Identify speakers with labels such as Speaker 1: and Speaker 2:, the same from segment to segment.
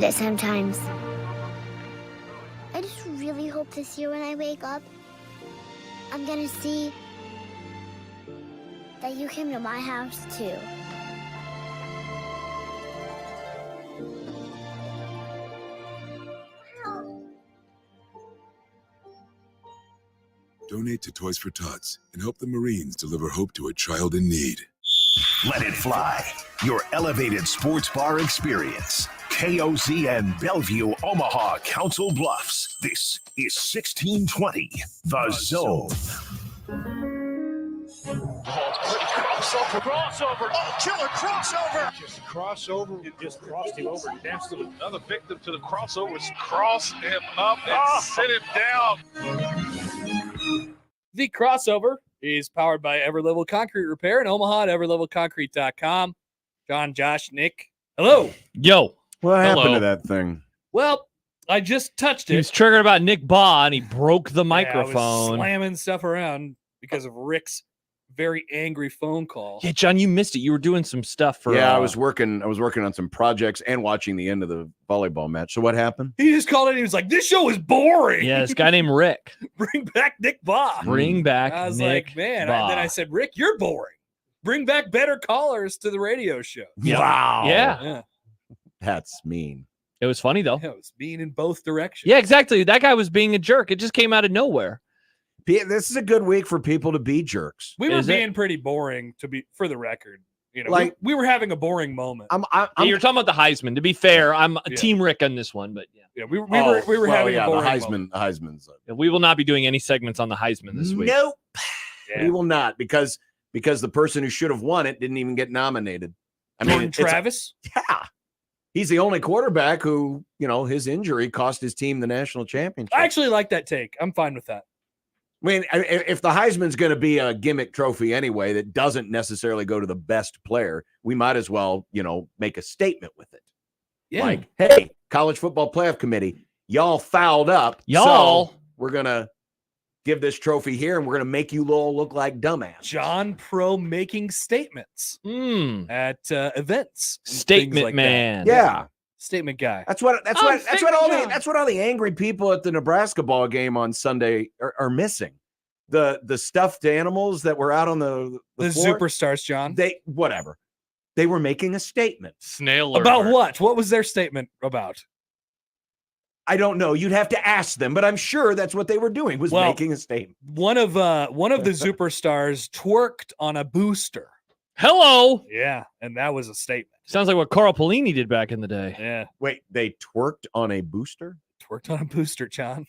Speaker 1: That sometimes. I just really hope this year when I wake up, I'm gonna see that you came to my house too.
Speaker 2: Donate to Toys for Tots and help the Marines deliver hope to a child in need.
Speaker 3: Let it fly. Your elevated sports bar experience. KOZN Bellevue, Omaha, Council Bluffs. This is 1620, The Zone.
Speaker 4: Crossover. Oh, killer crossover. Just crossover. It just crossed him over. Danced to another victim to the crossovers. Cross him up and sit him down.
Speaker 5: The crossover is powered by Everlevel Concrete Repair in Omaha at everlevelconcrete.com. John, Josh, Nick. Hello.
Speaker 6: Yo.
Speaker 7: What happened to that thing?
Speaker 5: Well, I just touched it.
Speaker 6: He was triggered about Nick Baugh, and he broke the
Speaker 5: I was
Speaker 6: microphone.
Speaker 5: slamming stuff around because of Rick's very angry phone call.
Speaker 6: Yeah, John, you missed it. You were doing some stuff for.
Speaker 7: I was working on some projects and watching the end of the volleyball match. So what happened?
Speaker 5: He just called in. He was like, "This show is boring."
Speaker 6: Yeah, this guy named Rick.
Speaker 5: Bring back Nick Baugh.
Speaker 6: Bring back.
Speaker 5: I was
Speaker 6: Nick
Speaker 5: like, man.
Speaker 6: Baugh.
Speaker 5: And then I said, Rick, you're boring. Bring back better callers to the radio show.
Speaker 6: Yep.
Speaker 7: Wow.
Speaker 6: Yeah,
Speaker 7: That's mean.
Speaker 6: it was funny though.
Speaker 5: Yeah, it was being in both directions.
Speaker 6: Yeah, exactly. That guy was being a jerk. It just came out of nowhere.
Speaker 7: This is a good week for people to be jerks.
Speaker 5: We were
Speaker 6: Is it?
Speaker 5: being pretty boring, to be for the record. You know,
Speaker 7: Like-
Speaker 5: we were having a boring moment.
Speaker 6: Yeah, you're talking about the Heisman. To be fair, I'm
Speaker 5: Yeah.
Speaker 6: Team Rick on this one, but yeah.
Speaker 5: Yeah, we were having a boring
Speaker 7: the
Speaker 5: moment.
Speaker 7: Heisman's.
Speaker 6: We will not be doing any segments on the Heisman this week.
Speaker 7: Nope.
Speaker 5: Yeah.
Speaker 7: We will not because the person who should have won it didn't even get nominated. I mean,
Speaker 5: Jordan Travis.
Speaker 7: yeah. He's the only quarterback who, his injury cost his team the national championship.
Speaker 5: I actually like that take. I'm fine with that.
Speaker 7: I mean, if the Heisman's going to be a gimmick trophy anyway that doesn't necessarily go to the best player, we might as well, make a statement with it.
Speaker 5: Yeah.
Speaker 7: Like, hey, college football playoff committee, y'all fouled up.
Speaker 6: Y'all.
Speaker 7: So we're going to give this trophy here and we're going to make you all look like dumbass.
Speaker 5: John Pro making statements at events. and things
Speaker 6: Statement
Speaker 5: like
Speaker 6: man.
Speaker 7: Yeah.
Speaker 5: Statement guy.
Speaker 7: That's what all the angry people at the Nebraska ball game on Sunday are missing. The stuffed animals that were out on the floor,
Speaker 5: superstars, John.
Speaker 7: they were making a statement.
Speaker 8: Snail
Speaker 5: About
Speaker 8: alert.
Speaker 5: what? What was their statement about?
Speaker 7: I don't know. You'd have to ask them, but I'm sure that's what they were doing was
Speaker 5: Well,
Speaker 7: making a statement.
Speaker 5: One of the superstars twerked on a booster.
Speaker 6: Hello.
Speaker 5: Yeah, and that was a statement.
Speaker 6: Sounds like what Carl Pelini did back in the day.
Speaker 5: Yeah,
Speaker 7: Wait, they twerked on a booster?
Speaker 5: twerked on a booster, John.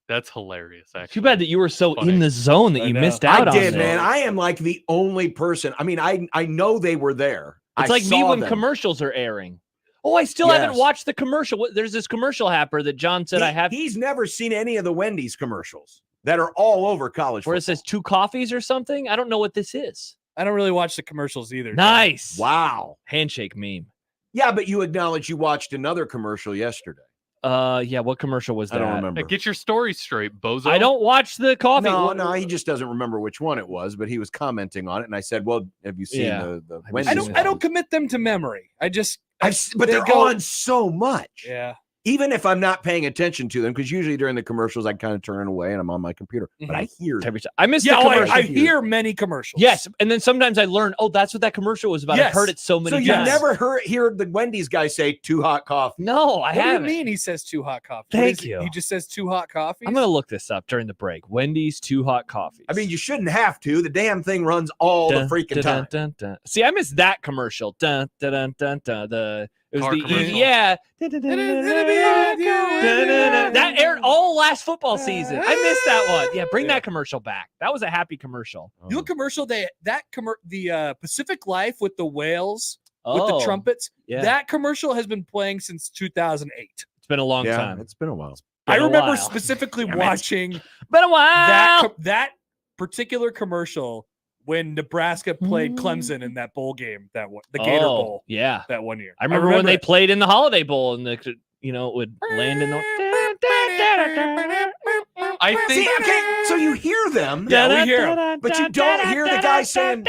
Speaker 8: That's hilarious, actually.
Speaker 6: Too bad that you were so
Speaker 8: Funny.
Speaker 6: in the zone that
Speaker 5: I
Speaker 6: you
Speaker 5: know.
Speaker 6: missed out
Speaker 7: I
Speaker 6: on
Speaker 7: did,
Speaker 6: this.
Speaker 7: man. I am like the only person. I mean, I know they were there.
Speaker 6: It's
Speaker 7: I
Speaker 6: like me
Speaker 7: saw
Speaker 6: when
Speaker 7: them.
Speaker 6: commercials are airing. Oh, I still haven't
Speaker 7: Yes.
Speaker 6: watched the commercial. There's this commercial happer that John said I have
Speaker 7: He's never seen any of the Wendy's commercials that are all over college
Speaker 6: where it
Speaker 7: football.
Speaker 6: says 2 coffees or something. I don't know what this is.
Speaker 5: I don't really watch the commercials either. John.
Speaker 6: Nice.
Speaker 7: Wow.
Speaker 6: Handshake meme.
Speaker 7: Yeah, but you acknowledge you watched another commercial yesterday.
Speaker 6: Yeah, what commercial was
Speaker 7: I
Speaker 6: that?
Speaker 7: don't remember.
Speaker 8: Hey, get your story straight, bozo.
Speaker 6: I don't watch the coffee.
Speaker 7: No, he just doesn't remember which one it was, but he was commenting on it, and I said, "Well, have you seen
Speaker 6: Yeah.
Speaker 7: the
Speaker 6: I
Speaker 7: Wendy's?"
Speaker 5: I don't commit them to memory. I just
Speaker 7: but
Speaker 5: they
Speaker 7: they're
Speaker 5: go-
Speaker 7: on so much.
Speaker 5: yeah.
Speaker 7: Even if I'm not paying attention to them, because usually during the commercials I kind of turn away and I'm on my computer, but I hear them.
Speaker 6: Every time. I missed
Speaker 5: Yeah,
Speaker 6: the commercial.
Speaker 5: I hear many commercials.
Speaker 6: Yes, and then sometimes I learn, oh, that's what that commercial was about.
Speaker 5: Yes.
Speaker 6: I've heard it so many
Speaker 7: So you
Speaker 6: times.
Speaker 7: never hear the Wendy's guy say "too hot coffee"?
Speaker 6: No, I
Speaker 5: What do you
Speaker 6: haven't.
Speaker 5: mean he says too hot coffee?
Speaker 6: Thank you.
Speaker 5: He just says too hot coffee.
Speaker 6: I'm going to look this up during the break. Wendy's 2 hot coffees.
Speaker 7: I mean, you shouldn't have to. The damn thing runs all the freaking time.
Speaker 6: Dun, dun. See, I missed that commercial. Dun, dun, dun, dun, dun. It was
Speaker 8: Car
Speaker 6: the
Speaker 8: commercial.
Speaker 6: yeah. That aired all last football season. I missed that one. Yeah, bring that commercial back. That was a happy commercial.
Speaker 5: You know, commercial the Pacific Life with the whales with the trumpets.
Speaker 6: Yeah.
Speaker 5: That commercial has been playing since 2008.
Speaker 6: It's been a long
Speaker 7: Yeah,
Speaker 6: time.
Speaker 7: it's been a while.
Speaker 5: I
Speaker 6: Been a
Speaker 5: remember
Speaker 6: while.
Speaker 5: specifically
Speaker 6: Damn it.
Speaker 5: watching
Speaker 6: Been a while.
Speaker 5: that particular commercial when Nebraska played Clemson in that bowl game, the Gator Bowl,
Speaker 6: Yeah.
Speaker 5: that one year.
Speaker 6: I remember when they
Speaker 5: it.
Speaker 6: played in the Holiday Bowl and it would land in the
Speaker 8: I think
Speaker 7: See, okay, so you hear them,
Speaker 5: Yeah, we hear 'em.
Speaker 7: but you don't hear the guy saying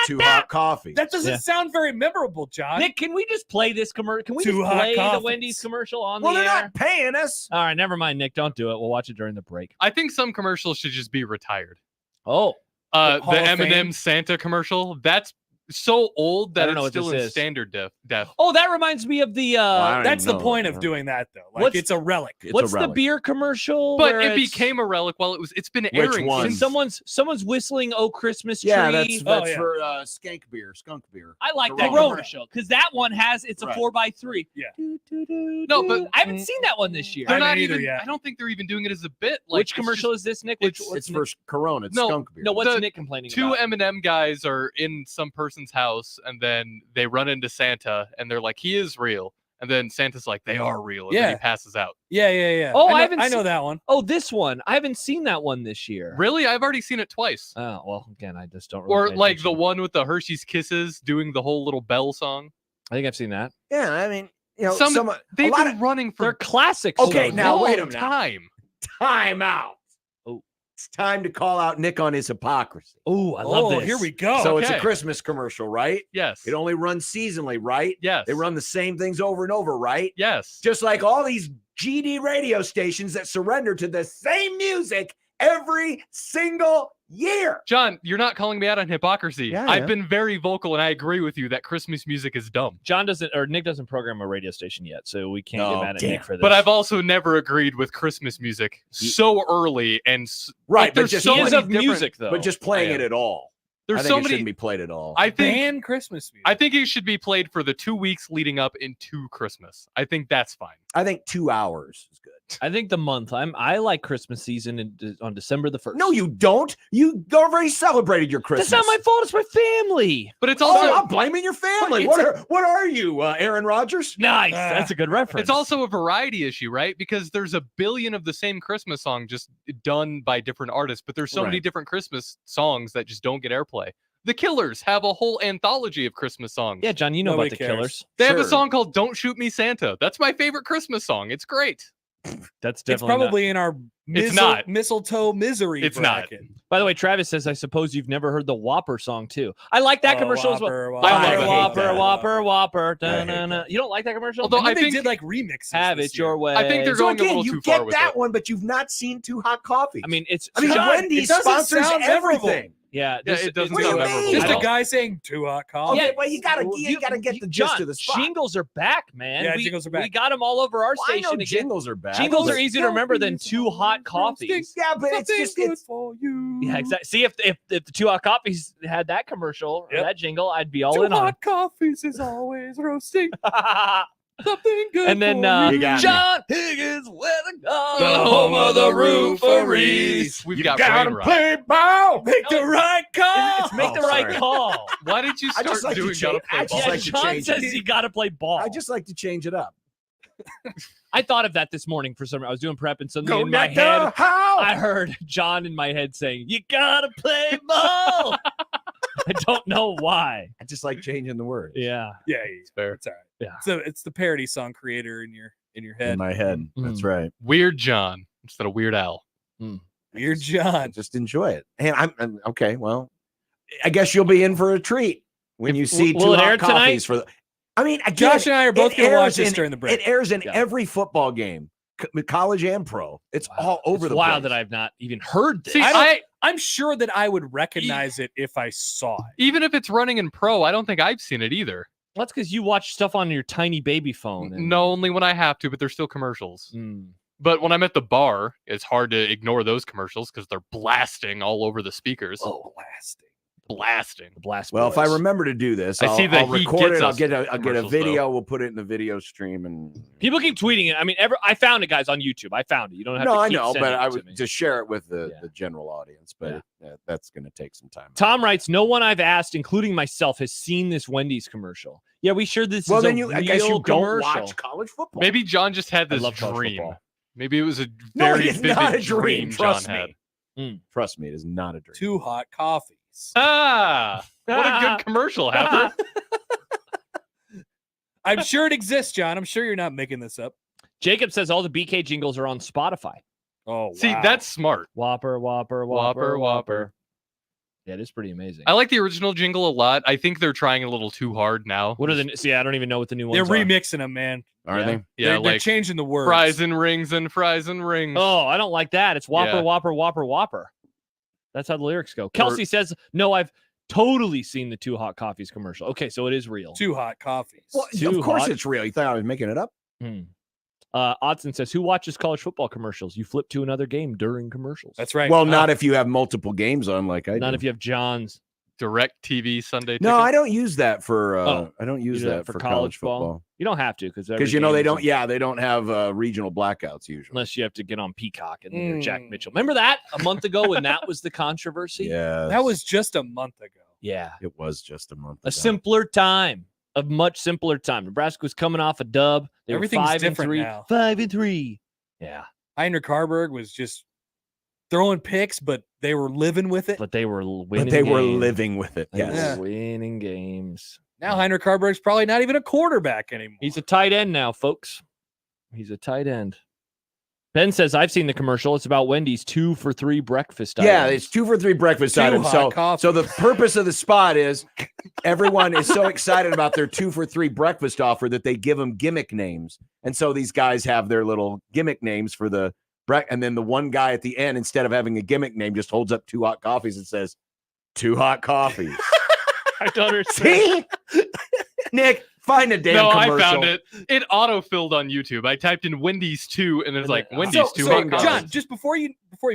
Speaker 7: Too hot coffee.
Speaker 5: That doesn't
Speaker 6: Yeah.
Speaker 5: sound very memorable, John.
Speaker 6: Nick, can we just play this commercial? Can we
Speaker 5: Too
Speaker 6: just
Speaker 5: hot
Speaker 6: play the
Speaker 5: coffees.
Speaker 6: Wendy's commercial on
Speaker 7: Well,
Speaker 6: the
Speaker 7: they're
Speaker 6: air?
Speaker 7: not paying us.
Speaker 6: All right, never mind, Nick. Don't do it. We'll watch it during the break.
Speaker 8: I think some commercials should just be retired.
Speaker 6: Oh,
Speaker 8: The
Speaker 5: Hall of Fame?
Speaker 8: M&M Santa commercial, that's so old
Speaker 6: I
Speaker 8: that
Speaker 6: don't know
Speaker 8: it's
Speaker 6: what
Speaker 8: still
Speaker 6: this
Speaker 8: in
Speaker 6: is.
Speaker 8: standard def.
Speaker 6: oh, that reminds me of the.
Speaker 7: I don't
Speaker 5: That's
Speaker 7: even
Speaker 5: the
Speaker 7: know.
Speaker 5: point of doing that, though. Like,
Speaker 6: What's-
Speaker 5: it's a relic.
Speaker 7: It's
Speaker 6: what's
Speaker 7: a
Speaker 6: the
Speaker 7: relic.
Speaker 6: beer commercial?
Speaker 8: But
Speaker 6: where
Speaker 8: it
Speaker 6: it's-
Speaker 8: became a relic while it's been
Speaker 7: Which
Speaker 8: airing
Speaker 7: one?
Speaker 6: and
Speaker 8: since
Speaker 6: someone's whistling "Oh Christmas Tree."
Speaker 7: Yeah, that's
Speaker 5: yeah.
Speaker 7: for skunk beer.
Speaker 6: I like that
Speaker 7: Corona.
Speaker 6: commercial because that one has it's a
Speaker 7: Right.
Speaker 6: 4x3.
Speaker 5: Yeah.
Speaker 8: No, but-
Speaker 6: I haven't seen that one this year.
Speaker 8: they're
Speaker 5: I
Speaker 8: not
Speaker 5: haven't either
Speaker 8: even.
Speaker 5: yet.
Speaker 8: I don't think they're even doing it as a bit. Like,
Speaker 6: Which
Speaker 8: it's
Speaker 6: commercial is this, Nick? Which
Speaker 8: it's-
Speaker 7: It's for Corona. It's
Speaker 8: No,
Speaker 7: skunk beer.
Speaker 6: no, what's
Speaker 8: the
Speaker 6: Nick complaining
Speaker 8: two
Speaker 6: about?
Speaker 8: M&M guys are in some person's house, and then they run into Santa, and they're like, "He is real." And then Santa's like, "They are real," and then
Speaker 5: Yeah.
Speaker 8: he passes out.
Speaker 5: Yeah.
Speaker 6: Oh, I
Speaker 5: I
Speaker 6: haven't
Speaker 5: know
Speaker 6: seen-
Speaker 5: that one.
Speaker 6: Oh, this one. I haven't seen that one this year.
Speaker 8: Really, I've already seen it twice.
Speaker 6: Oh, well, again, I just don't really
Speaker 8: Or
Speaker 6: pay
Speaker 8: like the
Speaker 6: attention.
Speaker 8: one with the Hershey's Kisses doing the whole little bell song.
Speaker 6: I think I've seen that.
Speaker 7: Yeah, I mean, you know,
Speaker 8: Some-
Speaker 7: some a
Speaker 8: They've
Speaker 7: lot
Speaker 8: been
Speaker 7: of
Speaker 8: running
Speaker 6: They're
Speaker 8: for
Speaker 6: classics.
Speaker 7: Okay,
Speaker 6: though,
Speaker 7: now
Speaker 6: Nick.
Speaker 7: wait a
Speaker 8: long
Speaker 7: minute.
Speaker 8: time.
Speaker 7: time out.
Speaker 6: Oh.
Speaker 7: It's time to call out Nick on his hypocrisy.
Speaker 6: Oh, I love this.
Speaker 5: Here we go.
Speaker 7: So it's a
Speaker 8: okay.
Speaker 7: Christmas commercial, right?
Speaker 8: Yes.
Speaker 7: It only runs seasonally, right?
Speaker 8: Yes.
Speaker 7: They run the same things over and over, right?
Speaker 8: Yes.
Speaker 7: Just like all these GD radio stations that surrender to the same music every single year.
Speaker 8: John, you're not calling me out on hypocrisy.
Speaker 7: Yeah, I
Speaker 8: I've
Speaker 7: am.
Speaker 8: been very vocal, and I agree with you that Christmas music is dumb.
Speaker 6: Nick doesn't program a radio station yet, so we can't
Speaker 7: Oh,
Speaker 6: get mad at
Speaker 7: damn.
Speaker 6: Nick for this.
Speaker 8: But I've also never agreed with Christmas music so early and
Speaker 7: Right,
Speaker 8: like,
Speaker 7: but
Speaker 8: there's
Speaker 7: just
Speaker 8: so
Speaker 6: He is
Speaker 8: many
Speaker 6: of
Speaker 8: different-
Speaker 6: music though.
Speaker 7: But just playing
Speaker 8: I
Speaker 7: it
Speaker 8: am.
Speaker 7: at all.
Speaker 8: There's
Speaker 7: I think
Speaker 8: so
Speaker 7: it
Speaker 8: many.
Speaker 7: shouldn't be played at all.
Speaker 8: I think
Speaker 5: Ban Christmas music.
Speaker 8: I think it should be played for the 2 weeks leading up into Christmas. I think that's fine.
Speaker 7: I think 2 hours is good.
Speaker 6: I think the month. I like Christmas season on December the 1st.
Speaker 7: No, you don't. You already celebrated your Christmas.
Speaker 6: That's not my fault. It's my family.
Speaker 8: But it's
Speaker 7: Oh,
Speaker 8: also
Speaker 7: I'm blaming your family. What are you, Aaron Rodgers?
Speaker 6: Nice. That's a good reference.
Speaker 8: it's also a variety issue, right? Because there's a billion of the same Christmas song just done by different artists, but there's so many
Speaker 7: Right.
Speaker 8: different Christmas songs that just don't get airplay. The Killers have a whole anthology of Christmas songs.
Speaker 6: yeah, John. You know
Speaker 5: Nobody
Speaker 6: about the
Speaker 5: cares.
Speaker 6: Killers.
Speaker 8: They have a
Speaker 7: Sure.
Speaker 8: song called "Don't Shoot Me, Santa." That's my favorite Christmas song. It's great.
Speaker 6: That's
Speaker 5: It's
Speaker 6: definitely
Speaker 5: probably in our
Speaker 8: It's not.
Speaker 5: mistletoe misery.
Speaker 8: It's not.
Speaker 5: bracket.
Speaker 6: By the way, Travis says, "I suppose you've never heard the Whopper song too." I like that
Speaker 5: Oh,
Speaker 6: commercial as well.
Speaker 5: Whopper,
Speaker 6: Whopper,
Speaker 8: I hate
Speaker 6: Whopper,
Speaker 7: that.
Speaker 6: Whopper, Whopper.
Speaker 7: I hate
Speaker 6: Da-na-na. You don't like that commercial?
Speaker 8: Although
Speaker 5: And then
Speaker 8: I
Speaker 5: they
Speaker 8: think-
Speaker 5: did like remixes.
Speaker 6: have
Speaker 5: this
Speaker 6: it your
Speaker 5: year.
Speaker 6: way.
Speaker 8: I think they're
Speaker 7: So
Speaker 8: going a
Speaker 7: again,
Speaker 8: little
Speaker 7: you
Speaker 8: too far
Speaker 7: get
Speaker 8: with
Speaker 7: that
Speaker 8: it.
Speaker 7: one, but you've not seen Too Hot Coffee.
Speaker 6: I mean, it's.
Speaker 7: I mean,
Speaker 5: John,
Speaker 7: Wendy's
Speaker 5: it doesn't
Speaker 7: sponsors
Speaker 5: sound memorable.
Speaker 7: everything.
Speaker 6: yeah,
Speaker 8: Yeah, it doesn't
Speaker 7: What do you
Speaker 8: sound
Speaker 7: mean?
Speaker 8: memorable.
Speaker 5: Just
Speaker 8: at
Speaker 5: a
Speaker 8: all.
Speaker 5: guy saying too hot coffee.
Speaker 7: Okay, well, you gotta get the gist
Speaker 6: John,
Speaker 7: of the spot.
Speaker 6: Jingles are back, man.
Speaker 5: Yeah,
Speaker 6: we,
Speaker 5: jingles are
Speaker 6: We
Speaker 5: back.
Speaker 6: got them all over our
Speaker 7: Well, I know
Speaker 6: station again.
Speaker 7: jingles are bad.
Speaker 6: Jingles
Speaker 7: but-
Speaker 6: are easier to remember than Too Hot Coffees.
Speaker 7: Yeah, but it's just it's
Speaker 5: for you.
Speaker 6: Yeah, exactly. See, if the Too Hot Coffees had that commercial, or
Speaker 5: Yep.
Speaker 6: that jingle, I'd be all
Speaker 5: Too
Speaker 6: in on
Speaker 5: hot coffees is always roasting
Speaker 6: it.
Speaker 5: something good.
Speaker 6: And then
Speaker 5: for
Speaker 7: You
Speaker 5: you.
Speaker 7: got me.
Speaker 6: John Higgins, where to go?
Speaker 8: The home of the rooferys. We've got brain rot.
Speaker 7: play ball.
Speaker 5: Make the right call.
Speaker 6: It's make
Speaker 7: Oh,
Speaker 6: the right
Speaker 7: sorry.
Speaker 6: call.
Speaker 8: Why did you
Speaker 7: I
Speaker 8: start
Speaker 7: just like to
Speaker 8: doing
Speaker 7: change-
Speaker 8: gotta play
Speaker 7: I just
Speaker 8: ball?
Speaker 6: Yeah,
Speaker 7: like to
Speaker 6: John
Speaker 7: change
Speaker 6: says
Speaker 7: it.
Speaker 6: you got to play ball.
Speaker 7: I just like to change it up.
Speaker 6: I thought of that this morning for some reason. I was doing prep and suddenly
Speaker 7: Go
Speaker 6: in my
Speaker 7: Nectar,
Speaker 6: head,
Speaker 7: how?
Speaker 6: I heard John in my head saying, "You gotta play ball." I don't know why.
Speaker 7: I just like changing the word
Speaker 6: Yeah.
Speaker 5: Yeah,
Speaker 8: fair.
Speaker 5: it's all right.
Speaker 6: Yeah.
Speaker 5: So it's the parody song creator in your
Speaker 7: in
Speaker 5: head.
Speaker 7: my head. That's right.
Speaker 8: Weird John instead of Weird Al.
Speaker 5: Weird John.
Speaker 7: Just enjoy it. And I'm okay. Well, I guess you'll be in for a treat when you see
Speaker 6: will
Speaker 7: Two
Speaker 6: it air
Speaker 7: Hot Coffees
Speaker 6: tonight?
Speaker 7: for the. I mean, again,
Speaker 5: Josh and I are both
Speaker 7: it
Speaker 5: going to watch
Speaker 7: airs
Speaker 5: this
Speaker 7: in-
Speaker 5: during the break.
Speaker 7: It airs in
Speaker 6: Yeah.
Speaker 7: every football game, college and pro. It's all over
Speaker 6: It's
Speaker 7: the
Speaker 6: wild
Speaker 7: place.
Speaker 6: that I've not even heard this.
Speaker 8: See,
Speaker 5: I I'm sure that I would recognize it if I saw it.
Speaker 8: even if it's running in pro, I don't think I've seen it either.
Speaker 6: That's because you watch stuff on your tiny baby phone. and-
Speaker 8: No, only when I have to, but there's still commercials.
Speaker 6: Mm.
Speaker 8: But when I'm at the bar, it's hard to ignore those commercials because they're blasting all over the speakers.
Speaker 5: Oh, blasting.
Speaker 8: Blasting.
Speaker 6: The Blast
Speaker 7: Well, if I
Speaker 6: Boys.
Speaker 7: remember to do this,
Speaker 8: I see that
Speaker 7: I'll
Speaker 8: he
Speaker 7: record
Speaker 8: gets
Speaker 7: it. I'll
Speaker 8: us
Speaker 7: get a
Speaker 8: commercials,
Speaker 7: video. We'll put it in the video stream and.
Speaker 6: People keep tweeting it. I mean, I found it, guys, on YouTube. I found it. You don't have
Speaker 7: No,
Speaker 6: to
Speaker 7: I
Speaker 6: keep
Speaker 7: know,
Speaker 6: sending
Speaker 7: but
Speaker 6: it
Speaker 7: I
Speaker 6: to
Speaker 7: would
Speaker 6: me.
Speaker 7: just share it with the
Speaker 6: Yeah.
Speaker 7: general audience. But that's going to take some time.
Speaker 6: Tom writes, no one I've asked, including myself, has seen this Wendy's commercial. Yeah, we sure this
Speaker 7: Well,
Speaker 6: is
Speaker 7: then
Speaker 6: a
Speaker 7: I guess
Speaker 6: real
Speaker 7: you don't
Speaker 6: commercial.
Speaker 7: watch college football.
Speaker 8: Maybe John just had
Speaker 6: I
Speaker 8: this
Speaker 6: love college
Speaker 8: dream.
Speaker 6: football.
Speaker 8: Maybe it was a
Speaker 7: No,
Speaker 8: very
Speaker 7: it is
Speaker 8: vivid
Speaker 7: not a dream.
Speaker 8: John
Speaker 7: Trust
Speaker 8: had.
Speaker 7: me. Trust me, it is not a dream.
Speaker 5: Too hot coffees.
Speaker 8: Ah, what a good commercial, Happer.
Speaker 5: I'm sure it exists, John. I'm sure you're not making this up.
Speaker 6: Jacob says all the BK jingles are on Spotify.
Speaker 5: Oh,
Speaker 8: See,
Speaker 5: wow.
Speaker 8: that's smart.
Speaker 6: Whopper, Whopper,
Speaker 8: Whopper,
Speaker 6: Whopper,
Speaker 8: Whopper.
Speaker 6: Yeah, it is pretty amazing.
Speaker 8: I like the original jingle a lot. I think they're trying a little too hard now.
Speaker 6: What are the? See, I don't even know what the new
Speaker 5: They're
Speaker 6: ones are.
Speaker 5: remixing them, man.
Speaker 7: Are
Speaker 6: Yeah.
Speaker 7: they?
Speaker 8: Yeah,
Speaker 5: They're
Speaker 8: like
Speaker 5: changing the words.
Speaker 8: fries and rings and fries and rings.
Speaker 6: Oh, I don't like that. It's Whopper,
Speaker 8: Yeah.
Speaker 6: Whopper, Whopper, Whopper. That's how the lyrics go. Kelsey says, "No, I've totally seen the Two Hot Coffees commercial." Okay, so it is real.
Speaker 5: Too hot coffees.
Speaker 7: Well,
Speaker 6: Too
Speaker 7: of course
Speaker 6: hot.
Speaker 7: it's real. You thought I was making it up?
Speaker 6: Odson says, "Who watches college football commercials? You flip to another game during commercials.
Speaker 5: That's right.
Speaker 7: Well, not if you have multiple games on, like I
Speaker 6: Not
Speaker 7: do.
Speaker 6: if you have John's.
Speaker 8: Direct TV Sunday.
Speaker 7: No,
Speaker 8: ticket.
Speaker 7: I don't use that for.
Speaker 6: Oh,
Speaker 7: I don't use
Speaker 6: You do
Speaker 7: that for college football
Speaker 6: You don't have to because
Speaker 7: because you know they don't. Yeah, they don't have regional blackouts usually.
Speaker 6: unless you have to get on Peacock and then you're Jack Mitchell. Remember that a month ago when that was the controversy?
Speaker 7: Yeah,
Speaker 5: That was just a month ago.
Speaker 6: Yeah.
Speaker 7: It was just a month.
Speaker 6: A
Speaker 7: ago.
Speaker 6: simpler time. A much simpler time. Nebraska was coming off a dub. They
Speaker 5: Everything's
Speaker 6: were 5-3.
Speaker 5: different now.
Speaker 6: 5-3. Yeah.
Speaker 5: Heinrich Harburg was just throwing picks, but they were living with it.
Speaker 6: But they were winning
Speaker 7: But they were
Speaker 6: games.
Speaker 7: living with it.
Speaker 6: They
Speaker 7: Yes.
Speaker 6: were
Speaker 5: Yeah.
Speaker 6: winning games.
Speaker 5: Now Heinrich Harburg's probably not even a quarterback anymore.
Speaker 6: He's a tight end now, folks. He's a tight end. Ben says, I've seen the commercial. It's about Wendy's 2 for $3 breakfast
Speaker 7: Yeah,
Speaker 6: items.
Speaker 7: it's 2 for $3 breakfast
Speaker 5: Two
Speaker 7: items.
Speaker 5: hot coffees.
Speaker 7: So the purpose of the spot is everyone is so excited about their 2 for $3 breakfast offer that they give them gimmick names. And so these guys have their little gimmick names for the and then the one guy at the end, instead of having a gimmick name, just holds up 2 hot coffees and says, 2 hot coffees.
Speaker 6: I don't understand.
Speaker 7: See? Nick, find a damn
Speaker 8: No,
Speaker 7: commercial.
Speaker 8: I found it. It auto-filled on YouTube. I typed in Wendy's 2, and it's like Wendy's 2
Speaker 5: so
Speaker 8: hot coffees.
Speaker 5: John, just before you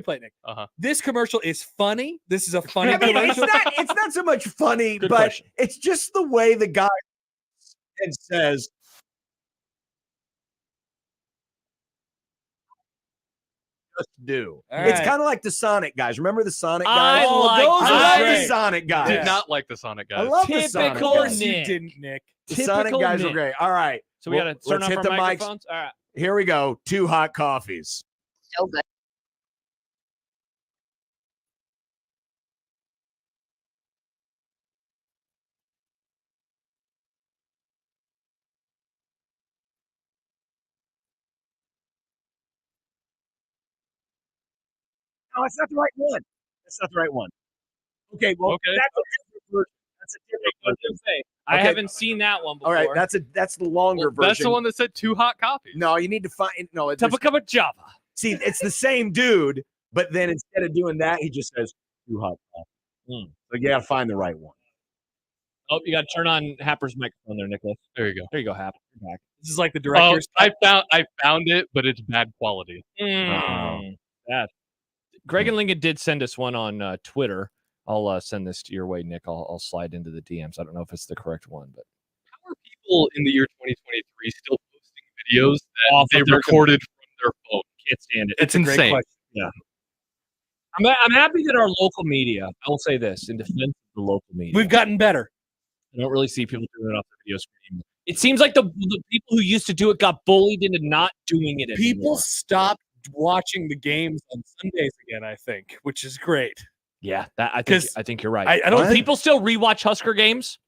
Speaker 5: play it, Nick, this commercial is funny. This is a funny
Speaker 7: I mean,
Speaker 5: commercial.
Speaker 7: it's not so much funny,
Speaker 6: Good
Speaker 7: but
Speaker 6: question.
Speaker 7: it's just the way the guy says, just do.
Speaker 5: All
Speaker 7: It's
Speaker 5: right.
Speaker 7: kind of like the Sonic guys. Remember the Sonic
Speaker 6: I
Speaker 7: guys?
Speaker 6: like
Speaker 5: those
Speaker 7: I
Speaker 5: are
Speaker 7: love
Speaker 5: great.
Speaker 7: the Sonic guys.
Speaker 8: Did not like the Sonic
Speaker 7: I
Speaker 8: guys.
Speaker 7: love the Sonic
Speaker 6: Typical
Speaker 7: guys.
Speaker 5: Yes, you
Speaker 6: Nick.
Speaker 5: didn't, Nick.
Speaker 7: The Sonic
Speaker 6: Typical
Speaker 7: guys are
Speaker 6: Nick.
Speaker 7: great. All right.
Speaker 6: So we got to turn
Speaker 7: let's
Speaker 6: off
Speaker 7: hit
Speaker 6: our
Speaker 7: the mics.
Speaker 6: microphones. All right.
Speaker 7: Here we go. 2 hot coffees.
Speaker 1: So good.
Speaker 7: No, it's not the right one. That's not the right one. Okay, well,
Speaker 8: Okay.
Speaker 7: that's a different version. That's a different version.
Speaker 6: I
Speaker 7: Okay.
Speaker 6: haven't seen that one before.
Speaker 7: All right, that's the longer version.
Speaker 8: That's the one that said 2 hot coffees.
Speaker 7: No, you need to find. No, it's
Speaker 6: Cup of Java.
Speaker 7: see, it's the same dude, but then instead of doing that, he just says 2 hot coffees. So you got to find the right one.
Speaker 6: Oh, you got to turn on Happer's microphone there, Nicholas.
Speaker 8: There you go.
Speaker 6: There you go, Happer. You're back.
Speaker 5: This is like the
Speaker 8: Oh,
Speaker 5: director's.
Speaker 8: I found it, but it's bad quality.
Speaker 6: Bad. Greg and Lincoln did send us one on Twitter. I'll send this to your way, Nick. I'll slide into the DMs. I don't know if it's the correct one, but
Speaker 8: How are people in the year 2023 still posting videos that
Speaker 6: Off
Speaker 8: they
Speaker 6: of their
Speaker 8: recorded from their phone?
Speaker 6: can't stand it.
Speaker 8: It's
Speaker 5: a great
Speaker 8: insane.
Speaker 5: question.
Speaker 6: I'm happy that our local media, I will say this in defense of the local media,
Speaker 5: We've gotten better.
Speaker 6: I don't really see people doing it off the video screen. It seems like the people who used to do it got bullied into not doing it anymore.
Speaker 5: People stopped watching the games on Sundays again, I think, which is great.
Speaker 6: Yeah, that I think
Speaker 5: 'Cause
Speaker 6: I think you're right.
Speaker 5: I don't
Speaker 6: Do
Speaker 5: think
Speaker 6: people still rewatch Husker games?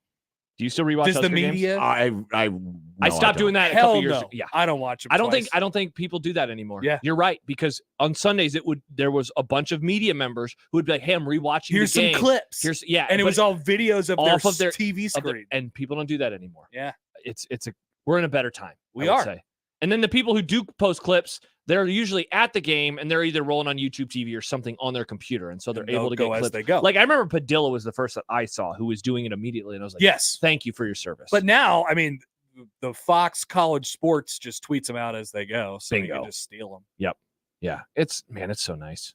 Speaker 6: Do you still rewatch
Speaker 5: does
Speaker 6: Husker
Speaker 5: the
Speaker 6: games?
Speaker 5: media.
Speaker 6: I stopped doing that a
Speaker 5: Hell
Speaker 6: couple years
Speaker 5: no.
Speaker 6: ago. Yeah.
Speaker 5: I don't watch them.
Speaker 6: I don't
Speaker 5: twice.
Speaker 6: think people do that anymore.
Speaker 5: Yeah.
Speaker 6: You're right, because on Sundays there was a bunch of media members who would be like, "Hey, I'm rewatching
Speaker 5: Here's
Speaker 6: the
Speaker 5: some
Speaker 6: game.
Speaker 5: clips.
Speaker 6: And
Speaker 5: it was all videos of
Speaker 6: off of
Speaker 5: their
Speaker 6: their-
Speaker 5: TV
Speaker 6: of the-
Speaker 5: screen.
Speaker 6: and people don't do that anymore.
Speaker 5: Yeah.
Speaker 6: We're in a better time.
Speaker 5: We
Speaker 6: I would
Speaker 5: are.
Speaker 6: say. And then the people who do post clips, they're usually at the game and they're either rolling on YouTube TV or something on their computer, and so they're
Speaker 5: And they'll
Speaker 6: able to
Speaker 5: go
Speaker 6: get
Speaker 5: as
Speaker 6: clips.
Speaker 5: they go.
Speaker 6: Like I remember Padilla was the first that I saw who was doing it immediately, and I was like,
Speaker 5: Yes.
Speaker 6: thank you for your service."
Speaker 5: But now, I mean, the Fox College Sports just tweets them out as they go, so you
Speaker 6: Bingo.
Speaker 5: can just steal them.
Speaker 6: yeah, it's so nice.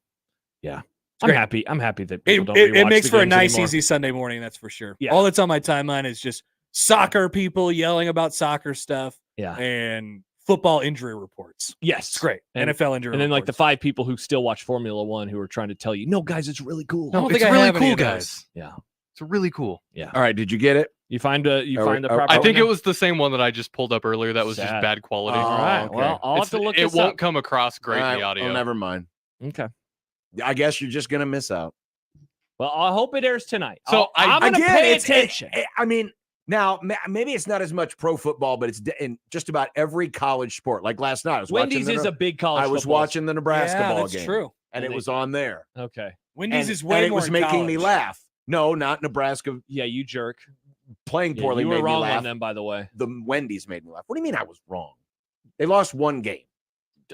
Speaker 6: Yeah,
Speaker 5: great.
Speaker 6: I'm happy that
Speaker 5: It,
Speaker 6: people don't
Speaker 5: it
Speaker 6: rewatch
Speaker 5: makes
Speaker 6: the
Speaker 5: for a
Speaker 6: games
Speaker 5: nice,
Speaker 6: anymore.
Speaker 5: easy Sunday morning. That's for sure.
Speaker 6: Yeah.
Speaker 5: All that's on my timeline is just soccer people yelling about soccer stuff
Speaker 6: Yeah.
Speaker 5: and football injury reports.
Speaker 6: Yes,
Speaker 5: It's great.
Speaker 6: And-
Speaker 5: NFL injury
Speaker 6: And then like the
Speaker 5: reports.
Speaker 6: 5 people who still watch Formula One who are trying to tell you, no, guys, it's really cool.
Speaker 5: I don't
Speaker 8: it's
Speaker 5: think I
Speaker 8: really
Speaker 5: have any
Speaker 8: cool,
Speaker 5: of those.
Speaker 8: guys.
Speaker 6: Yeah.
Speaker 8: It's really cool.
Speaker 7: All right, did you get it?
Speaker 6: You find the
Speaker 7: Are-
Speaker 6: proper.
Speaker 8: I think
Speaker 6: one
Speaker 8: it
Speaker 6: now?
Speaker 8: was the same one that I just pulled up earlier. That was just
Speaker 6: Sad.
Speaker 8: bad quality.
Speaker 7: Oh,
Speaker 6: All right.
Speaker 7: okay.
Speaker 6: Well, I'll have to look
Speaker 8: It
Speaker 6: this
Speaker 8: won't
Speaker 6: up.
Speaker 8: come across great
Speaker 7: All
Speaker 8: in
Speaker 7: right,
Speaker 8: the audio.
Speaker 7: Oh, never mind.
Speaker 6: Okay.
Speaker 7: I guess you're just gonna miss out.
Speaker 6: Well, I hope it airs tonight.
Speaker 8: So
Speaker 6: I'm going to
Speaker 7: Again,
Speaker 6: pay
Speaker 7: it's-
Speaker 6: attention.
Speaker 7: I mean, now maybe it's not as much pro football, but it's in just about every college sport. Like last night, I was
Speaker 6: Wendy's
Speaker 7: watching
Speaker 6: is a big college.
Speaker 7: I was
Speaker 6: football.
Speaker 7: watching the Nebraska
Speaker 5: yeah,
Speaker 7: ball
Speaker 5: that's
Speaker 7: game,
Speaker 5: true.
Speaker 7: and it
Speaker 6: And
Speaker 7: was on there.
Speaker 6: Okay.
Speaker 5: Wendy's
Speaker 7: and,
Speaker 5: is way
Speaker 7: and it
Speaker 5: more
Speaker 7: was
Speaker 5: in
Speaker 7: making me
Speaker 5: college.
Speaker 7: laugh. No, not Nebraska.
Speaker 6: Yeah, you jerk.
Speaker 7: Playing
Speaker 6: Yeah,
Speaker 7: poorly
Speaker 6: you were
Speaker 7: made me
Speaker 6: wrong
Speaker 7: laugh.
Speaker 6: on them, by the way.
Speaker 7: The Wendy's made me laugh. What do you mean I was wrong? They lost one game.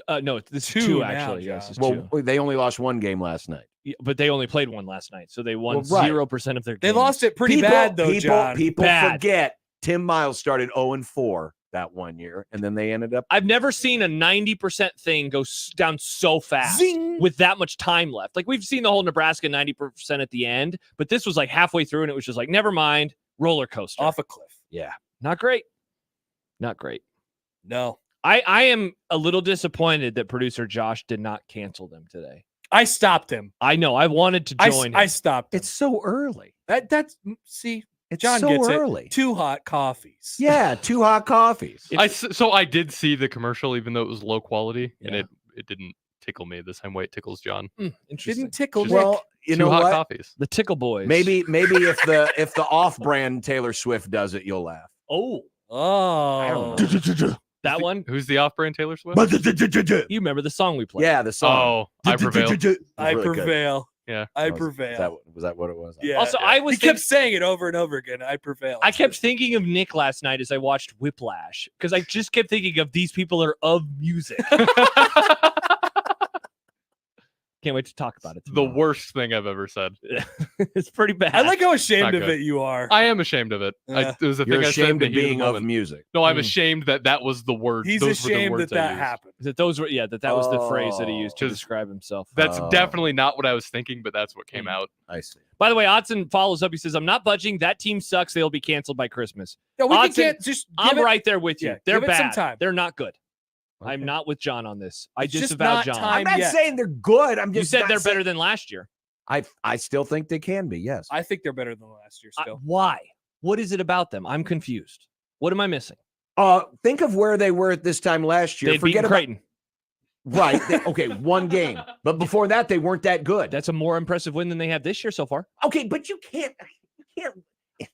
Speaker 6: No, this
Speaker 5: Two
Speaker 6: is two
Speaker 5: now,
Speaker 6: actually.
Speaker 5: John.
Speaker 6: Yes, it's
Speaker 7: Well,
Speaker 6: two.
Speaker 7: they only lost one game last night.
Speaker 6: Yeah, but they only played one last night, so they won
Speaker 7: Well, right.
Speaker 6: 0% of their
Speaker 5: They
Speaker 6: games.
Speaker 5: lost it pretty bad, though, John.
Speaker 7: People
Speaker 6: Bad.
Speaker 7: forget Tim Miles started 0-4 that one year, and then they ended up.
Speaker 6: I've never seen a 90% thing go down so fast with that much time left. Like, we've seen the whole Nebraska 90% at the end, but this was like halfway through, and it was just like, never mind, roller coaster.
Speaker 5: Off a cliff.
Speaker 6: Yeah. Not great. Not great.
Speaker 5: No.
Speaker 6: I am a little disappointed that producer Josh did not cancel them today.
Speaker 5: I stopped him.
Speaker 6: I know. I wanted to join him.
Speaker 5: I stopped him.
Speaker 7: It's so early.
Speaker 5: That's see,
Speaker 7: It's
Speaker 5: John
Speaker 7: so
Speaker 5: gets
Speaker 7: early.
Speaker 5: it. 2 hot coffees.
Speaker 7: Yeah, 2 hot coffees.
Speaker 8: So I did see the commercial, even though it was low quality, and
Speaker 6: Yeah.
Speaker 8: it didn't tickle me the same way it tickles John.
Speaker 6: Interesting.
Speaker 5: Didn't tickle
Speaker 8: Just-
Speaker 5: Nick.
Speaker 7: Well, you
Speaker 8: Two
Speaker 7: know
Speaker 8: hot
Speaker 7: what?
Speaker 8: coffees.
Speaker 6: The Tickle Boys.
Speaker 7: Maybe if the off-brand Taylor Swift does it, you'll laugh.
Speaker 6: Oh,
Speaker 5: Oh.
Speaker 6: that one?
Speaker 8: Who's the off-brand Taylor Swift?
Speaker 6: You remember the song we played?
Speaker 7: Yeah, the song.
Speaker 8: Oh, I prevail.
Speaker 5: I
Speaker 7: Really good.
Speaker 5: prevail.
Speaker 8: Yeah.
Speaker 5: I
Speaker 7: Was
Speaker 5: prevail.
Speaker 7: that what it was?
Speaker 5: Yeah.
Speaker 6: Also,
Speaker 5: yeah.
Speaker 6: I was
Speaker 5: He kept saying it over and over again. I prevail.
Speaker 6: I kept thinking of Nick last night as I watched Whiplash because I just kept thinking of these people are of music. Can't wait to talk about it.
Speaker 8: The
Speaker 6: tomorrow.
Speaker 8: worst thing I've ever said.
Speaker 6: It's pretty bad.
Speaker 5: I like how ashamed
Speaker 8: Not
Speaker 5: of
Speaker 8: good.
Speaker 5: it you are.
Speaker 8: I am ashamed of it.
Speaker 5: Yeah.
Speaker 8: It was a
Speaker 7: You're
Speaker 8: thing I said in
Speaker 7: ashamed
Speaker 8: the
Speaker 7: of
Speaker 8: heat of the
Speaker 7: being of
Speaker 8: moment.
Speaker 7: music.
Speaker 8: No, I'm
Speaker 6: Mm.
Speaker 8: ashamed that was the word.
Speaker 5: He's
Speaker 8: those were the
Speaker 5: ashamed
Speaker 8: words
Speaker 5: that
Speaker 8: I
Speaker 5: that
Speaker 8: used.
Speaker 5: happened.
Speaker 6: that those were that was the phrase that he used to
Speaker 8: Just-
Speaker 6: describe himself.
Speaker 8: That's
Speaker 7: Oh.
Speaker 8: definitely not what I was thinking, but that's what came
Speaker 6: Mm.
Speaker 8: out.
Speaker 7: I see.
Speaker 6: By the way, Odson follows up. He says, "I'm not budging. That team sucks. They'll be canceled by Christmas."
Speaker 5: No, we
Speaker 6: Odds
Speaker 5: can
Speaker 6: and-
Speaker 5: get just.
Speaker 6: I'm
Speaker 5: give it-
Speaker 6: right there with you.
Speaker 5: yeah,
Speaker 6: They're
Speaker 5: give it some
Speaker 6: bad.
Speaker 5: time.
Speaker 6: They're not good. I'm
Speaker 7: Okay.
Speaker 6: not with John on this. I
Speaker 5: It's just
Speaker 6: disavow
Speaker 5: not
Speaker 6: John.
Speaker 5: time.
Speaker 7: I'm not
Speaker 5: yet.
Speaker 7: saying they're good. I'm
Speaker 6: You
Speaker 7: just
Speaker 6: said
Speaker 7: not
Speaker 6: they're
Speaker 7: saying-
Speaker 6: better than last year.
Speaker 7: I still think they can be. Yes.
Speaker 5: I think they're better than last year still.
Speaker 6: Why? What is it about them? I'm confused. What am I missing?
Speaker 7: Think of where they were at this time last year.
Speaker 6: They beat
Speaker 7: Forget about
Speaker 6: Creighton.
Speaker 7: right. Okay, one game, but before that they weren't that good.
Speaker 6: That's a more impressive win than they have this year so far.
Speaker 7: Okay, but you can't.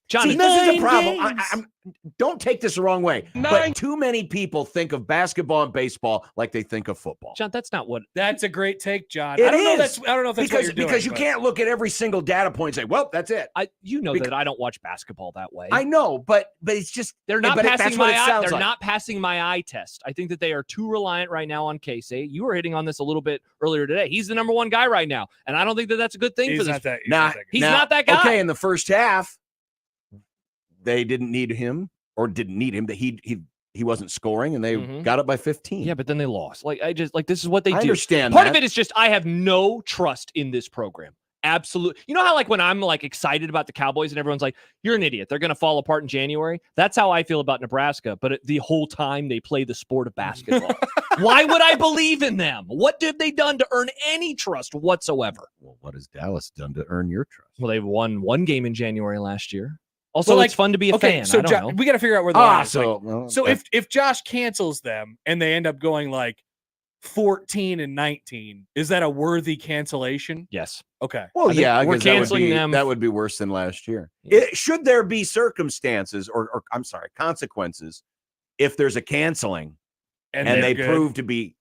Speaker 6: John,
Speaker 7: See,
Speaker 6: it's
Speaker 7: this is a
Speaker 6: 9
Speaker 7: problem.
Speaker 6: games.
Speaker 7: Don't take this the wrong way, but too many people think of basketball and baseball like they think of football.
Speaker 6: John, that's not what.
Speaker 5: That's a great take, John.
Speaker 7: It
Speaker 5: I don't know.
Speaker 7: is.
Speaker 5: I don't know if that's what you're doing.
Speaker 7: because you
Speaker 5: but-
Speaker 7: can't look at every single data point and say, "Well, that's it."
Speaker 6: You know
Speaker 7: Because-
Speaker 6: that I don't watch basketball that way.
Speaker 7: I know, but it's just
Speaker 6: They're not
Speaker 7: but
Speaker 6: passing
Speaker 7: that's what
Speaker 6: my
Speaker 7: it
Speaker 6: eye.
Speaker 7: sounds
Speaker 6: They're
Speaker 7: like.
Speaker 6: not passing my eye test. I think that they are too reliant right now on Casey. You were hitting on this a little bit earlier today. He's the number one guy right now, and I don't think that that's a good thing
Speaker 5: He's
Speaker 6: for this.
Speaker 5: not that.
Speaker 6: He's not that guy.
Speaker 7: Okay, in the first half, they didn't need him or didn't need him. That he wasn't scoring, and they
Speaker 6: Mhm.
Speaker 7: got it by 15.
Speaker 6: Yeah, but then they lost. Like this is what they
Speaker 7: I
Speaker 6: do.
Speaker 7: understand
Speaker 6: Part
Speaker 7: that.
Speaker 6: of it is just I have no trust in this program. Absolutely. You know how like when I'm like excited about the Cowboys and everyone's like, "You're an idiot. They're going to fall apart in January." That's how I feel about Nebraska. But the whole time they play the sport of basketball. Why would I believe in them? What have they done to earn any trust whatsoever?
Speaker 7: Well, what has Dallas done to earn your trust?
Speaker 6: Well, they've won one game in January last year. Also,
Speaker 5: Well,
Speaker 6: it's fun to be a
Speaker 5: Okay,
Speaker 6: fan.
Speaker 5: so
Speaker 6: I don't know.
Speaker 5: we got to figure out where the line is.
Speaker 7: so
Speaker 5: Like, so if Josh cancels them and they end up going like 14-19, is that a worthy cancellation?
Speaker 6: Yes.
Speaker 5: Okay.
Speaker 7: well,
Speaker 6: I think
Speaker 7: yeah, I
Speaker 6: we're
Speaker 7: guess that would
Speaker 6: canceling
Speaker 7: be-
Speaker 6: them.
Speaker 7: That would be worse than last year.
Speaker 6: Yeah.
Speaker 7: Should there be circumstances or I'm sorry, consequences if there's a canceling and
Speaker 5: they're
Speaker 7: they
Speaker 5: good.
Speaker 7: prove to be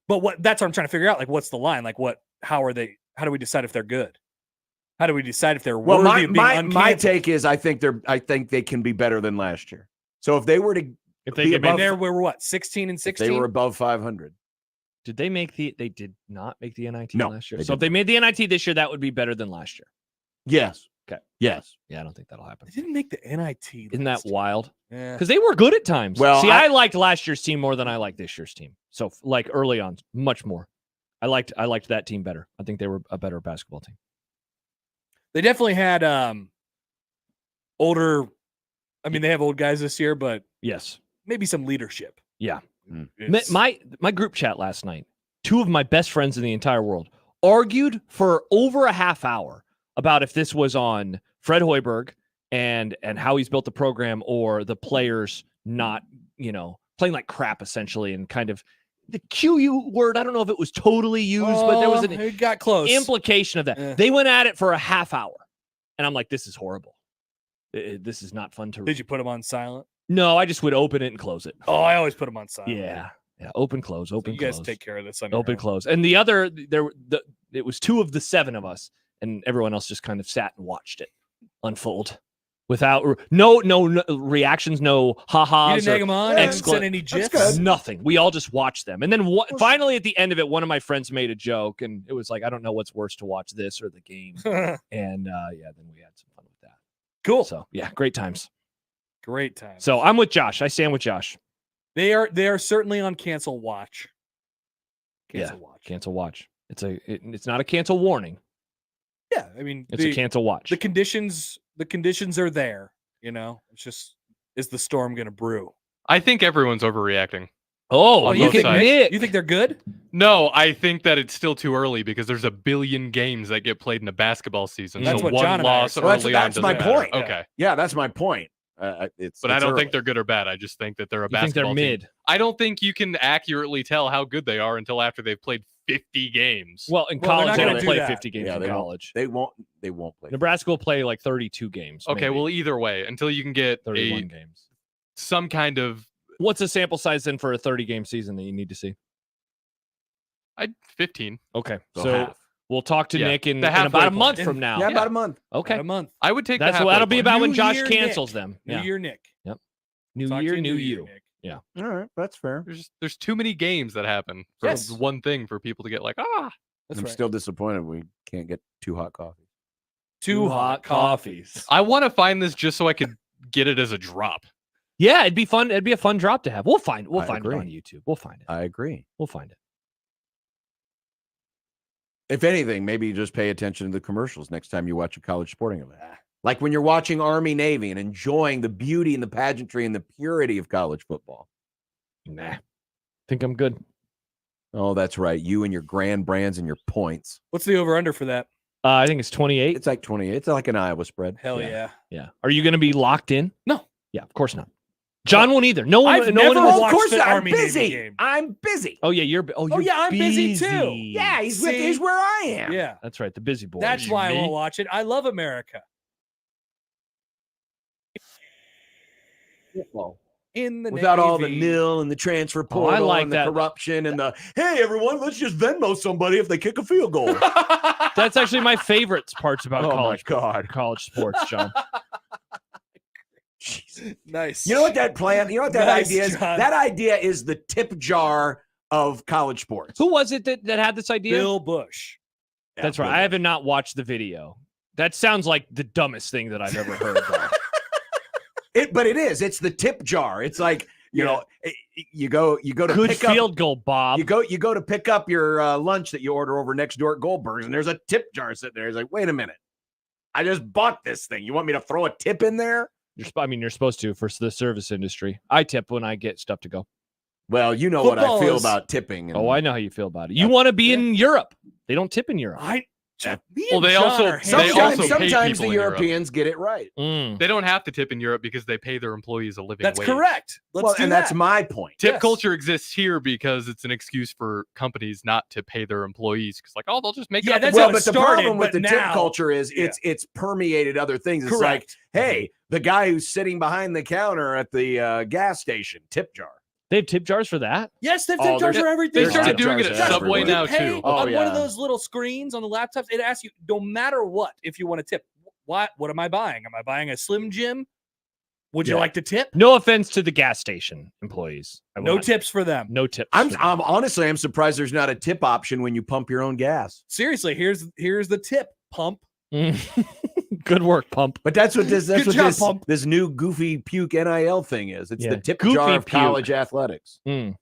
Speaker 5: But that's what I'm trying to figure out. Like, what's the line? Like, how are they? How do we decide if they're good? How do we decide if they're
Speaker 7: well?
Speaker 5: worthy of being
Speaker 7: My
Speaker 5: uncanceled?
Speaker 7: take is I think they can be better than last year. So if they were to
Speaker 6: If they
Speaker 7: be
Speaker 6: get
Speaker 7: above,
Speaker 5: And there we were what 16 and
Speaker 7: if
Speaker 5: 16.
Speaker 7: they were above 500.
Speaker 6: Did they make the? They did not make the NIT
Speaker 7: No,
Speaker 6: last year.
Speaker 7: they
Speaker 6: So if
Speaker 7: did
Speaker 6: they made the NIT this year, that would be better than last year.
Speaker 7: Yes.
Speaker 6: Okay.
Speaker 7: Yes.
Speaker 6: Yeah, I don't think that'll happen.
Speaker 5: They didn't make the NIT.
Speaker 6: Isn't that
Speaker 5: last year.
Speaker 6: wild?
Speaker 5: Yeah.
Speaker 6: Because they were good at times.
Speaker 7: Well,
Speaker 6: see,
Speaker 7: I-
Speaker 6: I liked last year's team more than I like this year's team. So like early on, much more. I liked that team better. I think they were a better basketball team.
Speaker 5: They definitely had older. I mean, they have old guys this year, but
Speaker 6: Yes.
Speaker 5: maybe some leadership.
Speaker 6: Yeah.
Speaker 5: It's-
Speaker 6: My group chat last night, two of my best friends in the entire world argued for over a half hour about if this was on Fred Hoiberg and how he's built the program or the players not, playing like crap essentially and kind of the QU word. I don't know if it was totally used, but there was an
Speaker 5: it got close.
Speaker 6: implication of that.
Speaker 5: Yeah.
Speaker 6: They went at it for a half hour and I'm like, this is horrible. This is not fun to
Speaker 5: Did you put them on silent?
Speaker 6: No, I just would open it and close it.
Speaker 5: Oh, I always put them on silent.
Speaker 6: Yeah. Open, close,
Speaker 5: So
Speaker 6: open,
Speaker 5: you guys
Speaker 6: close.
Speaker 5: take care of this. On your
Speaker 6: Open,
Speaker 5: own.
Speaker 6: close. And the other, it was two of the seven of us and everyone else just kind of sat and watched it unfold without no reactions, no ha-has.
Speaker 5: You didn't egg them on?
Speaker 6: Yeah,
Speaker 5: You didn't send any
Speaker 7: That's
Speaker 5: gifs?
Speaker 7: good.
Speaker 6: nothing. We all just watched them. And then finally at the end of it, one of my friends made a joke, and it was like, I don't know what's worse to watch, this or the game. And then we had some fun with that.
Speaker 5: Cool.
Speaker 6: So yeah, great times.
Speaker 5: Great time.
Speaker 6: So I'm with Josh. I stand with Josh.
Speaker 5: They are certainly on cancel watch. Watch.
Speaker 6: Cancel watch. It's not a cancel warning.
Speaker 5: Yeah, I mean,
Speaker 6: It's a cancel watch.
Speaker 5: The conditions are there. It's just, is the storm going to brew?
Speaker 8: I think everyone's overreacting.
Speaker 6: Oh,
Speaker 8: On
Speaker 6: you
Speaker 8: both
Speaker 6: think
Speaker 8: sides.
Speaker 6: Nick?
Speaker 5: You think they're good?
Speaker 8: No, I think that it's still too early because there's a billion games that get played in a basketball season.
Speaker 5: That's
Speaker 8: so
Speaker 5: what
Speaker 8: one
Speaker 5: John and I are
Speaker 8: loss
Speaker 5: saying.
Speaker 8: early
Speaker 7: Well,
Speaker 8: on
Speaker 7: that's my
Speaker 8: doesn't matter.
Speaker 7: point.
Speaker 8: Okay.
Speaker 7: Yeah, that's my point.
Speaker 8: But
Speaker 7: It's
Speaker 8: I don't
Speaker 7: early.
Speaker 8: think they're good or bad. I just think that they're a
Speaker 6: You think they're
Speaker 8: basketball team.
Speaker 6: mid?
Speaker 8: I don't think you can accurately tell how good they are until after they've played 50 games.
Speaker 6: Well, in
Speaker 5: Well, they're
Speaker 6: college,
Speaker 5: not
Speaker 6: they
Speaker 5: gonna
Speaker 6: don't
Speaker 5: do
Speaker 6: play
Speaker 5: that.
Speaker 6: 50 games in
Speaker 7: they
Speaker 6: college.
Speaker 7: won't. They won't play.
Speaker 6: Nebraska will play like 32 games.
Speaker 8: Okay,
Speaker 6: maybe.
Speaker 8: well, either way, until you can get
Speaker 6: 31 games.
Speaker 8: some kind of
Speaker 6: What's the sample size then for a 30-game season that you need to see?
Speaker 8: 15.
Speaker 6: Okay,
Speaker 7: So
Speaker 6: so
Speaker 7: half.
Speaker 6: we'll talk to
Speaker 8: Yeah,
Speaker 6: Nick in
Speaker 8: the
Speaker 6: about
Speaker 8: halfway
Speaker 6: a month
Speaker 8: point.
Speaker 6: from now.
Speaker 7: Yeah, about a month.
Speaker 6: Okay,
Speaker 5: A month.
Speaker 8: I would take
Speaker 6: that's
Speaker 8: the
Speaker 6: what that'll be
Speaker 8: halfway
Speaker 6: about
Speaker 8: point.
Speaker 6: when
Speaker 5: New
Speaker 6: Josh
Speaker 5: year,
Speaker 6: cancels
Speaker 5: Nick.
Speaker 6: them.
Speaker 5: New
Speaker 6: Yeah.
Speaker 5: year, Nick.
Speaker 6: New
Speaker 5: Talk to
Speaker 6: year,
Speaker 5: you
Speaker 6: new
Speaker 5: New Year,
Speaker 6: you.
Speaker 5: Nick.
Speaker 7: All right, that's fair.
Speaker 8: There's too many games that happen for
Speaker 5: Yes.
Speaker 8: one thing for people to get like,
Speaker 5: That's
Speaker 7: I'm
Speaker 5: right.
Speaker 7: still disappointed we can't get 2 hot coffees.
Speaker 5: Two hot coffees.
Speaker 8: I want to find this just so I could get it as a drop.
Speaker 6: Yeah, it'd be fun. It'd be a fun drop to have. We'll find it
Speaker 7: I
Speaker 6: on
Speaker 7: agree.
Speaker 6: YouTube. We'll find it.
Speaker 7: I agree.
Speaker 6: We'll find it.
Speaker 7: If anything, maybe you just pay attention to the commercials next time you watch a college sporting event. Like when you're watching Army Navy and enjoying the beauty and the pageantry and the purity of college football.
Speaker 6: Nah, think I'm good.
Speaker 7: Oh, that's right. You and your grand brands and your points.
Speaker 5: What's the over under for that?
Speaker 6: I think it's 28.
Speaker 7: It's like 28. It's like an Iowa spread.
Speaker 5: Hell yeah.
Speaker 6: Yeah. Are you going to be locked in?
Speaker 5: No.
Speaker 6: Yeah, of course not. John won't either. No one.
Speaker 5: I've
Speaker 6: no one.
Speaker 5: never
Speaker 6: Was,
Speaker 5: watched
Speaker 7: of course
Speaker 5: the
Speaker 7: not. I'm
Speaker 5: Army Navy
Speaker 7: busy.
Speaker 5: game.
Speaker 7: I'm busy.
Speaker 6: oh yeah, you're. Oh, you're
Speaker 5: yeah, I'm busy too.
Speaker 7: Yeah, he's
Speaker 5: See?
Speaker 7: where I am.
Speaker 5: Yeah.
Speaker 6: That's right. The busy boy.
Speaker 5: That's why I won't watch it. I love America. In the
Speaker 7: Without all the
Speaker 5: Navy.
Speaker 7: nil and the transfer portal
Speaker 6: I like
Speaker 7: and the
Speaker 6: that.
Speaker 7: corruption and the hey everyone, let's just Venmo somebody if they kick a field goal.
Speaker 6: That's actually my favorite parts about
Speaker 7: Oh, my
Speaker 6: college.
Speaker 7: God.
Speaker 6: College sports, John.
Speaker 5: Nice.
Speaker 7: You know what that plan? You know what that
Speaker 5: Nice,
Speaker 7: idea is?
Speaker 5: John.
Speaker 7: That idea is the tip jar of college sports.
Speaker 6: Who was it that had this idea?
Speaker 5: Bill Bush.
Speaker 6: That's right. I haven't not watched the video. That sounds like the dumbest thing that I've ever heard. Though.
Speaker 7: But it is. It's the tip jar. It's like you know, you go to
Speaker 6: Good
Speaker 7: pick
Speaker 6: field
Speaker 7: up,
Speaker 6: goal, Bob.
Speaker 7: You go to pick up your lunch that you order over next door at Goldberg's, and there's a tip jar sitting there. It's like, wait a minute, I just bought this thing. You want me to throw a tip in there?
Speaker 6: You're supposed to for the service industry. I tip when I get stuff to go.
Speaker 7: Well, you know what I
Speaker 5: Football
Speaker 7: feel
Speaker 5: is-
Speaker 7: about tipping. And
Speaker 6: Oh, I know how you feel about it. You want to be in Europe. They don't tip in Europe.
Speaker 8: Well, they also
Speaker 7: sometimes
Speaker 8: pay
Speaker 7: the
Speaker 8: people in Europe.
Speaker 7: Europeans get it right.
Speaker 6: Mm.
Speaker 8: They don't have to tip in Europe because they pay their employees a living
Speaker 5: That's
Speaker 8: wage.
Speaker 5: correct. Let's do
Speaker 7: that's
Speaker 5: that.
Speaker 7: my point.
Speaker 8: Tip
Speaker 5: Yes.
Speaker 8: culture exists here because it's an excuse for companies not to pay their employees because, like, oh, they'll just make it
Speaker 5: Yeah,
Speaker 8: up.
Speaker 5: that's
Speaker 7: Well,
Speaker 5: how it
Speaker 7: but the
Speaker 5: started,
Speaker 7: problem with
Speaker 5: but
Speaker 7: the tip
Speaker 5: now-
Speaker 7: culture is it's permeated other things. It's
Speaker 5: Correct.
Speaker 7: like, hey, the guy who's sitting behind the counter at the gas station, tip jar.
Speaker 6: They have tip jars for that?
Speaker 5: Yes, they've
Speaker 7: Oh,
Speaker 5: tip jars
Speaker 7: there's-
Speaker 5: for everything.
Speaker 8: They started
Speaker 7: tip
Speaker 8: doing it
Speaker 7: jars
Speaker 8: at
Speaker 7: for
Speaker 8: Subway
Speaker 7: everything.
Speaker 8: now
Speaker 5: You pay
Speaker 8: too.
Speaker 7: Oh,
Speaker 5: on one
Speaker 7: yeah.
Speaker 5: of those little screens on the laptops, it asks you, no matter what, if you want to tip. What am I buying? Am I buying a Slim Jim? Would you
Speaker 6: Yeah.
Speaker 5: like to tip?
Speaker 6: No offense to the gas station employees. I will
Speaker 5: No
Speaker 6: not-
Speaker 5: tips for them.
Speaker 6: No tips.
Speaker 7: I'm
Speaker 6: for them.
Speaker 7: honestly, I'm surprised there's not a tip option when you pump your own gas.
Speaker 5: Seriously, here's the tip pump.
Speaker 6: Good work, pump.
Speaker 7: But that's what this
Speaker 5: Good job, Pump.
Speaker 7: this new goofy puke NIL thing is. It's
Speaker 6: Yeah,
Speaker 7: the tip
Speaker 6: goofy
Speaker 7: jar of
Speaker 6: puke.
Speaker 7: college athletics.
Speaker 6: Mm.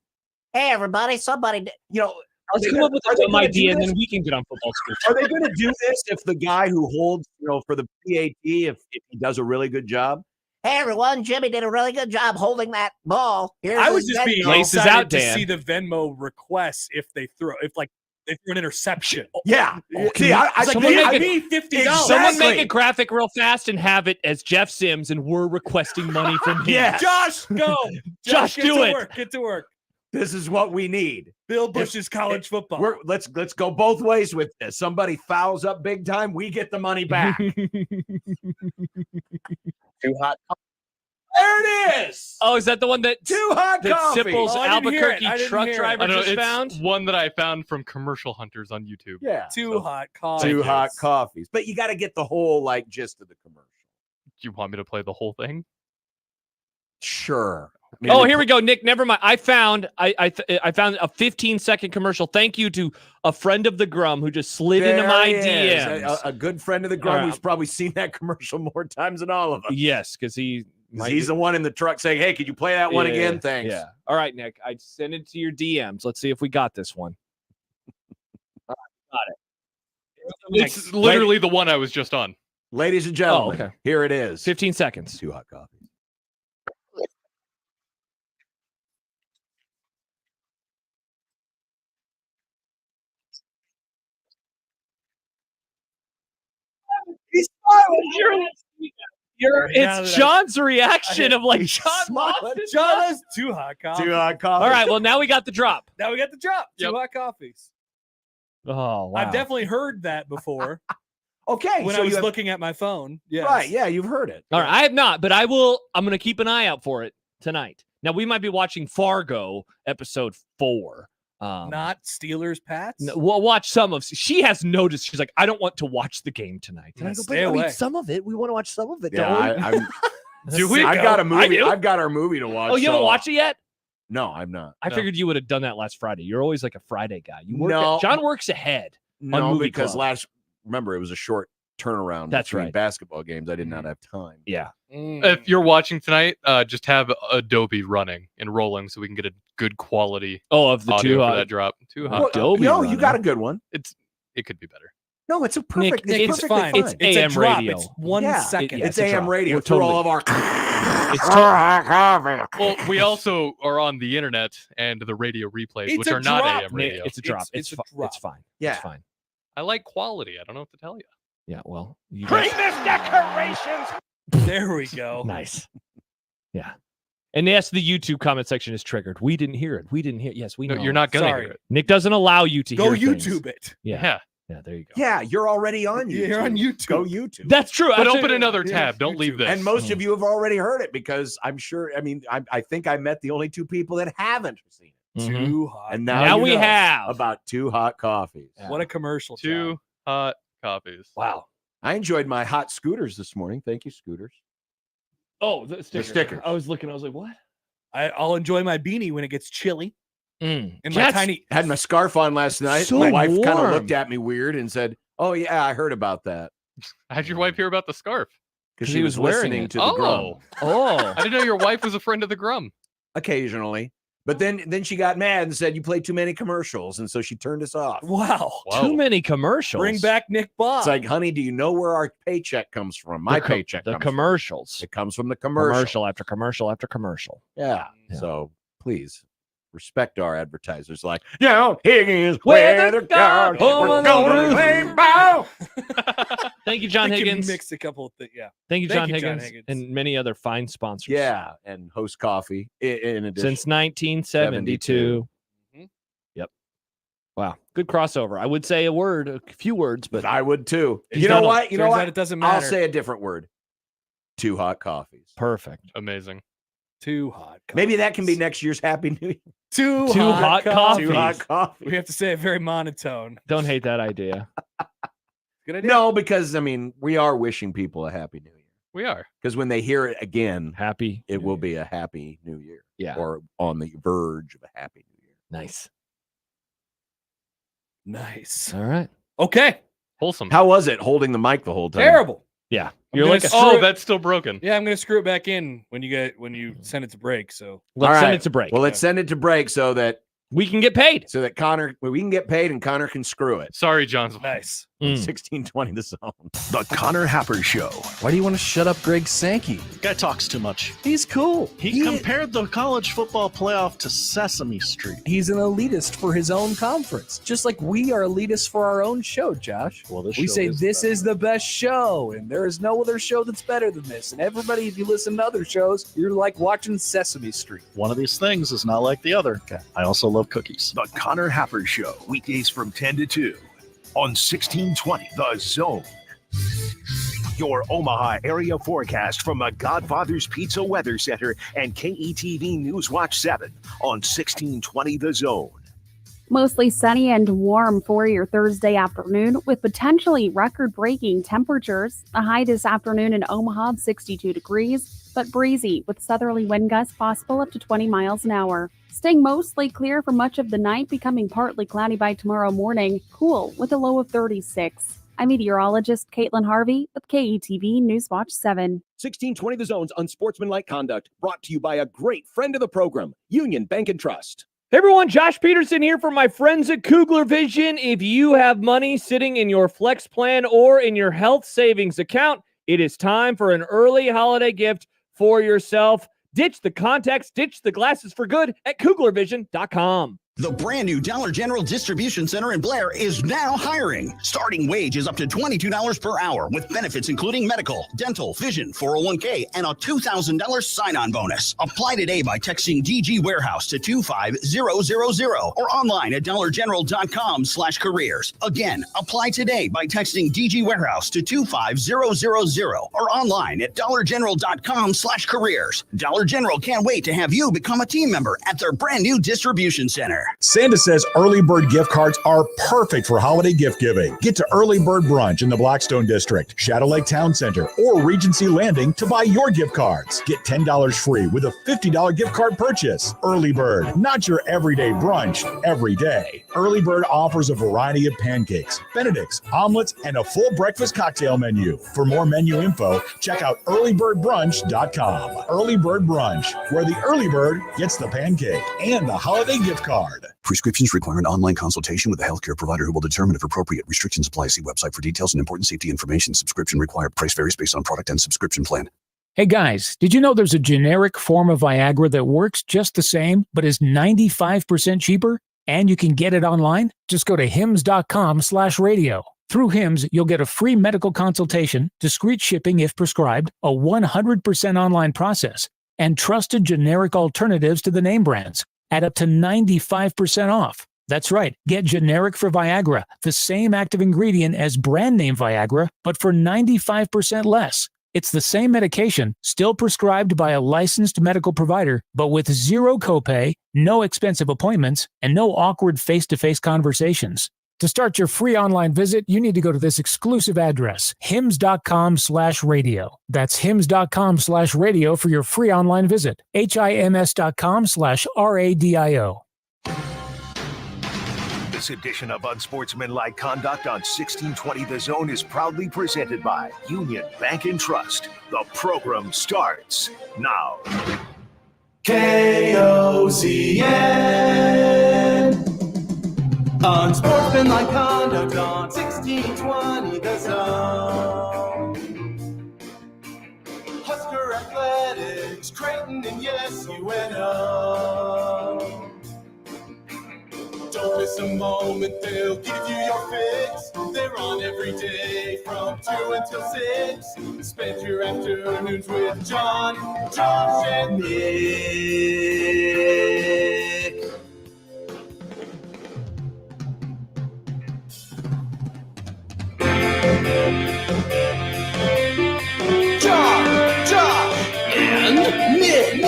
Speaker 1: Hey, everybody, somebody.
Speaker 7: You know,
Speaker 6: Let's come up with
Speaker 7: are
Speaker 6: a
Speaker 7: they
Speaker 6: dumb
Speaker 7: gonna
Speaker 6: idea,
Speaker 7: do
Speaker 6: and
Speaker 7: this?
Speaker 6: then we can get on football screens.
Speaker 7: Are they going to do this if the guy who holds, for the PAT, if he does a really good job?
Speaker 1: Hey, everyone, Jimmy did a really good job holding that ball. Here's
Speaker 5: I would
Speaker 1: his
Speaker 5: just be
Speaker 1: Venmo.
Speaker 6: Laces
Speaker 5: excited
Speaker 6: out,
Speaker 5: to
Speaker 6: Dan.
Speaker 5: see the Venmo requests if they throw an interception.
Speaker 7: Yeah.
Speaker 6: Oh,
Speaker 7: See, I
Speaker 5: It's like,
Speaker 6: someone
Speaker 5: hey,
Speaker 6: make
Speaker 5: I
Speaker 6: it-
Speaker 5: need $50.
Speaker 7: Exactly.
Speaker 6: Someone make a graphic real fast and have it as Jeff Sims, and we're requesting money from him.
Speaker 7: Yes.
Speaker 5: Josh, go.
Speaker 6: Josh,
Speaker 5: get
Speaker 6: do
Speaker 5: to
Speaker 6: it.
Speaker 5: Work. Get to work.
Speaker 7: This is what we need.
Speaker 5: Bill Bush's college football.
Speaker 7: Let's go both ways with this. Somebody fouls up big time, we get the money back.
Speaker 9: Too hot.
Speaker 7: There it is.
Speaker 6: Oh, is that the one that
Speaker 7: Two hot
Speaker 6: that
Speaker 7: coffees.
Speaker 6: Sipple's
Speaker 5: Oh, I didn't hear it.
Speaker 6: Albuquerque
Speaker 5: I didn't
Speaker 6: truck
Speaker 5: hear it.
Speaker 6: driver
Speaker 8: I don't know,
Speaker 6: just
Speaker 8: it's
Speaker 6: found?
Speaker 8: one that I found from Commercial Hunters on YouTube.
Speaker 7: Yeah.
Speaker 5: Two hot coffees.
Speaker 7: Two hot coffees. But you got to get the whole like gist of the commercial.
Speaker 8: Do you want me to play the whole thing?
Speaker 7: Sure.
Speaker 6: Oh, here we go, Nick. Never mind. I found I found a 15-second commercial. Thank you to a friend of the Grum who just slid into my DMs.
Speaker 7: A good friend of the Grum
Speaker 6: All right.
Speaker 7: who's probably seen that commercial more times than all of us.
Speaker 6: Yes, because he's
Speaker 7: the one in the truck saying, "Hey, could you play that one again? Thanks."
Speaker 6: Yeah. All right, Nick. I sent it to your DMs. Let's see if we got this one. All right, got it.
Speaker 8: It's literally the one I was just on.
Speaker 7: Ladies and gentlemen,
Speaker 6: okay.
Speaker 7: here it is.
Speaker 6: 15 seconds.
Speaker 7: Two hot coffees.
Speaker 6: He's smiling.
Speaker 5: Now
Speaker 6: It's
Speaker 5: that
Speaker 6: John's reaction of like,
Speaker 7: He's
Speaker 6: John
Speaker 7: smiling.
Speaker 6: lost his
Speaker 5: John
Speaker 6: mind.
Speaker 5: has two hot coffees.
Speaker 7: Two hot coffees.
Speaker 6: All right, well, now we got the drop.
Speaker 5: Now we got the drop.
Speaker 8: Yep.
Speaker 5: Two hot coffees.
Speaker 6: Oh, wow.
Speaker 5: I've definitely heard that before
Speaker 7: Okay.
Speaker 5: when
Speaker 7: so
Speaker 5: I was
Speaker 7: you have-
Speaker 5: looking at my phone. Yes.
Speaker 7: Right. Yeah, you've heard it.
Speaker 6: All right, I have not, but I'm going to keep an eye out for it tonight. Now, we might be watching Fargo episode 4.
Speaker 5: Not Steelers Pats.
Speaker 6: No, we'll watch some of. She has noticed. She's like, I don't want to watch the game tonight. And I go,
Speaker 5: Stay
Speaker 6: but, I mean,
Speaker 5: away.
Speaker 6: some of it. We want to watch some of it.
Speaker 7: Yeah,
Speaker 6: don't we?
Speaker 7: I'm,
Speaker 6: Do we?
Speaker 7: I've got a
Speaker 6: I
Speaker 7: movie.
Speaker 6: do.
Speaker 7: I've got our movie to watch.
Speaker 6: Oh, you haven't watched it yet?
Speaker 7: No, I'm not.
Speaker 6: I
Speaker 8: No.
Speaker 6: figured you would have done that last Friday. You're always like a Friday guy. You work.
Speaker 7: No.
Speaker 6: John works ahead.
Speaker 7: No,
Speaker 6: movie
Speaker 7: because
Speaker 6: club.
Speaker 7: remember, it was a short turnaround.
Speaker 6: That's
Speaker 7: between
Speaker 6: right.
Speaker 7: basketball games. I did not have time.
Speaker 6: Yeah.
Speaker 8: If you're watching tonight, just have Adobe running and rolling so we can get a good quality
Speaker 6: Oh, of the
Speaker 8: audio
Speaker 6: two.
Speaker 8: for that drop. Too hot.
Speaker 7: Well,
Speaker 6: Adobe
Speaker 7: no,
Speaker 6: running.
Speaker 7: you got a good one.
Speaker 8: It could be better.
Speaker 7: No, it's a perfect.
Speaker 6: Nick,
Speaker 7: it's
Speaker 5: it's
Speaker 7: perfectly
Speaker 5: fine.
Speaker 7: fine.
Speaker 6: It's
Speaker 5: a
Speaker 6: AM
Speaker 5: drop.
Speaker 6: radio.
Speaker 5: It's 1
Speaker 7: Yeah,
Speaker 5: second.
Speaker 6: yeah,
Speaker 7: It's
Speaker 6: it's a
Speaker 7: AM
Speaker 6: drop.
Speaker 7: radio
Speaker 6: We're
Speaker 7: through
Speaker 6: totally-
Speaker 7: all of our.
Speaker 8: Well, we also are on the internet and the radio replays,
Speaker 5: It's
Speaker 8: which
Speaker 5: a
Speaker 8: are not
Speaker 5: drop,
Speaker 8: AM
Speaker 6: Nick,
Speaker 8: radio.
Speaker 6: it's a drop.
Speaker 5: It's a
Speaker 6: It's
Speaker 5: drop.
Speaker 6: fine.
Speaker 7: Yeah.
Speaker 6: It's fine.
Speaker 8: I like quality. I don't know what to tell you.
Speaker 6: Yeah. Well, you
Speaker 3: Bring
Speaker 6: guys-
Speaker 3: this decorations.
Speaker 5: There we go.
Speaker 6: nice. Yeah. And yes, the YouTube comment section is triggered. We didn't hear it. We didn't hear. Yes, we
Speaker 8: No,
Speaker 6: know.
Speaker 8: you're not gonna
Speaker 5: Sorry.
Speaker 8: hear it.
Speaker 6: Nick doesn't allow you to
Speaker 5: Go
Speaker 6: hear things.
Speaker 5: YouTube it.
Speaker 6: Yeah. Yeah. There you go.
Speaker 7: Yeah, you're already on YouTube.
Speaker 5: You're on YouTube.
Speaker 7: Go YouTube.
Speaker 6: That's true.
Speaker 8: But
Speaker 6: Actually,
Speaker 8: open another
Speaker 5: yeah,
Speaker 8: tab. Don't leave
Speaker 5: YouTube.
Speaker 8: this.
Speaker 7: And most of you have already heard it because I'm sure. I mean, I think I met the only two people that haven't seen it,
Speaker 6: Mhm.
Speaker 5: Too hot.
Speaker 7: and
Speaker 6: Now
Speaker 7: now, you
Speaker 6: we
Speaker 7: know
Speaker 6: have.
Speaker 7: about two hot coffees.
Speaker 6: Yeah.
Speaker 5: What a commercial.
Speaker 8: Two
Speaker 5: John.
Speaker 8: hot copies.
Speaker 6: Wow.
Speaker 7: I enjoyed my hot scooters this morning. Thank you, scooters.
Speaker 6: Oh, the sticker.
Speaker 7: stickers.
Speaker 6: I was looking. I was like, what?
Speaker 5: I'll enjoy my beanie when it gets chilly.
Speaker 6: Mm.
Speaker 5: And my
Speaker 6: That's-
Speaker 5: tiny.
Speaker 7: Had my scarf on last night.
Speaker 6: So
Speaker 7: my wife kind of
Speaker 6: warm.
Speaker 7: looked at me weird and said, "Oh yeah, I heard about that."
Speaker 8: How'd your wife hear about the scarf?
Speaker 7: Because
Speaker 6: he
Speaker 7: she
Speaker 6: was
Speaker 7: was
Speaker 6: wearing
Speaker 7: listening
Speaker 6: it.
Speaker 7: to the Grum
Speaker 6: Oh.
Speaker 8: I didn't know your wife was a friend of the Grum.
Speaker 7: occasionally. But then she got mad and said, "You play too many commercials," and so she turned us off.
Speaker 5: Wow.
Speaker 8: Whoa.
Speaker 6: Too many commercials.
Speaker 5: Bring back Nick Bob.
Speaker 7: It's like, honey, do you know where our paycheck comes from? My paycheck.
Speaker 6: The
Speaker 7: comes from.
Speaker 6: commercials.
Speaker 7: It comes from the commercial.
Speaker 6: Commercial after commercial after commercial.
Speaker 7: Yeah.
Speaker 6: Yeah.
Speaker 7: So please respect our advertisers. Like, Higgins, where the guard, we're going to play ball.
Speaker 6: Thank you, John
Speaker 5: I think you
Speaker 6: Higgins.
Speaker 5: mixed a couple of things. Yeah.
Speaker 6: Thank you,
Speaker 5: Thank
Speaker 6: John
Speaker 5: you, John
Speaker 6: Higgins,
Speaker 5: Higgins.
Speaker 6: and many other fine sponsors.
Speaker 7: Yeah, and host coffee in addition.
Speaker 6: Since 1972.
Speaker 5: Mhm.
Speaker 6: Yep. Wow. Good crossover. I would say a few words, but
Speaker 7: I would too.
Speaker 6: He's
Speaker 7: You know
Speaker 6: done a-
Speaker 7: what? You know
Speaker 5: Turns out
Speaker 7: what?
Speaker 5: it doesn't
Speaker 7: I'll
Speaker 5: matter.
Speaker 7: say a different word. Two hot coffees.
Speaker 6: perfect.
Speaker 8: Amazing.
Speaker 5: Too hot.
Speaker 7: Maybe that can be
Speaker 5: coffees.
Speaker 7: next year's Happy New Year.
Speaker 5: Two
Speaker 6: hot coffees.
Speaker 7: Two hot coffees.
Speaker 5: We have to say it very monotone.
Speaker 6: Don't hate that idea.
Speaker 5: Good idea.
Speaker 7: No, because I mean, we are wishing people a Happy New Year.
Speaker 8: We are.
Speaker 7: Because when they hear it again,
Speaker 6: Happy.
Speaker 7: it will be a Happy New Year.
Speaker 6: Yeah.
Speaker 7: Or on the verge of a Happy New Year.
Speaker 6: Nice.
Speaker 5: Nice.
Speaker 6: All right.
Speaker 5: Okay.
Speaker 8: Wholesome.
Speaker 7: How was it holding the mic the whole time?
Speaker 5: Terrible.
Speaker 6: Yeah.
Speaker 5: I'm
Speaker 6: You're
Speaker 5: gonna
Speaker 6: like a
Speaker 5: screw
Speaker 8: Oh,
Speaker 5: it-
Speaker 8: that's still broken.
Speaker 5: Yeah, I'm gonna screw it back in when you send it to break. So
Speaker 6: Let's
Speaker 7: All
Speaker 6: send
Speaker 7: right.
Speaker 6: it to break.
Speaker 7: Well, let's send it to break so that
Speaker 6: we can get paid.
Speaker 7: Connor, we can get paid and Connor can screw it.
Speaker 8: Sorry, John's.
Speaker 5: nice.
Speaker 7: 1620 the zone.
Speaker 3: The Connor Happer Show.
Speaker 9: Why do you want to shut up Greg Sankey?
Speaker 10: Guy talks too much.
Speaker 9: He's cool.
Speaker 10: He compared the college football playoff to Sesame Street.
Speaker 9: He's an elitist for his own conference, just like we are elitists for our own show, Josh.
Speaker 10: Well, this
Speaker 9: We
Speaker 10: show
Speaker 9: say
Speaker 10: is
Speaker 9: this
Speaker 10: better.
Speaker 9: is the best show, and there is no other show that's better than this. And everybody, if you listen to other shows, you're like watching Sesame Street.
Speaker 10: One of these things is not like the other. I also love cookies.
Speaker 3: The Connor Happer Show. Weekdays from 10 to 2 on 1620 The Zone. Your Omaha area forecast from the Godfather's Pizza Weather Center and KETV News Watch 7 on 1620 The Zone.
Speaker 11: Mostly sunny and warm for your Thursday afternoon with potentially record-breaking temperatures. A high this afternoon in Omaha of 62 degrees, but breezy with southerly wind gusts possible up to 20 miles an hour. Staying mostly clear for much of the night, becoming partly cloudy by tomorrow morning. Cool with a low of 36. I'm meteorologist Caitlin Harvey with KETV News Watch 7.
Speaker 7: 1620 The Zone's Unsportsmanlike Conduct, brought to you by a great friend of the program, Union Bank and Trust.
Speaker 6: Hey everyone, Josh Peterson here for my friends at Kugler Vision. If you have money sitting in your flex plan or in your health savings account, it is time for an early holiday gift for yourself. Ditch the contacts, ditch the glasses for good at KuglerVision.com.
Speaker 12: The brand new Dollar General Distribution Center in Blair is now hiring. Starting wage is up to $22 per hour with benefits including medical, dental, vision, 401k, and a $2,000 sign-on bonus. Apply today by texting DG Warehouse to 25000 or online at dollargeneral.com/careers. Again, apply today by texting DG Warehouse to 25000 or online at dollargeneral.com/careers. Dollar General can't wait to have you become a team member at their brand new distribution center.
Speaker 13: Santa says early bird gift cards are perfect for holiday gift giving. Get to Early Bird Brunch in the Blackstone District, Shadow Lake Town Center, or Regency Landing to buy your gift cards. Get $10 free with a $50 gift card purchase. Early Bird, not your everyday brunch every day. Early Bird offers a variety of pancakes, Benedicts, omelets, and a full breakfast cocktail menu. For more menu info, check out earlybirdbrunch.com. Early Bird Brunch, where the early bird gets the pancake and the holiday gift card.
Speaker 12: Prescriptions require an online consultation with a healthcare provider who will determine if appropriate. Restrictions apply. See website for details and important safety information. Subscription required. Price varies based on product and subscription plan.
Speaker 14: Hey guys, did you know there's a generic form of Viagra that works just the same, but is 95% cheaper? And you can get it online? Just go to hims.com/radio. Through Hims, you'll get a free medical consultation, discreet shipping if prescribed, a 100% online process, and trusted generic alternatives to the name brands at up to 95% off. That's right. Get generic for Viagra, the same active ingredient as brand name Viagra, but for 95% less. It's the same medication, still prescribed by a licensed medical provider, but with zero copay, no expensive appointments, and no awkward face-to-face conversations. To start your free online visit, you need to go to this exclusive address, hims.com/radio. That's hims.com/radio for your free online visit. HIMS.com/RADIO.
Speaker 3: This edition of Unsportsmanlike Conduct on 1620 The Zone is proudly presented by Union Bank and Trust. The program starts now.
Speaker 15: KOZN. Unsportsmanlike Conduct on 1620 The Zone. Husker Athletics, Creighton, and yes, UNO. Don't miss a moment, they'll give you your fix. They're on every day from 2 until 6. Spend your afternoons with John, Josh, and Nick. Josh, and Nick.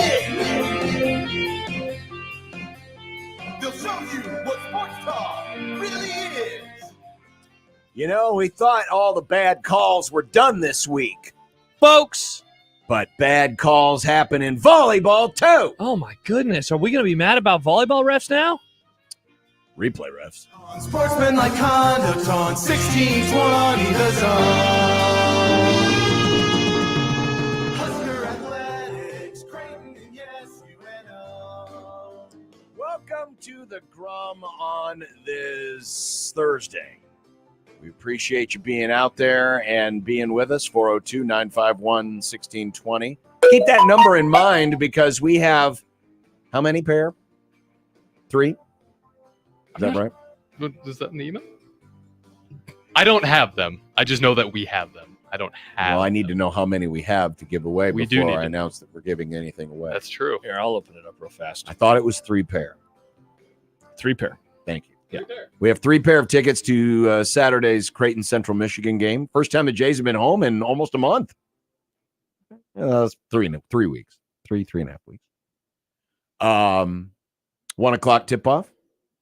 Speaker 15: They'll show you what sports talk really is.
Speaker 7: You know, we thought all the bad calls were done this week,
Speaker 6: folks.
Speaker 7: But bad calls happen in volleyball, too.
Speaker 6: Oh, my goodness. Are we going to be mad about volleyball refs now?
Speaker 7: Replay refs.
Speaker 15: Unsportsmanlike Conduct on 1620 The Zone. Husker Athletics, Creighton, and yes, UNO.
Speaker 7: Welcome to the Grum on this Thursday. We appreciate you being out there and being with us, 402-951-1620. Keep that number in mind because we have, how many pair? 3? Is that right?
Speaker 8: Is that in the email? I don't have them. I just know that we have them. I don't have
Speaker 7: Well, I need to know how many we have to give away
Speaker 8: We do
Speaker 7: before
Speaker 8: need
Speaker 7: I
Speaker 8: to-
Speaker 7: announce that we're giving anything away.
Speaker 8: That's true.
Speaker 6: Here, I'll open it up real fast.
Speaker 7: I thought it was 3 pair.
Speaker 6: 3 pair.
Speaker 7: Thank you.
Speaker 6: Yeah.
Speaker 7: We have 3 pair of tickets to Saturday's Creighton Central Michigan game. First time the Jays have been home in almost a month. It's 3 weeks. 3.5 weeks. 1 o'clock tip-off.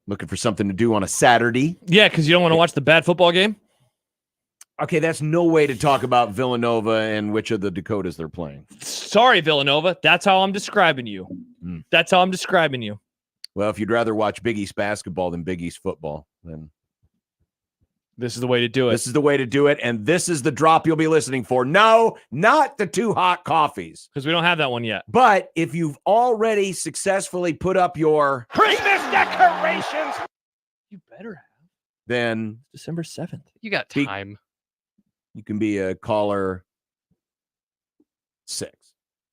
Speaker 7: Looking for something to do on a Saturday.
Speaker 6: Yeah, because you don't want to watch the bad football game?
Speaker 7: Okay, that's no way to talk about Villanova and which of the Dakotas they're playing.
Speaker 6: Sorry, Villanova. That's how I'm describing you. That's how I'm describing you.
Speaker 7: Well, if you'd rather watch Big East basketball than Big East football, then
Speaker 6: this is the way to do it.
Speaker 7: This is the way to do it, and this is the drop you'll be listening for. No, not the 2 hot coffees.
Speaker 6: Because we don't have that one yet.
Speaker 7: But if you've already successfully put up your
Speaker 6: Christmas decorations, you better have.
Speaker 7: Then
Speaker 6: December 7th.
Speaker 8: You got time.
Speaker 7: You can be a caller 6.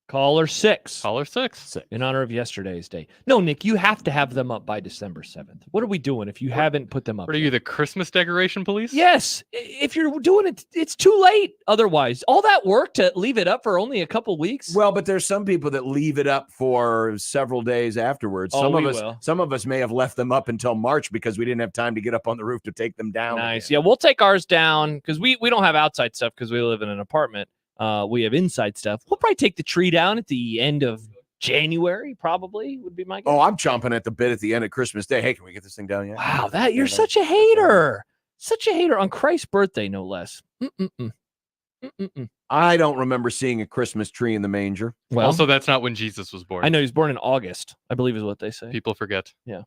Speaker 6: Caller 6.
Speaker 8: Caller 6.
Speaker 6: In honor of yesterday's day. No, Nick, you have to have them up by December 7th. What are we doing if you haven't put them up?
Speaker 8: What are you, the Christmas decoration police?
Speaker 6: Yes. If you're doing it, it's too late otherwise. All that work to leave it up for only a couple weeks.
Speaker 7: Well, but there's some people that leave it up for several days afterwards. Some of us may have left them up until March because we didn't have time to get up on the roof to take them down.
Speaker 6: Nice. Again. Yeah, we'll take ours down because we don't have outside stuff because we live in an apartment. We have inside stuff. We'll probably take the tree down at the end of January, probably would be my guess.
Speaker 7: Oh, I'm chomping at the bit at the end of Christmas Day. Hey, can we get this thing down yet?
Speaker 6: Wow, you're such a hater. Such a hater on Christ's birthday, no less.
Speaker 7: I don't remember seeing a Christmas tree in the manger.
Speaker 8: Well, also, that's not when Jesus was born.
Speaker 6: I know he was born in August, I believe is what they say.
Speaker 8: People forget.
Speaker 6: Yeah.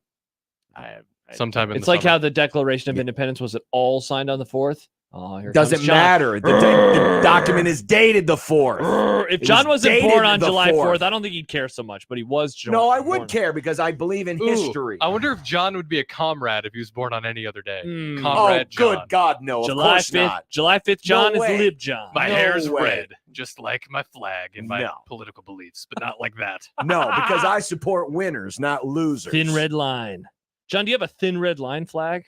Speaker 8: Sometime in
Speaker 6: it's
Speaker 8: the
Speaker 6: like
Speaker 8: summer.
Speaker 6: how the Declaration of Independence was it all signed on the 4th? Oh, here
Speaker 7: doesn't
Speaker 6: comes John.
Speaker 7: matter. The document is dated the 4th.
Speaker 6: If John wasn't born on July 4th, I don't think he'd care so much, but he was.
Speaker 7: No, I would care because I believe in history.
Speaker 8: I wonder if John would be a comrade if he was born on any other day.
Speaker 7: Oh,
Speaker 8: Comrade John.
Speaker 7: good God, no.
Speaker 6: July
Speaker 7: of course
Speaker 6: 5th,
Speaker 7: not.
Speaker 6: July 5th, John
Speaker 7: No
Speaker 6: is
Speaker 7: way.
Speaker 6: Lib John.
Speaker 8: My
Speaker 7: No
Speaker 8: hair's
Speaker 7: way.
Speaker 8: red, just like my flag and my political beliefs, but not like that.
Speaker 7: No, because I support winners, not losers.
Speaker 6: Thin red line. John, do you have a thin red line flag?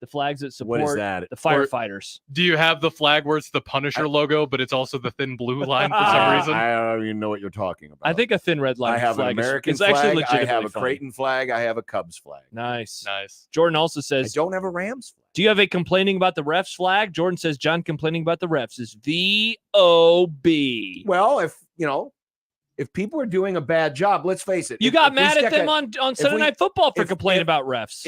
Speaker 6: The flags that support
Speaker 7: What is that?
Speaker 6: the firefighters.
Speaker 8: Do you have the flag where it's the Punisher logo, but it's also the thin blue line for some reason?
Speaker 7: I don't even know what you're talking about.
Speaker 6: I think a thin red line
Speaker 7: I have
Speaker 6: flag
Speaker 7: an American
Speaker 6: is actually
Speaker 7: flag. I
Speaker 6: legitimately
Speaker 7: have a
Speaker 6: fun.
Speaker 7: Creighton flag. I have a Cubs flag.
Speaker 6: Nice.
Speaker 8: Nice.
Speaker 6: Jordan also
Speaker 7: I
Speaker 6: says,
Speaker 7: don't have a Rams flag.
Speaker 6: do you have a complaining about the refs flag? Jordan says, John complaining about the refs is VOB.
Speaker 7: Well, if people are doing a bad job, let's face it.
Speaker 6: You
Speaker 7: if
Speaker 6: got
Speaker 7: we
Speaker 6: mad at
Speaker 7: stick
Speaker 6: them on Sunday Night Football for complaining about refs.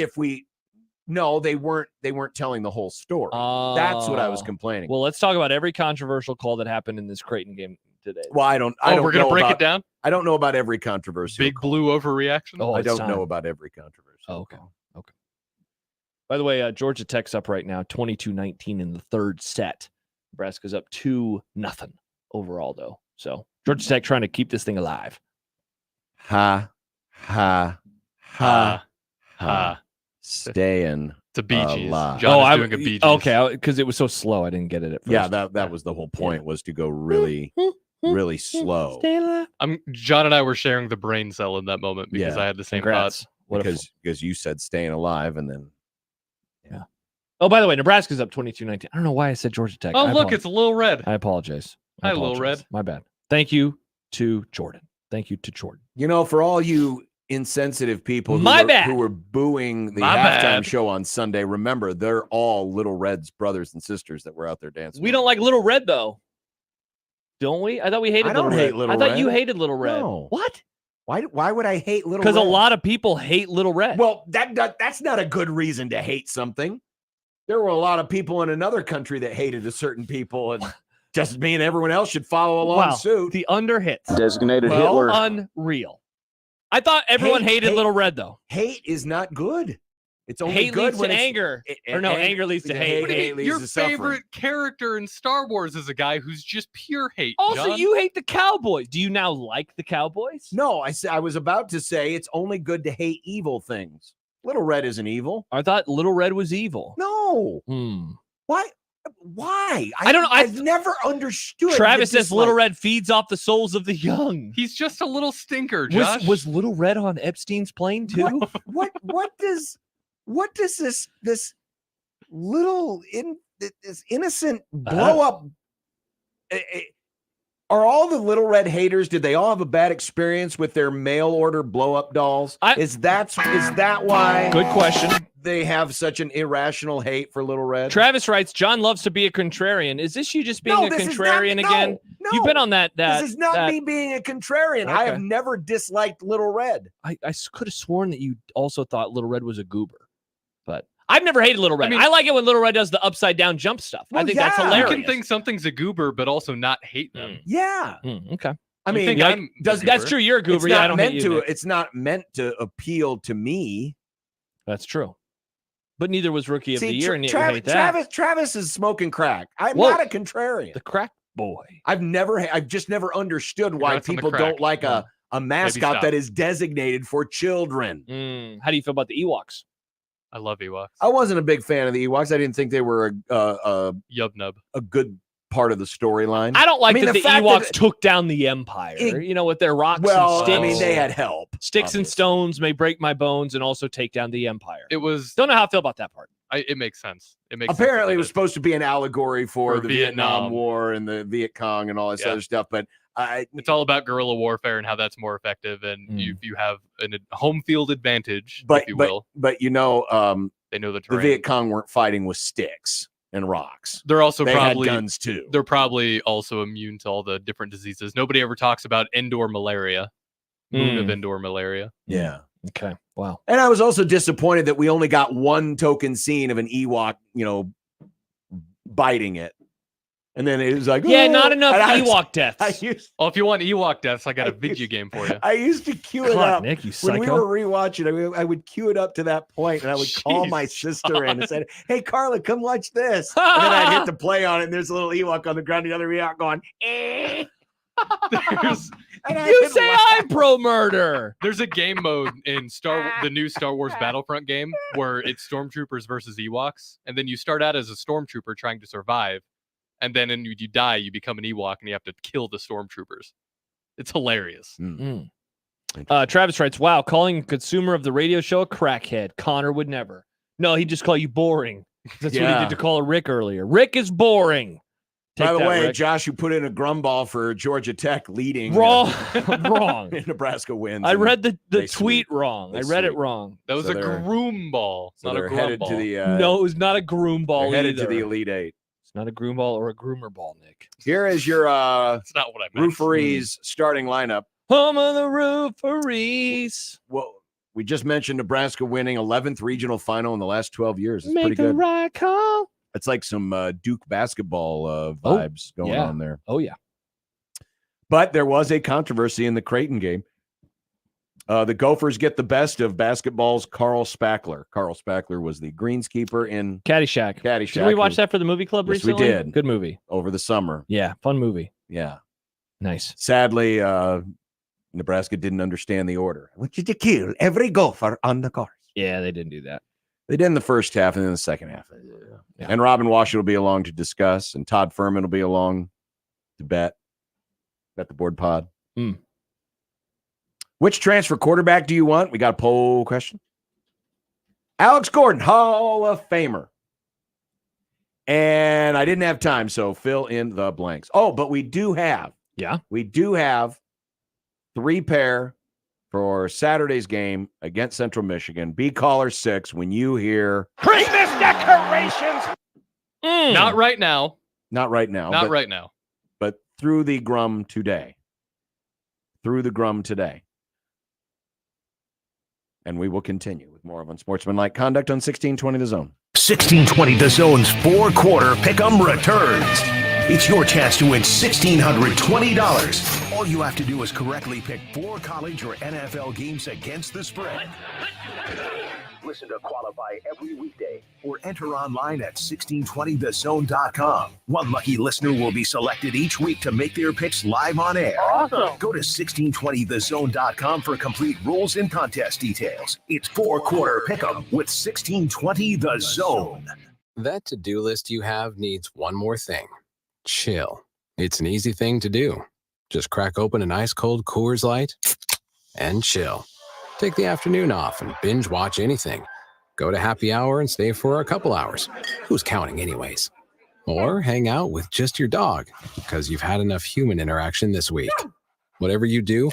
Speaker 7: No, they weren't telling the whole story. That's what I was complaining.
Speaker 6: Well, let's talk about every controversial call that happened in this Creighton game today.
Speaker 7: Well, I don't
Speaker 8: we're going to break it down?
Speaker 7: I don't know about every controversy.
Speaker 8: Big blue overreaction?
Speaker 6: Oh,
Speaker 7: I
Speaker 6: it's
Speaker 7: don't
Speaker 6: time.
Speaker 7: know about every controversy.
Speaker 6: Oh, okay. By the way, Georgia Tech's up right now, 22-19 in the third set. Nebraska's up 2-0 overall, though. So Georgia Tech trying to keep this thing alive.
Speaker 7: Ha. Staying
Speaker 8: It's a Bee Gees.
Speaker 7: alive.
Speaker 8: John is doing a Bee Gees.
Speaker 6: Okay, because it was so slow, I didn't get it at first.
Speaker 7: Yeah, that was the whole point, was to go really, really slow.
Speaker 6: Stay alive.
Speaker 8: John and I were sharing the brain cell in that moment because
Speaker 7: Yeah.
Speaker 8: I had the same
Speaker 6: Congrats.
Speaker 8: thoughts.
Speaker 7: Because you said staying alive, and then
Speaker 6: Oh, by the way, Nebraska's up 22-19. I don't know why I said Georgia Tech.
Speaker 8: Oh,
Speaker 6: I
Speaker 8: look,
Speaker 6: apologize.
Speaker 8: it's a little red.
Speaker 6: I apologize.
Speaker 8: Hi, Lil Red.
Speaker 6: My bad. Thank you to Jordan.
Speaker 7: for all you insensitive people who were booing the
Speaker 6: My
Speaker 7: halftime
Speaker 6: bad.
Speaker 7: show on Sunday, remember, they're all Little Red's brothers and sisters that were out there dancing.
Speaker 6: We don't like Little Red, though. Don't we? I thought we hated
Speaker 7: I don't
Speaker 6: Little
Speaker 7: hate
Speaker 6: Red.
Speaker 7: Little
Speaker 6: I thought
Speaker 7: Red.
Speaker 6: you hated Little Red.
Speaker 7: No.
Speaker 6: What?
Speaker 7: Why would I hate Little Red?
Speaker 6: Because a lot of people hate Little Red.
Speaker 7: Well, that's not a good reason to hate something. There were a lot of people in another country that hated a certain people, and just mean everyone else should follow along suit.
Speaker 6: The under hits.
Speaker 7: Designated Hitler.
Speaker 6: Unreal. I thought everyone hated Little Red, though.
Speaker 7: Hate is not good. It's only
Speaker 6: Hate
Speaker 7: good
Speaker 6: leads
Speaker 7: when
Speaker 6: to
Speaker 7: it's-
Speaker 6: anger.
Speaker 7: it-
Speaker 6: Or no,
Speaker 7: ang-
Speaker 6: anger leads to hate.
Speaker 7: hate leads
Speaker 8: Your
Speaker 7: to suffering.
Speaker 8: favorite character in Star Wars is a guy who's just pure hate.
Speaker 6: Also,
Speaker 8: John.
Speaker 6: you hate the Cowboys. Do you now like the Cowboys?
Speaker 7: No, I was about to say it's only good to hate evil things. Little Red isn't evil.
Speaker 6: I thought Little Red was evil.
Speaker 7: No. Why?
Speaker 6: I don't know.
Speaker 7: I've never understood.
Speaker 6: Travis
Speaker 7: the
Speaker 6: says Little
Speaker 7: dislike.
Speaker 6: Red feeds off the souls of the young.
Speaker 8: He's just a little stinker, Josh.
Speaker 6: Was Little Red on Epstein's plane too?
Speaker 7: What does this little this innocent blow up? Are all the Little Red haters? Did they all have a bad experience with their mail order blow up dolls? Is that why?
Speaker 6: Good question.
Speaker 7: they have such an irrational hate for Little Red?
Speaker 6: Travis writes, John loves to be a contrarian. Is this you just being a contrarian again?
Speaker 7: No,
Speaker 6: You've been on that.
Speaker 7: This is not me being a contrarian. I have
Speaker 6: Okay.
Speaker 7: never disliked Little Red.
Speaker 6: I could have sworn that you also thought Little Red was a goober, but I've never hated Little Red. I,
Speaker 8: mean-
Speaker 6: like it when Little Red does the upside down jump stuff. I think that's hilarious.
Speaker 8: You can think something's a goober, but also not hate them.
Speaker 7: Yeah.
Speaker 6: Okay.
Speaker 7: I
Speaker 8: You
Speaker 7: mean,
Speaker 8: think I'm a
Speaker 6: that's
Speaker 8: goober?
Speaker 6: true. You're a goober.
Speaker 7: It's
Speaker 6: Yeah,
Speaker 7: not
Speaker 6: I don't
Speaker 7: meant
Speaker 6: hate you,
Speaker 7: to.
Speaker 6: Nick.
Speaker 7: It's not meant to appeal to me.
Speaker 6: That's true. But neither was Rookie of the
Speaker 7: See,
Speaker 6: Year, and yet you hate that.
Speaker 7: Travis is smoking crack. I'm
Speaker 6: Whoa.
Speaker 7: not a contrarian.
Speaker 6: The crack boy.
Speaker 7: I've just never understood why
Speaker 8: Congrats on the
Speaker 7: people
Speaker 8: crack.
Speaker 7: don't like a mascot
Speaker 8: stop.
Speaker 7: that is designated for children.
Speaker 6: How do you feel about the Ewoks?
Speaker 8: I love Ewoks.
Speaker 7: I wasn't a big fan of the Ewoks. I didn't think they were
Speaker 8: Yub nub.
Speaker 7: a good part of the storyline.
Speaker 6: I don't like that the
Speaker 7: fact
Speaker 6: Ewoks
Speaker 7: that-
Speaker 6: took down the Empire, with their rocks
Speaker 7: Well,
Speaker 6: and sticks.
Speaker 7: I mean, they had help.
Speaker 6: Sticks and stones may break my bones and also take down the Empire.
Speaker 8: It was.
Speaker 6: Don't know how I feel about that part.
Speaker 8: It makes sense. It makes
Speaker 7: Apparently, it
Speaker 8: sense
Speaker 7: was supposed to be an allegory for the Vietnam
Speaker 8: Vietnam.
Speaker 7: War and the Viet Cong and all this other stuff. But
Speaker 8: it's all about guerrilla warfare and how that's more effective, and you have a home field advantage, if you will.
Speaker 7: But
Speaker 8: they know the
Speaker 7: the
Speaker 8: terrain.
Speaker 7: Viet Cong weren't fighting with sticks and rocks.
Speaker 8: They're also
Speaker 7: They
Speaker 8: probably
Speaker 7: had guns too.
Speaker 8: They're probably also immune to all the different diseases. Nobody ever talks about indoor malaria, moon of indoor malaria.
Speaker 7: Yeah.
Speaker 6: Okay. Wow.
Speaker 7: And I was also disappointed that we only got one token scene of an Ewok, biting it. And then it was like,
Speaker 6: Yeah,
Speaker 7: "Oh,"
Speaker 6: not enough
Speaker 7: and I-
Speaker 6: Ewok deaths.
Speaker 8: Well, if you want Ewok deaths, I got a video game for you.
Speaker 7: I used to cue it
Speaker 6: Come on,
Speaker 7: up
Speaker 6: Nick, you
Speaker 7: when we
Speaker 6: psycho.
Speaker 7: were rewatching. I would cue it up to that point, and I would call my sister in and say, "Hey, Carla, come watch this." And then I'd hit the play on it, and there's a little Ewok on the ground, the other Ewok going, "Eh." And I
Speaker 6: You
Speaker 7: would
Speaker 6: say
Speaker 7: laugh.
Speaker 6: I'm pro murder.
Speaker 8: There's a game mode in the new Star Wars Battlefront game where it's stormtroopers versus Ewoks, and then you start out as a stormtrooper trying to survive, and then you die, you become an Ewok, and you have to kill the stormtroopers. It's hilarious.
Speaker 6: Travis writes, wow, calling a consumer of the radio show a crackhead. Connor would never. No, he'd just call you boring. That's what he
Speaker 7: Yeah.
Speaker 6: did to call Rick earlier. Rick is boring.
Speaker 7: By
Speaker 6: Take
Speaker 7: the
Speaker 6: that,
Speaker 7: way,
Speaker 6: Rick.
Speaker 7: Josh, you put in a grumball for Georgia Tech leading.
Speaker 6: Wrong. Wrong.
Speaker 7: Nebraska wins.
Speaker 6: I
Speaker 7: and
Speaker 6: read the
Speaker 7: they
Speaker 6: tweet
Speaker 7: sweep.
Speaker 6: wrong.
Speaker 7: They
Speaker 6: I read it
Speaker 7: sweep.
Speaker 6: wrong.
Speaker 8: That was
Speaker 7: So
Speaker 8: a
Speaker 7: they're-
Speaker 8: groom ball,
Speaker 7: So
Speaker 8: not a
Speaker 7: they're
Speaker 8: grum
Speaker 7: headed
Speaker 8: ball.
Speaker 7: to the
Speaker 6: No, it was not a groom ball
Speaker 7: they're headed
Speaker 6: either.
Speaker 7: to the Elite Eight.
Speaker 6: It's not a groom ball or a groomer ball, Nick.
Speaker 7: Here is your
Speaker 8: That's not what I meant.
Speaker 7: Rooferees starting lineup.
Speaker 6: Home of the Rooferees.
Speaker 7: Well, we just mentioned Nebraska winning 11th regional final in the last 12 years. It's
Speaker 6: Make
Speaker 7: pretty
Speaker 6: the
Speaker 7: good.
Speaker 6: right call.
Speaker 7: It's like some Duke basketball vibes going
Speaker 6: yeah.
Speaker 7: on there.
Speaker 6: Oh, yeah.
Speaker 7: But there was a controversy in the Creighton game. The Gophers get the best of basketball's Carl Spackler. Carl Spackler was the greenskeeper in
Speaker 6: Caddyshack.
Speaker 7: Caddyshack.
Speaker 6: Did we watch that for the movie club
Speaker 7: Yes, we
Speaker 6: recently?
Speaker 7: did.
Speaker 6: Good movie.
Speaker 7: Over the summer.
Speaker 6: Yeah, fun movie.
Speaker 7: Yeah.
Speaker 6: Nice.
Speaker 7: Sadly, Nebraska didn't understand the order. I want you to kill every Gopher on the course.
Speaker 6: Yeah, they didn't do that.
Speaker 7: They did in the first half and then the second half.
Speaker 6: Yeah.
Speaker 7: And Robin Washington will be along to discuss, and Todd Furman will be along to bet the board pod. Which transfer quarterback do you want? We got a poll question. Alex Gordon, Hall of Famer. And I didn't have time, so fill in the blanks. Oh, but we do have 3 pair for Saturday's game against Central Michigan. Be caller 6 when you hear
Speaker 15: Christmas decorations.
Speaker 8: Not right now.
Speaker 7: not right now.
Speaker 8: Not
Speaker 7: but,
Speaker 8: right now.
Speaker 7: But through the Grum today. Through the Grum today. And we will continue with more of Unsportsmanlike Conduct on 1620 The Zone.
Speaker 3: 1620 The Zone's 4-quarter pick'em returns. It's your chance to win $1,620. All you have to do is correctly pick 4 college or NFL games against the spread. Listen to qualify every weekday or enter online at 1620thezone.com. One lucky listener will be selected each week to make their picks live on air.
Speaker 15: Awesome.
Speaker 3: Go to 1620thezone.com for complete rules and contest details. It's 4-quarter pick'em with 1620 The Zone.
Speaker 16: That to-do list you have needs one more thing. Chill. It's an easy thing to do. Just crack open an ice-cold Coors Light and chill. Take the afternoon off and binge watch anything. Go to happy hour and stay for a couple hours. Who's counting anyways? Or hang out with just your dog because you've had enough human interaction this week. Whatever you do,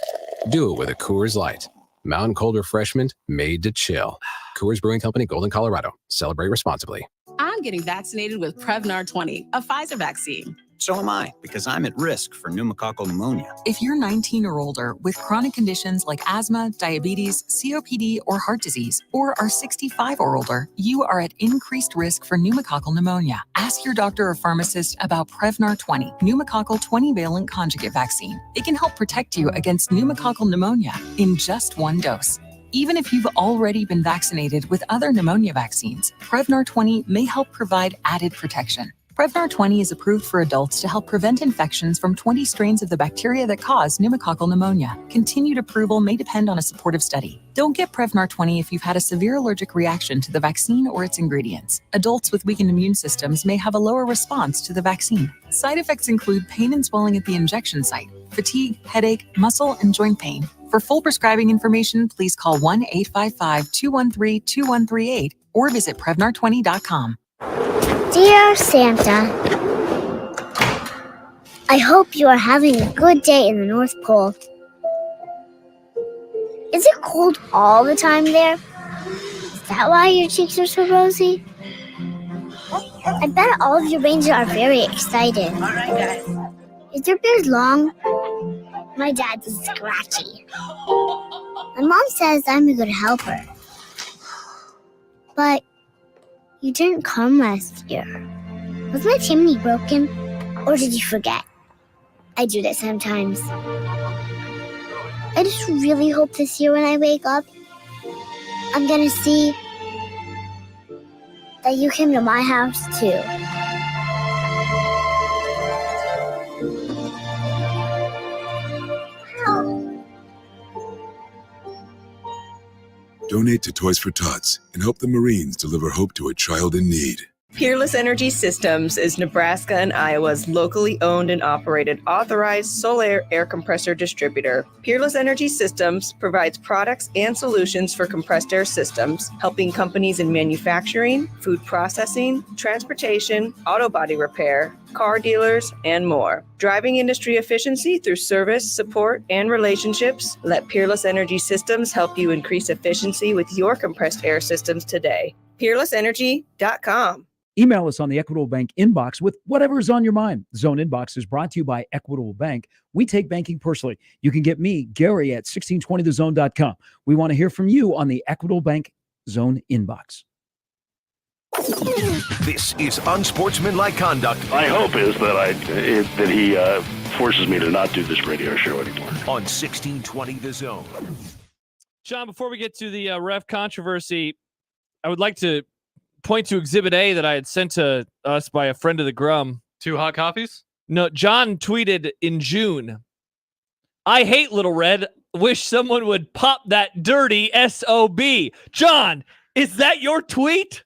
Speaker 16: do it with a Coors Light. Mountain Cold Refreshment made to chill. Coors Brewing Company, Golden, Colorado. Celebrate responsibly.
Speaker 17: I'm getting vaccinated with Prevnar 20, a Pfizer vaccine.
Speaker 18: So am I, because I'm at risk for pneumococcal pneumonia.
Speaker 19: If you're 19 or older with chronic conditions like asthma, diabetes, COPD, or heart disease, or are 65 or older, you are at increased risk for pneumococcal pneumonia. Ask your doctor or pharmacist about Prevnar 20, pneumococcal 20-valent conjugate vaccine. It can help protect you against pneumococcal pneumonia in just one dose. Even if you've already been vaccinated with other pneumonia vaccines, Prevnar 20 may help provide added protection. Prevnar 20 is approved for adults to help prevent infections from 20 strains of the bacteria that cause pneumococcal pneumonia. Continued approval may depend on a supportive study. Don't get Prevnar 20 if you've had a severe allergic reaction to the vaccine or its ingredients. Adults with weakened immune systems may have a lower response to the vaccine. Side effects include pain and swelling at the injection site, fatigue, headache, muscle, and joint pain. For full prescribing information, please call 1-855-213-2138 or visit Prevnar20.com.
Speaker 1: Dear Santa, I hope you are having a good day in the North Pole. Is it cold all the time there? Is that why your cheeks are so rosy? I bet all of your reindeer are very excited. All right, guys. Is your beard long? My dad's is scratchy. My mom says I'm a good helper. But you didn't come last year. Was my chimney broken? Or did you forget? I do that sometimes. I just really hope this year when I wake up, I'm gonna see that you came to my house too.
Speaker 2: Donate to Toys for Tots and help the Marines deliver hope to a child in need.
Speaker 20: Peerless Energy Systems is Nebraska and Iowa's locally owned and operated authorized solar air compressor distributor. Peerless Energy Systems provides products and solutions for compressed air systems, helping companies in manufacturing, food processing, transportation, auto body repair, car dealers, and more. Driving industry efficiency through service, support, and relationships, let Peerless Energy Systems help you increase efficiency with your compressed air systems today. PeerlessEnergy.com.
Speaker 21: Email us on the Equitable Bank inbox with whatever is on your mind. Zone Inbox is brought to you by Equitable Bank. We take banking personally. You can get me, Gary, at 1620thezone.com. We want to hear from you on the Equitable Bank Zone Inbox.
Speaker 3: This is unsportsmanlike conduct.
Speaker 22: My hope is that he forces me to not do this radio show anymore.
Speaker 3: On 1620 The Zone.
Speaker 6: John, before we get to the ref controversy, I would like to point to Exhibit A that I had sent to us by a friend of the Grum.
Speaker 8: 2 hot coffees?
Speaker 6: No, John tweeted in June, I hate Little Red. Wish someone would pop that dirty SOB. John, is that your tweet?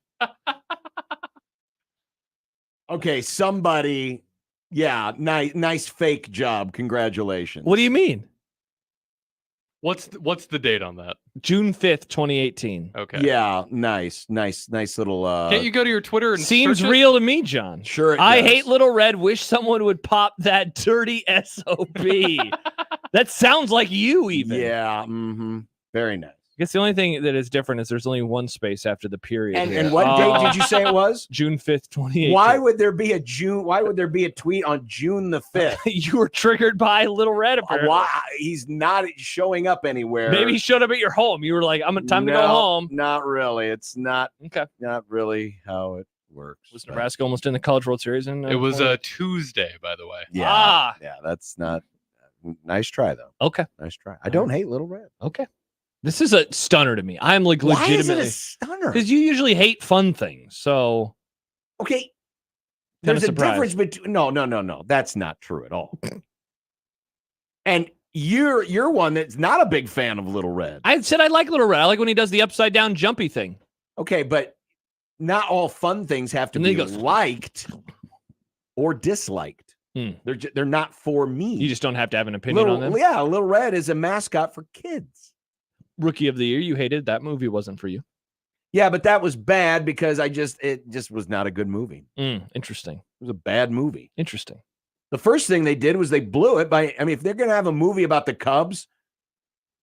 Speaker 7: Okay, somebody. Yeah, nice fake job. Congratulations.
Speaker 6: What do you mean?
Speaker 8: What's the date on that?
Speaker 6: June 5th, 2018.
Speaker 8: Okay.
Speaker 7: Yeah, nice little.
Speaker 8: Can't you go to your Twitter and
Speaker 6: seems
Speaker 8: search
Speaker 6: real to me, John?
Speaker 7: Sure.
Speaker 6: I hate Little Red. Wish someone would pop that dirty SOB. That sounds like you, even.
Speaker 7: Yeah. Very nice.
Speaker 6: I guess the only thing that is different is there's only one space after the period.
Speaker 7: And what date did you say it was?
Speaker 6: June 5th, 2018.
Speaker 7: Why would there be a tweet on June the 5th?
Speaker 6: You were triggered by Little Red, apparently.
Speaker 7: Why? He's not showing up anywhere.
Speaker 6: Maybe he showed up at your home. You were like, time to go home.
Speaker 7: Not really. It's not.
Speaker 6: Okay.
Speaker 7: Not really how it works.
Speaker 6: Was Nebraska almost in the College World Series?
Speaker 8: It was a Tuesday, by the way.
Speaker 7: Yeah. Yeah, that's not. Nice try, though.
Speaker 6: Okay.
Speaker 7: Nice try. I don't hate Little Red.
Speaker 6: Okay. This is a stunner to me. I'm like legitimately.
Speaker 7: Why is it a stunner?
Speaker 6: Because you usually hate fun things. So.
Speaker 7: Okay. There's a difference between. No. That's not true at all. And you're one that's not a big fan of Little Red.
Speaker 6: I said I like Little Red. I like when he does the upside down jumpy thing.
Speaker 7: Okay, but not all fun things have to be liked or disliked. They're not for me.
Speaker 6: You just don't have to have an opinion on them.
Speaker 7: Yeah, Little Red is a mascot for kids.
Speaker 6: Rookie of the Year, you hated that movie. Wasn't for you.
Speaker 7: Yeah, but that was bad because it just was not a good movie.
Speaker 6: Interesting.
Speaker 7: It was a bad movie.
Speaker 6: Interesting.
Speaker 7: The first thing they did was they blew it by. I mean, if they're going to have a movie about the Cubs,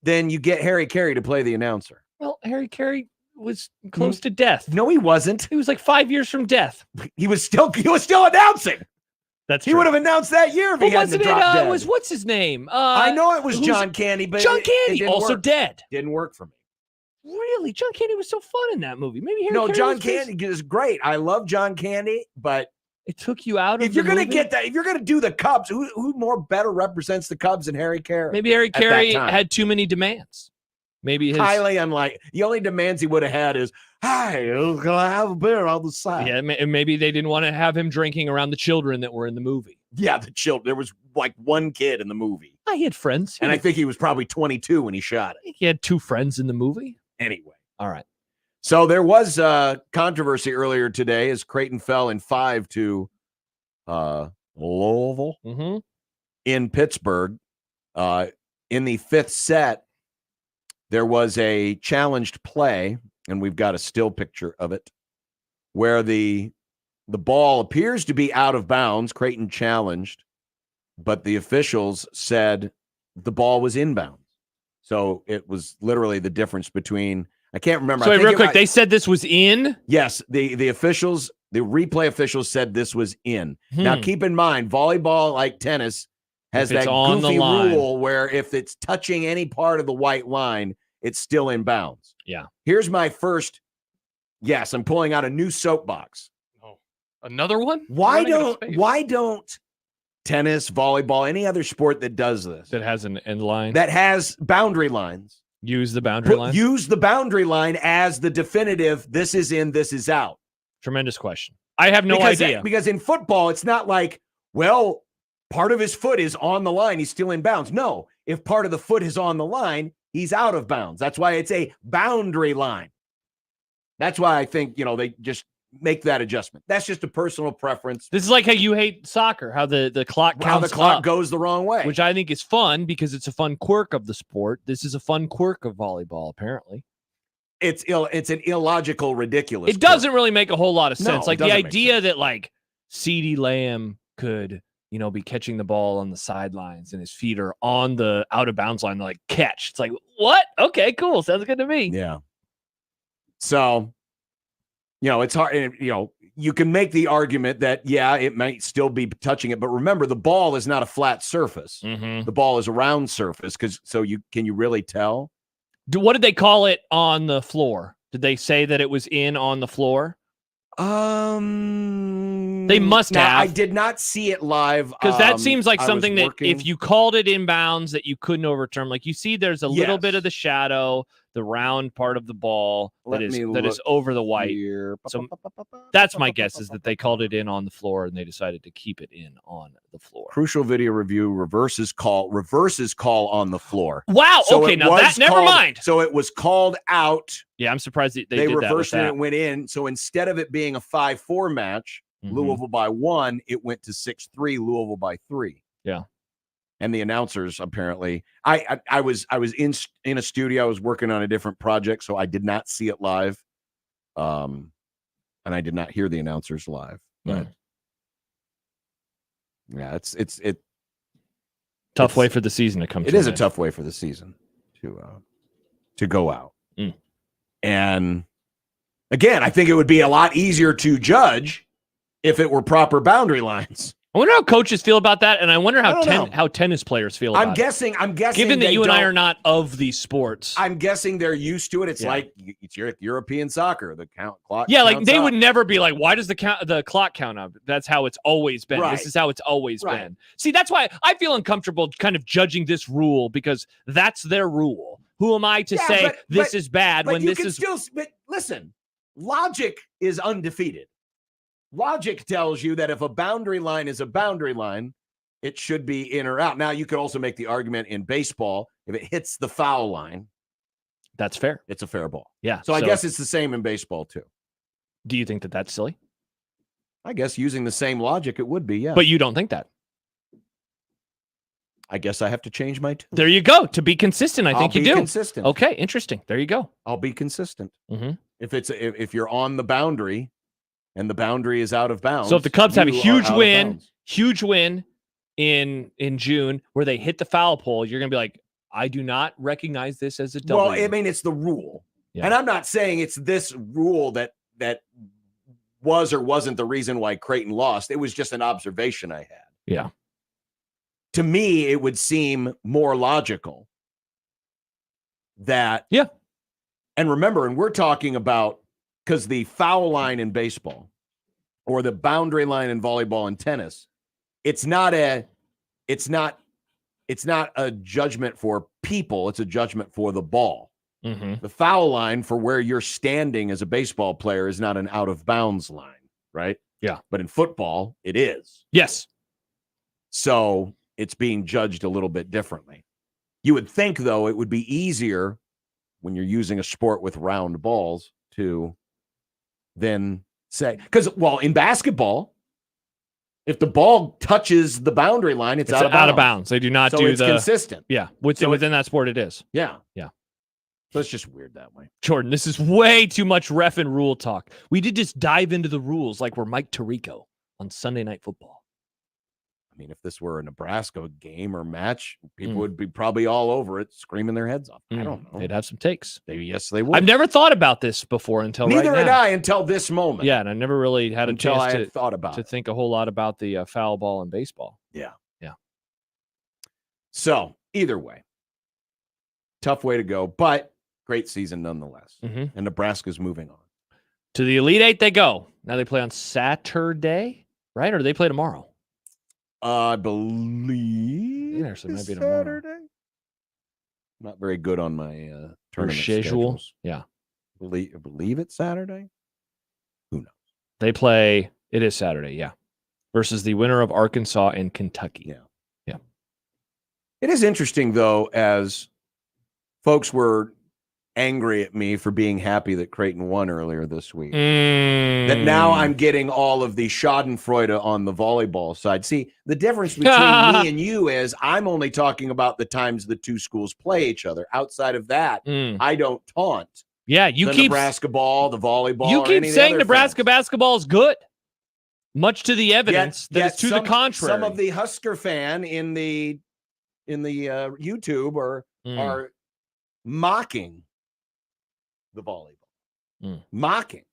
Speaker 7: then you get Harry Carey to play the announcer.
Speaker 6: Well, Harry Carey was close to death.
Speaker 7: No, he wasn't.
Speaker 6: He was like 5 years from death.
Speaker 7: He was still announcing.
Speaker 6: That's
Speaker 7: he
Speaker 6: true.
Speaker 7: would have announced that year if he hadn't dropped dead.
Speaker 6: Was what's his name?
Speaker 7: I know it was John Candy, but
Speaker 6: John
Speaker 7: it
Speaker 6: Candy
Speaker 7: didn't
Speaker 6: also
Speaker 7: work.
Speaker 6: dead.
Speaker 7: Didn't work for me.
Speaker 6: Really, John Candy was so fun in that movie. Maybe Harry
Speaker 7: No,
Speaker 6: Carey
Speaker 7: John
Speaker 6: was
Speaker 7: Candy is great. I love John Candy, but
Speaker 6: it took you out of.
Speaker 7: If you're
Speaker 6: the
Speaker 7: gonna
Speaker 6: movie?
Speaker 7: get that, if you're gonna do the Cubs, who more better represents the Cubs than Harry Carey?
Speaker 6: Maybe Harry
Speaker 7: at that
Speaker 6: Carey
Speaker 7: time?
Speaker 6: had too many demands. Maybe his
Speaker 7: highly unlike. The only demands he would have had is, "Hi, can I have a beer on the side?"
Speaker 6: Yeah, maybe they didn't want to have him drinking around the children that were in the movie.
Speaker 7: Yeah, the children. There was like one kid in the movie.
Speaker 6: He had friends,
Speaker 7: and I think he was probably 22 when he shot it.
Speaker 6: He had 2 friends in the movie.
Speaker 7: Anyway,
Speaker 6: all right.
Speaker 7: So there was controversy earlier today as Creighton fell in 5 to Louisville in Pittsburgh. In the 5th set, there was a challenged play, and we've got a still picture of it, where the ball appears to be out of bounds. Creighton challenged, but the officials said the ball was inbounds. So it was literally the difference between, I can't remember.
Speaker 6: So
Speaker 7: I think
Speaker 6: real quick, they said this was in?
Speaker 7: Yes, the officials, the replay officials said this was in. Now keep in mind, volleyball, like tennis, has
Speaker 6: If it's
Speaker 7: that
Speaker 6: on the
Speaker 7: goofy
Speaker 6: line.
Speaker 7: rule where if it's touching any part of the white line, it's still in bounds.
Speaker 6: Yeah.
Speaker 7: Here's my first. Yes, I'm pulling out a new soapbox.
Speaker 8: Another one?
Speaker 7: Why
Speaker 8: Running out of space.
Speaker 7: don't tennis, volleyball, any other sport that does this,
Speaker 6: that has an end line,
Speaker 7: that has boundary lines,
Speaker 6: use the boundary line?
Speaker 7: use the boundary line as the definitive, this is in, this is out?
Speaker 6: Tremendous question. I have no idea.
Speaker 7: Because in football, it's not like, well, part of his foot is on the line, he's still in bounds. No, if part of the foot is on the line, he's out of bounds. That's why it's a boundary line. That's why I think, they just make that adjustment. That's just a personal preference.
Speaker 6: This is like how you hate soccer, how the clock counts
Speaker 7: How the clock
Speaker 6: up,
Speaker 7: goes the wrong way.
Speaker 6: which I think is fun because it's a fun quirk of the sport. This is a fun quirk of volleyball, apparently.
Speaker 7: It's an illogical, ridiculous.
Speaker 6: It doesn't really make a whole lot of
Speaker 7: No,
Speaker 6: sense.
Speaker 7: it
Speaker 6: Like the
Speaker 7: doesn't make
Speaker 6: idea that like CeeDee Lamb could, be catching the ball on the sidelines and his feet are on the out of bounds line, like catch. It's like, what? Okay, cool. Sounds good to me.
Speaker 7: Yeah. So, it's hard. You can make the argument that, yeah, it might still be touching it. But remember, the ball is not a flat surface. The ball is a round surface. Can you really tell?
Speaker 6: What did they call it on the floor? Did they say that it was in on the floor? They must
Speaker 7: Now,
Speaker 6: have.
Speaker 7: I did not see it live.
Speaker 6: Because that seems like
Speaker 7: I was
Speaker 6: something that
Speaker 7: working-
Speaker 6: if you called it inbounds that you couldn't overturn. Like you see there's a little
Speaker 7: Yes.
Speaker 6: bit of the shadow, the round part of the ball
Speaker 7: Let
Speaker 6: that
Speaker 7: me
Speaker 6: is
Speaker 7: look
Speaker 6: over the white.
Speaker 7: here.
Speaker 6: So that's my guess is that they called it in on the floor and they decided to keep it in on the floor.
Speaker 7: Crucial video review reverses call on the floor.
Speaker 6: Wow.
Speaker 7: So
Speaker 6: Okay,
Speaker 7: it
Speaker 6: now
Speaker 7: was
Speaker 6: that never
Speaker 7: called-
Speaker 6: mind.
Speaker 7: So it was called out.
Speaker 6: Yeah, I'm surprised they
Speaker 7: They
Speaker 6: did
Speaker 7: reversed
Speaker 6: that
Speaker 7: it
Speaker 6: with
Speaker 7: and it went in. So instead of it being a 5-4 match,
Speaker 6: Mhm.
Speaker 7: Louisville by 1, it went to 6-3, Louisville by 3.
Speaker 6: Yeah.
Speaker 7: And the announcers apparently, I was in a studio. I was working on a different project, so I did not see it live, and I did not hear the announcers live. But yeah, it's
Speaker 6: Tough way for the season to come.
Speaker 7: It
Speaker 6: to
Speaker 7: is
Speaker 6: an
Speaker 7: a
Speaker 6: end.
Speaker 7: tough way for the season to go out. And again, I think it would be a lot easier to judge if it were proper boundary lines.
Speaker 6: I wonder how coaches feel about that, and I wonder
Speaker 7: I don't know.
Speaker 6: how tennis players feel about
Speaker 7: I'm
Speaker 6: it.
Speaker 7: guessing.
Speaker 6: Given that
Speaker 7: they
Speaker 6: you and I
Speaker 7: don't-
Speaker 6: are not of these sports.
Speaker 7: I'm guessing they're used to it. It's
Speaker 6: Yeah.
Speaker 7: like it's European soccer. The clock.
Speaker 6: Yeah, like
Speaker 7: counts
Speaker 6: they
Speaker 7: up.
Speaker 6: would never be like, why does the clock count up? That's how it's always been.
Speaker 7: Right.
Speaker 6: This is how it's always
Speaker 7: Right.
Speaker 6: been. See, that's why I feel uncomfortable kind of judging this rule because that's their rule. Who am I to
Speaker 7: Yeah,
Speaker 6: say
Speaker 7: but-
Speaker 6: this
Speaker 7: but-
Speaker 6: is bad
Speaker 7: But
Speaker 6: when
Speaker 7: you
Speaker 6: this
Speaker 7: can
Speaker 6: is
Speaker 7: still. But listen, logic is undefeated. Logic tells you that if a boundary line is a boundary line, it should be in or out. Now, you could also make the argument in baseball, if it hits the foul line,
Speaker 6: that's fair.
Speaker 7: It's a fair ball.
Speaker 6: Yeah.
Speaker 7: So I guess it's the same in baseball too.
Speaker 6: Do you think that that's silly?
Speaker 7: I guess using the same logic, it would be, yeah.
Speaker 6: But you don't think that.
Speaker 7: I guess I have to change my tune.
Speaker 6: There you go. To be consistent, I think
Speaker 7: I'll
Speaker 6: you
Speaker 7: be
Speaker 6: do.
Speaker 7: consistent.
Speaker 6: Okay, interesting. There you go.
Speaker 7: I'll be consistent.
Speaker 6: Mm-hmm.
Speaker 7: If you're on the boundary and the boundary is out of bounds.
Speaker 6: So if the Cubs have a
Speaker 7: you are
Speaker 6: huge
Speaker 7: out of
Speaker 6: win in June where they hit the foul pole, you're gonna be like, I do not recognize this as a W.
Speaker 7: Well, I mean, it's the rule.
Speaker 6: Yeah.
Speaker 7: And I'm not saying it's this rule that was or wasn't the reason why Creighton lost. It was just an observation I had.
Speaker 6: Yeah.
Speaker 7: To me, it would seem more logical that.
Speaker 6: Yeah.
Speaker 7: And remember, and we're talking about, because the foul line in baseball or the boundary line in volleyball and tennis, it's not a judgment for people. It's a judgment for the ball.
Speaker 6: Mm-hmm.
Speaker 7: The foul line for where you're standing as a baseball player is not an out of bounds line, right?
Speaker 6: Yeah.
Speaker 7: But in football, it is.
Speaker 6: Yes.
Speaker 7: So it's being judged a little bit differently. You would think, though, it would be easier when you're using a sport with round balls to then say, because, well, in basketball, if the ball touches the boundary line, it's out of bounds.
Speaker 6: They do not
Speaker 7: so
Speaker 6: do
Speaker 7: it's consistent.
Speaker 6: Yeah. Within that sport, it is.
Speaker 7: Yeah.
Speaker 6: Yeah.
Speaker 7: So it's just weird that way.
Speaker 6: Jordan, this is way too much ref and rule talk. We did just dive into the rules like we're Mike Tirico on Sunday Night Football.
Speaker 7: I mean, if this were a Nebraska game or match, people would be probably all over it, screaming their heads off. I don't know.
Speaker 6: They'd have some takes.
Speaker 7: Yes, they would.
Speaker 6: I've never thought about this before until
Speaker 7: Neither
Speaker 6: right
Speaker 7: had
Speaker 6: now.
Speaker 7: I until this moment.
Speaker 6: Yeah, and I never really had a
Speaker 7: Until
Speaker 6: chance
Speaker 7: I
Speaker 6: to
Speaker 7: had thought about
Speaker 6: to
Speaker 7: it.
Speaker 6: think a whole lot about the foul ball in baseball.
Speaker 7: Yeah.
Speaker 6: Yeah.
Speaker 7: So either way, tough way to go, but great season nonetheless.
Speaker 6: Mhm.
Speaker 7: And Nebraska's moving on.
Speaker 6: To the Elite Eight they go. Now they play on Saturday, right? Or do they play tomorrow?
Speaker 7: I believe
Speaker 6: Yeah, so it might be tomorrow.
Speaker 7: Saturday. Not very good on my
Speaker 6: Or
Speaker 7: tournament
Speaker 6: schedule.
Speaker 7: schedules.
Speaker 6: Yeah.
Speaker 7: Believe it's Saturday.
Speaker 6: They play, it is Saturday, yeah. Versus the winner of Arkansas and Kentucky.
Speaker 7: Yeah.
Speaker 6: Yeah.
Speaker 7: It is interesting, though, as folks were angry at me for being happy that Creighton won earlier this week. That now I'm getting all of the schadenfreude on the volleyball side. See, the difference between me and you is I'm only talking about the times the two schools play each other. Outside of that, I don't taunt.
Speaker 6: Yeah, you
Speaker 7: the
Speaker 6: keep
Speaker 7: Nebraska ball, the volleyball.
Speaker 6: You
Speaker 7: or
Speaker 6: keep
Speaker 7: any of the
Speaker 6: saying
Speaker 7: other
Speaker 6: Nebraska basketball is good. Much to the evidence that
Speaker 7: Yet
Speaker 6: is to the contrary.
Speaker 7: Some of the Husker fan in the YouTube are mocking the volleyball. Mocking.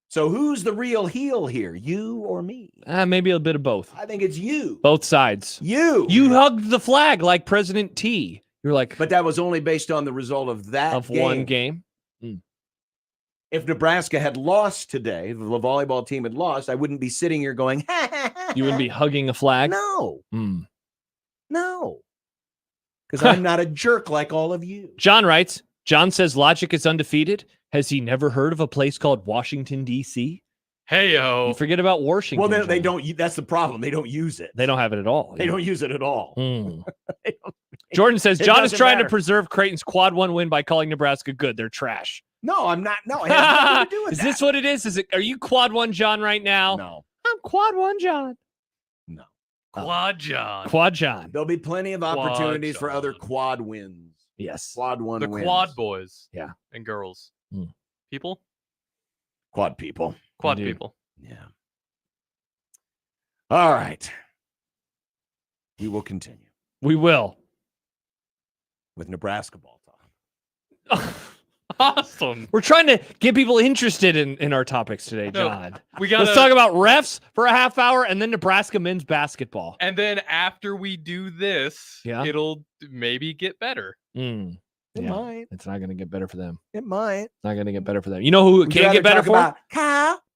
Speaker 7: So who's the real heel here? You or me?
Speaker 6: Maybe a bit of both.
Speaker 7: I think it's you.
Speaker 6: Both sides. You hugged the flag like President T. You're like,
Speaker 7: but that was only based on the result of that
Speaker 6: one game.
Speaker 7: If Nebraska had lost today, if the volleyball team had lost, I wouldn't be sitting here going,
Speaker 6: You wouldn't be hugging a flag?
Speaker 7: No. No. Because I'm not a jerk like all of you.
Speaker 6: John writes, John says Logic is undefeated. Has he never heard of a place called Washington, D.C.?
Speaker 8: Hey-yo.
Speaker 6: You forget about Washington.
Speaker 7: Well, they don't. That's the problem. They don't use it.
Speaker 6: They don't have it at all.
Speaker 7: They don't use it at all.
Speaker 6: Jordan says,
Speaker 7: It
Speaker 6: John is
Speaker 7: doesn't
Speaker 6: trying
Speaker 7: matter.
Speaker 6: to preserve Creighton's quad one win by calling Nebraska good. They're trash.
Speaker 7: No, I'm not. No, it has nothing to do with
Speaker 6: Is
Speaker 7: that.
Speaker 6: this what it is? Are you quad one John right now?
Speaker 7: No.
Speaker 6: I'm quad one John.
Speaker 7: No.
Speaker 8: Quad John.
Speaker 6: Quad John.
Speaker 7: There'll be plenty of
Speaker 8: Quad
Speaker 7: opportunities for
Speaker 8: John.
Speaker 7: other quad wins.
Speaker 6: Yes.
Speaker 7: Quad one
Speaker 8: The
Speaker 7: wins.
Speaker 8: quad boys.
Speaker 6: Yeah.
Speaker 8: And girls. People?
Speaker 7: Quad people.
Speaker 8: Quad
Speaker 6: Indeed.
Speaker 8: people.
Speaker 7: Yeah. All right. We will continue
Speaker 6: We will.
Speaker 7: with Nebraska ball talk.
Speaker 8: Awesome.
Speaker 6: We're trying to get people interested in our topics today,
Speaker 8: No,
Speaker 6: John.
Speaker 8: we gotta-
Speaker 6: Let's talk about refs for a half hour and then Nebraska men's basketball.
Speaker 8: And then after we do this,
Speaker 6: Yeah.
Speaker 8: it'll maybe get better.
Speaker 7: It might.
Speaker 6: It's not going to get better for them.
Speaker 7: It might.
Speaker 6: It's not going to get better for them. You know who it
Speaker 7: Would you
Speaker 6: can
Speaker 7: rather
Speaker 6: get better
Speaker 7: talk
Speaker 6: for?
Speaker 7: about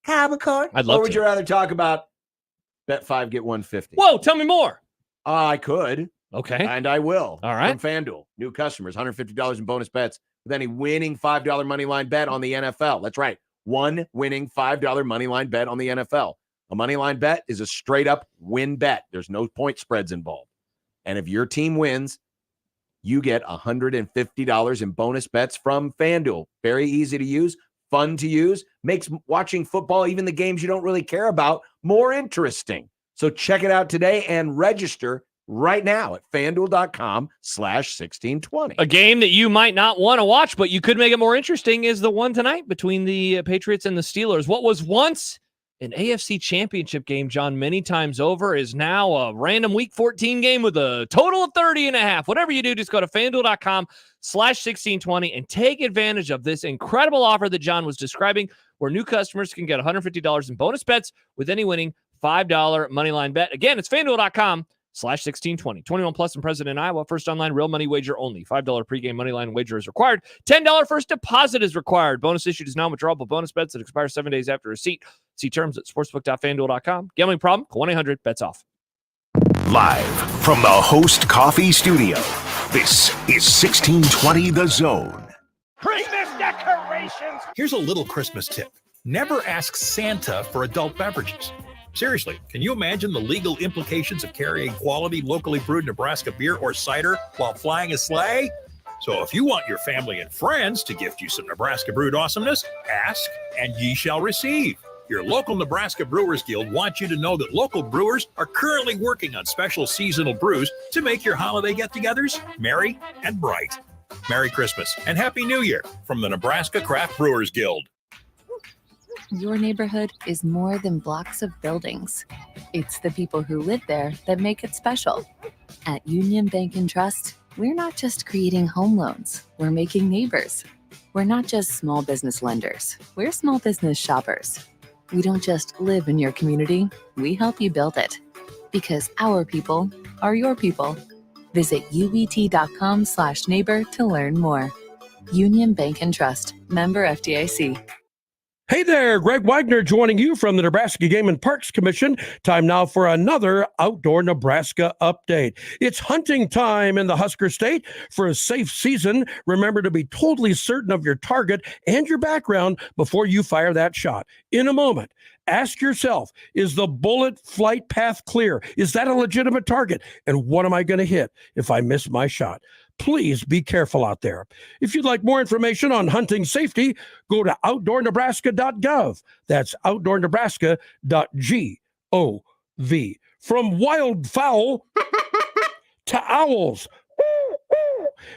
Speaker 7: Kyle McCord?
Speaker 6: I'd love
Speaker 7: Or would
Speaker 6: to.
Speaker 7: you rather talk about bet 5 get 150?
Speaker 6: Whoa, tell me more.
Speaker 7: I could.
Speaker 6: Okay.
Speaker 7: And I will.
Speaker 6: All right.
Speaker 7: From FanDuel. New customers, $150 in bonus bets with any winning $5 money line bet on the NFL. That's right. One winning $5 money line bet on the NFL. A money line bet is a straight up win bet. There's no point spreads involved. And if your team wins, you get $150 in bonus bets from FanDuel. Very easy to use, fun to use, makes watching football, even the games you don't really care about, more interesting. So check it out today and register right now at FanDuel.com/1620.
Speaker 6: A game that you might not want to watch, but you could make it more interesting is the one tonight between the Patriots and the Steelers. What was once an AFC championship game, John, many times over is now a random week 14 game with a total of 30.5. Whatever you do, just go to FanDuel.com/1620 and take advantage of this incredible offer that John was describing, where new customers can get $150 in bonus bets with any winning $5 moneyline bet. Again, it's FanDuel.com/1620. 21 plus and present in Iowa. First online real money wager only. $5 pregame moneyline wager is required. $10 first deposit is required. Bonus issued is non-withdrawable bonus bets that expire 7 days after receipt. See terms at sportsbook.fanduel.com. Gambling problem? Call 1-800-BETS-OFF.
Speaker 3: Live from the Host Coffee Studio, this is 1620 The Zone.
Speaker 4: Christmas decorations! Here's a little Christmas tip. Never ask Santa for adult beverages. Seriously, can you imagine the legal implications of carrying quality, locally brewed Nebraska beer or cider while flying a sleigh? So if you want your family and friends to gift you some Nebraska brewed awesomeness, ask and ye shall receive. Your local Nebraska Brewers Guild wants you to know that local brewers are currently working on special seasonal brews to make your holiday get-togethers merry and bright. Merry Christmas and Happy New Year from the Nebraska Craft Brewers Guild.
Speaker 5: Your neighborhood is more than blocks of buildings. It's the people who live there that make it special. At Union Bank and Trust, we're not just creating home loans, we're making neighbors. We're not just small business lenders, we're small business shoppers. We don't just live in your community, we help you build it. Because our people are your people. Visit ubt.com/neighbor to learn more. Union Bank and Trust, member FDIC.
Speaker 23: Hey there, Greg Wagner joining you from the Nebraska Game and Parks Commission. Time now for another Outdoor Nebraska update. It's hunting time in the Husker State. For a safe season, remember to be totally certain of your target and your background before you fire that shot. In a moment, ask yourself, is the bullet flight path clear? Is that a legitimate target? And what am I going to hit if I miss my shot? Please be careful out there. If you'd like more information on hunting safety, go to outdoornebraska.gov. That's outdoornebraska.gov. From wildfowl to owls.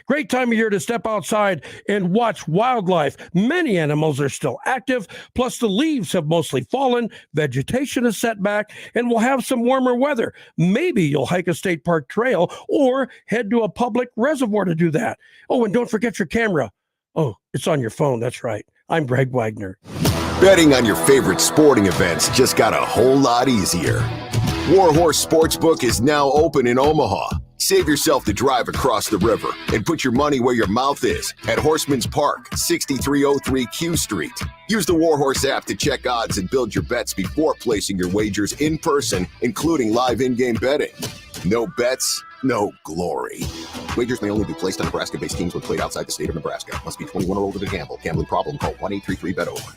Speaker 23: Great time of year to step outside and watch wildlife. Many animals are still active, plus the leaves have mostly fallen, vegetation is set back, and we'll have some warmer weather. Maybe you'll hike a state park trail or head to a public reservoir to do that. Oh, and don't forget your camera. Oh, it's on your phone, that's right. I'm Greg Wagner.
Speaker 24: Betting on your favorite sporting events just got a whole lot easier. Warhorse Sportsbook is now open in Omaha. Save yourself the drive across the river and put your money where your mouth is at Horseman's Park, 6303 Q Street. Use the Warhorse app to check odds and build your bets before placing your wagers in person, including live in-game betting. No bets, no glory. Wagers may only be placed on Nebraska-based teams when played outside the state of Nebraska. Must be 21 or older to gamble. Gambling problem? Call 1-833-BET-OVER.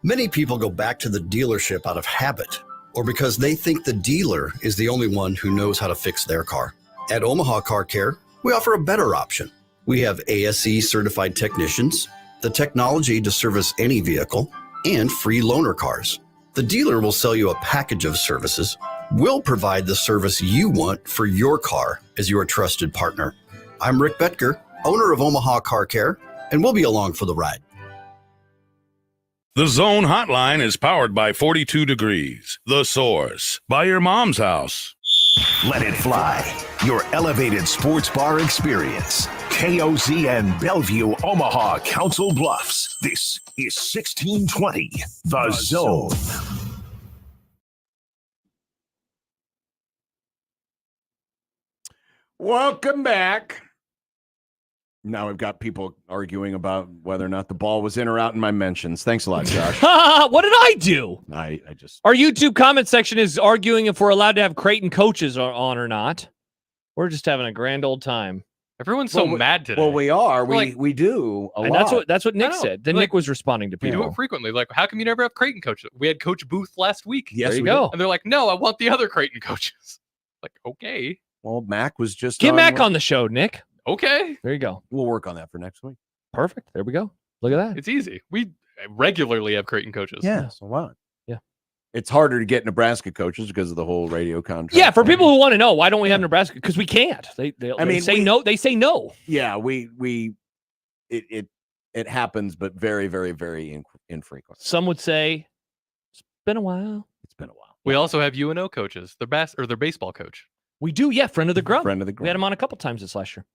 Speaker 25: Many people go back to the dealership out of habit, or because they think the dealer is the only one who knows how to fix their car. At Omaha Car Care, we offer a better option. We have ASE certified technicians, the technology to service any vehicle, and free loaner cars. The dealer will sell you a package of services. We'll provide the service you want for your car as your trusted partner. I'm Rick Betker, owner of Omaha Car Care, and we'll be along for the ride.
Speaker 26: The Zone Hotline is powered by 42 Degrees, The Source, by your mom's house.
Speaker 3: Let it fly. Your elevated sports bar experience. KOZN Bellevue, Omaha, Council Bluffs. This is 1620, The Zone.
Speaker 7: Welcome back. Now we've got people arguing about whether or not the ball was in or out in my mentions. Thanks a lot, Josh.
Speaker 6: What did I do?
Speaker 7: I just...
Speaker 6: Our YouTube comment section is arguing if we're allowed to have Creighton coaches on or not. We're just having a grand old time.
Speaker 8: Everyone's so mad today.
Speaker 7: Well, we are.
Speaker 8: We're
Speaker 7: We do a
Speaker 6: And
Speaker 7: lot.
Speaker 6: that's what Nick
Speaker 8: I know.
Speaker 6: said. Then
Speaker 8: Like,
Speaker 6: Nick was responding to
Speaker 8: We do
Speaker 6: people.
Speaker 8: it frequently. Like, how come you never have Creighton coaches? We had Coach Booth last week.
Speaker 7: Yes,
Speaker 6: There you
Speaker 7: we
Speaker 6: go.
Speaker 7: did.
Speaker 8: And they're like, no, I want the other Creighton coaches. Like, okay.
Speaker 7: Well, Mac was just
Speaker 6: Get Mac on the show, Nick.
Speaker 8: Okay.
Speaker 6: There you go.
Speaker 7: We'll work on that for next week.
Speaker 6: Perfect. There we go. Look at that.
Speaker 8: It's easy. We regularly have Creighton coaches.
Speaker 7: Yeah, so what?
Speaker 6: Yeah.
Speaker 7: It's harder to get Nebraska coaches because of the whole radio contract.
Speaker 6: Yeah, for people who want to know, why don't we have Nebraska? Because we can't. They
Speaker 7: mean,
Speaker 6: say no. They say no.
Speaker 7: Yeah, it happens, but very, very, very infrequent.
Speaker 6: Some would say been a while.
Speaker 7: It's been a while.
Speaker 8: We also have UNO coaches. Their baseball coach.
Speaker 6: We do, yeah. Friend of the Grub.
Speaker 7: Friend of the Grub.
Speaker 6: We had him on a couple times this last year.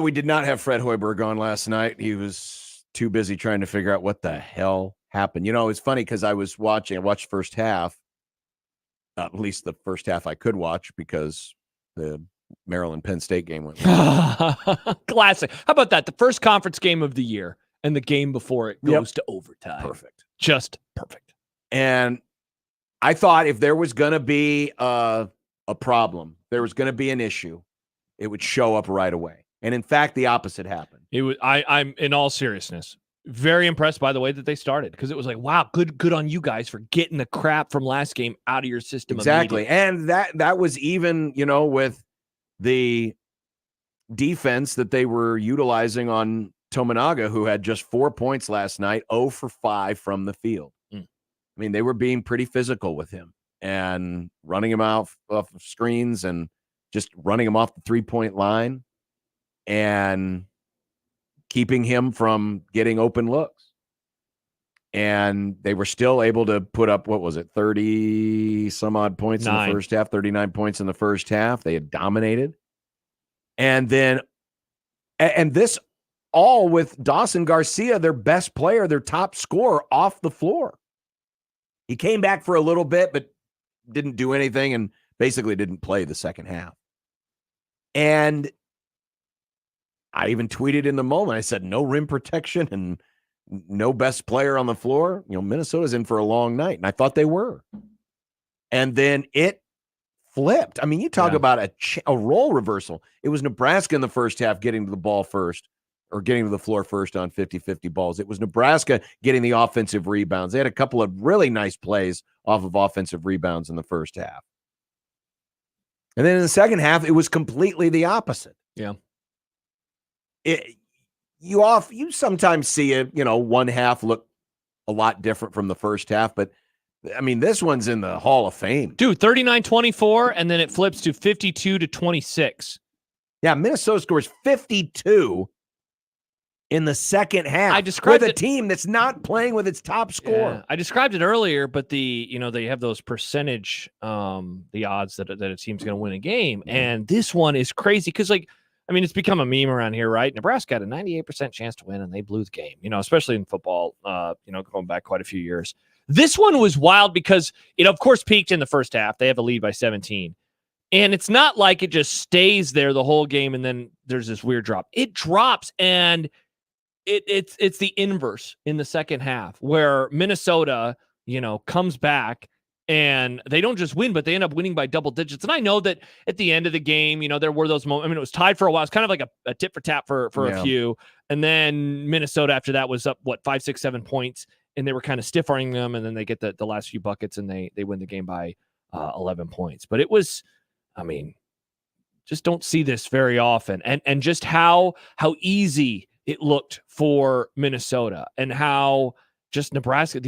Speaker 7: We did not have Fred Hoiberg on last night. He was too busy trying to figure out what the hell happened. You know, it's funny because I watched first half, at least the first half I could watch because the Maryland Penn State game went.
Speaker 6: Classic. How about that? The first conference game of the year and the game before it goes to overtime.
Speaker 7: Perfect.
Speaker 6: Just perfect.
Speaker 7: And I thought if there was going to be a problem, there was going to be an issue, it would show up right away. And in fact, the opposite happened.
Speaker 6: It was. I'm in all seriousness very impressed by the way that they started because it was like, wow, good on you guys for getting the crap from last game out of your system.
Speaker 7: Exactly, and that was even with the defense that they were utilizing on Tominaga, who had just 4 points last night, 0 for 5 from the field. I mean, they were being pretty physical with him and running him out off of screens and just running him off the 3-point line and keeping him from getting open looks. And they were still able to put up, 30 some odd points in the first half, 39 points in the first half. They had dominated. And then, and this all with Dawson Garcia, their best player, their top scorer, off the floor. He came back for a little bit, but didn't do anything and basically didn't play the second half. And I even tweeted in the moment, I said, no rim protection and no best player on the floor. Minnesota's in for a long night. And I thought they were. And then it flipped. I mean, you talk about a role reversal. It was Nebraska in the first half getting to the ball first, or getting to the floor first on 50-50 balls. It was Nebraska getting the offensive rebounds. They had a couple of really nice plays off of offensive rebounds in the first half. And then in the second half, it was completely the opposite.
Speaker 6: Yeah.
Speaker 7: You sometimes see one half look a lot different from the first half, but I mean, this one's in the Hall of Fame.
Speaker 6: Dude, 39-24, and then it flips to 52-26.
Speaker 7: Yeah, Minnesota scores 52 in the second half.
Speaker 6: I described
Speaker 7: with a team that's not playing with its top scorer.
Speaker 6: Yeah, I described it earlier, but they have those percentage, the odds that a team's going to win a game, and this one is crazy because it's become a meme around here, right? Nebraska had a 98% chance to win, and they blew the game, especially in football, going back quite a few years. This one was wild because it, of course, peaked in the first half. They have a lead by 17. And it's not like it just stays there the whole game, and then there's this weird drop. It drops, and it's the inverse in the second half, where Minnesota, comes back, and they don't just win, but they end up winning by double digits. And I know that at the end of the game, there were those moments. I mean, it was tied for a while. It's kind of like a tit for tat for a few. And then Minnesota after that was up, 5, 6, 7 points, and they were kind of stiff-arming them. And then they get the last few buckets, and they win the game by 11 points. But it was, just don't see this very often. And just how easy it looked for Minnesota, and how just Nebraska,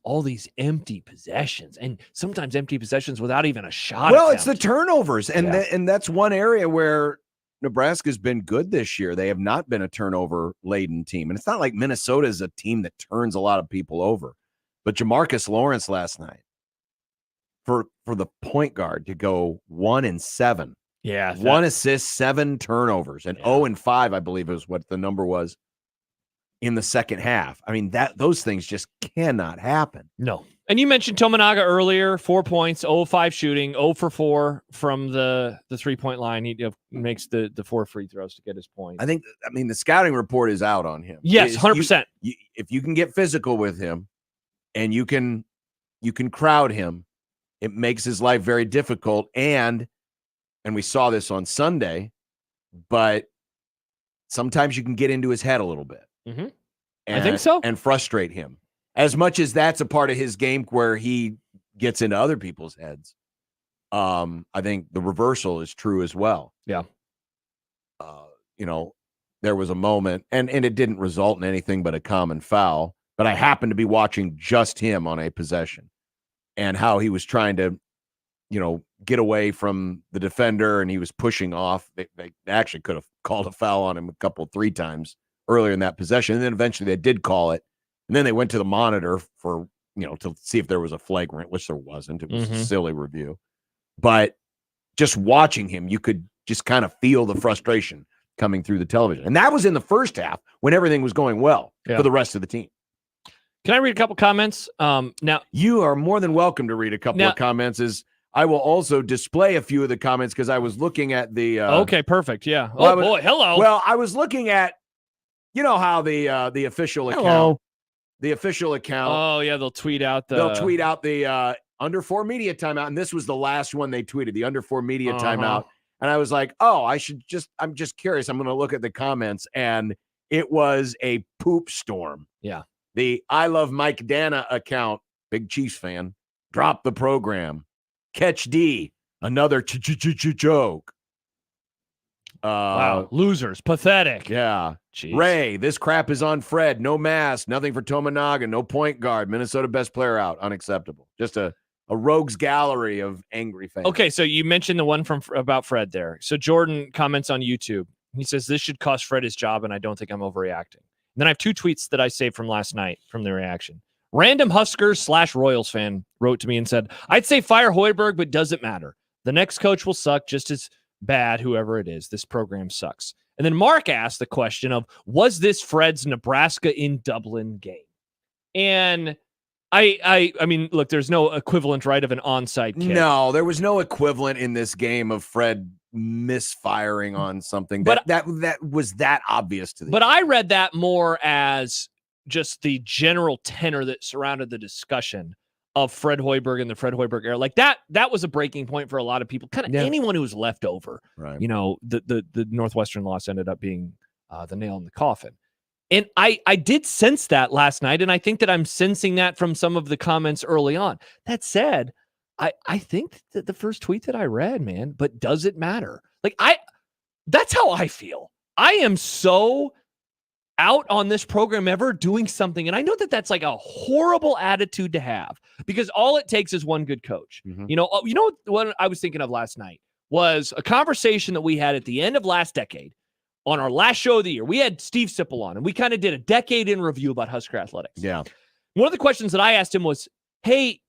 Speaker 6: all these empty possessions, and sometimes empty possessions without even a shot.
Speaker 7: Well, it's the turnovers, and and that's one area where Nebraska's been good this year. They have not been a turnover-laden team, and it's not like Minnesota is a team that turns a lot of people over. But Jamarcus Lawrence last night, for the point guard to go 1-7, 1 assist, 7 turnovers, and 0-5, I believe is what the number was in the second half. I mean, those things just cannot happen.
Speaker 6: No. And you mentioned Tominaga earlier, 4 points, 0-5 shooting, 0 for 4 from the 3-point line. He makes the 4 free throws to get his point.
Speaker 7: I mean, the scouting report is out on him.
Speaker 6: Yes, 100%.
Speaker 7: If you can get physical with him and you can crowd him, it makes his life very difficult. And we saw this on Sunday, but sometimes you can get into his head a little bit.
Speaker 6: Mm-hmm. I think so.
Speaker 7: And frustrate him. As much as that's a part of his game where he gets into other people's heads, I think the reversal is true as well.
Speaker 6: Yeah.
Speaker 7: There was a moment, and it didn't result in anything but a common foul, but I happened to be watching just him on a possession and how he was trying to, get away from the defender, and he was pushing off. They actually could have called a foul on him 3 times earlier in that possession, and then eventually they did call it, and then they went to the monitor for to see if there was a flagrant, which there wasn't. It was a
Speaker 6: Mhm.
Speaker 7: silly review. But just watching him, you could just kind of feel the frustration coming through the television. And that was in the first half when everything was going well
Speaker 6: Yeah.
Speaker 7: for the rest of the team.
Speaker 6: Can I read a couple comments? Now,
Speaker 7: you are more than welcome to read a couple of comments. As I will also display a few of the comments because I was looking at the.
Speaker 6: Okay, perfect. Yeah.
Speaker 7: Well,
Speaker 6: Boy, hello.
Speaker 7: Well, I was looking at, how the official account.
Speaker 6: Hello.
Speaker 7: The official account.
Speaker 6: Oh yeah, they'll tweet out
Speaker 7: the under 4 media timeout, and this was the last one they tweeted, the under 4 media timeout. And I was like, I'm just curious. I'm going to look at the comments, and it was a poop storm.
Speaker 6: Yeah.
Speaker 7: The I Love Mike Dana account, big Chiefs fan, dropped the program. Catch D, another joke.
Speaker 6: Wow, losers, pathetic.
Speaker 7: Yeah.
Speaker 6: Jeez.
Speaker 7: Ray, this crap is on Fred. No mask, nothing for Tominaga, no point guard. Minnesota best player out. Unacceptable. Just a rogues gallery of angry fans.
Speaker 6: Okay, so you mentioned the one about Fred there. So Jordan comments on YouTube. He says, this should cost Fred his job, and I don't think I'm overreacting. And then I have 2 tweets that I saved from last night from the reaction. Random Huskers / Royals fan wrote to me and said, I'd say fire Hoiberg, but doesn't matter. The next coach will suck just as bad, whoever it is. This program sucks. And then Mark asked the question of, was this Fred's Nebraska in Dublin game? And I mean, look, there's no equivalent, right, of an onside kick.
Speaker 7: No, there was no equivalent in this game of Fred misfiring on something that was that obvious to the
Speaker 6: But I read that more as just the general tenor that surrounded the discussion of Fred Hoiberg and the Fred Hoiberg era. Like that was a breaking point for a lot of people, kind of anyone who was left over.
Speaker 7: Right.
Speaker 6: The Northwestern loss ended up being the nail in the coffin. And I did sense that last night, and I think that I'm sensing that from some of the comments early on. That said, I think that the first tweet that I read, man, but does it matter? Like that's how I feel. I am so out on this program ever doing something. And I know that that's like a horrible attitude to have because all it takes is one good coach.
Speaker 7: Mm-hmm.
Speaker 6: You know what I was thinking of last night was a conversation that we had at the end of last decade on our last show of the year. We had Steve Sipple on, and we kind of did a decade in review about Husker athletics.
Speaker 7: Yeah.
Speaker 6: One of the questions that I asked him was, hey,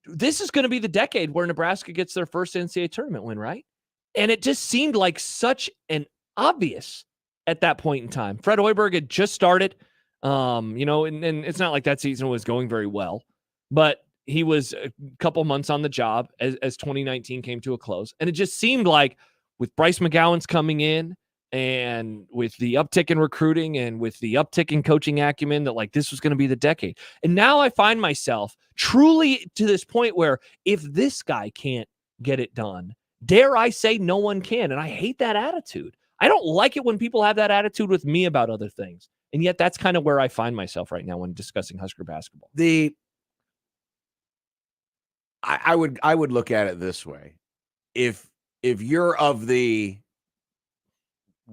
Speaker 6: this is going to be the decade where Nebraska gets their first NCAA tournament win, right? And it just seemed like such an obvious at that point in time. Fred Hoiberg had just started, and it's not like that season was going very well, but he was a couple months on the job as 2019 came to a close. And it just seemed like with Bryce McGowan's coming in and with the uptick in recruiting and with the uptick in coaching acumen that like this was going to be the decade. And now I find myself truly to this point where if this guy can't get it done, dare I say no one can. And I hate that attitude. I don't like it when people have that attitude with me about other things. And yet that's kind of where I find myself right now when discussing Husker basketball.
Speaker 7: I would look at it this way. If you're of the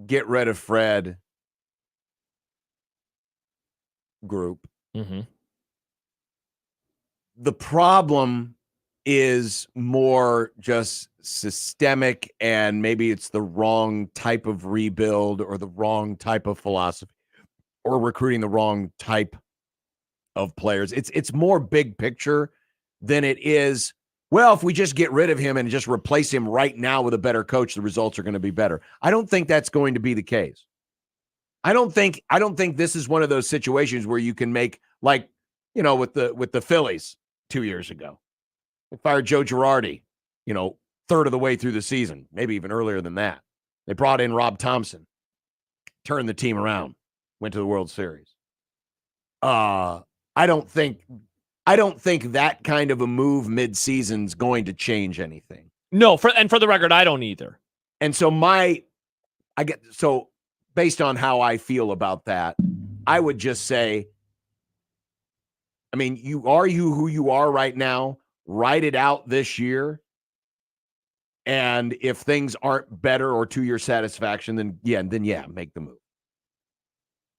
Speaker 7: get rid of Fred group,
Speaker 6: mm-hmm.
Speaker 7: The problem is more just systemic, and maybe it's the wrong type of rebuild or the wrong type of philosophy or recruiting the wrong type of players. It's more big picture than it is, well, if we just get rid of him and just replace him right now with a better coach, the results are going to be better. I don't think that's going to be the case. I don't think this is one of those situations where you can make like, with the Phillies 2 years ago. They fired Joe Girardi, third of the way through the season, maybe even earlier than that. They brought in Rob Thompson, turned the team around, went to the World Series. I don't think that kind of a move mid-season is going to change anything.
Speaker 6: No, for the record, I don't either.
Speaker 7: And so based on how I feel about that, I would just say, I mean, you who you are right now, write it out this year. And if things aren't better or to your satisfaction, then make the move.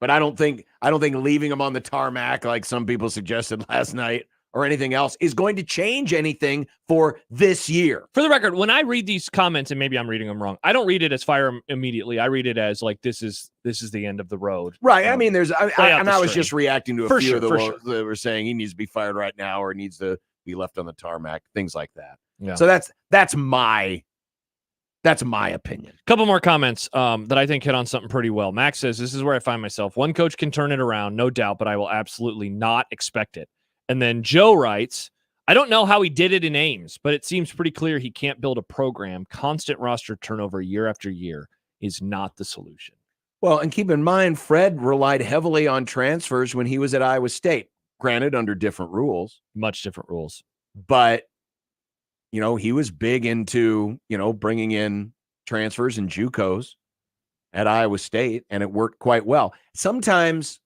Speaker 7: But I don't think leaving him on the tarmac like some people suggested last night or anything else is going to change anything for this year.
Speaker 6: For the record, when I read these comments, and maybe I'm reading them wrong, I don't read it as fire him immediately. I read it as like this is the end of the road.
Speaker 7: Right. I mean, I was
Speaker 6: string.
Speaker 7: just reacting to a
Speaker 6: For
Speaker 7: few
Speaker 6: sure,
Speaker 7: of the
Speaker 6: for
Speaker 7: ones
Speaker 6: sure.
Speaker 7: that were saying he needs to be fired right now or needs to be left on the tarmac, things like that.
Speaker 6: Yeah.
Speaker 7: So that's my opinion.
Speaker 6: Couple more comments that I think hit on something pretty well. Max says, this is where I find myself. One coach can turn it around, no doubt, but I will absolutely not expect it. And then Joe writes, I don't know how he did it in Ames, but it seems pretty clear he can't build a program. Constant roster turnover year after year is not the solution.
Speaker 7: Well, and keep in mind, Fred relied heavily on transfers when he was at Iowa State. Granted, under different rules.
Speaker 6: Much different rules.
Speaker 7: But, he was big into, bringing in transfers and JUCOs at Iowa State, and it worked quite well. Sometimes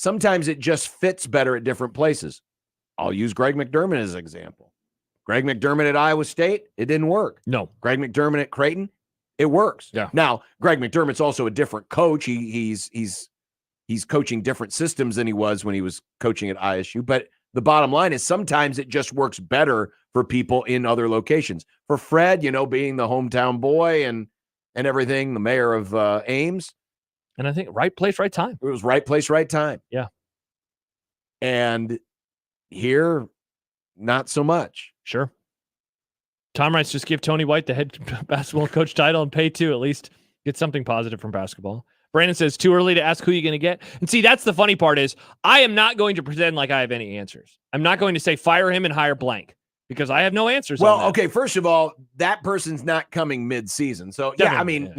Speaker 7: it just fits better at different places. I'll use Greg McDermott as an example. Greg McDermott at Iowa State, it didn't work.
Speaker 6: No.
Speaker 7: Greg McDermott at Creighton, it works.
Speaker 6: Yeah.
Speaker 7: Now, Greg McDermott's also a different coach. He's coaching different systems than he was when he was coaching at ISU. But the bottom line is sometimes it just works better for people in other locations. For Fred, being the hometown boy and everything, the mayor of Ames.
Speaker 6: And I think right place, right time.
Speaker 7: It was right place, right time.
Speaker 6: Yeah.
Speaker 7: And here, not so much.
Speaker 6: Sure. Tom writes, just give Tony White the head basketball coach title and pay too. At least get something positive from basketball. Brandon says, too early to ask who you're going to get. And see, that's the funny part is I am not going to pretend like I have any answers. I'm not going to say fire him and hire blank because I have no answers.
Speaker 7: Well, okay, first of all, that person's not coming mid-season. So,
Speaker 6: Definitely,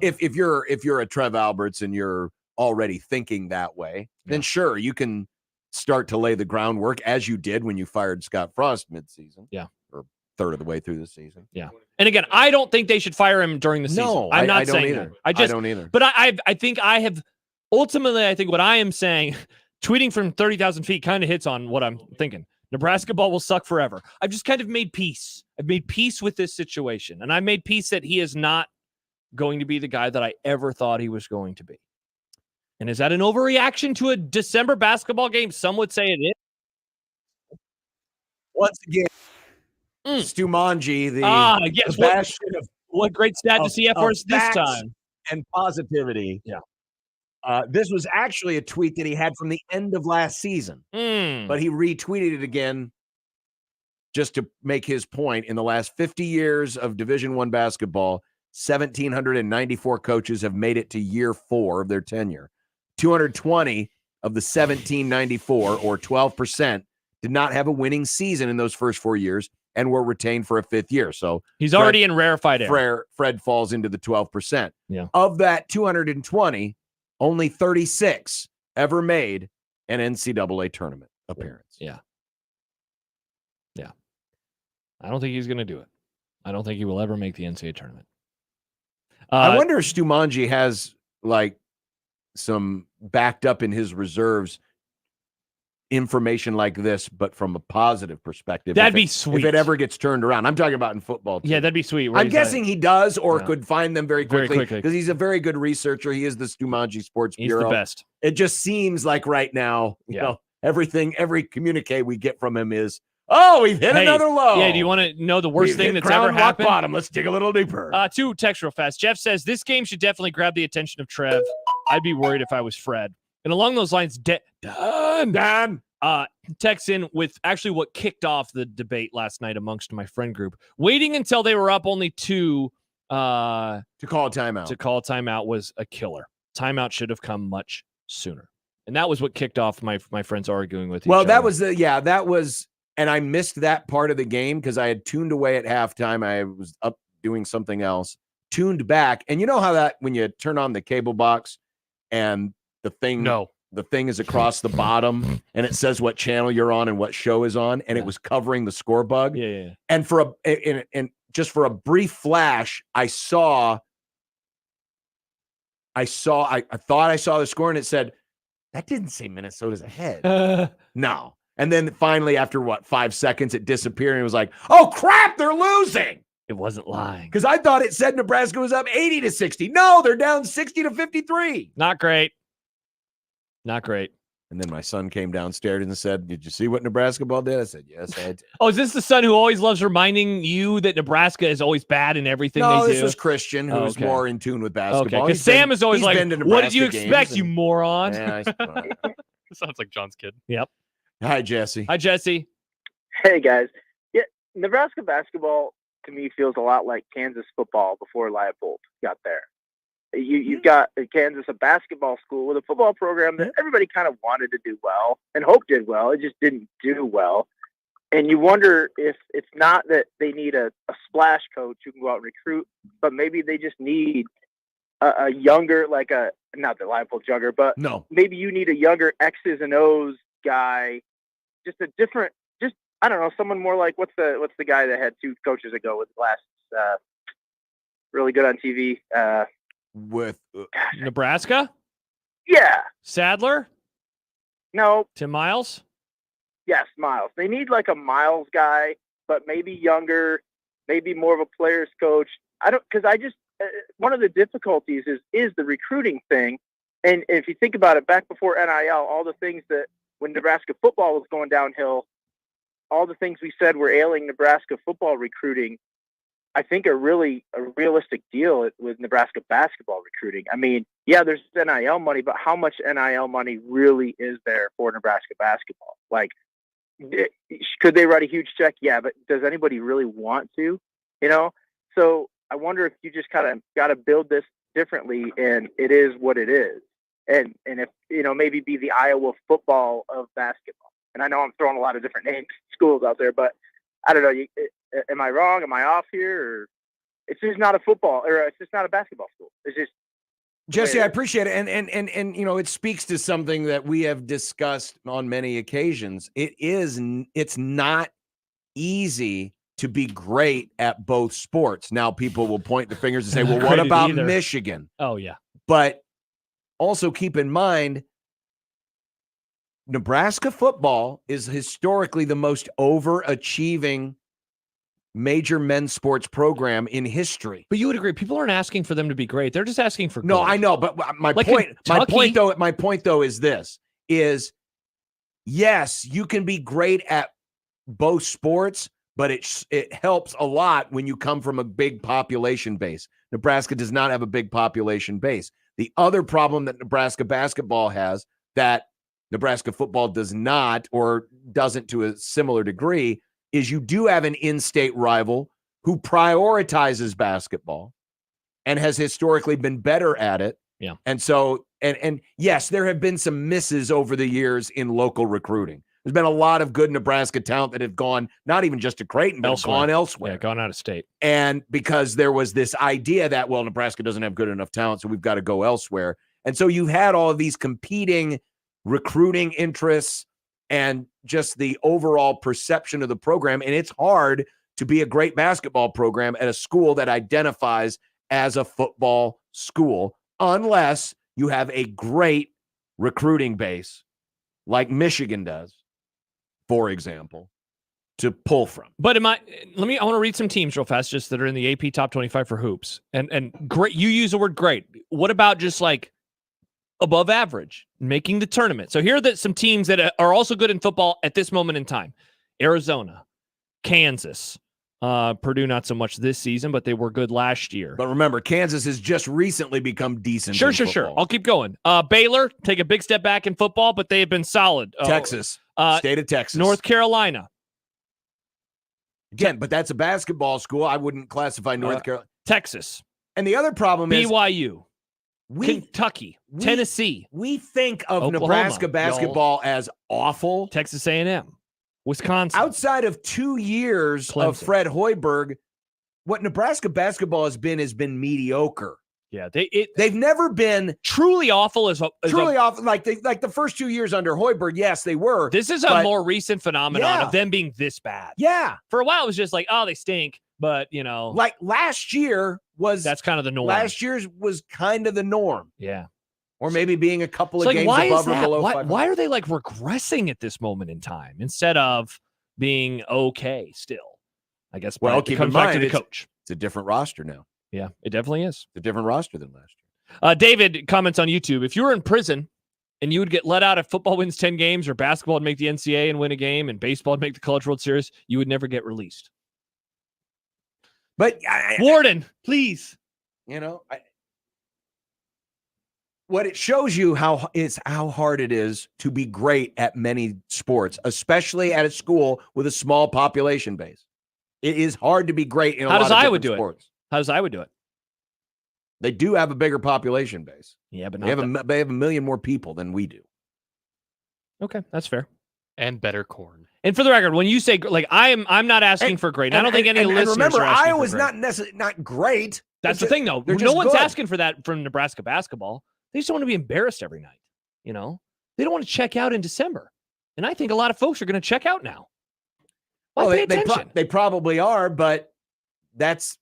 Speaker 7: if you're a Trev Alberts and you're already thinking that way, then sure, you can start to lay the groundwork as you did when you fired Scott Frost mid-season.
Speaker 6: Yeah.
Speaker 7: Or third of the way through the season.
Speaker 6: Yeah. And again, I don't think they should fire him during the season.
Speaker 7: No,
Speaker 6: I'm not
Speaker 7: I don't
Speaker 6: saying
Speaker 7: either.
Speaker 6: that.
Speaker 7: I don't either.
Speaker 6: But I think I have ultimately, I think what I am saying, tweeting from 30,000 feet kind of hits on what I'm thinking. Nebraska ball will suck forever. I've just kind of made peace. I've made peace with this situation. And I made peace that he is not going to be the guy that I ever thought he was going to be. And is that an overreaction to a December basketball game? Some would say it is.
Speaker 7: Once again, Stu Manji, the
Speaker 6: yes,
Speaker 7: the bastion of
Speaker 6: what great stat does he have for us this
Speaker 7: facts
Speaker 6: time?
Speaker 7: and positivity.
Speaker 6: Yeah.
Speaker 7: This was actually a tweet that he had from the end of last season, but he retweeted it again just to make his point. In the last 50 years of Division I basketball, 1,794 coaches have made it to year 4 of their tenure. 220 of the 1,794, or 12%, did not have a winning season in those first 4 years and were retained for a 5th year. So
Speaker 6: he's already in rarefied air.
Speaker 7: Fred falls into the 12%.
Speaker 6: Yeah.
Speaker 7: Of that 220, only 36 ever made an NCAA tournament appearance.
Speaker 6: Yeah. Yeah. I don't think he's going to do it. I don't think he will ever make the NCAA tournament.
Speaker 7: I wonder if Stu Manji has like some backed up in his reserves information like this, but from a positive perspective.
Speaker 6: That'd be sweet.
Speaker 7: If it ever gets turned around. I'm talking about in football too.
Speaker 6: Yeah, that'd be sweet.
Speaker 7: I'm guessing he does or could find them very
Speaker 6: Very
Speaker 7: quickly
Speaker 6: quickly.
Speaker 7: because he's a very good researcher. He is the Stu Manji Sports
Speaker 6: He's
Speaker 7: Bureau.
Speaker 6: the best.
Speaker 7: It just seems like right now, you know, every communique we get from him is, we've hit another low.
Speaker 6: Yeah, do you want to know the worst
Speaker 7: We've
Speaker 6: thing
Speaker 7: hit
Speaker 6: that's
Speaker 7: ground
Speaker 6: ever
Speaker 7: rock
Speaker 6: happened?
Speaker 7: bottom. Let's dig a little deeper.
Speaker 6: 2 text real fast. Jeff says, this game should definitely grab the attention of Trev. I'd be worried if I was Fred. And along those lines, Dan texts in with actually what kicked off the debate last night amongst my friend group. Waiting until they were up only 2
Speaker 7: to call a timeout.
Speaker 6: To call a timeout was a killer. Timeout should have come much sooner. And that was what kicked off my friends arguing with each other.
Speaker 7: That was, and I missed that part of the game because I had tuned away at halftime. I was up doing something else, tuned back. And you know how that when you turn on the cable box and the thing is across the bottom and it says what channel you're on and what show is on, and it was covering the score bug.
Speaker 6: Yeah.
Speaker 7: And just for a brief flash, I thought I saw the score and it said, that didn't say Minnesota's ahead. No. And then finally, after 5 seconds, it disappeared and it was like, oh crap, they're losing.
Speaker 6: It wasn't lying.
Speaker 7: Because I thought it said Nebraska was up 80-60. No, they're down 60-53.
Speaker 6: Not great. Not great.
Speaker 7: And then my son came downstairs and said, "Did you see what Nebraska ball did?" I said, "Yes, I did."
Speaker 6: Oh, is this the son who always loves reminding you that Nebraska is always bad in everything
Speaker 7: No,
Speaker 6: they do?
Speaker 7: this was Christian, who's more in tune with basketball.
Speaker 6: Okay, because Sam is always
Speaker 7: he's
Speaker 6: like,
Speaker 7: been to
Speaker 6: what did you
Speaker 7: Nebraska
Speaker 6: expect,
Speaker 7: games
Speaker 6: you
Speaker 7: and-
Speaker 6: moron?
Speaker 7: Yeah,
Speaker 8: Sounds like John's kid.
Speaker 6: Yep.
Speaker 7: Hi, Jesse.
Speaker 6: Hi, Jesse.
Speaker 9: Hey, guys. Yeah, Nebraska basketball to me feels a lot like Kansas football before Leipold got there. You've got Kansas, a basketball school with a football program that everybody kind of wanted to do well and hoped did well. It just didn't do well. And you wonder if it's not that they need a splash coach who can go out and recruit, but maybe they just need a younger, not that Leipold's younger, but maybe you need a younger X's and O's guy, just a different, I don't know, someone more like what's the guy that had 2 coaches ago with glasses, really good on TV.
Speaker 7: With
Speaker 6: Nebraska?
Speaker 9: Yeah.
Speaker 6: Sadler?
Speaker 9: No.
Speaker 6: Tim Miles?
Speaker 9: Yes, Miles. They need like a Miles guy, but maybe younger, maybe more of a player's coach. One of the difficulties is the recruiting thing. And if you think about it, back before NIL, all the things that when Nebraska football was going downhill, all the things we said were ailing Nebraska football recruiting, I think are really a realistic deal with Nebraska basketball recruiting. I mean, yeah, there's NIL money, but how much NIL money really is there for Nebraska basketball? Like, could they write a huge check? Yeah, but does anybody really want to? So I wonder if you just kind of got to build this differently, and it is what it is. And if, maybe be the Iowa football of basketball. And I know I'm throwing a lot of different names, schools out there, but I don't know. Am I wrong? Am I off here? Or it's just not a football, or it's just not a basketball school. It's just
Speaker 7: Jesse, I appreciate it. And it speaks to something that we have discussed on many occasions. It's not easy to be great at both sports. Now people will point the fingers and say, well, what about Michigan?
Speaker 6: Oh, yeah.
Speaker 7: But also keep in mind, Nebraska football is historically the most overachieving major men's sports program in history.
Speaker 6: But you would agree, people aren't asking for them to be great. They're just asking for
Speaker 7: No,
Speaker 6: good.
Speaker 7: I know, but my point though is this: yes, you can be great at both sports, but it helps a lot when you come from a big population base. Nebraska does not have a big population base. The other problem that Nebraska basketball has that Nebraska football does not, or doesn't to a similar degree, is you do have an in-state rival who prioritizes basketball and has historically been better at it.
Speaker 6: Yeah.
Speaker 7: And so, and yes, there have been some misses over the years in local recruiting. There's been a lot of good Nebraska talent that have gone, not even just to Creighton, but gone elsewhere.
Speaker 6: Yeah, gone out of state.
Speaker 7: And because there was this idea that, well, Nebraska doesn't have good enough talent, so we've got to go elsewhere. And so you've had all of these competing recruiting interests and just the overall perception of the program. And it's hard to be a great basketball program at a school that identifies as a football school, unless you have a great recruiting base like Michigan does, for example, to pull from.
Speaker 6: But I want to read some teams real fast, just that are in the AP top 25 for hoops. And great, you use the word great. What about just like above average, making the tournament? So here are some teams that are also good in football at this moment in time: Arizona, Kansas, Purdue, not so much this season, but they were good last year.
Speaker 7: But remember, Kansas has just recently become decent.
Speaker 6: Sure. I'll keep going. Baylor, take a big step back in football, but they have been solid.
Speaker 7: Texas, state of Texas.
Speaker 6: North Carolina.
Speaker 7: Again, but that's a basketball school. I wouldn't classify North Carolina.
Speaker 6: Texas.
Speaker 7: And the other problem is
Speaker 6: BYU. Kentucky, Tennessee.
Speaker 7: We think of
Speaker 6: Oklahoma,
Speaker 7: Nebraska basketball as awful.
Speaker 6: Texas A&M, Wisconsin.
Speaker 7: Outside of 2 years of Fred Hoiberg, what Nebraska basketball has been mediocre.
Speaker 6: Yeah,
Speaker 7: they've never been
Speaker 6: truly awful.
Speaker 7: Awful. Like the first 2 years under Hoiberg, yes, they were.
Speaker 6: This is a more recent phenomenon of them being this bad.
Speaker 7: Yeah,
Speaker 6: for a while it was just like, oh, they stink. But,
Speaker 7: like last year
Speaker 6: that's kind of the norm.
Speaker 7: Last year's was kind of the norm.
Speaker 6: Yeah.
Speaker 7: Or maybe being a couple of games above or below.
Speaker 6: Why are they like regressing at this moment in time instead of being okay still? I guess.
Speaker 7: Well,
Speaker 6: it comes back to the coach.
Speaker 7: It's a different roster now.
Speaker 6: Yeah, it definitely is.
Speaker 7: It's a different roster than last year.
Speaker 6: David comments on YouTube: if you were in prison and you would get let out if football wins 10 games or basketball would make the NCAA and win a game and baseball would make the College World Series, you would never get released.
Speaker 7: But
Speaker 6: Warden, please.
Speaker 7: What it shows you how hard it is to be great at many sports, especially at a school with a small population base. It is hard to be great in a lot of different sports.
Speaker 6: How does Iowa do it?
Speaker 7: They do have a bigger population base.
Speaker 6: Yeah, but
Speaker 7: they have a million more people than we do.
Speaker 6: Okay, that's fair.
Speaker 8: And better corn.
Speaker 6: And for the record, when you say like I'm not asking for great. I don't think any listeners
Speaker 7: remember,
Speaker 6: are asking
Speaker 7: Iowa's
Speaker 6: for great.
Speaker 7: not great.
Speaker 6: That's the thing, though. No one's asking for that from Nebraska basketball. They just don't want to be embarrassed every night. They don't want to check out in December. And I think a lot of folks are going to check out now. Why pay attention?
Speaker 7: They probably are, but that's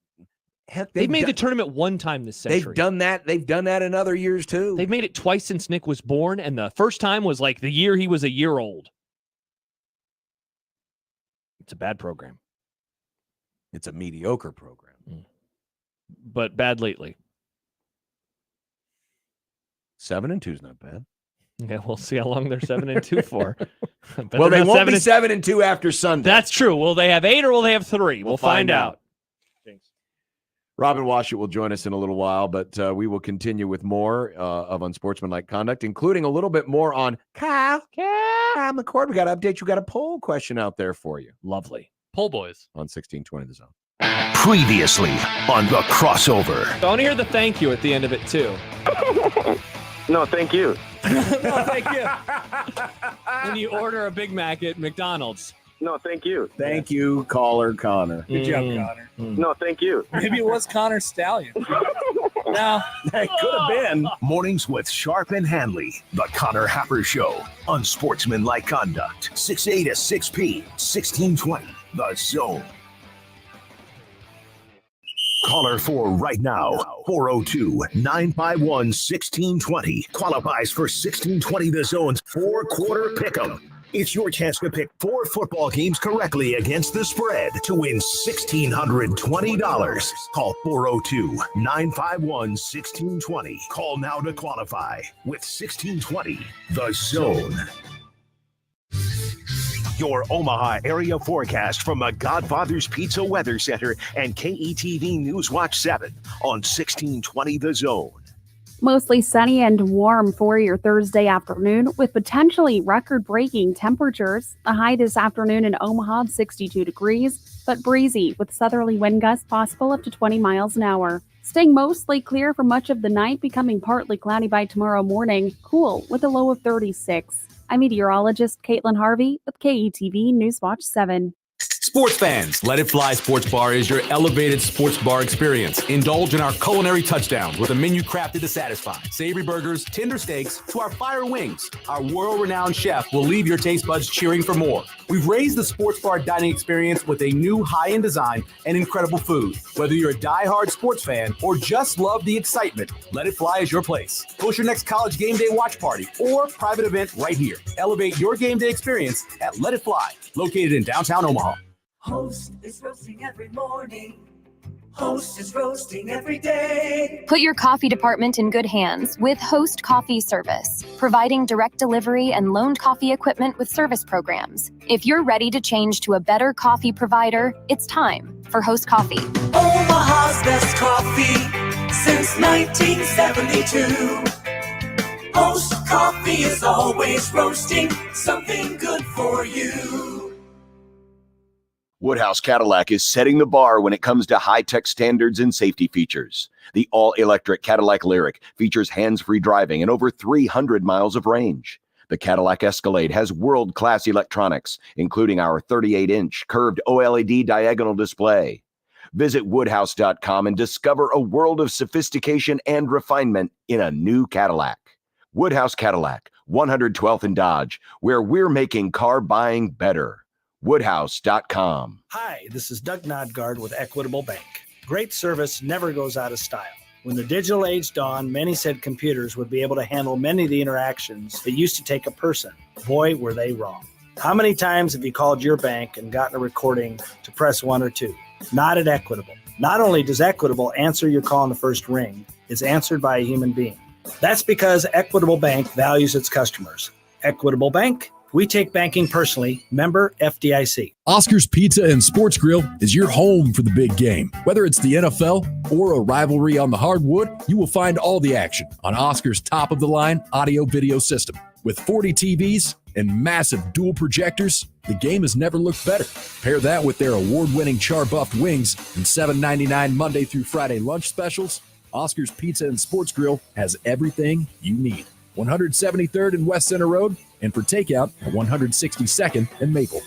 Speaker 6: they've made the tournament one time this century.
Speaker 7: They've done that in other years too.
Speaker 6: They've made it twice since Nick was born, and the first time was like the year he was a year old. It's a bad program.
Speaker 7: It's a mediocre program.
Speaker 6: But bad lately.
Speaker 7: 7-2 is not bad.
Speaker 6: Yeah, we'll see how long they're 7-2 for.
Speaker 7: Well, they won't be 7-2 after Sunday.
Speaker 6: That's true. Will they have 8 or will they have 3? We'll find out.
Speaker 7: Robin Washut will join us in a little while, but we will continue with more of Unsportsmanlike Conduct, including a little bit more on Kyle McCord. We got to update you. Got a poll question out there for you.
Speaker 6: Lovely.
Speaker 8: Poll boys.
Speaker 7: On 1620 The Zone.
Speaker 3: Previously on The Crossover.
Speaker 6: I want to hear the thank you at the end of it, too.
Speaker 22: No, thank you.
Speaker 6: No, thank you. When you order a Big Mac at McDonald's.
Speaker 22: No, thank you.
Speaker 7: Thank you, caller Connor.
Speaker 10: Good job, Connor.
Speaker 22: No, thank you.
Speaker 10: Maybe it was Connor Stallion. No,
Speaker 7: it could have been.
Speaker 3: Mornings with Sharp and Hanley. The Connor Happer Show. Unsportsmanlike Conduct. 6A to 6P. 1620. The Zone. Caller for right now, 402-951-1620. Qualifies for 1620 The Zone's 4-quarter pick'em. It's your chance to pick 4 football games correctly against the spread to win $1,620. Call 402-951-1620. Call now to qualify with 1620 The Zone. Your Omaha area forecast from the Godfather's Pizza Weather Center and KETV Newswatch 7 on 1620 The Zone.
Speaker 11: Mostly sunny and warm for your Thursday afternoon with potentially record-breaking temperatures. The high this afternoon in Omaha, 62 degrees, but breezy with southerly wind gusts possible up to 20 miles an hour. Staying mostly clear for much of the night, becoming partly cloudy by tomorrow morning, cool with a low of 36. I'm meteorologist Caitlin Harvey with KETV Newswatch 7.
Speaker 12: Sports fans, Let It Fly Sports Bar is your elevated sports bar experience. Indulge in our culinary touchdowns with a menu crafted to satisfy. Savory burgers, tender steaks, to our fire wings. Our world-renowned chef will leave your taste buds cheering for more. We've raised the sports bar dining experience with a new high-end design and incredible food. Whether you're a die-hard sports fan or just love the excitement, Let It Fly is your place. Host your next college game day watch party or private event right here. Elevate your game day experience at Let It Fly, located in downtown Omaha.
Speaker 13: Host is roasting every morning. Host is roasting every day.
Speaker 14: Put your coffee department in good hands with Host Coffee Service, providing direct delivery and loaned coffee equipment with service programs. If you're ready to change to a better coffee provider, it's time for Host Coffee.
Speaker 13: Omaha's best coffee since 1972. Host Coffee is always roasting something good for you.
Speaker 24: Woodhouse Cadillac is setting the bar when it comes to high-tech standards and safety features. The all-electric Cadillac Lyriq features hands-free driving and over 300 miles of range. The Cadillac Escalade has world-class electronics, including our 38-inch curved OLED diagonal display. Visit woodhouse.com and discover a world of sophistication and refinement in a new Cadillac. Woodhouse Cadillac, 112th and Dodge, where we're making car buying better. Woodhouse.com.
Speaker 15: Hi, this is Doug Nodgard with Equitable Bank. Great service never goes out of style. When the digital age dawned, many said computers would be able to handle many of the interactions that used to take a person. Boy, were they wrong. How many times have you called your bank and gotten a recording to press 1 or 2? Not at Equitable. Not only does Equitable answer your call on the first ring, it's answered by a human being. That's because Equitable Bank values its customers. Equitable Bank, we take banking personally. Member FDIC.
Speaker 1: Oscar's Pizza and Sports Grill is your home for the big game. Whether it's the NFL or a rivalry on the hardwood, you will find all the action on Oscar's top-of-the-line audio-video system. With 40 TVs and massive dual projectors, the game has never looked better. Pair that with their award-winning char-buffed wings and $7.99 Monday through Friday lunch specials. Oscar's Pizza and Sports Grill has everything you need. 173rd and West Center Road, and for takeout, 162nd and Maple.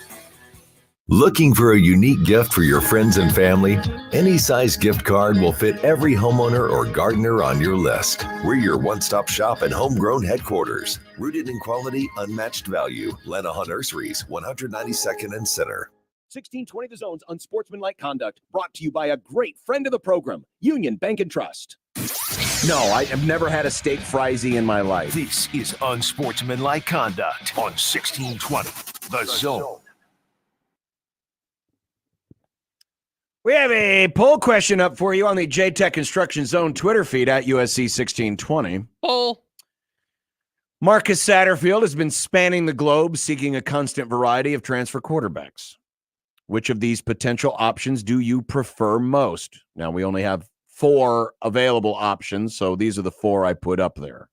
Speaker 2: Looking for a unique gift for your friends and family? Any size gift card will fit every homeowner or gardener on your list. We're your one-stop shop and homegrown headquarters. Rooted in quality, unmatched value. Lenaha Nurseries, 192nd and Center.
Speaker 7: 1620 The Zone's Unsportsmanlike Conduct, brought to you by a great friend of the program, Union Bank and Trust. No, I have never had a steak frizy in my life.
Speaker 3: This is Unsportsmanlike Conduct on 1620 The Zone.
Speaker 7: We have a poll question up for you on the J-Tech Construction Zone Twitter feed at USC 1620.
Speaker 8: Poll.
Speaker 7: Marcus Satterfield has been spanning the globe seeking a constant variety of transfer quarterbacks. Which of these potential options do you prefer most? Now, we only have 4 available options, so these are the 4 I put up there.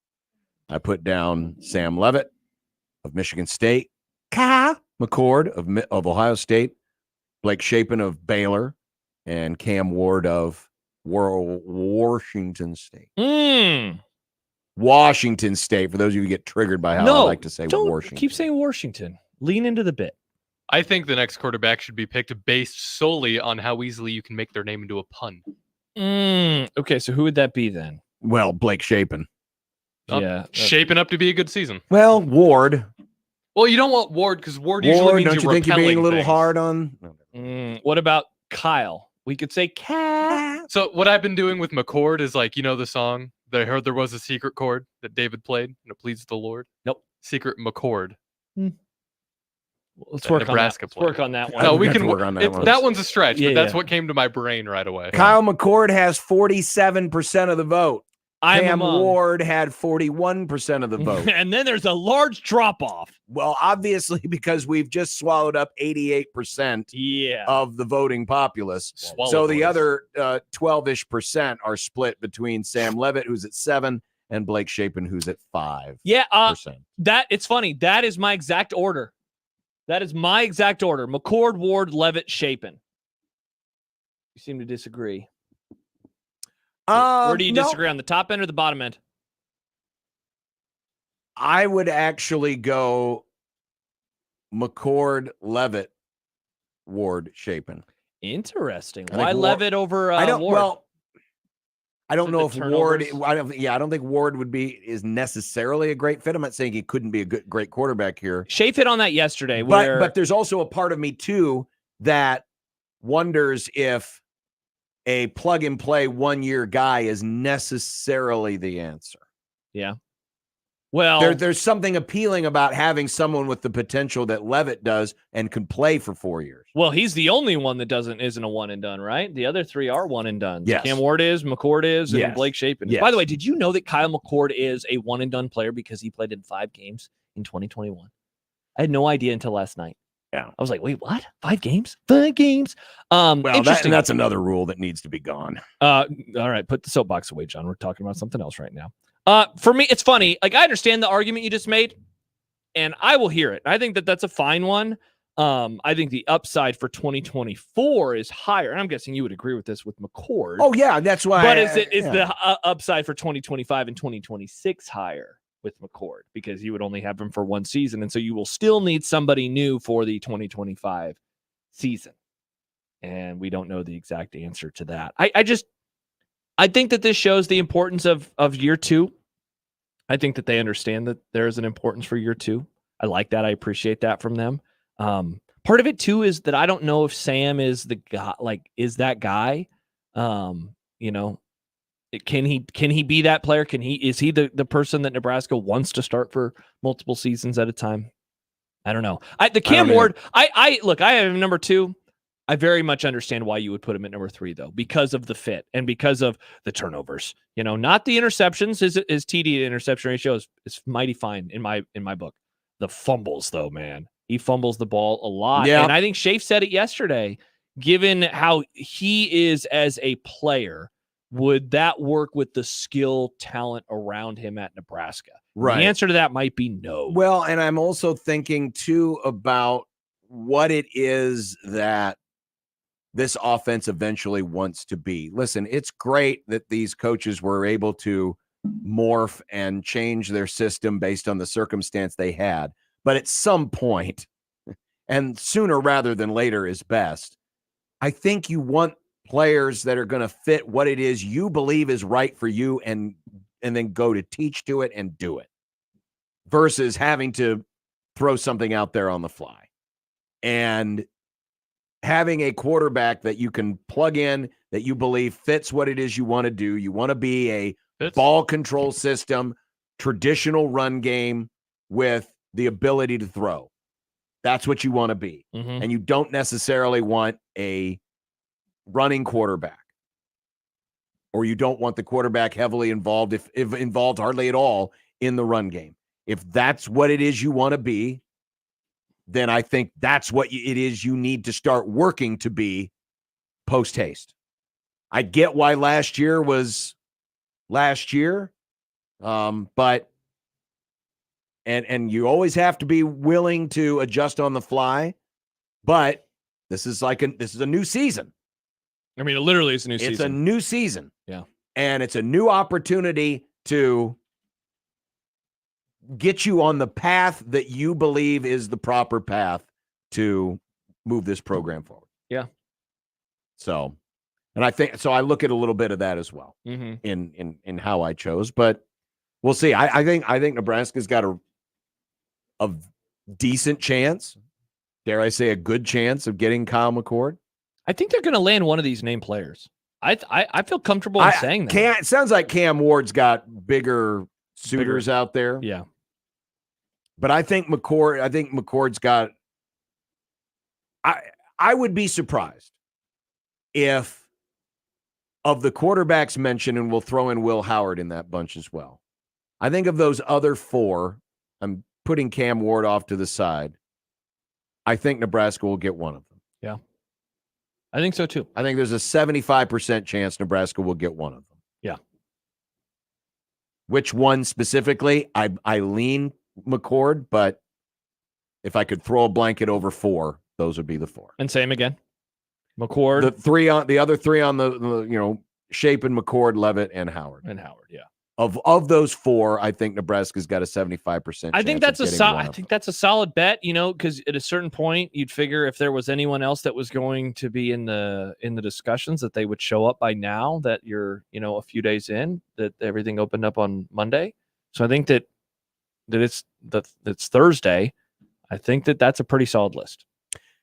Speaker 7: I put down Sam Leavitt of Michigan State, Kyle McCord of Ohio State, Blake Shapen of Baylor, and Cam Ward of Washington State. Washington State, for those of you who get triggered by how I like to say Washington.
Speaker 6: Keep saying Washington. Lean into the bit.
Speaker 8: I think the next quarterback should be picked based solely on how easily you can make their name into a pun.
Speaker 6: Okay, so who would that be then?
Speaker 7: Well, Blake Shapen.
Speaker 6: Yeah.
Speaker 8: Shaping up to be a good season.
Speaker 7: Well, Ward.
Speaker 8: Well, you don't want Ward because Ward usually means
Speaker 7: don't you think you're being a little
Speaker 8: things.
Speaker 7: hard on?
Speaker 6: What about Kyle? We could say Cat.
Speaker 8: So what I've been doing with McCord is like, you know the song that I heard there was a secret chord that David played and it pleased the Lord?
Speaker 6: Nope.
Speaker 8: Secret McCord.
Speaker 6: Let's work
Speaker 8: Nebraska
Speaker 6: on that. Let's work on that one.
Speaker 8: No, we can
Speaker 7: work on that one.
Speaker 8: That one's a stretch,
Speaker 6: Yeah,
Speaker 8: but that's
Speaker 6: yeah.
Speaker 8: what came to my brain right away.
Speaker 7: Kyle McCord has 47% of the vote.
Speaker 6: I'm
Speaker 7: Cam
Speaker 6: among.
Speaker 7: Ward had 41% of the vote.
Speaker 6: And then there's a large drop off.
Speaker 7: Well, obviously, because we've just swallowed up 88% of the voting populace. So the other 12-ish percent are split between Sam Leavitt, who's at 7%, and Blake Shapen, who's at 5%.
Speaker 6: Yeah, that it's funny. That is my exact order. That is my exact order. McCord, Ward, Leavitt, Shapen. You seem to disagree. Where do you disagree, on the top end or the bottom end?
Speaker 7: I would actually go McCord, Leavitt, Ward, Shapen.
Speaker 6: Interesting.
Speaker 7: I
Speaker 6: Why
Speaker 7: think
Speaker 6: Leavitt over
Speaker 7: I don't.
Speaker 6: Ward?
Speaker 7: Well, I don't know if Ward.
Speaker 6: turnovers?
Speaker 7: I don't think Ward is necessarily a great fit. I'm not saying he couldn't be a great quarterback here.
Speaker 6: Shafe hit on that yesterday. Where
Speaker 7: But there's also a part of me too that wonders if a plug and play 1-year guy is necessarily the answer.
Speaker 6: Yeah. Well,
Speaker 7: there's something appealing about having someone with the potential that Leavitt does and could play for 4 years.
Speaker 6: Well, he's the only one that isn't a one and done, right? The other 3 are one and done.
Speaker 7: Yes.
Speaker 6: Cam Ward is, McCord is, and
Speaker 7: Yes.
Speaker 6: Blake Shapen is.
Speaker 7: Yes.
Speaker 6: By the way, did you know that Kyle McCord is a one and done player because he played in 5 games in 2021? I had no idea until last night.
Speaker 7: Yeah.
Speaker 6: I was like, wait, what? 5 games? 5 games?
Speaker 7: Well,
Speaker 6: Interesting.
Speaker 7: that's another rule that needs to be gone.
Speaker 6: All right, put the soapbox away, John. We're talking about something else right now. For me, it's funny. Like, I understand the argument you just made, and I will hear it. I think that that's a fine one. I think the upside for 2024 is higher, and I'm guessing you would agree with this with McCord.
Speaker 7: Oh yeah, that's why.
Speaker 6: But is the upside for 2025 and 2026 higher with McCord, because you would only have him for 1 season, and so you will still need somebody new for the 2025 season, and we don't know the exact answer to that. I think that this shows the importance of year 2. I think that they understand that there is an importance for year 2. I like that. I appreciate that from them. Part of it too is that I don't know if Sam is the guy, is that guy. Can he be that player? Is he the person that Nebraska wants to start for multiple seasons at a time? I don't know. The Cam Ward, I have him number 2. I very much understand why you would put him at number 3, though, because of the fit and because of the turnovers. Not the interceptions. His TD to interception ratio is mighty fine in my book. The fumbles, though, man. He fumbles the ball a lot.
Speaker 7: Yeah.
Speaker 6: And I think Shafe said it yesterday, given how he is as a player, would that work with the skill talent around him at Nebraska?
Speaker 7: Right.
Speaker 6: The answer to that might be no.
Speaker 7: Well, and I'm also thinking, too, about what it is that this offense eventually wants to be. Listen, it's great that these coaches were able to morph and change their system based on the circumstance they had. But at some point, and sooner rather than later is best, I think you want players that are going to fit what it is you believe is right for you and then go to teach to it and do it versus having to throw something out there on the fly. And having a quarterback that you can plug in that you believe fits what it is you want to do. You want to be a ball control system, traditional run game with the ability to throw. That's what you want to be.
Speaker 6: Mm-hmm.
Speaker 7: And you don't necessarily want a running quarterback, or you don't want the quarterback heavily involved, if involved hardly at all in the run game. If that's what it is you want to be, then I think that's what it is you need to start working to be post haste. I get why last year was last year, but and you always have to be willing to adjust on the fly. But this is a new season.
Speaker 6: I mean, it literally is a new season.
Speaker 7: It's a new season.
Speaker 6: Yeah,
Speaker 7: and it's a new opportunity to get you on the path that you believe is the proper path to move this program forward.
Speaker 6: Yeah.
Speaker 7: So, and I think so. I look at a little bit of that as well in how I chose, but we'll see. I think Nebraska's got a decent chance, dare I say, a good chance of getting Kyle McCord.
Speaker 6: I think they're going to land one of these named players. I feel comfortable in saying that.
Speaker 7: It sounds like Cam Ward's got bigger suitors out there.
Speaker 6: Yeah.
Speaker 7: But I think McCord's got I would be surprised if of the quarterbacks mentioned, and we'll throw in Will Howard in that bunch as well. I think of those other 4, I'm putting Cam Ward off to the side. I think Nebraska will get one of them.
Speaker 6: Yeah. I think so too.
Speaker 7: I think there's a 75% chance Nebraska will get one of them.
Speaker 6: Yeah.
Speaker 7: Which one specifically? I lean McCord, but if I could throw a blanket over 4, those would be the 4.
Speaker 6: And same again. McCord.
Speaker 7: The other 3 on the Shapen, McCord, Levitt, and Howard.
Speaker 6: Yeah.
Speaker 7: Of those 4, I think Nebraska's got a 75%.
Speaker 6: I think that's a solid bet, because at a certain point you'd figure if there was anyone else that was going to be in the discussions that they would show up by now that you're, a few days in, that everything opened up on Monday. So I think that it's Thursday. I think that's a pretty solid list.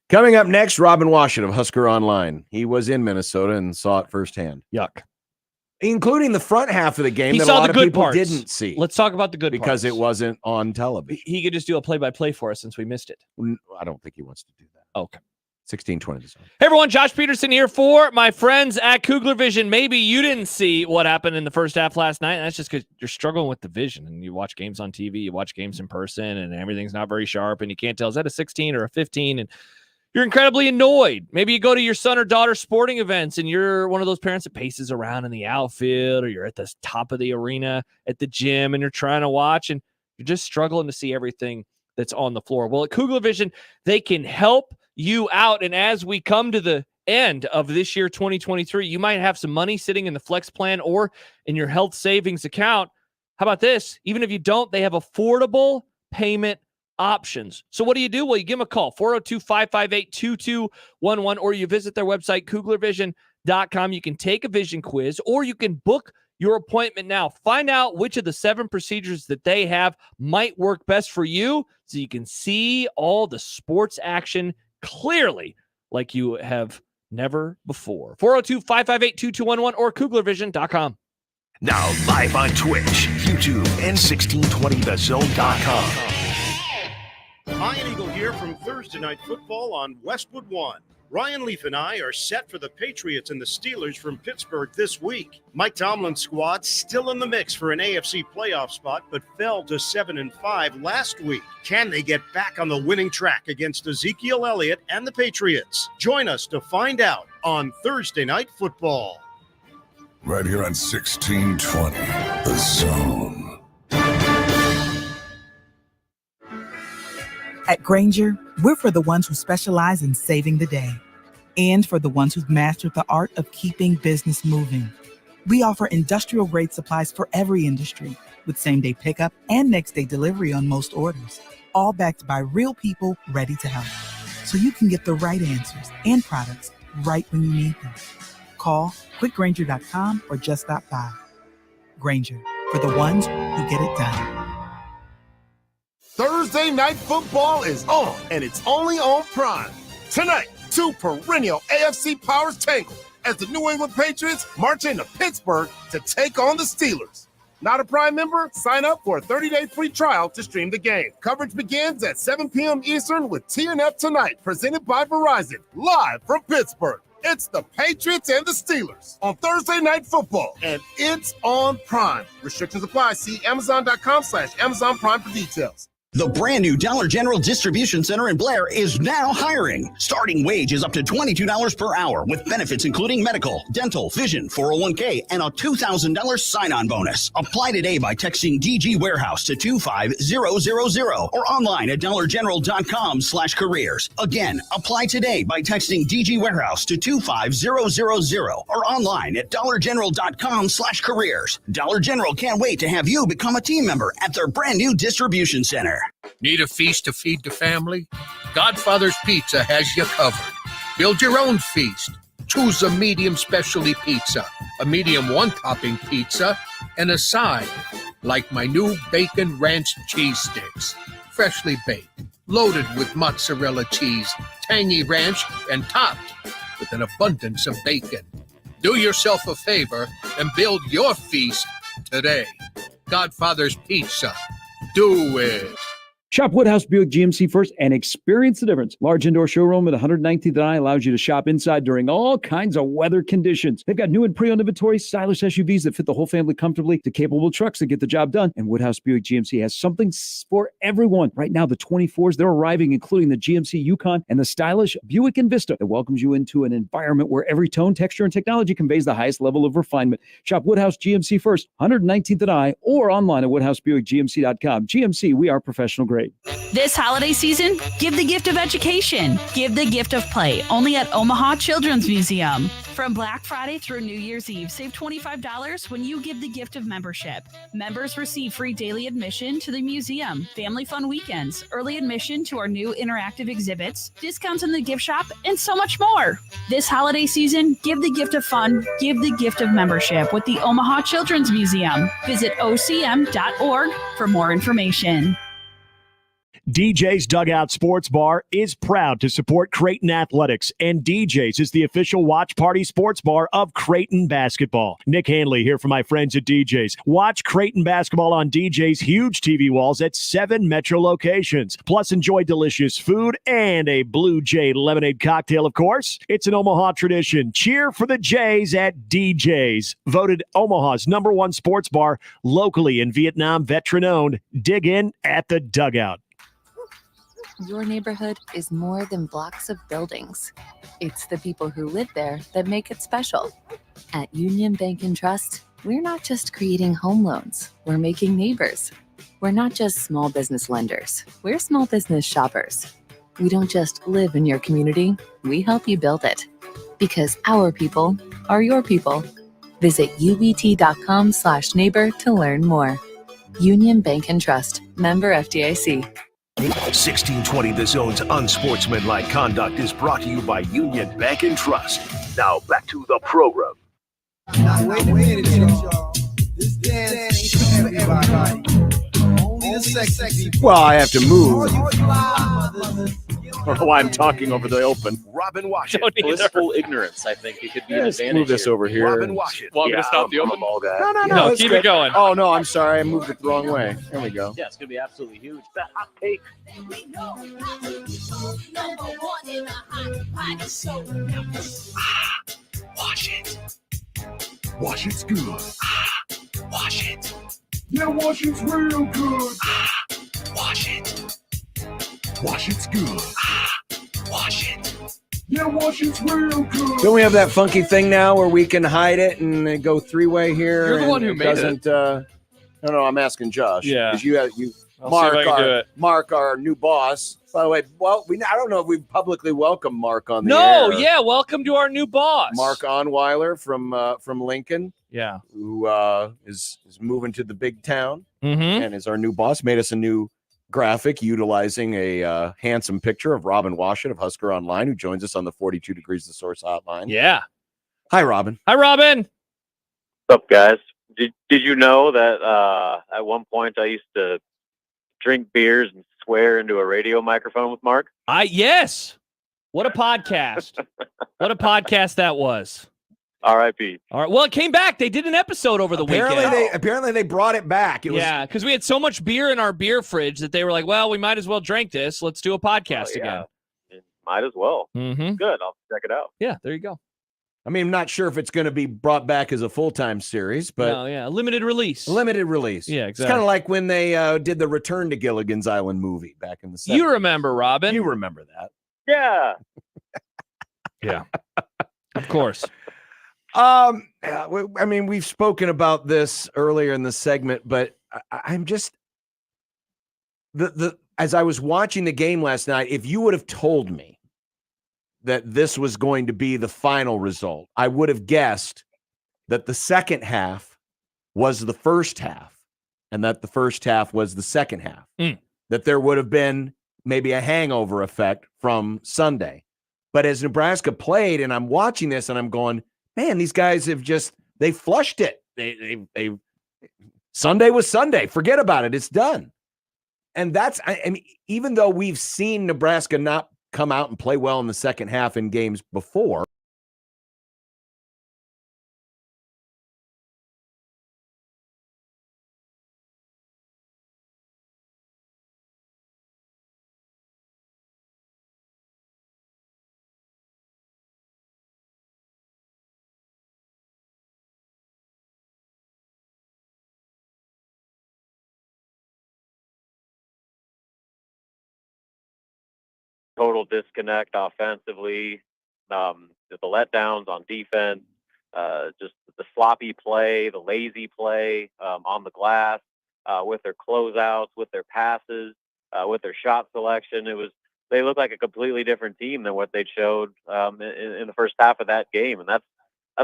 Speaker 7: Coming up next, Robin Washington of Husker Online. He was in Minnesota and saw it firsthand.
Speaker 6: Yuck.
Speaker 7: Including the front half of the game
Speaker 6: He
Speaker 7: that
Speaker 6: saw
Speaker 7: a lot
Speaker 6: the
Speaker 7: of
Speaker 6: good
Speaker 7: people
Speaker 6: parts.
Speaker 7: didn't see.
Speaker 6: Let's talk about the good
Speaker 7: because
Speaker 6: parts.
Speaker 7: it wasn't on television.
Speaker 6: He could just do a play-by-play for us since we missed it.
Speaker 7: I don't think he wants to do that.
Speaker 6: Okay.
Speaker 7: 16:20 this morning.
Speaker 6: Hey everyone, Josh Peterson here for my friends at Kugler Vision. Maybe you didn't see what happened in the first half last night. And that's just because you're struggling with the vision, and you watch games on TV, you watch games in person, and everything's not very sharp, and you can't tell, is that a 16 or a 15? And you're incredibly annoyed. Maybe you go to your son or daughter's sporting events, and you're one of those parents that paces around in the outfield, or you're at the top of the arena at the gym, and you're trying to watch, and you're just struggling to see everything that's on the floor. Well, at Kugler Vision, they can help you out. And as we come to the end of this year, 2023, you might have some money sitting in the flex plan or in your health savings account. How about this? Even if you don't, they have affordable payment options. So what do? Well, you give them a call, 402-558-2211, or you visit their website, kuglervision.com. You can take a vision quiz, or you can book your appointment now. Find out which of the 7 procedures that they have might work best for you, so you can see all the sports action clearly like you have never before. 402-558-2211 or kuglervision.com.
Speaker 3: Now live on Twitch, YouTube, and 1620thezone.com.
Speaker 16: Ian Eagle here from Thursday Night Football on Westwood One. Ryan Leaf and I are set for the Patriots and the Steelers from Pittsburgh this week. Mike Tomlin's squad still in the mix for an AFC playoff spot, but fell to 7-5 last week. Can they get back on the winning track against Ezekiel Elliott and the Patriots? Join us to find out on Thursday Night Football.
Speaker 17: Right here on 1620, The Zone.
Speaker 18: At Grainger, we're for the ones who specialize in saving the day and for the ones who've mastered the art of keeping business moving. We offer industrial-grade supplies for every industry with same-day pickup and next-day delivery on most orders, all backed by real people ready to help. So you can get the right answers and products right when you need them. Call quickgrainger.com or just stop by. Grainger, for the ones who get it done.
Speaker 19: Thursday Night Football is on, and it's only on Prime. Tonight, two perennial AFC powers tangle as the New England Patriots march into Pittsburgh to take on the Steelers. Not a Prime member? Sign up for a 30-day free trial to stream the game. Coverage begins at 7 p.m. Eastern with TNF Tonight, presented by Verizon, live from Pittsburgh. It's the Patriots and the Steelers on Thursday Night Football, and it's on Prime. Restrictions apply. See Amazon.com/Amazon Prime for details.
Speaker 20: The brand new Dollar General Distribution Center in Blair is now hiring. Starting wage is up to $22 per hour with benefits including medical, dental, vision, 401k, and a $2,000 sign-on bonus. Apply today by texting DG Warehouse to 25000 or online at dollargeneral.com/careers. Again, apply today by texting DG Warehouse to 25000 or online at dollargeneral.com/careers. Dollar General can't wait to have you become a team member at their brand new distribution center.
Speaker 21: Need a feast to feed the family? Godfather's Pizza has you covered. Build your own feast. Choose a medium specialty pizza, a medium one-topping pizza, and a side, like my new bacon ranch cheese sticks. Freshly baked, loaded with mozzarella cheese, tangy ranch, and topped with an abundance of bacon. Do yourself a favor and build your feast today. Godfather's Pizza. Do it.
Speaker 27: Shop Woodhouse Buick GMC first and experience the difference. Large indoor showroom at 119th and I allows you to shop inside during all kinds of weather conditions. They've got new and pre-owned inventory, stylish SUVs that fit the whole family comfortably, to capable trucks that get the job done. And Woodhouse Buick GMC has something for everyone. Right now, the 24s, they're arriving, including the GMC Yukon and the stylish Buick Envista that welcomes you into an environment where every tone, texture, and technology conveys the highest level of refinement. Shop Woodhouse GMC first, 119th and I, or online at WoodhouseBuickGMC.com. GMC, we are professional grade.
Speaker 28: This holiday season, give the gift of education. Give the gift of play, only at Omaha Children's Museum. From Black Friday through New Year's Eve, save $25 when you give the gift of membership. Members receive free daily admission to the museum, family fun weekends, early admission to our new interactive exhibits, discounts in the gift shop, and so much more. This holiday season, give the gift of fun, give the gift of membership with the Omaha Children's Museum. Visit ocm.org for more information.
Speaker 29: DJ's Dugout Sports Bar is proud to support Creighton Athletics, and DJ's is the official watch party sports bar of Creighton basketball. Nick Hanley here for my friends at DJ's. Watch Creighton basketball on DJ's huge TV walls at 7 metro locations. Plus, enjoy delicious food and a Blue Jay lemonade cocktail, of course. It's an Omaha tradition. Cheer for the Jays at DJ's. Voted Omaha's #1 sports bar locally and Vietnam veteran-owned. Dig in at the Dugout.
Speaker 5: Your neighborhood is more than blocks of buildings. It's the people who live there that make it special. At Union Bank and Trust, we're not just creating home loans, we're making neighbors. We're not just small business lenders, we're small business shoppers. We don't just live in your community, we help you build it. Because our people are your people. Visit ubt.com/neighbor to learn more. Union Bank and Trust, member FDIC.
Speaker 3: 1620 The Zone's Unsportsmanlike Conduct is brought to you by Union Bank and Trust. Now back to the program.
Speaker 30: Wait a minute, y'all. This dance ain't for everybody. Only the sexy people.
Speaker 7: Well, I have to move.
Speaker 30: All you live mothers,
Speaker 7: I don't know why I'm talking over the open.
Speaker 3: Robin Washington.
Speaker 31: Blissful ignorance, I think it could be an
Speaker 7: Let's
Speaker 31: advantage.
Speaker 7: move this
Speaker 31: here.
Speaker 7: over here.
Speaker 3: Robin Washington.
Speaker 8: Want me to stop the
Speaker 31: I'm
Speaker 8: open?
Speaker 31: a ball guy.
Speaker 7: No,
Speaker 8: keep it going.
Speaker 7: Oh, no, I'm sorry. I moved it the wrong way. There we go.
Speaker 31: Yeah, it's going to be absolutely huge.
Speaker 3: The hot take.
Speaker 17: Wash it. Wash it's good. Wash it. Yeah, wash it's real good. Wash it. Wash it's good. Wash it. Yeah, wash it's real good.
Speaker 7: Don't we have that funky thing now where we can hide it and go three-way here?
Speaker 8: You're the one who made it.
Speaker 7: No, I'm asking Josh.
Speaker 8: Yeah.
Speaker 7: Because
Speaker 8: I'll see if I can do it.
Speaker 7: Mark, our new boss. By the way, I don't know if we've publicly welcomed Mark on the air.
Speaker 6: No, yeah, welcome to our new boss.
Speaker 7: Mark Onweiler from Lincoln.
Speaker 6: Yeah.
Speaker 7: Who is moving to the big town
Speaker 6: Mm-hmm.
Speaker 7: and is our new boss. Made us a new graphic utilizing a handsome picture of Robin Washut of Husker Online, who joins us on the 42 Degrees the Source hotline.
Speaker 6: Yeah.
Speaker 7: Hi, Robin.
Speaker 6: Hi, Robin.
Speaker 31: What's up, guys? Did you know that at one point I used to drink beers and swear into a radio microphone with Mark?
Speaker 6: Yes. What a podcast. What a podcast that was.
Speaker 31: R.I.P.
Speaker 6: All right. Well, it came back. They did an episode over the weekend.
Speaker 7: Apparently they brought it back.
Speaker 6: Yeah, because we had so much beer in our beer fridge that they were like, well, we might as well drink this. Let's do a podcast again.
Speaker 31: Might as well.
Speaker 6: Mm-hmm.
Speaker 31: Good. I'll check it out.
Speaker 6: Yeah, there you go.
Speaker 7: I mean, I'm not sure if it's going to be brought back as a full-time series, but
Speaker 6: No, yeah, limited release.
Speaker 7: limited release.
Speaker 6: Yeah,
Speaker 7: It's
Speaker 6: exactly.
Speaker 7: kind of like when they did the Return to Gilligan's Island movie back in the 70s.
Speaker 6: You remember, Robin?
Speaker 7: You remember that.
Speaker 31: Yeah.
Speaker 6: Yeah. Of course.
Speaker 7: I mean, we've spoken about this earlier in the segment, but I'm just as I was watching the game last night, if you would have told me that this was going to be the final result, I would have guessed that the second half was the first half and that the first half was the second half. That there would have been maybe a hangover effect from Sunday. But as Nebraska played, and I'm watching this and I'm going, man, these guys have they flushed it. They Sunday was Sunday. Forget about it. It's done. And I mean, even though we've seen Nebraska not come out and play well in the second half in games before,
Speaker 31: Total disconnect offensively. The letdowns on defense, just the sloppy play, the lazy play on the glass, with their closeouts, with their passes, with their shot selection. They look like a completely different team than what they showed in the first half of that game, and that's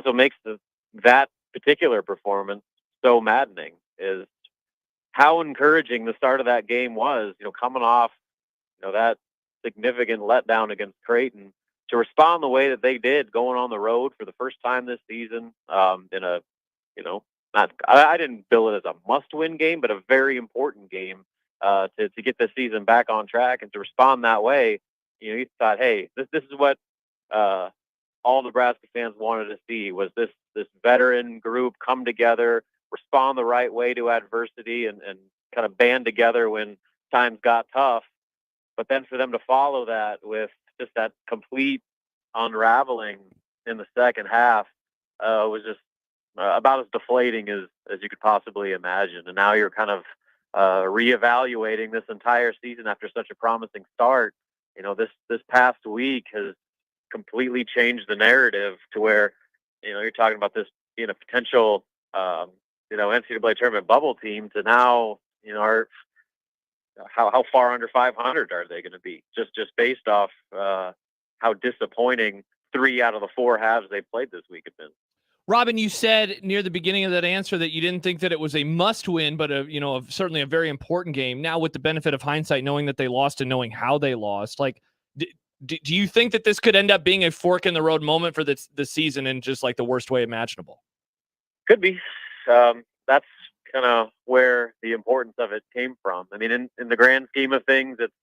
Speaker 31: what makes that particular performance so maddening. Is how encouraging the start of that game was. Coming off that significant letdown against Creighton, to respond the way that they did, going on the road for the first time this season, in a, I didn't bill it as a must-win game, but a very important game to get this season back on track, and to respond that way. You thought, hey, this is what all Nebraska fans wanted to see, was this veteran group come together, respond the right way to adversity, and kind of band together when times got tough. But then for them to follow that with just that complete unraveling in the second half was just about as deflating as you could possibly imagine. And now you're kind of reevaluating this entire season after such a promising start. This past week has completely changed the narrative to where, you're talking about this being a potential, NCAA tournament bubble team, to now, how far under 500 are they going to be? Just based off how disappointing 3 out of the 4 halves they played this week have been.
Speaker 6: Robin, you said near the beginning of that answer that you didn't think that it was a must-win, but certainly a very important game. Now, with the benefit of hindsight, knowing that they lost and knowing how they lost, do you think that this could end up being a fork in the road moment for the season in just like the worst way imaginable?
Speaker 31: Could be. That's kind of where the importance of it came from. I mean, in the grand scheme of things, it's,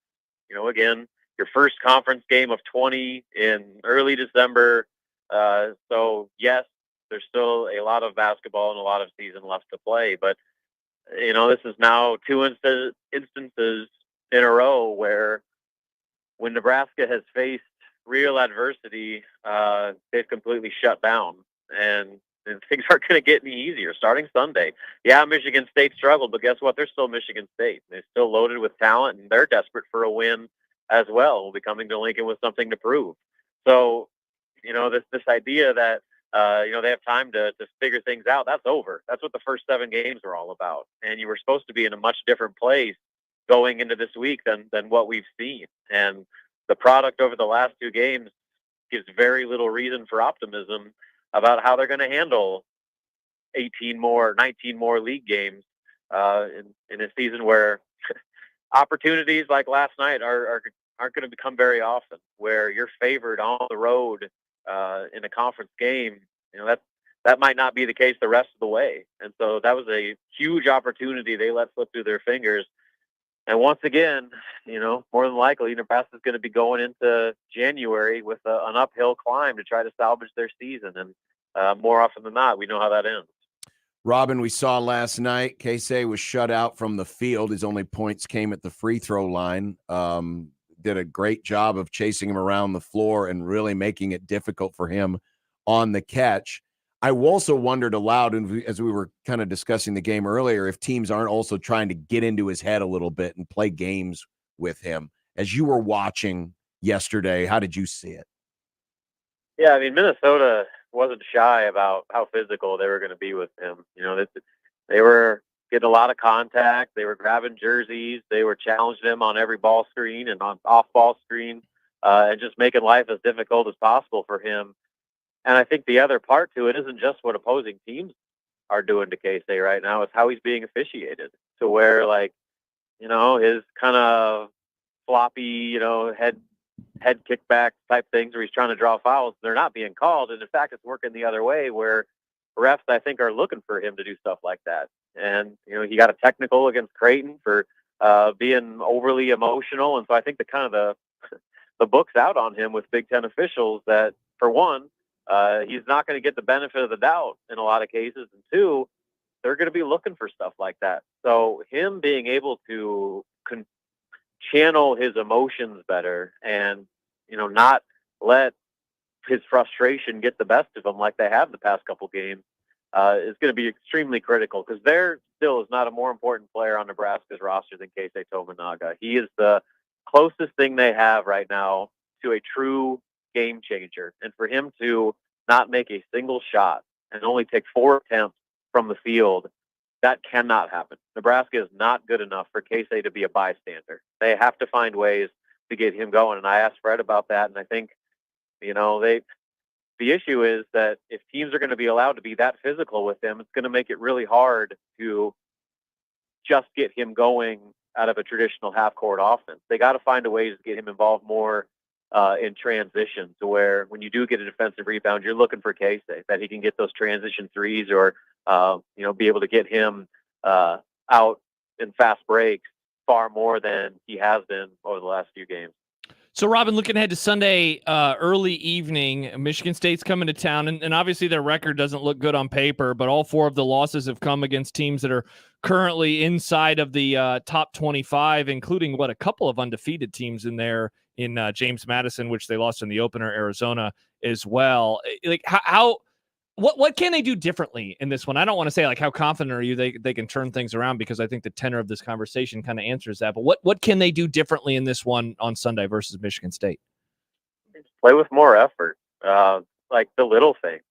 Speaker 31: again, your first conference game of 20 in early December. So yes, there's still a lot of basketball and a lot of season left to play, but this is now 2 instances in a row where when Nebraska has faced real adversity, they've completely shut down, and things aren't going to get any easier starting Sunday. Yeah, Michigan State struggled, but guess what? They're still Michigan State. They're still loaded with talent, and they're desperate for a win as well. We'll be coming to Lincoln with something to prove. So, this idea that they have time to figure things out, that's over. That's what the first 7 games are all about. And you were supposed to be in a much different place going into this week than what we've seen. And the product over the last 2 games gives very little reason for optimism about how they're going to handle 19 more league games in a season where opportunities like last night aren't going to become very often, where you're favored on the road in a conference game. That might not be the case the rest of the way. And so that was a huge opportunity they let slip through their fingers. And once again, more than likely, Nebraska is going to be going into January with an uphill climb to try to salvage their season. And more often than not, we know how that ends.
Speaker 7: Robin, we saw last night, Casey was shut out from the field. His only points came at the free throw line. Did a great job of chasing him around the floor and really making it difficult for him on the catch. I also wondered aloud, and as we were kind of discussing the game earlier, if teams aren't also trying to get into his head a little bit and play games with him. As you were watching yesterday, how did you see it?
Speaker 31: Yeah, I mean, Minnesota wasn't shy about how physical they were going to be with him. They were getting a lot of contact. They were grabbing jerseys. They were challenging him on every ball screen and on off-ball screen, and just making life as difficult as possible for him. And I think the other part to it isn't just what opposing teams are doing to K-State right now. It's how he's being officiated, to where, his kind of floppy, head kickback type things where he's trying to draw fouls, they're not being called. And in fact, it's working the other way, where refs, I think, are looking for him to do stuff like that. And, he got a technical against Creighton for being overly emotional. And so I think the book's out on him with Big Ten officials that, for one, he's not going to get the benefit of the doubt in a lot of cases. And 2, they're going to be looking for stuff like that. So him being able to channel his emotions better and, not let his frustration get the best of him like they have the past couple games is going to be extremely critical, because there still is not a more important player on Nebraska's roster than Keisei Tominaga. He is the closest thing they have right now to a true game changer. And for him to not make a single shot and only take 4 attempts from the field, that cannot happen. Nebraska is not good enough for Keisei to be a bystander. They have to find ways to get him going. And I asked Fred about that, and I think, the issue is that if teams are going to be allowed to be that physical with him, it's going to make it really hard to just get him going out of a traditional half-court offense. They got to find a way to get him involved more in transition, to where when you do get a defensive rebound, you're looking for Keisei, that he can get those transition threes or, be able to get him out in fast breaks far more than he has been over the last few games.
Speaker 6: So, Robin, looking ahead to Sunday early evening, Michigan State's coming to town, and obviously their record doesn't look good on paper, but all 4 of the losses have come against teams that are currently inside of the top 25, including, a couple of undefeated teams in there in James Madison, which they lost in the opener, Arizona as well. What can they do differently in this one? I don't want to say how confident are you they can turn things around, because I think the tenor of this conversation kind of answers that. But what can they do differently in this one on Sunday versus Michigan State?
Speaker 31: Play with more effort, like the little things.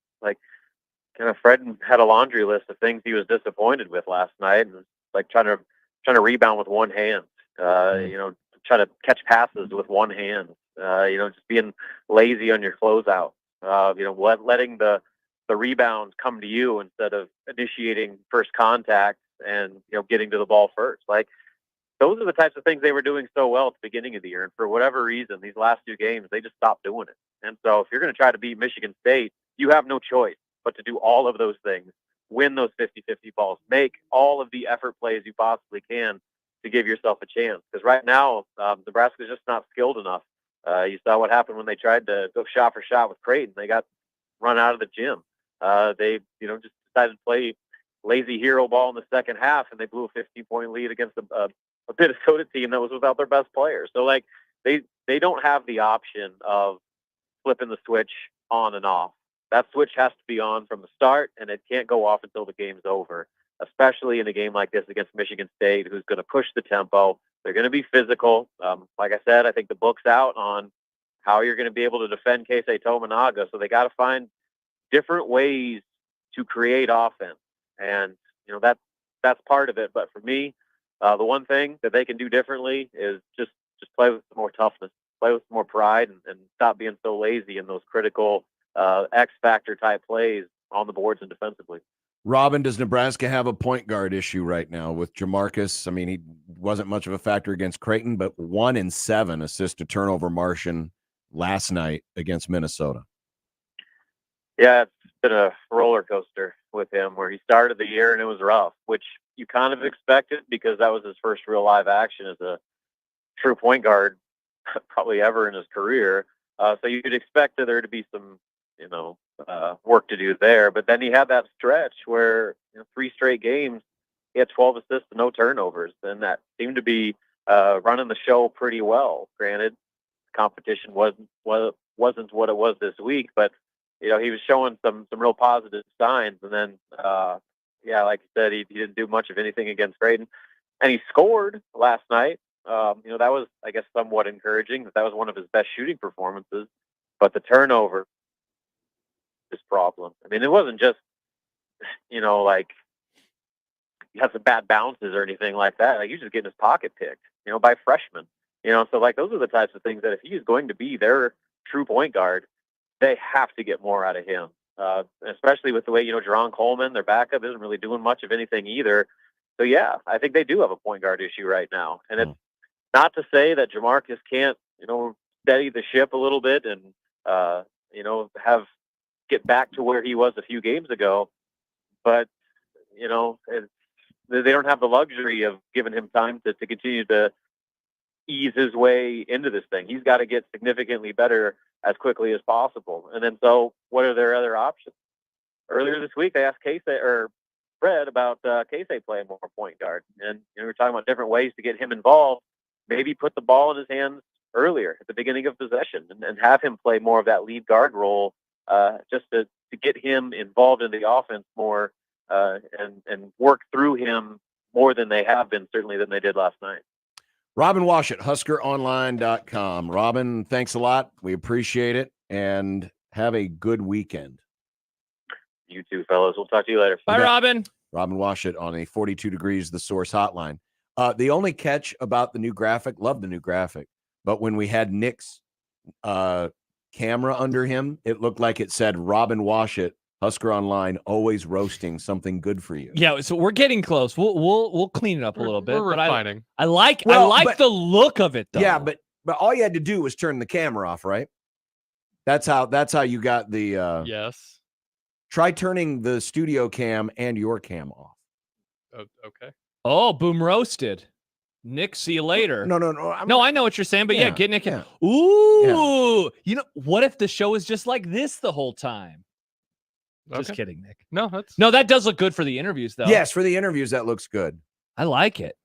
Speaker 31: Fred had a laundry list of things he was disappointed with last night, and trying to rebound with one hand, trying to catch passes with one hand, just being lazy on your closeout, letting the rebounds come to you instead of initiating first contact and, getting to the ball first. Those are the types of things they were doing so well at the beginning of the year. And for whatever reason, these last 2 games, they just stopped doing it. And so if you're going to try to beat Michigan State, you have no choice but to do all of those things, win those 50-50 balls, make all of the effort plays you possibly can to give yourself a chance. Because right now, Nebraska's just not skilled enough. You saw what happened when they tried to go shot for shot with Creighton. They got run out of the gym. They, just decided to play lazy hero ball in the second half, and they blew a 15-point lead against a Minnesota team that was without their best player. So, they don't have the option of flipping the switch on and off. That switch has to be on from the start, and it can't go off until the game's over, especially in a game like this against Michigan State, who's going to push the tempo. They're going to be physical. Like I said, I think the book's out on how you're going to be able to defend Keisei Tominaga, so they got to find different ways to create offense. And, that's part of it. But for me, the one thing that they can do differently is just play with some more toughness, play with some more pride, and stop being so lazy in those critical X factor type plays on the boards and defensively.
Speaker 7: Robin, does Nebraska have a point guard issue right now with Jamarcus? I mean, he wasn't much of a factor against Creighton, but 1 in 7 assist to turnover Martian last night against Minnesota.
Speaker 31: Yeah, it's been a roller coaster with him where he started the year and it was rough, which you kind of expected because that was his first real live action as a true point guard probably ever in his career. So you'd expect there to be some, work to do there. But then he had that stretch where 3 straight games, he had 12 assists and no turnovers. And that seemed to be running the show pretty well. Granted, competition wasn't what it was this week, but he was showing some real positive signs. And then, like you said, he didn't do much of anything against Creighton, and he scored last night. That was, I guess, somewhat encouraging. That was one of his best shooting performances, but the turnover is problem. I mean, it wasn't just, like he had some bad bounces or anything like that. Like, he was just getting his pocket picked, by freshmen. So like those are the types of things that if he's going to be their true point guard, they have to get more out of him. Especially with the way, Jerron Coleman, their backup, isn't really doing much of anything either. So yeah, I think they do have a point guard issue right now. And it's not to say that Jamarcus can't, steady the ship a little bit and, get back to where he was a few games ago. But, they don't have the luxury of giving him time to continue to ease his way into this thing. He's got to get significantly better as quickly as possible. And then, so what are their other options? Earlier this week, they asked Fred about Keisei playing more point guard. And we're talking about different ways to get him involved. Maybe put the ball in his hands earlier at the beginning of possession and have him play more of that lead guard role just to get him involved in the offense more and work through him more than they have been, certainly than they did last night.
Speaker 7: Robin Washut, HuskerOnline.com. Robin, thanks a lot. We appreciate it, and have a good weekend.
Speaker 31: You too, fellas. We'll talk to you later.
Speaker 6: Bye, Robin.
Speaker 7: Robin Washut on a 42 Degrees The Source hotline. The only catch about the new graphic, love the new graphic, but when we had Nick's camera under him, it looked like it said Robin Washut, Husker Online, always roasting something good for you.
Speaker 6: Yeah, so we're getting close. We'll clean it up a little bit.
Speaker 8: We're refining.
Speaker 6: I like the look of it, though.
Speaker 7: Yeah, but all you had to do was turn the camera off, right? That's how you got the
Speaker 8: yes.
Speaker 7: Try turning the studio cam and your cam off.
Speaker 8: Okay.
Speaker 6: Oh, boom roasted. Nick, see you later.
Speaker 7: No.
Speaker 6: I know what you're saying, but yeah get Nick.
Speaker 7: Yeah.
Speaker 6: Ooh, what if the show is just like this the whole time? Just kidding, Nick.
Speaker 8: No,
Speaker 6: that does look good for the interviews, though.
Speaker 7: Yes, for the interviews, that looks good.
Speaker 6: I like it.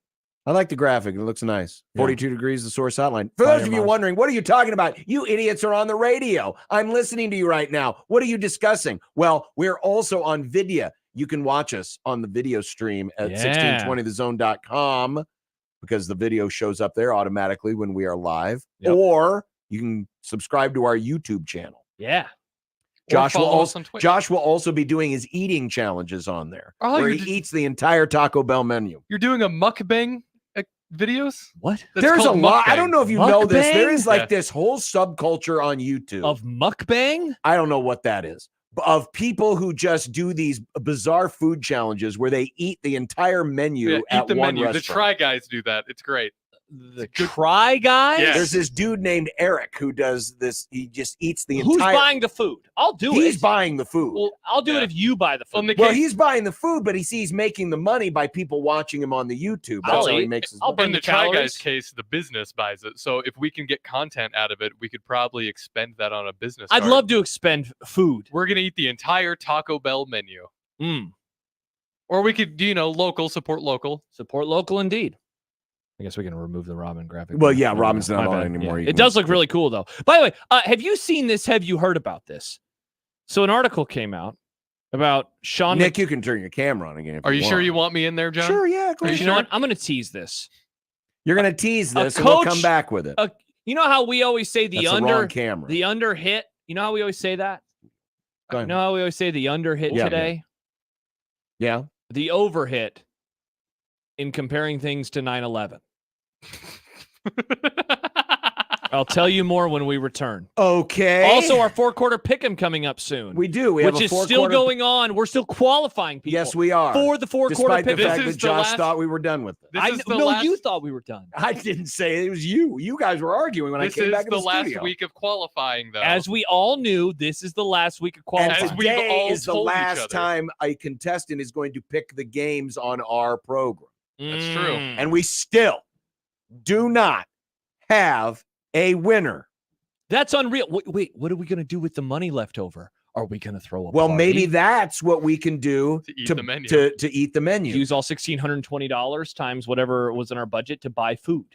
Speaker 7: I like the graphic. It looks nice. 42 Degrees, The Source hotline. For those of you wondering, what are you talking about? You idiots are on the radio. I'm listening to you right now. What are you discussing? Well, we're also on video. You can watch us on the video stream at 1620thezone.com because the video shows up there automatically when we are live. Yep. Or you can subscribe to our YouTube channel.
Speaker 6: Yeah.
Speaker 7: Josh will also be doing his eating challenges on there, where he eats the entire Taco Bell menu.
Speaker 8: You're doing a mukbang videos?
Speaker 6: What?
Speaker 7: There's a lot. I don't know if you know this. There is this whole subculture on YouTube
Speaker 6: of mukbang.
Speaker 7: I don't know what that is. Of people who just do these bizarre food challenges where they eat the entire menu at one restaurant.
Speaker 8: The Try Guys do that. It's great.
Speaker 6: The Try Guys?
Speaker 8: Yes.
Speaker 7: There's this dude named Eric who does this. He just eats the entire...
Speaker 6: Who's buying the food? I'll do it.
Speaker 7: He's buying the food.
Speaker 6: Well, I'll do it if you buy the food.
Speaker 7: Well, he's buying the food, but he's making the money by people watching him on the YouTube. That's how he makes his money.
Speaker 8: In the Try Guys case, the business buys it. So if we can get content out of it, we could probably expend that on a business
Speaker 6: I'd
Speaker 8: card.
Speaker 6: love to expend food.
Speaker 8: We're going to eat the entire Taco Bell menu. Or we could, local, support local.
Speaker 6: Support local indeed. I guess we can remove the Robin graphic.
Speaker 7: Well, yeah, Robin's not on anymore.
Speaker 6: Yeah. It does look really cool, though. By the way, have you seen this? Have you heard about this? So an article came out about Sean.
Speaker 7: Nick, you can turn your camera on again.
Speaker 8: Are you sure you want me in there, John?
Speaker 7: Sure, yeah.
Speaker 6: You know what? I'm going to tease this.
Speaker 7: You're going to tease this, and we'll come back with it.
Speaker 6: You know how we always say the under
Speaker 7: camera,
Speaker 6: the under hit. You know how we always say that.
Speaker 7: Go ahead.
Speaker 6: You know how we always say the under hit today.
Speaker 7: Yeah.
Speaker 6: The over hit in comparing things to 9/11. I'll tell you more when we return.
Speaker 7: Okay.
Speaker 6: Also, our 4-quarter pick'em coming up soon.
Speaker 7: We do.
Speaker 6: Which is still going on. We're still qualifying people.
Speaker 7: Yes, we are.
Speaker 6: For the 4-quarter
Speaker 7: pick'em. Despite the fact that Josh thought we were done with it.
Speaker 6: You thought we were done.
Speaker 7: I didn't say it. It was you. You guys were arguing when I came back in the studio.
Speaker 8: This is the last week of qualifying, though.
Speaker 6: As we all knew, this is the last week of qualifying.
Speaker 7: And today is the last time a contestant is going to pick the games on our program.
Speaker 8: That's true.
Speaker 7: And we still do not have a winner.
Speaker 6: That's unreal. Wait, what are we going to do with the money left over? Are we going to throw a
Speaker 7: Well,
Speaker 6: party?
Speaker 7: maybe that's what we can do to eat the menu.
Speaker 6: Use all $1,620 times whatever was in our budget to buy food.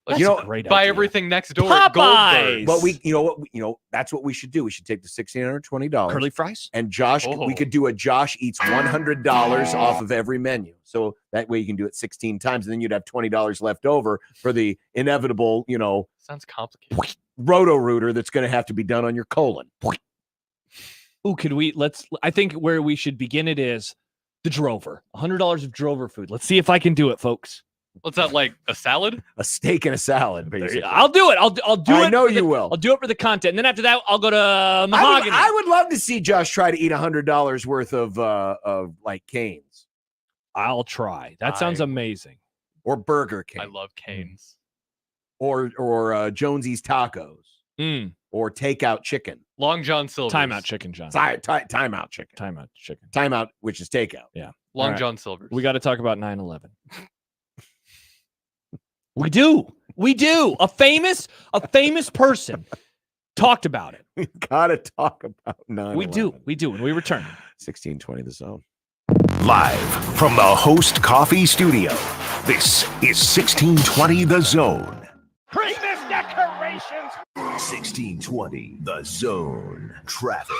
Speaker 6: That's
Speaker 8: a
Speaker 6: great
Speaker 8: buy
Speaker 6: idea.
Speaker 8: everything next door.
Speaker 6: Popeyes.
Speaker 7: But that's what we should do. We should take the $1,620
Speaker 6: curly fries,
Speaker 7: and Josh. We could do a Josh eats $100 off of every menu. So that way you can do it 16 times, and then you'd have $20 left over for the inevitable,
Speaker 8: sounds complicated.
Speaker 7: Roto-Rooter that's going to have to be done on your colon.
Speaker 6: Ooh, I think where we should begin it is the Drover. $100 of Drover food. Let's see if I can do it, folks.
Speaker 8: What's that, like a salad?
Speaker 7: A steak and a salad, basically.
Speaker 6: I'll do it. I'll do it.
Speaker 7: I know you will.
Speaker 6: I'll do it for the content. And then after that, I'll go to Mahogany.
Speaker 7: I would love to see Josh try to eat $100 worth of like Cane's.
Speaker 6: I'll try. That sounds amazing.
Speaker 7: Or Burger King.
Speaker 8: I love Cane's.
Speaker 7: Or Jonesy's Tacos. Or Takeout Chicken.
Speaker 8: Long John Silver's.
Speaker 6: Timeout Chicken, John.
Speaker 7: Timeout Chicken.
Speaker 6: Timeout Chicken.
Speaker 7: Timeout, which is takeout.
Speaker 6: Yeah.
Speaker 8: Long John Silver's.
Speaker 6: We got to talk about 9/11. We do. A famous person talked about it.
Speaker 7: We gotta talk about 9/11.
Speaker 6: We do. When we return.
Speaker 7: 1620 The Zone.
Speaker 3: Live from the Host Coffee Studio, this is 1620 The Zone.
Speaker 17: Christmas decorations.
Speaker 3: 1620 The Zone. Traffic.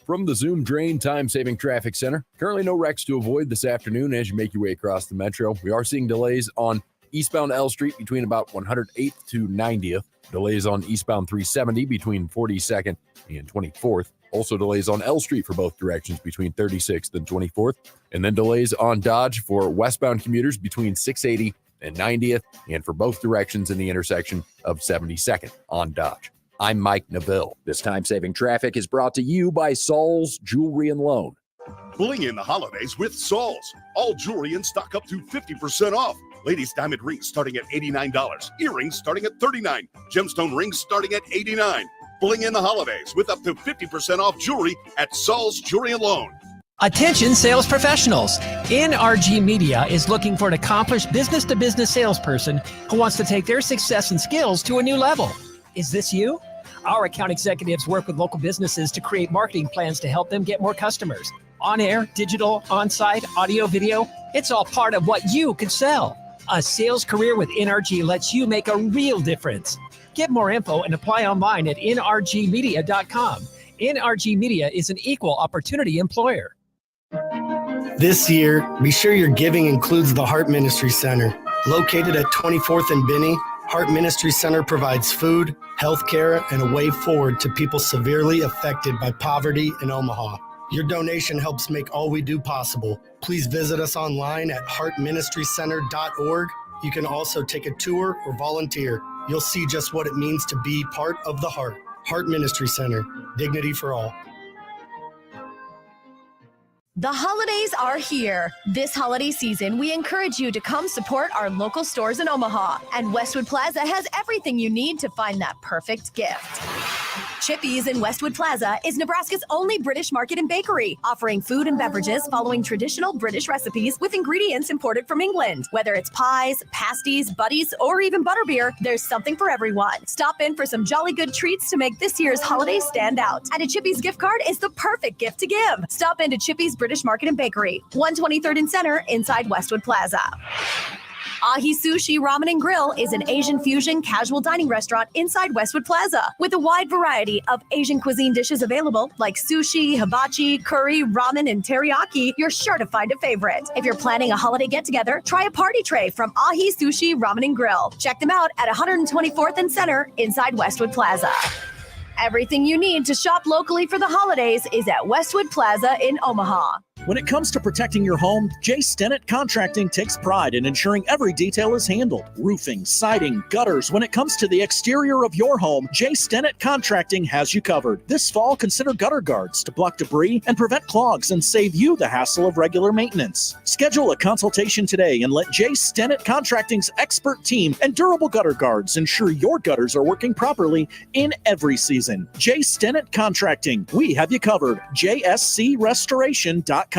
Speaker 1: From the Zoom Drain Time-Saving Traffic Center, currently no wrecks to avoid this afternoon as you make your way across the metro. We are seeing delays on eastbound L Street between about 108th to 90th. Delays on eastbound 370 between 42nd and 24th. Also delays on L Street for both directions between 36th and 24th. And then delays on Dodge for westbound commuters between 680 and 90th. And for both directions in the intersection of 72nd on Dodge. I'm Mike Neville. This time-saving traffic is brought to you by Saul's Jewelry and Loan.
Speaker 4: Pulling in the holidays with Saul's. All jewelry in stock up to 50% off. Ladies' diamond rings starting at $89. Earrings starting at $39. Gemstone rings starting at $89. Pulling in the holidays with up to 50% off jewelry at Saul's Jewelry and Loan.
Speaker 9: Attention sales professionals. NRG Media is looking for an accomplished business-to-business salesperson who wants to take their success and skills to a new level. Is this you? Our account executives work with local businesses to create marketing plans to help them get more customers. On air, digital, on-site, audio, video, it's all part of what you could sell. A sales career with NRG lets you make a real difference. Get more info and apply online at nrgmedia.com. NRG Media is an equal opportunity employer.
Speaker 10: This year, be sure your giving includes the Heart Ministry Center. Located at 24th and Binney, Heart Ministry Center provides food, health care, and a way forward to people severely affected by poverty in Omaha. Your donation helps make all we do possible. Please visit us online at heartministrycenter.org. You can also take a tour or volunteer. You'll see just what it means to be part of the Heart. Heart Ministry Center, dignity for all.
Speaker 11: The holidays are here. This holiday season, we encourage you to come support our local stores in Omaha. And Westwood Plaza has everything you need to find that perfect gift. Chippy's in Westwood Plaza is Nebraska's only British market and bakery, offering food and beverages following traditional British recipes with ingredients imported from England. Whether it's pies, pasties, buddies, or even butterbeer, there's something for everyone. Stop in for some jolly good treats to make this year's holidays stand out. And a Chippy's gift card is the perfect gift to give. Stop into Chippy's British Market and Bakery, 123rd and Center inside Westwood Plaza. Ahi Sushi Ramen and Grill is an Asian fusion casual dining restaurant inside Westwood Plaza with a wide variety of Asian cuisine dishes available like sushi, hibachi, curry, ramen, and teriyaki. You're sure to find a favorite. If you're planning a holiday get-together, try a party tray from Ahi Sushi Ramen and Grill. Check them out at 124th and Center inside Westwood Plaza. Everything you need to shop locally for the holidays is at Westwood Plaza in Omaha.
Speaker 2: When it comes to protecting your home, J. Stennett Contracting takes pride in ensuring every detail is handled. Roofing, siding, gutters. When it comes to the exterior of your home, J. Stennett Contracting has you covered. This fall, consider gutter guards to block debris and prevent clogs and save you the hassle of regular maintenance. Schedule a consultation today and let J. Stennett Contracting's expert team and durable gutter guards ensure your gutters are working properly in every season. J. Stennett Contracting. We have you covered. JSCRestoration.com.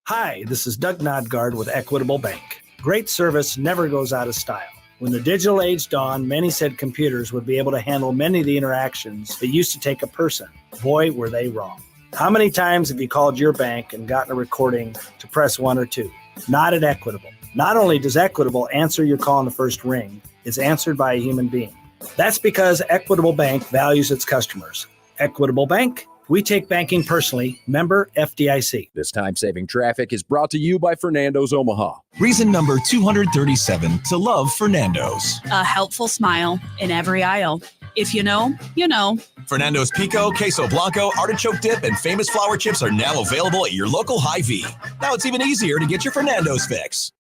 Speaker 12: Hi, this is Doug Nodgard with Equitable Bank. Great service never goes out of style. When the digital age dawned, many said computers would be able to handle many of the interactions that used to take a person. Boy, were they wrong. How many times have you called your bank and gotten a recording to press 1 or 2? Not at Equitable. Not only does Equitable answer your call in the first ring, it's answered by a human being. That's because Equitable Bank values its customers. Equitable Bank, we take banking personally. Member FDIC.
Speaker 1: This time-saving traffic is brought to you by Fernando's Omaha.
Speaker 13: Reason number 237 to love Fernando's.
Speaker 28: A helpful smile in every aisle. If you know, you know.
Speaker 13: Fernando's Pico, Queso Blanco, Artichoke Dip, and famous flour chips are now available at your local Hy-Vee. Now it's even easier to get your Fernando's fix.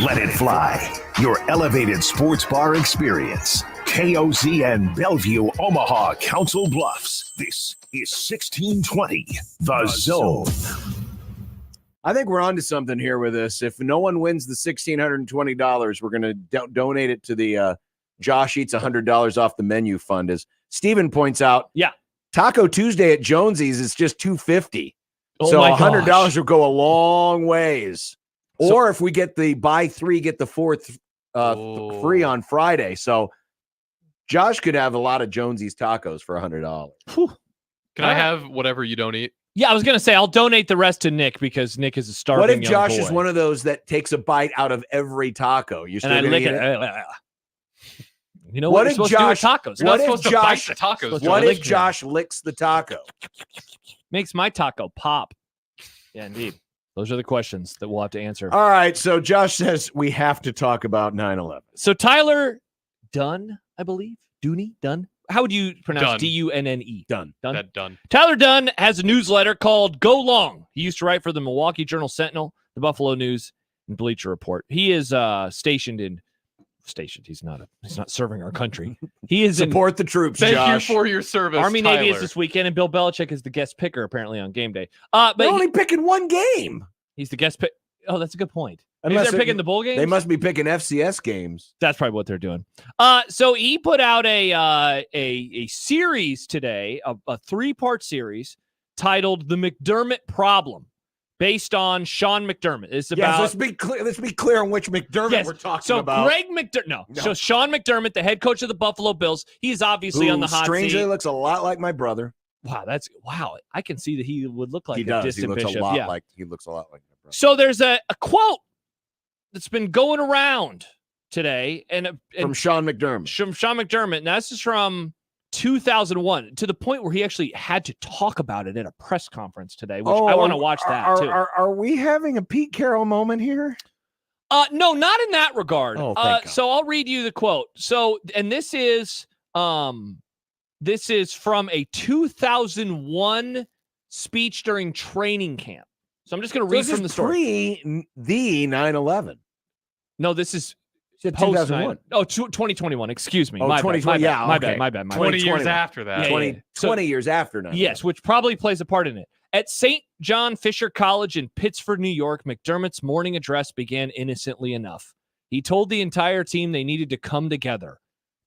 Speaker 3: Let it fly. Your elevated sports bar experience. KOZN Bellevue, Omaha, Council Bluffs. This is 1620, The Zone.
Speaker 7: I think we're on to something here with this. If no one wins the $1,620, we're going to donate it to the Josh Eats $100 off the menu fund. As Steven points out, Taco Tuesday at Jonesy's is just $250. So $100 will go a long ways. Or if we get the buy 3, get the 4th free on Friday. So Josh could have a lot of Jonesy's tacos for $100.
Speaker 8: Can I have whatever you don't eat?
Speaker 6: Yeah, I was going to say, I'll donate the rest to Nick because Nick is a starving
Speaker 7: What if
Speaker 6: young
Speaker 7: Josh
Speaker 6: boy.
Speaker 7: is one of those that takes a bite out of every taco? You still
Speaker 6: and I
Speaker 7: gonna
Speaker 6: lick
Speaker 7: eat
Speaker 6: it. You know what
Speaker 7: if
Speaker 6: you're supposed
Speaker 7: Josh?
Speaker 6: to do with tacos?
Speaker 7: What
Speaker 6: You're
Speaker 7: if
Speaker 6: supposed to bite
Speaker 7: Josh?
Speaker 6: the tacos.
Speaker 7: What
Speaker 6: Lick
Speaker 7: if
Speaker 6: them.
Speaker 7: Josh licks the taco?
Speaker 6: Makes my taco pop. Yeah, indeed. Those are the questions that we'll have to answer.
Speaker 7: All right. So Josh says we have to talk about 9/11.
Speaker 6: So Tyler Dunne, I believe. Dunne? How would you pronounce
Speaker 8: Dunn.
Speaker 6: Dunne?
Speaker 7: Dunn.
Speaker 8: Done.
Speaker 6: Tyler Dunne has a newsletter called Go Long. He used to write for the Milwaukee Journal-Sentinel, the Buffalo News, and Bleacher Report. He is stationed. He's not serving our country. He is
Speaker 7: Support the troops,
Speaker 8: Thank
Speaker 7: Josh.
Speaker 8: you for your service,
Speaker 6: Army
Speaker 8: Tyler.
Speaker 6: Navy is this weekend, and Bill Belichick is the guest picker apparently on game day. But
Speaker 7: They're only picking one game.
Speaker 6: He's the guest pick. Oh, that's a good point.
Speaker 7: Unless
Speaker 6: Maybe they're picking the bowl games.
Speaker 7: They must be picking FCS games.
Speaker 6: That's probably what they're doing. So he put out a series today, a 3-part series titled "The McDermott Problem," based on Sean McDermott. It's about.
Speaker 7: Let's be clear. Let's be clear on which McDermott we're talking about.
Speaker 6: Greg McDermott. No. So Sean McDermott, the head coach of the Buffalo Bills, he's obviously on the hot
Speaker 7: strangely
Speaker 6: seat.
Speaker 7: looks a lot like my brother.
Speaker 6: Wow. I can see that he would look like
Speaker 7: He
Speaker 6: a
Speaker 7: does.
Speaker 6: distant
Speaker 7: He looks
Speaker 6: bishop.
Speaker 7: a lot
Speaker 6: Yeah.
Speaker 7: like my brother.
Speaker 6: So there's a quote that's been going around today, and
Speaker 7: From Sean McDermott.
Speaker 6: From Sean McDermott. And this is from 2001, to the point where he actually had to talk about it at a press conference today, which I want to watch that too.
Speaker 7: Are we having a Pete Carroll moment here?
Speaker 6: No, not in that regard.
Speaker 7: Oh, thank God.
Speaker 6: So I'll read you the quote. So, and this is from a 2001 speech during training camp. So I'm just going to read from the story.
Speaker 7: The 9/11.
Speaker 6: No, this is
Speaker 7: Said
Speaker 6: post
Speaker 7: 2001.
Speaker 6: 2021. Excuse me.
Speaker 7: Oh,
Speaker 6: My
Speaker 7: 2020.
Speaker 6: bad. My
Speaker 7: okay.
Speaker 6: bad.
Speaker 8: 20 years after that.
Speaker 7: 20 years after 9/11.
Speaker 6: Yes, which probably plays a part in it. At St. John Fisher College in Pittsford, New York, McDermott's morning address began innocently enough. He told the entire team they needed to come together.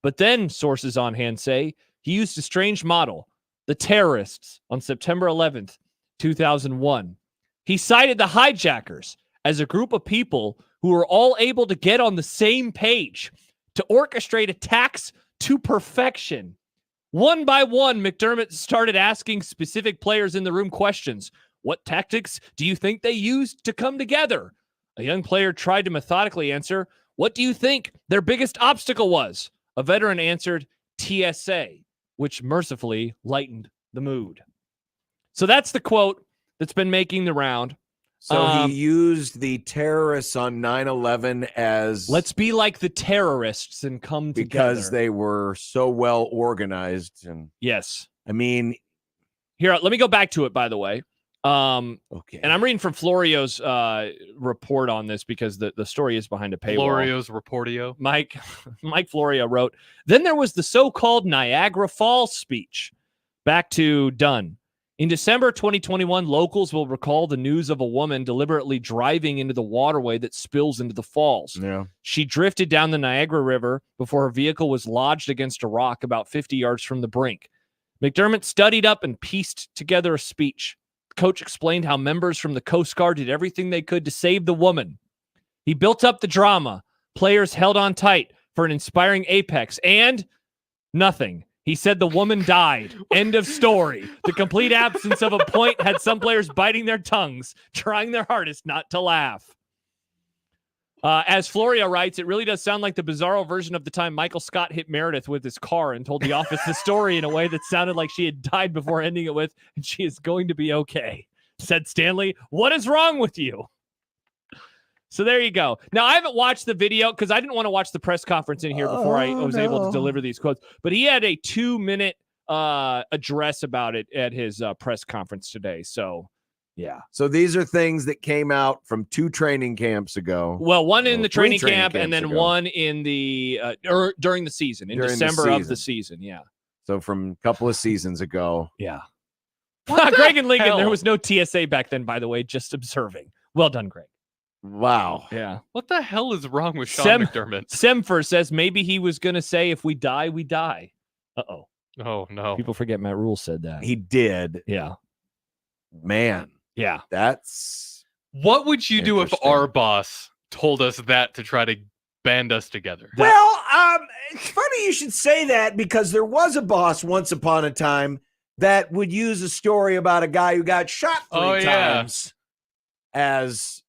Speaker 6: But then, sources on hand say, he used a strange model, the terrorists, on September 11th, 2001. He cited the hijackers as a group of people who were all able to get on the same page to orchestrate attacks to perfection. One by one, McDermott started asking specific players in the room questions. What tactics do you think they used to come together? A young player tried to methodically answer, What do you think their biggest obstacle was? A veteran answered TSA, which mercifully lightened the mood. So that's the quote that's been making the round.
Speaker 7: So he used the terrorists on 9/11 as
Speaker 6: let's be like the terrorists and come together.
Speaker 7: Because they were so well organized. And
Speaker 6: yes.
Speaker 7: I mean,
Speaker 6: here, let me go back to it, by the way.
Speaker 7: Okay.
Speaker 6: And I'm reading from Florio's report on this because the story is behind a paywall.
Speaker 8: Florio's reportio.
Speaker 6: Mike Florio wrote, then there was the so-called Niagara Falls speech. Back to Dunn. In December 2021, locals will recall the news of a woman deliberately driving into the waterway that spills into the falls.
Speaker 7: Yeah.
Speaker 6: She drifted down the Niagara River before her vehicle was lodged against a rock about 50 yards from the brink. McDermott studied up and pieced together a speech. The coach explained how members from the Coast Guard did everything they could to save the woman. He built up the drama. Players held on tight for an inspiring apex, and nothing. He said the woman died. End of story. The complete absence of a point had some players biting their tongues, trying their hardest not to laugh. As Florio writes, it really does sound like the bizarro version of the time Michael Scott hit Meredith with his car and told the office the story in a way that sounded like she had died before ending it with, and she is going to be okay. Said Stanley, what is wrong with you? So there you go. Now, I haven't watched the video because I didn't want to watch the press conference in here before I was able to deliver these quotes. But he had a 2-minute address about it at his press conference today. So, yeah.
Speaker 7: So these are things that came out from 2 training camps ago.
Speaker 6: Well, one in the training camp and then
Speaker 7: ago.
Speaker 6: One in the during the season, in December of the season. Yeah.
Speaker 7: So from a couple of seasons ago.
Speaker 6: Yeah. Greg and Lincoln, there was no TSA back then, by the way, just observing. Well done, Greg.
Speaker 7: Wow.
Speaker 6: Yeah.
Speaker 8: What the hell is wrong with Sean McDermott?
Speaker 6: Semfer says maybe he was going to say, if we die, we die. Uh-oh.
Speaker 8: Oh, no.
Speaker 6: People forget Matt Rule said that.
Speaker 7: He did.
Speaker 6: Yeah.
Speaker 7: Man.
Speaker 6: Yeah.
Speaker 7: That's...
Speaker 8: What would you do if our boss told us that to try to band us together?
Speaker 7: Well, it's funny you should say that because there was a boss once upon a time that would use a story about a guy who got shot 3 times as...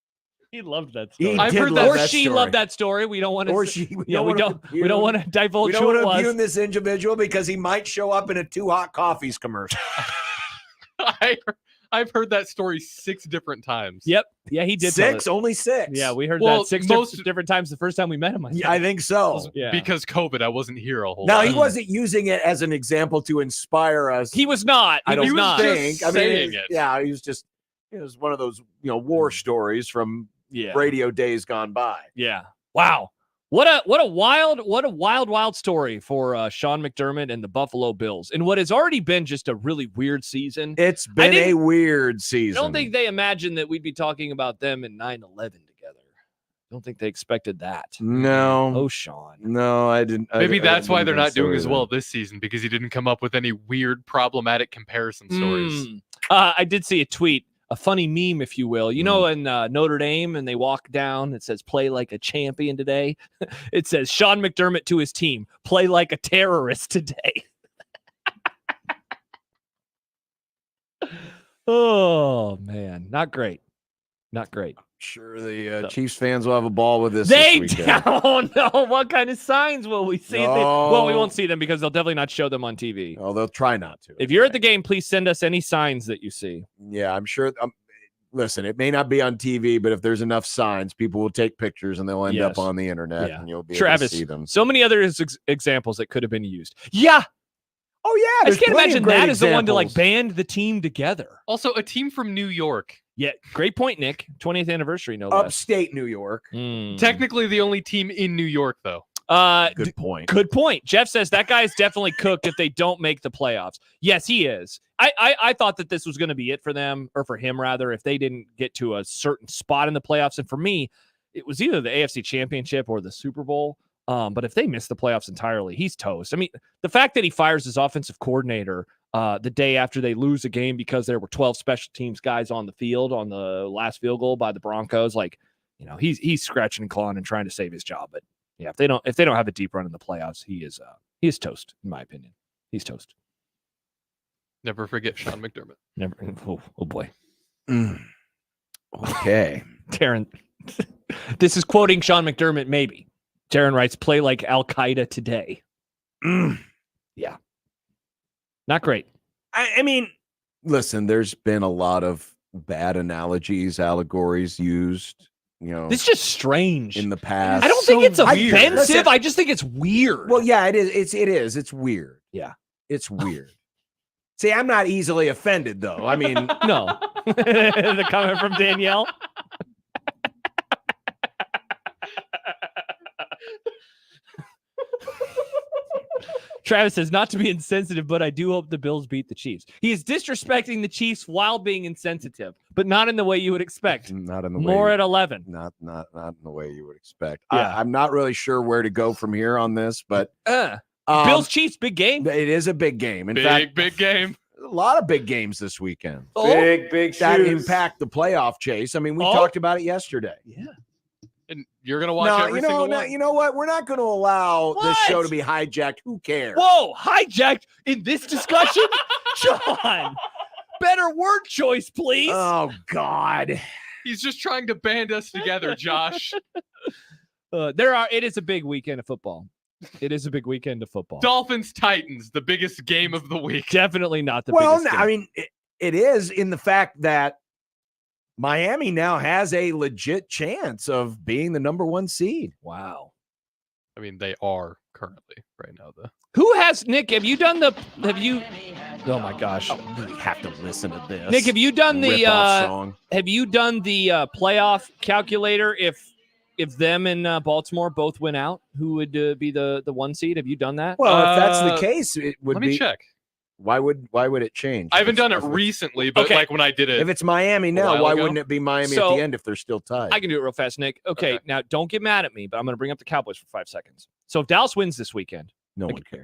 Speaker 6: He loved that story.
Speaker 7: I've heard that.
Speaker 6: Or she loved that story. We don't want to.
Speaker 7: Or she.
Speaker 6: We don't want to divulge.
Speaker 7: We don't
Speaker 6: who
Speaker 7: want
Speaker 6: it
Speaker 7: to
Speaker 6: was.
Speaker 7: impugn this individual because he might show up in a 2 Hot Coffees commercial.
Speaker 8: I've heard that story 6 different times.
Speaker 6: Yep. Yeah, he did.
Speaker 7: 6, only 6.
Speaker 6: Yeah, we heard that 6 different times the first time we met him.
Speaker 7: I think so.
Speaker 6: Yeah.
Speaker 8: Because COVID, I wasn't here a whole
Speaker 7: Now
Speaker 8: lot.
Speaker 7: he wasn't using it as an example to inspire us.
Speaker 6: He was not.
Speaker 7: I don't
Speaker 8: he was
Speaker 7: think.
Speaker 8: just saying it.
Speaker 7: Yeah, he was just. It was one of those war stories from radio days gone by.
Speaker 6: Yeah. Wow. What a wild story for Sean McDermott and the Buffalo Bills in what has already been just a really weird season.
Speaker 7: It's been a weird season.
Speaker 6: I don't think they imagined that we'd be talking about them in 9/11 together. I don't think they expected that.
Speaker 7: No.
Speaker 6: Oh, Sean.
Speaker 7: No, I didn't.
Speaker 8: Maybe that's why they're not doing
Speaker 7: as
Speaker 8: as well this season, because he didn't come up with any weird, problematic comparison stories.
Speaker 6: I did see a tweet. A funny meme, if you will. You know, in Notre Dame, and they walk down, it says, play like a champion today. It says, Sean McDermott to his team, play like a terrorist today. Oh, man. Not great. Not great.
Speaker 7: Sure, the Chiefs fans will have a ball with this
Speaker 6: They
Speaker 7: weekend.
Speaker 6: don't know. What kind of signs will we see?
Speaker 7: No.
Speaker 6: Well, we won't see them because they'll definitely not show them on TV.
Speaker 7: Oh, they'll try not to.
Speaker 6: If you're at the game, please send us any signs that you see.
Speaker 7: Yeah, I'm sure. Listen, it may not be on TV, but if there's enough signs, people will take pictures and they'll end up on the internet, and you'll be able to see them.
Speaker 6: So many other examples that could have been used. Yeah.
Speaker 7: Oh, yeah.
Speaker 6: I just can't imagine that as the one to like band the team together.
Speaker 8: Also, a team from New York.
Speaker 6: Yeah, great point, Nick. 20th anniversary, no less.
Speaker 7: Upstate New York.
Speaker 8: Technically the only team in New York, though.
Speaker 7: Good point.
Speaker 6: Good point. Jeff says that guy is definitely cooked if they don't make the playoffs. Yes, he is. I thought that this was going to be it for them, or for him rather, if they didn't get to a certain spot in the playoffs. And for me, it was either the AFC Championship or the Super Bowl. But if they miss the playoffs entirely, he's toast. I mean, the fact that he fires his offensive coordinator the day after they lose a game because there were 12 special teams guys on the field on the last field goal by the Broncos, like, he's scratching and clawing and trying to save his job. But yeah, if they don't have a deep run in the playoffs, he is toast, in my opinion. He's toast.
Speaker 8: Never forget Sean McDermott.
Speaker 6: Never. Oh boy.
Speaker 7: Okay.
Speaker 6: Taryn, this is quoting Sean McDermott, maybe. Darren writes, play like Al Qaeda today. Yeah. Not great.
Speaker 7: I mean, listen, there's been a lot of bad analogies, allegories used.
Speaker 6: This is just strange
Speaker 7: in the past.
Speaker 6: I don't think it's offensive.
Speaker 7: Listen,
Speaker 6: I just think it's weird.
Speaker 7: Well, yeah, it is. It is. It's weird.
Speaker 6: Yeah.
Speaker 7: It's weird. See, I'm not easily offended, though. I mean,
Speaker 6: no. The comment from Danielle. Travis says, not to be insensitive, but I do hope the Bills beat the Chiefs. He is disrespecting the Chiefs while being insensitive, but not in the way you would expect.
Speaker 7: Not in the
Speaker 6: More
Speaker 7: way
Speaker 6: at 11.
Speaker 7: Not in the way you would expect.
Speaker 6: Yeah.
Speaker 7: I'm not really sure where to go from here on this, but
Speaker 6: Bills Chiefs, big game.
Speaker 7: It is a big game. In fact,
Speaker 8: big game.
Speaker 7: A lot of big games this weekend.
Speaker 30: Big
Speaker 7: that
Speaker 30: shoes.
Speaker 7: impact the playoff chase. I mean, we talked about it yesterday.
Speaker 6: Yeah.
Speaker 8: And you're gonna watch every single one.
Speaker 7: You know what? We're not going to allow this
Speaker 6: What?
Speaker 7: show to be hijacked. Who cares?
Speaker 6: Whoa, hijacked in this discussion? John, better word choice, please.
Speaker 7: Oh, God.
Speaker 8: He's just trying to band us together, Josh.
Speaker 6: It is a big weekend of football. It is a big weekend of football.
Speaker 8: Dolphins Titans, the biggest game of the week.
Speaker 6: Definitely not the
Speaker 7: Well,
Speaker 6: biggest game.
Speaker 7: I mean, it is in the fact that Miami now has a legit chance of being the number 1 seed.
Speaker 6: Wow.
Speaker 8: I mean, they are currently right now, though.
Speaker 6: Who has, Nick, oh my gosh.
Speaker 7: We have to listen to this.
Speaker 6: Nick, have you done the
Speaker 7: Rip-off song.
Speaker 6: Playoff calculator if them and Baltimore both win out, who would be the 1 seed? Have you done that?
Speaker 7: Well, if that's the case, it would be.
Speaker 8: Let me check.
Speaker 7: Why would it change?
Speaker 8: I haven't done it recently, but
Speaker 6: Okay.
Speaker 8: like when I did it.
Speaker 7: If it's Miami
Speaker 8: a
Speaker 7: now,
Speaker 8: while
Speaker 7: why
Speaker 8: ago.
Speaker 7: wouldn't it be Miami
Speaker 6: So,
Speaker 7: at the end if they're still tied?
Speaker 6: I can do it real fast, Nick. Okay, now don't get mad at me, but I'm going to bring up the Cowboys for 5 seconds. So if Dallas wins this weekend
Speaker 7: no one cares.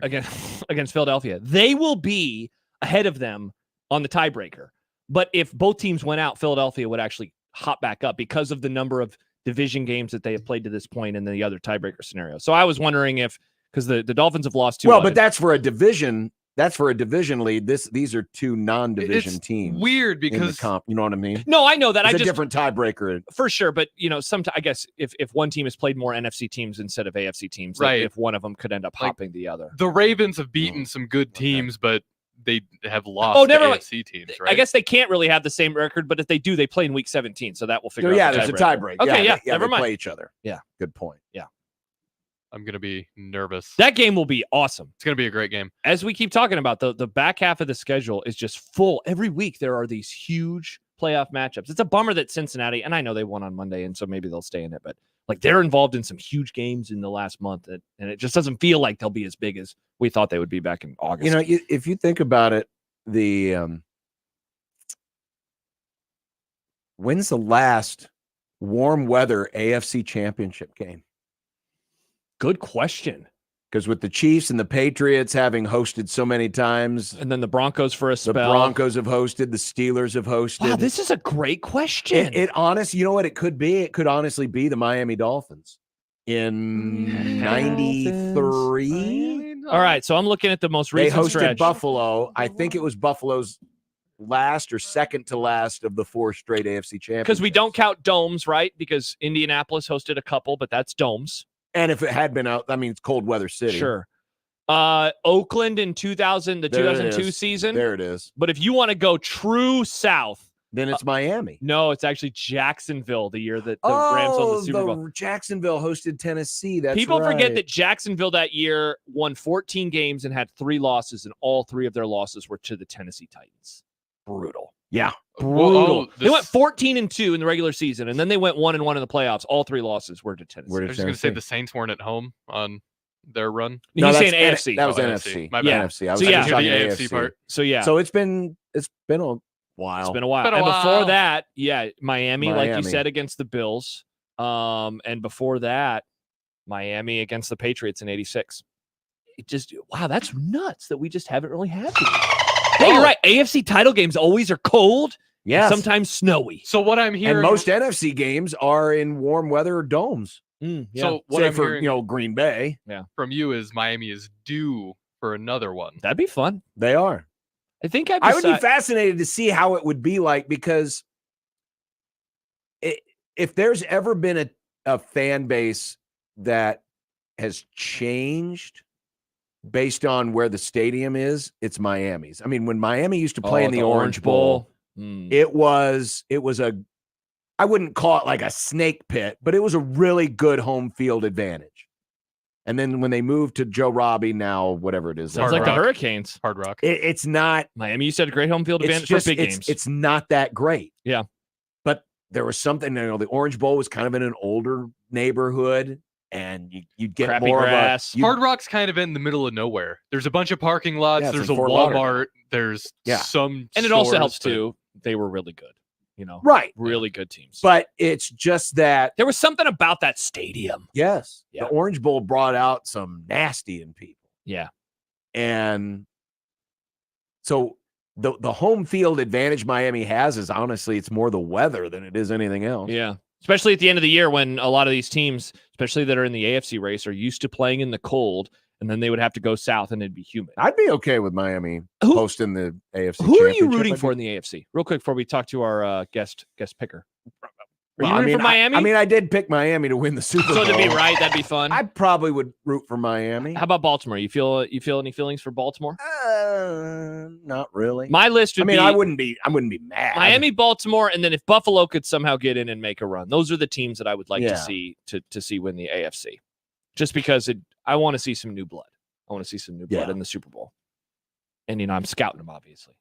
Speaker 6: against Philadelphia, they will be ahead of them on the tiebreaker. But if both teams went out, Philadelphia would actually hop back up because of the number of division games that they have played to this point and the other tiebreaker scenario. So I was wondering because the Dolphins have lost 2.
Speaker 7: Well, but that's for a division. That's for a division lead. These are 2 non-division
Speaker 8: It's
Speaker 7: teams.
Speaker 8: weird
Speaker 7: in the
Speaker 8: because
Speaker 7: comp. You know what I mean?
Speaker 6: No, I know that.
Speaker 7: It's
Speaker 6: I
Speaker 7: a
Speaker 6: just
Speaker 7: different tiebreaker.
Speaker 6: for sure, but sometimes I guess if one team has played more NFC teams instead of AFC teams,
Speaker 8: Right.
Speaker 6: if one of them could end up
Speaker 8: Like,
Speaker 6: hopping the other.
Speaker 8: the Ravens have beaten some good teams, but they have lost
Speaker 6: Oh,
Speaker 8: to
Speaker 6: never mind.
Speaker 8: AFC teams, right?
Speaker 6: I guess they can't really have the same record, but if they do, they play in week 17, so that will figure
Speaker 7: Yeah,
Speaker 6: out.
Speaker 7: there's a tiebreak.
Speaker 6: Okay, yeah,
Speaker 7: they
Speaker 6: never mind.
Speaker 7: play each other.
Speaker 6: Yeah,
Speaker 7: good point.
Speaker 6: Yeah,
Speaker 8: I'm going to be nervous.
Speaker 6: that game will be awesome.
Speaker 8: It's going to be a great game.
Speaker 6: As we keep talking about, the back half of the schedule is just full. Every week there are these huge playoff matchups. It's a bummer that Cincinnati, and I know they won on Monday, and so maybe they'll stay in it, but like they're involved in some huge games in the last month, and it just doesn't feel like they'll be as big as we thought they would be back in August.
Speaker 7: You know, if you think about it, when's the last warm weather AFC championship game?
Speaker 6: Good question.
Speaker 7: Because with the Chiefs and the Patriots having hosted so many times,
Speaker 6: and then the Broncos for a spell.
Speaker 7: The Broncos have hosted, the Steelers have hosted.
Speaker 6: Wow, this is a great question.
Speaker 7: It honest, you know what it could be? It could honestly be the Miami Dolphins in 93.
Speaker 6: All right, so I'm looking at the most recent
Speaker 7: They hosted
Speaker 6: stretch.
Speaker 7: Buffalo. I think it was Buffalo's last or second to last of the 4 straight AFC champions.
Speaker 6: Because we don't count domes, right? Because Indianapolis hosted a couple, but that's domes.
Speaker 7: And if it had been out, I mean, it's cold weather city.
Speaker 6: Sure. Oakland in 2000, the
Speaker 7: There it
Speaker 6: 2002
Speaker 7: is.
Speaker 6: season.
Speaker 7: There it is.
Speaker 6: But if you want to go true south,
Speaker 7: then it's Miami.
Speaker 6: No, it's actually Jacksonville, the year that the Rams won the Super Bowl.
Speaker 7: Jacksonville hosted Tennessee. That's
Speaker 6: People forget
Speaker 7: right.
Speaker 6: that Jacksonville that year won 14 games and had 3 losses, and all 3 of their losses were to the Tennessee Titans. Brutal.
Speaker 7: Yeah.
Speaker 6: Brutal. They went 14-2 in the regular season, and then they went 1-1 in the playoffs. All 3 losses were to Tennessee.
Speaker 8: I was just going to say the Saints weren't at home on their run.
Speaker 6: He's saying AFC.
Speaker 7: That was
Speaker 8: Oh,
Speaker 7: NFC.
Speaker 8: My
Speaker 6: Yeah.
Speaker 8: bad.
Speaker 7: NFC. I was
Speaker 6: So, yeah.
Speaker 7: talking
Speaker 8: the
Speaker 7: AFC
Speaker 8: AFC part.
Speaker 6: So yeah.
Speaker 7: So it's been a while.
Speaker 6: It's been a while.
Speaker 8: Been a
Speaker 6: and
Speaker 8: while.
Speaker 6: before that, yeah, Miami, like you
Speaker 7: Miami.
Speaker 6: said, against the Bills. And before that, Miami against the Patriots in 86. It just, wow, that's nuts that we just haven't really had these. Hey, you're right. AFC title games always are cold.
Speaker 7: Yes.
Speaker 6: Sometimes snowy.
Speaker 8: So what I'm hearing,
Speaker 7: And most NFC games are in warm weather or domes.
Speaker 6: Yeah.
Speaker 8: so what
Speaker 7: Say
Speaker 8: I'm
Speaker 7: for
Speaker 8: hearing
Speaker 7: Green Bay.
Speaker 8: from you is Miami is due for another one.
Speaker 6: That'd be fun.
Speaker 7: They are.
Speaker 6: I think
Speaker 7: I would be fascinated to see how it would be like, because if there's ever been a fan base that has changed based on where the stadium is, it's Miami's. I mean, when Miami used to play in the Orange Bowl, it was I wouldn't call it like a snake pit, but it was a really good home field advantage. And then when they moved to Joe Robbie, now whatever it is,
Speaker 6: sounds like the Hurricanes.
Speaker 8: Hard Rock.
Speaker 7: It's not.
Speaker 6: Miami used to have a great home field advantage for big games.
Speaker 7: It's not that great.
Speaker 6: Yeah.
Speaker 7: But there was something, the Orange Bowl was kind of in an older neighborhood, and you'd get
Speaker 6: crappy
Speaker 7: more
Speaker 6: grass.
Speaker 7: of a...
Speaker 8: Hard Rock's kind of in the middle of nowhere. There's a bunch of parking lots.
Speaker 7: Yeah,
Speaker 8: there's a
Speaker 7: Fort
Speaker 8: Walmart.
Speaker 7: Lauderdale.
Speaker 8: There's some
Speaker 6: And it also
Speaker 8: stores,
Speaker 6: helps,
Speaker 8: but-
Speaker 6: too. They were really good.
Speaker 7: Right.
Speaker 6: Really good teams.
Speaker 7: But it's just that...
Speaker 6: There was something about that stadium.
Speaker 7: Yes.
Speaker 6: Yeah.
Speaker 7: The Orange Bowl brought out some nasty in people.
Speaker 6: Yeah.
Speaker 7: And so the home field advantage Miami has is honestly, it's more the weather than it is anything else.
Speaker 6: Yeah. Especially at the end of the year when a lot of these teams, especially that are in the AFC race, are used to playing in the cold, and then they would have to go south and it'd be humid.
Speaker 7: I'd be okay with Miami hosting the AFC
Speaker 6: Who are you
Speaker 7: Championship.
Speaker 6: rooting for in the AFC? Real quick before we talk to our guest picker. Are
Speaker 7: Well,
Speaker 6: you rooting for Miami?
Speaker 7: I did pick Miami to win the Super Bowl.
Speaker 6: So to be right, that'd be fun.
Speaker 7: I probably would root for Miami.
Speaker 6: How about Baltimore? You feel any feelings for Baltimore?
Speaker 7: Not really.
Speaker 6: My list would be
Speaker 7: I wouldn't be mad.
Speaker 6: Miami, Baltimore, and then if Buffalo could somehow get in and make a run, those are the teams that I would like
Speaker 7: Yeah.
Speaker 6: to see win the AFC. Just because I want to see some new blood. I want to see some new blood
Speaker 7: Yeah.
Speaker 6: in the Super Bowl. And I'm scouting them, obviously.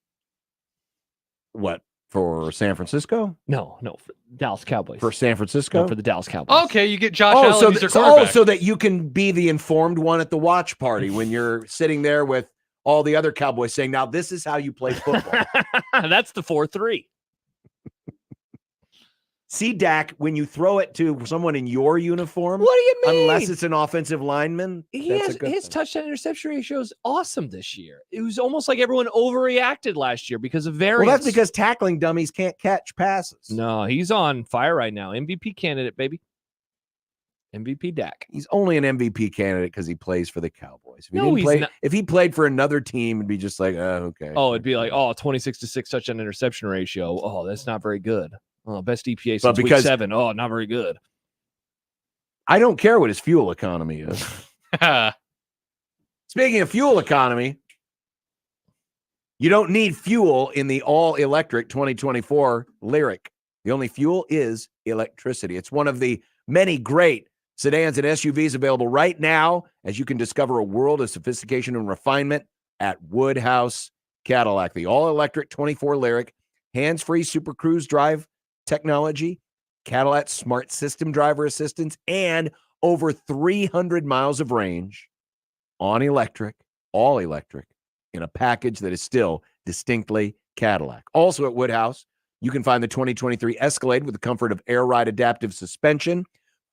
Speaker 7: What, for San Francisco?
Speaker 6: No, for Dallas Cowboys.
Speaker 7: For San Francisco?
Speaker 6: No, for the Dallas Cowboys.
Speaker 8: Okay, you get Josh Allen. He's their
Speaker 7: so
Speaker 8: quarterback.
Speaker 7: that you can be the informed one at the watch party when you're sitting there with all the other Cowboys saying, now this is how you play football.
Speaker 6: That's the 4-3.
Speaker 7: See, Dak, when you throw it to someone in your uniform,
Speaker 6: What do you mean?
Speaker 7: unless it's an offensive lineman, that's a good
Speaker 6: His
Speaker 7: thing.
Speaker 6: touchdown interception ratio is awesome this year. It was almost like everyone overreacted last year because of variance.
Speaker 7: Well, that's because tackling dummies can't catch passes.
Speaker 6: No, he's on fire right now. MVP candidate, baby. MVP Dak.
Speaker 7: He's only an MVP candidate because he plays for the Cowboys. If he,
Speaker 6: No,
Speaker 7: didn't
Speaker 6: he's
Speaker 7: play,
Speaker 6: not.
Speaker 7: if he played for another team, it'd be just like, okay.
Speaker 6: Oh, it'd be like, 26-6 touchdown interception ratio. Oh, that's not very good. Oh, best EPA since week 7. Oh, not very good.
Speaker 7: I don't care what his fuel economy is. Speaking of fuel economy, you don't need fuel in the all-electric 2024 Lyric. The only fuel is electricity. It's one of the many great sedans and SUVs available right now, as you can discover a world of sophistication and refinement at Woodhouse Cadillac. The all-electric 24 Lyric, hands-free Super Cruise drive technology, Cadillac Smart System driver assistance, and over 300 miles of range on electric, all electric, in a package that is still distinctly Cadillac. Also at Woodhouse, you can find the 2023 Escalade with the comfort of air ride adaptive suspension,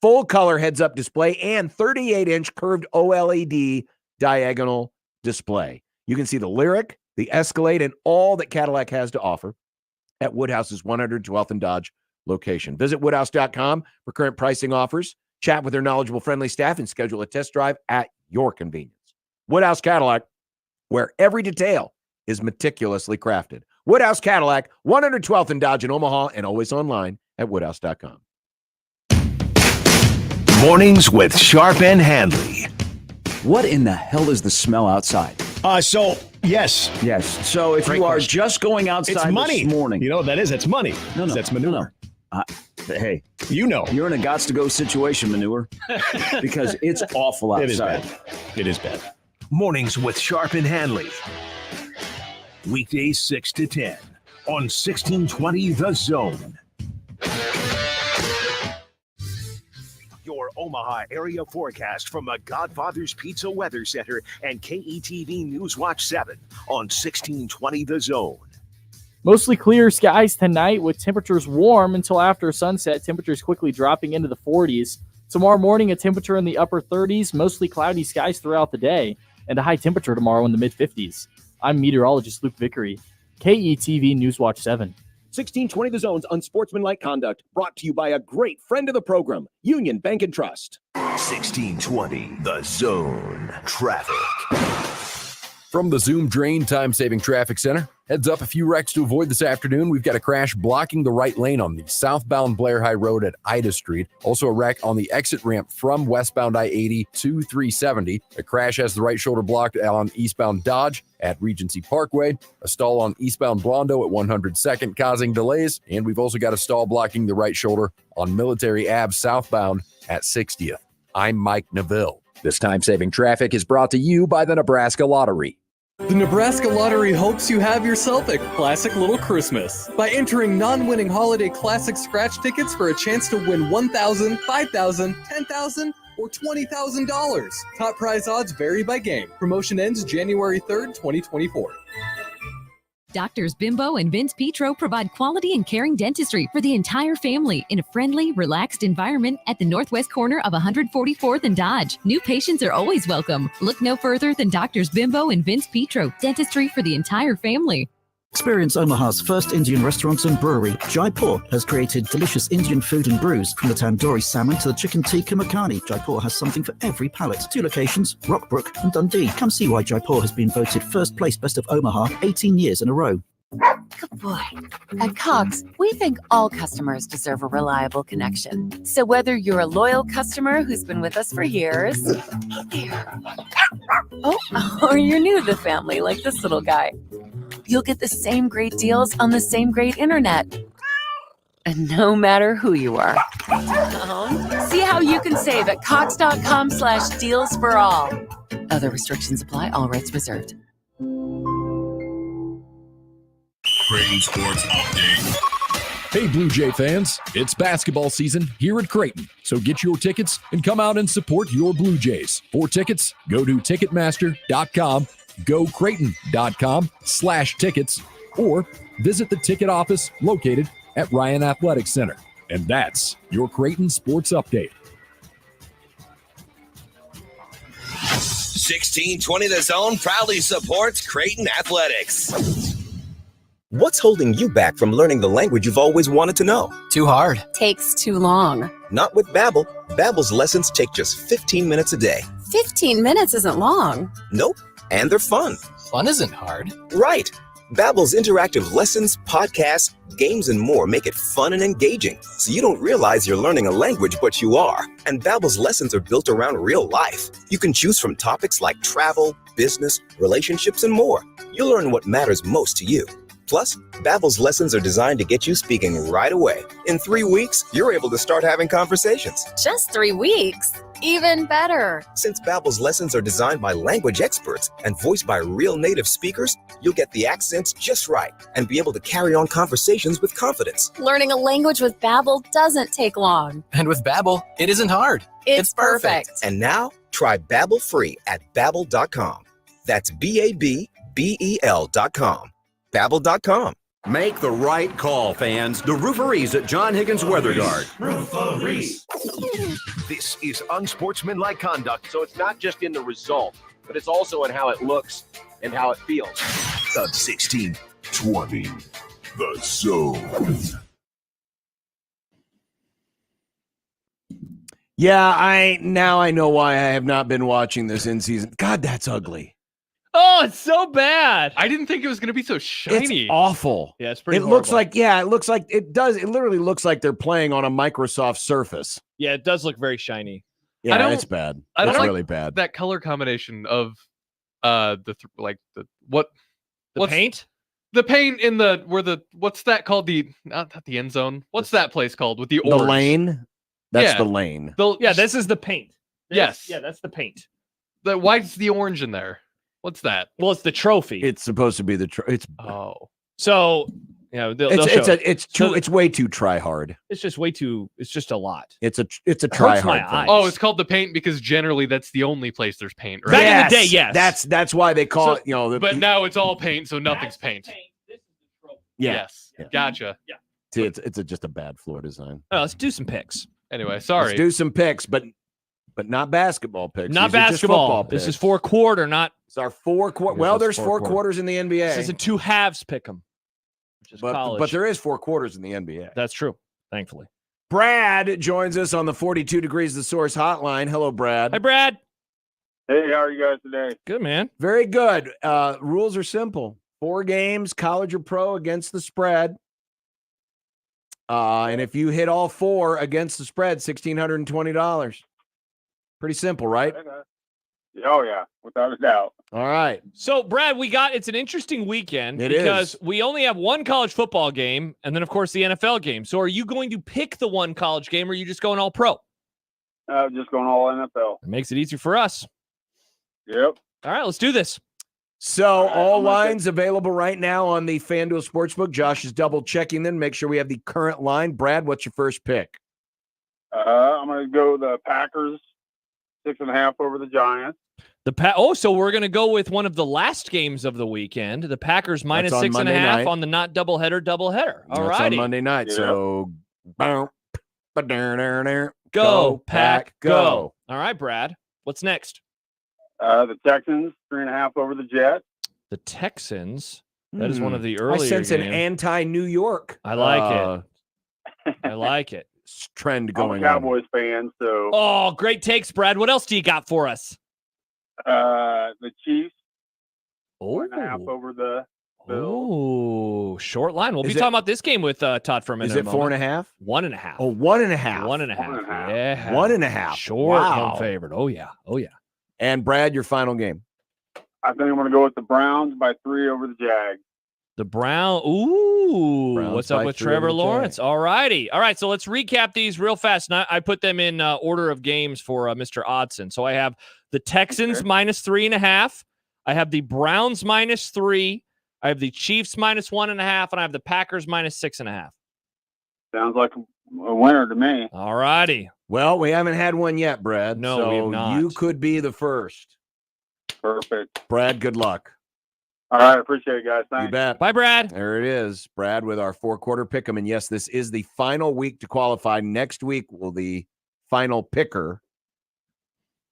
Speaker 7: full color heads-up display, and 38-inch curved OLED diagonal display. You can see the Lyric, the Escalade, and all that Cadillac has to offer at Woodhouse's 112th and Dodge location. Visit woodhouse.com for current pricing offers, chat with their knowledgeable, friendly staff, and schedule a test drive at your convenience. Woodhouse Cadillac, where every detail is meticulously crafted. Woodhouse Cadillac, 112th and Dodge in Omaha, and always online at woodhouse.com.
Speaker 3: Mornings with Sharp and Handley.
Speaker 14: What in the hell is the smell outside?
Speaker 29: Yes.
Speaker 14: Yes. So if
Speaker 29: Great
Speaker 14: you are
Speaker 29: question.
Speaker 14: just going outside
Speaker 29: It's money.
Speaker 14: this morning.
Speaker 29: You know what that is? It's money.
Speaker 14: No.
Speaker 29: That's manure.
Speaker 14: Hey,
Speaker 29: You know.
Speaker 14: you're in a gots-to-go situation, manure, because it's awful outside.
Speaker 29: It is bad. It is bad.
Speaker 3: Mornings with Sharp and Handley. Weekdays 6 to 10 on 1620 The Zone. Your Omaha area forecast from the Godfather's Pizza Weather Center and KETV News Watch 7 on 1620 The Zone.
Speaker 15: Mostly clear skies tonight with temperatures warm until after sunset. Temperatures quickly dropping into the 40s. Tomorrow morning, a temperature in the upper 30s, mostly cloudy skies throughout the day, and a high temperature tomorrow in the mid-50s. I'm meteorologist Luke Vickery, KETV Newswatch 7.
Speaker 29: 1620 The Zone's Unsportsmanlike Conduct, brought to you by a great friend of the program, Union Bank and Trust.
Speaker 3: 1620 The Zone. Traffic.
Speaker 1: From the Zoom Drain Time Saving Traffic Center, Heads up, a few wrecks to avoid this afternoon. We've got a crash blocking the right lane on the southbound Blair High Road at Ida Street. Also a wreck on the exit ramp from westbound I-80 to 370. A crash has the right shoulder blocked on eastbound Dodge at Regency Parkway. A stall on eastbound Blondo at 102nd causing delays. And we've also got a stall blocking the right shoulder on Military Ave southbound at 60th. I'm Mike Neville.
Speaker 16: This time-saving traffic is brought to you by the Nebraska Lottery.
Speaker 18: The Nebraska Lottery hopes you have yourself a classic little Christmas by entering non-winning holiday classic scratch tickets for a chance to win $1,000, $5,000, $10,000, or $20,000. Top prize odds vary by game. Promotion ends January 3rd, 2024.
Speaker 19: Doctors Bimbo and Vince Petro provide quality and caring dentistry for the entire family in a friendly, relaxed environment at the northwest corner of 144th and Dodge. New patients are always welcome. Look no further than Doctors Bimbo and Vince Petro, dentistry for the entire family.
Speaker 20: Experience Omaha's first Indian restaurant and brewery. Jaipur has created delicious Indian food and brews, from the tandoori salmon to the chicken tikka makhani. Jaipur has something for every palate. 2 locations, Rockbrook and Dundee. Come see why Jaipur has been voted first place best of Omaha 18 years in a row.
Speaker 5: Good boy. At Cox, we think all customers deserve a reliable connection. So whether you're a loyal customer who's been with us for years, or you're new to the family like this little guy, you'll get the same great deals on the same great internet. And no matter who you are. See how you can save at cox.com/deals for all. Other restrictions apply, all rights reserved.
Speaker 3: Creighton Sports Update.
Speaker 1: Hey, Blue Jay fans, it's basketball season here at Creighton. So get your tickets and come out and support your Blue Jays. For tickets, go to Ticketmaster.com, go Creighton.com/tickets, or visit the ticket office located at Ryan Athletic Center. And that's your Creighton Sports Update.
Speaker 13: 1620 The Zone proudly supports Creighton Athletics.
Speaker 21: What's holding you back from learning the language you've always wanted to know?
Speaker 22: Too hard.
Speaker 5: Takes too long.
Speaker 21: Not with Babbel. Babbel's lessons take just 15 minutes a day.
Speaker 5: 15 minutes isn't long.
Speaker 21: Nope. And they're fun.
Speaker 22: Fun isn't hard.
Speaker 21: Right. Babbel's interactive lessons, podcasts, games, and more make it fun and engaging, so you don't realize you're learning a language, but you are. And Babbel's lessons are built around real life. You can choose from topics like travel, business, relationships, and more. You'll learn what matters most to you. Plus, Babbel's lessons are designed to get you speaking right away. In 3 weeks, you're able to start having conversations.
Speaker 5: Just 3 weeks? Even better.
Speaker 21: Since Babbel's lessons are designed by language experts and voiced by real native speakers, you'll get the accents just right and be able to carry on conversations with confidence.
Speaker 5: Learning a language with Babbel doesn't take long.
Speaker 22: And with Babbel, it isn't hard.
Speaker 5: It's perfect.
Speaker 21: And now, try Babbel free at Babbel.com. That's Babbel.com. Babbel.com.
Speaker 23: Make the right call, fans. The Rooferees at John Higgins Weather Guard.
Speaker 3: Rooferees. This is unsportsmanlike conduct.
Speaker 7: So it's not just in the result, but it's also in how it looks and how it feels.
Speaker 3: The 1620. The Zone.
Speaker 7: Yeah, I know why I have not been watching this in season. God, that's ugly.
Speaker 6: Oh, it's so bad.
Speaker 8: I didn't think it was going to be so shiny.
Speaker 7: It's awful.
Speaker 6: Yeah, it's pretty
Speaker 7: It looks like it does. It literally looks like they're playing on a Microsoft Surface.
Speaker 6: Yeah, it does look very shiny.
Speaker 7: Yeah, it's bad. It's really bad.
Speaker 8: That color combination of the
Speaker 6: paint?
Speaker 8: The paint in what's that called? Not the end zone. What's that place called with the orange?
Speaker 7: The lane? That's the lane.
Speaker 6: This is the paint.
Speaker 8: Yes.
Speaker 6: Yeah, that's the paint.
Speaker 8: Why's the orange in there? What's that?
Speaker 6: Well, it's the trophy.
Speaker 7: It's supposed to be the
Speaker 6: So, you know,
Speaker 7: it's way too try hard.
Speaker 6: It's just way too. It's just a lot.
Speaker 7: It's a try hard thing.
Speaker 8: Oh, it's called the paint because generally that's the only place there's paint. Right?
Speaker 6: Back in the day, yes.
Speaker 7: That's why they call it. You know,
Speaker 8: but now it's all paint, so nothing's paint. Yes, gotcha.
Speaker 6: Yeah.
Speaker 7: See, it's just a bad floor design.
Speaker 6: Oh, let's do some picks.
Speaker 8: Anyway, sorry.
Speaker 7: Let's do some picks, but not basketball picks.
Speaker 6: Not basketball. This is 4-quarter, not.
Speaker 7: It's our 4-quarter. Well, there's 4 quarters in the NBA.
Speaker 6: This isn't 2 halves pick 'em, which is college.
Speaker 7: But there is 4 quarters in the NBA.
Speaker 6: That's true, thankfully.
Speaker 7: Brad joins us on the 42 Degrees The Source hotline. Hello, Brad.
Speaker 6: Hi, Brad.
Speaker 24: Hey, how are you guys today?
Speaker 6: Good, man.
Speaker 7: Very good. Rules are simple. 4 games, college or pro, against the spread. And if you hit all 4 against the spread, $1,620. Pretty simple, right?
Speaker 2: Oh, yeah, without a doubt.
Speaker 7: All right.
Speaker 6: So, Brad, it's an interesting weekend because we only have one college football game and then, of course, the NFL game. So are you going to pick the one college game or are you just going all pro?
Speaker 2: Just going all NFL.
Speaker 6: It makes it easier for us.
Speaker 2: Yep.
Speaker 6: All right, let's do this.
Speaker 7: So all lines available right now on the FanDuel Sportsbook. Josh is double checking them. Make sure we have the current line. Brad, what's your first pick?
Speaker 2: I'm going to go the Packers 6.5 over the Giants.
Speaker 6: So we're going to go with one of the last games of the weekend. The Packers minus 6.5 on the not doubleheader. All right.
Speaker 7: On Monday night. Yeah. So
Speaker 6: go, Pack, go. All right, Brad. What's next?
Speaker 2: The Texans 3.5 over the Jets.
Speaker 6: The Texans. That is one of the earlier
Speaker 7: I sense
Speaker 6: games.
Speaker 7: an anti-New York.
Speaker 6: I like it. I like it.
Speaker 7: Trend going
Speaker 2: I'm a Cowboys fan, so.
Speaker 6: Oh, great takes, Brad. What else do you got for us?
Speaker 2: The Chiefs. 4.5 over the Bills.
Speaker 6: Oh, short line. We'll be talking about this game with Todd for a minute.
Speaker 7: Is it 4.5?
Speaker 6: 1.5.
Speaker 7: Oh, 1.5.
Speaker 6: 1.5. Yeah.
Speaker 7: 1.5.
Speaker 6: Short
Speaker 7: Wow.
Speaker 6: home favorite. Oh, yeah. Oh, yeah.
Speaker 7: And Brad, your final game.
Speaker 2: I think I'm going to go with the Browns by 3 over the Jags.
Speaker 6: The Brown. Ooh.
Speaker 7: Browns
Speaker 6: what's up with Trevor Lawrence? All righty. All right. So let's recap these real fast. And I put them in order of games for Mr. Odson. So I have the Texans minus 3.5. I have the Browns minus 3. I have the Chiefs minus 1.5. And I have the Packers minus 6.5.
Speaker 2: Sounds like a winner to me.
Speaker 6: All righty.
Speaker 7: Well, we haven't had one yet, Brad.
Speaker 6: No,
Speaker 7: so
Speaker 6: we have not.
Speaker 7: You could be the first.
Speaker 2: Perfect.
Speaker 7: Brad, good luck.
Speaker 2: All right. Appreciate it, guys. Thanks.
Speaker 7: You bet.
Speaker 6: Bye, Brad.
Speaker 7: There it is. Brad with our 4-quarter pick'em. And yes, this is the final week to qualify. Next week will the final picker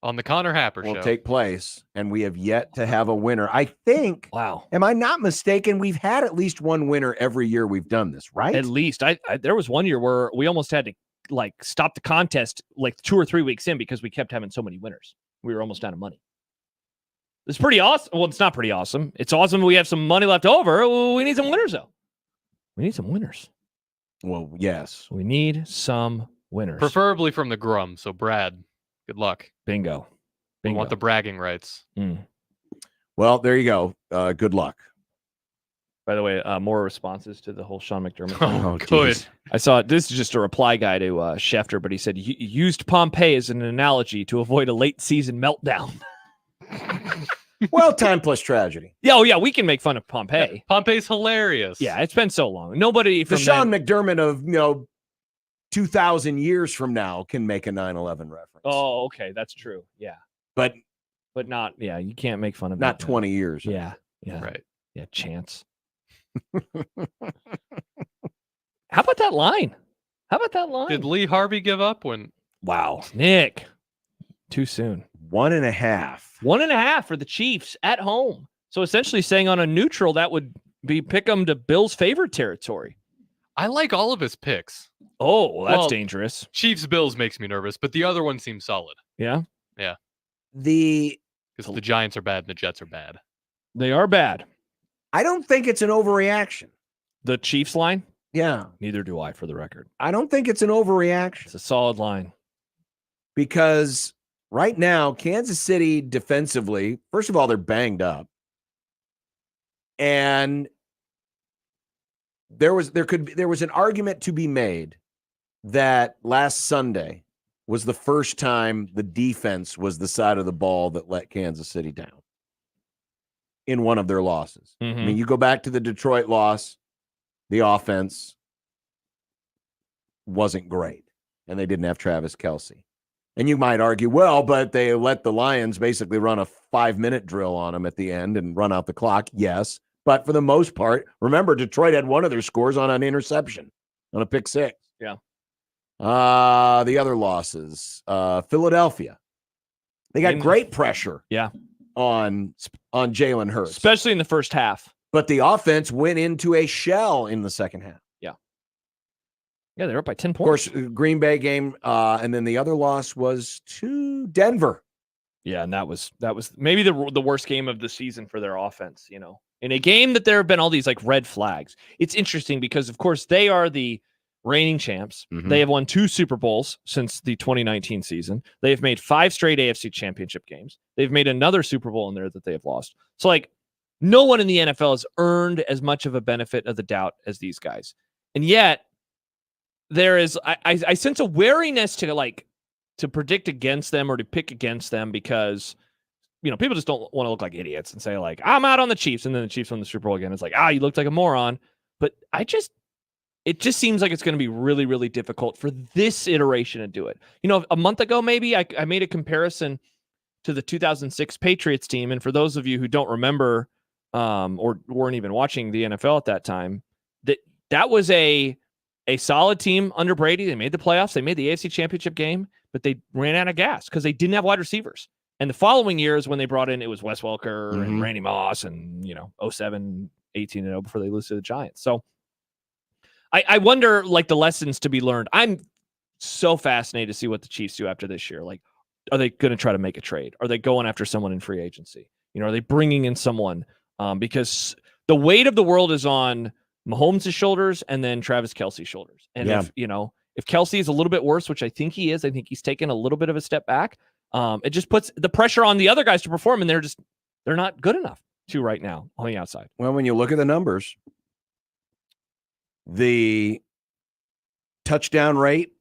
Speaker 8: on the Connor Happer
Speaker 7: will
Speaker 8: show
Speaker 7: take place. And we have yet to have a winner. I think.
Speaker 6: Wow.
Speaker 7: Am I not mistaken? We've had at least one winner every year we've done this, right?
Speaker 6: At least. I there was one year where we almost had to stop the contest 2 or 3 weeks in because we kept having so many winners. We were almost out of money. It's pretty awesome. Well, it's not pretty awesome. It's awesome we have some money left over. We need some winners, though. We need some winners.
Speaker 7: Well, yes.
Speaker 6: We need some winners.
Speaker 8: Preferably from the Grum. So, Brad, good luck.
Speaker 6: Bingo.
Speaker 8: We want the bragging rights.
Speaker 7: Well, there you go. Good luck.
Speaker 6: By the way, more responses to the whole Sean McDermott.
Speaker 8: Oh, good.
Speaker 6: I saw this is just a reply guy to Schefter, but he said he used Pompeii as an analogy to avoid a late season meltdown.
Speaker 7: Well, time plus tragedy.
Speaker 6: Yeah, oh yeah, we can make fun of Pompeii.
Speaker 8: Yeah, Pompeii's hilarious.
Speaker 6: Yeah, it's been so long. Nobody from
Speaker 7: the Sean McDermott of 2,000 years from now can make a 9/11 reference.
Speaker 6: Oh, okay, that's true. Yeah,
Speaker 7: but
Speaker 6: not. Yeah, you can't make fun of
Speaker 7: not
Speaker 6: that
Speaker 7: 20 years.
Speaker 6: Yeah,
Speaker 8: right.
Speaker 6: Yeah, chance. How about that line?
Speaker 8: Did Lee Harvey give up when?
Speaker 6: Wow, Nick, too soon.
Speaker 7: 1.5.
Speaker 6: 1.5 for the Chiefs at home. So essentially saying on a neutral, that would be pick them to Bills' favorite territory.
Speaker 8: I like all of his picks.
Speaker 6: Oh, that's dangerous.
Speaker 8: Chiefs Bills makes me nervous, but the other one seems solid.
Speaker 6: Yeah.
Speaker 8: Yeah.
Speaker 7: Because
Speaker 8: the Giants are bad and the Jets are bad.
Speaker 6: They are bad.
Speaker 7: I don't think it's an overreaction.
Speaker 6: The Chiefs line?
Speaker 7: Yeah.
Speaker 6: Neither do I, for the record.
Speaker 7: I don't think it's an overreaction.
Speaker 6: It's a solid line.
Speaker 7: Because right now, Kansas City defensively, first of all, they're banged up. And there was an argument to be made that last Sunday was the first time the defense was the side of the ball that let Kansas City down in one of their losses.
Speaker 6: Mm-hmm.
Speaker 7: I mean, you go back to the Detroit loss, the offense wasn't great, and they didn't have Travis Kelce. And you might argue, well, but they let the Lions basically run a 5-minute drill on them at the end and run out the clock. Yes. But for the most part, remember, Detroit had one of their scores on an interception, on a pick six.
Speaker 6: Yeah.
Speaker 7: The other losses, Philadelphia. They got great pressure.
Speaker 6: Yeah.
Speaker 7: On Jalen Hurts.
Speaker 6: Especially in the first half.
Speaker 7: But the offense went into a shell in the second half.
Speaker 6: Yeah. Yeah, they're up by 10 points.
Speaker 7: Of course, Green Bay game, and then the other loss was to Denver.
Speaker 6: Yeah, and that was maybe the worst game of the season for their offense, in a game that there have been all these like red flags. It's interesting because, of course, they are the reigning champs.
Speaker 7: Mhm.
Speaker 6: They have won 2 Super Bowls since the 2019 season. They have made 5 straight AFC championship games. They've made another Super Bowl in there that they have lost. So, like, no one in the NFL has earned as much of a benefit of the doubt as these guys. And yet, there is, I sense a wariness to predict against them or to pick against them because, people just don't want to look like idiots and say, like, I'm out on the Chiefs. And then the Chiefs win the Super Bowl again. It's like, you looked like a moron. But it just seems like it's going to be really, really difficult for this iteration to do it. A month ago, maybe I made a comparison to the 2006 Patriots team. And for those of you who don't remember or weren't even watching the NFL at that time, that was a solid team under Brady. They made the playoffs. They made the AFC Championship game, but they ran out of gas because they didn't have wide receivers. And the following years when they brought in, it was Wes Welker and Randy Moss and, 07, 18-0 before they lose to the Giants. So I wonder, like, the lessons to be learned. I'm so fascinated to see what the Chiefs do after this year. Like, are they going to try to make a trade? Are they going after someone in free agency? Are they bringing in someone? Because the weight of the world is on Mahomes' shoulders and then Travis Kelce's shoulders. And if Kelce is a little bit worse, which I think he is, I think he's taken a little bit of a step back. It just puts the pressure on the other guys to perform, and they're not good enough to right now on the outside.
Speaker 7: Well, when you look at the numbers, the touchdown rate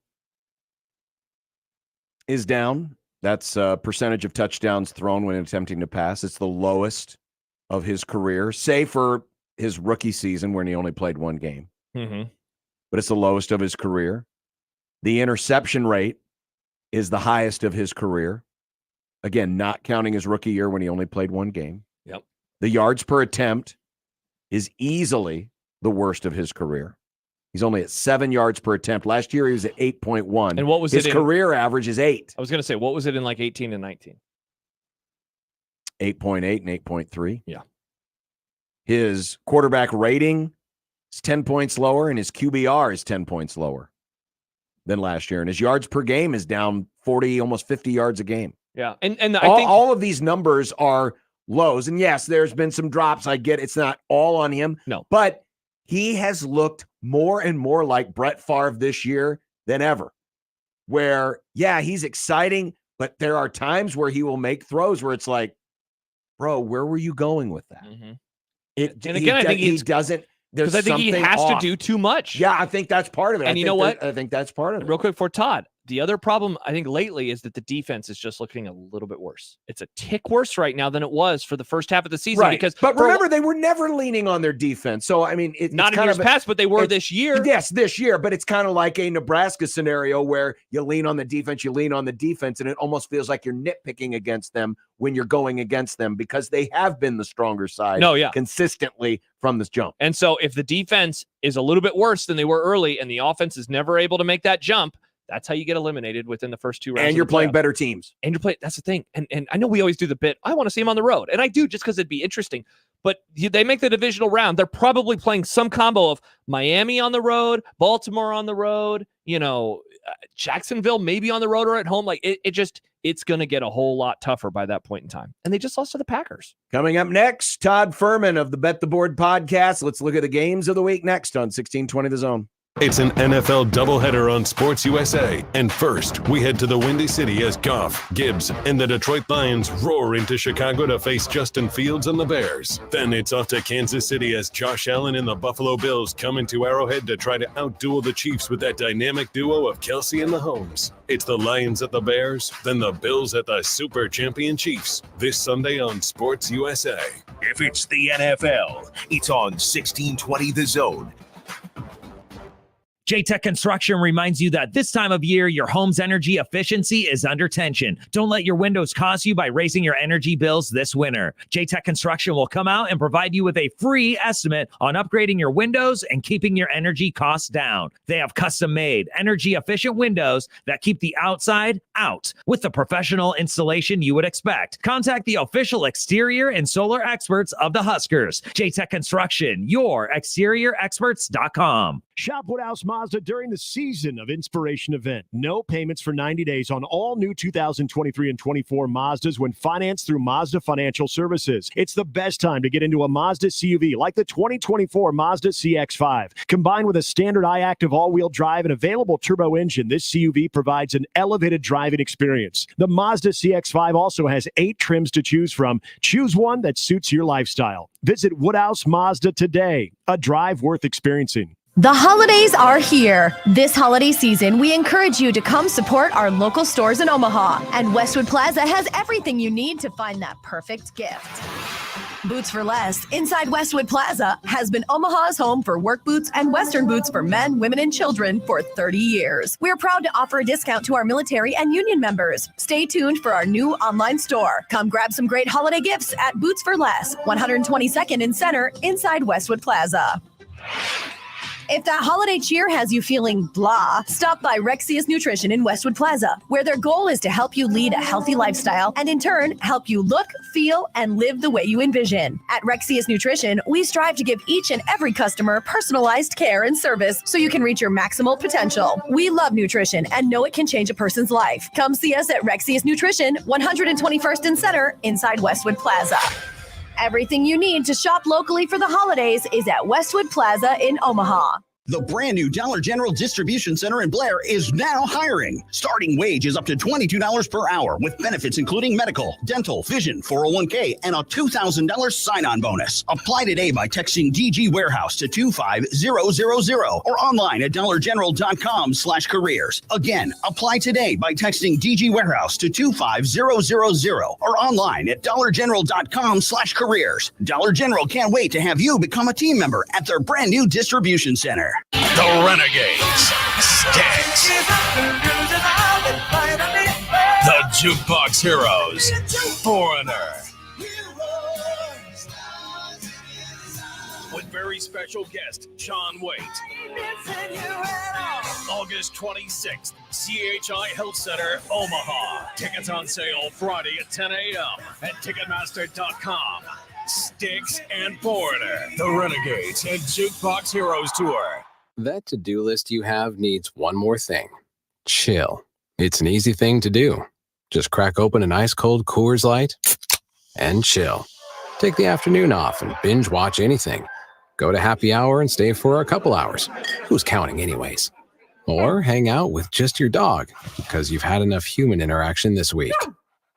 Speaker 7: is down. That's a percentage of touchdowns thrown when attempting to pass. It's the lowest of his career, save for his rookie season when he only played 1 game.
Speaker 6: Mm-hmm.
Speaker 7: But it's the lowest of his career. The interception rate is the highest of his career. Again, not counting his rookie year when he only played 1 game.
Speaker 6: Yep.
Speaker 7: The yards per attempt is easily the worst of his career. He's only at 7 yards per attempt. Last year, he was at 8.1.
Speaker 6: And what was
Speaker 7: his
Speaker 6: it? His
Speaker 7: career average is 8.
Speaker 6: I was going to say, what was it in like 18 and 19?
Speaker 7: 8.8 and 8.3.
Speaker 6: Yeah.
Speaker 7: His quarterback rating is 10 points lower, and his QBR is 10 points lower than last year. And his yards per game is down 40, almost 50 yards a game.
Speaker 6: Yeah. And I think
Speaker 7: all of these numbers are lows. And yes, there's been some drops. I get it's not all on him.
Speaker 6: No.
Speaker 7: But he has looked more and more like Brett Favre this year than ever. Where, he's exciting, but there are times where he will make throws where it's like, bro, where were you going with that?
Speaker 6: Mm-hmm.
Speaker 7: And again, I think he doesn't.
Speaker 6: Because I think he has to do too much.
Speaker 7: Yeah, I think that's part of it.
Speaker 6: And you know what?
Speaker 7: I think that's part of it.
Speaker 6: Real quick for Todd, the other problem I think lately is that the defense is just looking a little bit worse. It's a tick worse right now than it was for the first half of the season.
Speaker 7: Right. But remember, they were never leaning on their defense. So, I mean, it's
Speaker 6: not in years past, but they were this year.
Speaker 7: Yes, this year. But it's kind of like a Nebraska scenario where you lean on the defense, and it almost feels like you're nitpicking against them when you're going against them because they have been the stronger side consistently from this jump.
Speaker 6: And so if the defense is a little bit worse than they were early and the offense is never able to make that jump, that's how you get eliminated within the first 2 rounds.
Speaker 7: And you're playing better teams.
Speaker 6: And you're playing. That's the thing. And I know we always do the bit. I want to see him on the road. And I do just because it'd be interesting. But they make the divisional round. They're probably playing some combo of Miami on the road, Baltimore on the road, Jacksonville maybe on the road or at home. Like it's going to get a whole lot tougher by that point in time. And they just lost to the Packers.
Speaker 7: Coming up next, Todd Furman of the Bet the Board podcast. Let's look at the games of the week next on 1620 The Zone.
Speaker 4: It's an NFL doubleheader on Sports USA. And first, we head to the Windy City as Goff, Gibbs, and the Detroit Lions roar into Chicago to face Justin Fields and the Bears. Then it's off to Kansas City as Josh Allen and the Buffalo Bills come into Arrowhead to try to outduel the Chiefs with that dynamic duo of Kelsey and Mahomes. It's the Lions at the Bears, then the Bills at the Super Champion Chiefs. This Sunday on Sports USA.
Speaker 3: If it's the NFL, it's on 1620 The Zone.
Speaker 9: J-Tech Construction reminds you that this time of year, your home's energy efficiency is under tension. Don't let your windows cost you by raising your energy bills this winter. J-Tech Construction will come out and provide you with a free estimate on upgrading your windows and keeping your energy costs down. They have custom-made, energy-efficient windows that keep the outside out with the professional installation you would expect. Contact the official exterior and solar experts of the Huskers. J-Tech Construction, your exteriorexperts.com.
Speaker 29: Shop Woodhouse Mazda during the Season of Inspiration event. No payments for 90 days on all new 2023 and 24 Mazdas when financed through Mazda Financial Services. It's the best time to get into a Mazda CUV like the 2024 Mazda CX-5. Combined with a standard iActive all-wheel drive and available turbo engine, this CUV provides an elevated driving experience. The Mazda CX-5 also has 8 trims to choose from. Choose one that suits your lifestyle. Visit Woodhouse Mazda today. A drive worth experiencing.
Speaker 10: The holidays are here. This holiday season, we encourage you to come support our local stores in Omaha. And Westwood Plaza has everything you need to find that perfect gift. Boots for Less inside Westwood Plaza has been Omaha's home for work boots and Western boots for men, women, and children for 30 years. We're proud to offer a discount to our military and union members. Stay tuned for our new online store. Come grab some great holiday gifts at Boots for Less, 122nd and Center inside Westwood Plaza. If that holiday cheer has you feeling blah, stop by Rexius Nutrition in Westwood Plaza, where their goal is to help you lead a healthy lifestyle and in turn, help you look, feel, and live the way you envision. At Rexius Nutrition, we strive to give each and every customer personalized care and service so you can reach your maximal potential. We love nutrition and know it can change a person's life. Come see us at Rexius Nutrition, 121st and Center inside Westwood Plaza. Everything you need to shop locally for the holidays is at Westwood Plaza in Omaha.
Speaker 11: The brand new Dollar General Distribution Center in Blair is now hiring. Starting wage is up to $22 per hour with benefits including medical, dental, vision, 401k, and a $2,000 sign-on bonus. Apply today by texting DG Warehouse to 25000 or online at dollargeneral.com/careers. Again, apply today by texting DG Warehouse to 25000 or online at dollargeneral.com/careers. Dollar General can't wait to have you become a team member at their brand new distribution center.
Speaker 3: The Renegades. Sticks. The Jukebox Heroes. Foreigner. With very special guest, John Waite. August 26th, CHI Health Center, Omaha. Tickets on sale Friday at 10 a.m. at Ticketmaster.com. Sticks and Foreigner. The Renegades and Jukebox Heroes Tour.
Speaker 12: That to-do list you have needs one more thing. Chill. It's an easy thing to do. Just crack open an ice-cold Coors Light and chill. Take the afternoon off and binge watch anything. Go to happy hour and stay for a couple hours. Who's counting anyways? Or hang out with just your dog because you've had enough human interaction this week.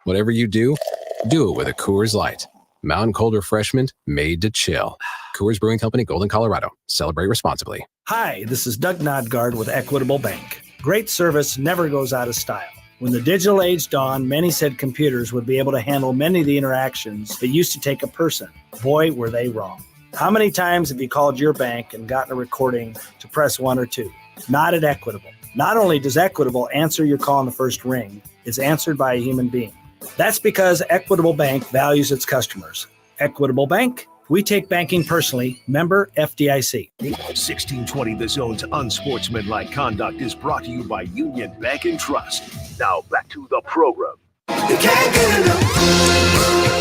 Speaker 12: Whatever you do it with a Coors Light. Mountain cold refreshment made to chill. Coors Brewing Company, Golden, Colorado. Celebrate responsibly.
Speaker 17: Hi, this is Doug Nodgard with Equitable Bank. Great service never goes out of style. When the digital age dawned, many said computers would be able to handle many of the interactions that used to take a person. Boy, were they wrong. How many times have you called your bank and gotten a recording to press 1 or 2? Not at Equitable. Not only does Equitable answer your call in the first ring, it's answered by a human being. That's because Equitable Bank values its customers. Equitable Bank, we take banking personally. Member FDIC.
Speaker 3: 1620 The Zone's Unsportsmanlike Conduct is brought to you by Union Bank and Trust. Now back to the program.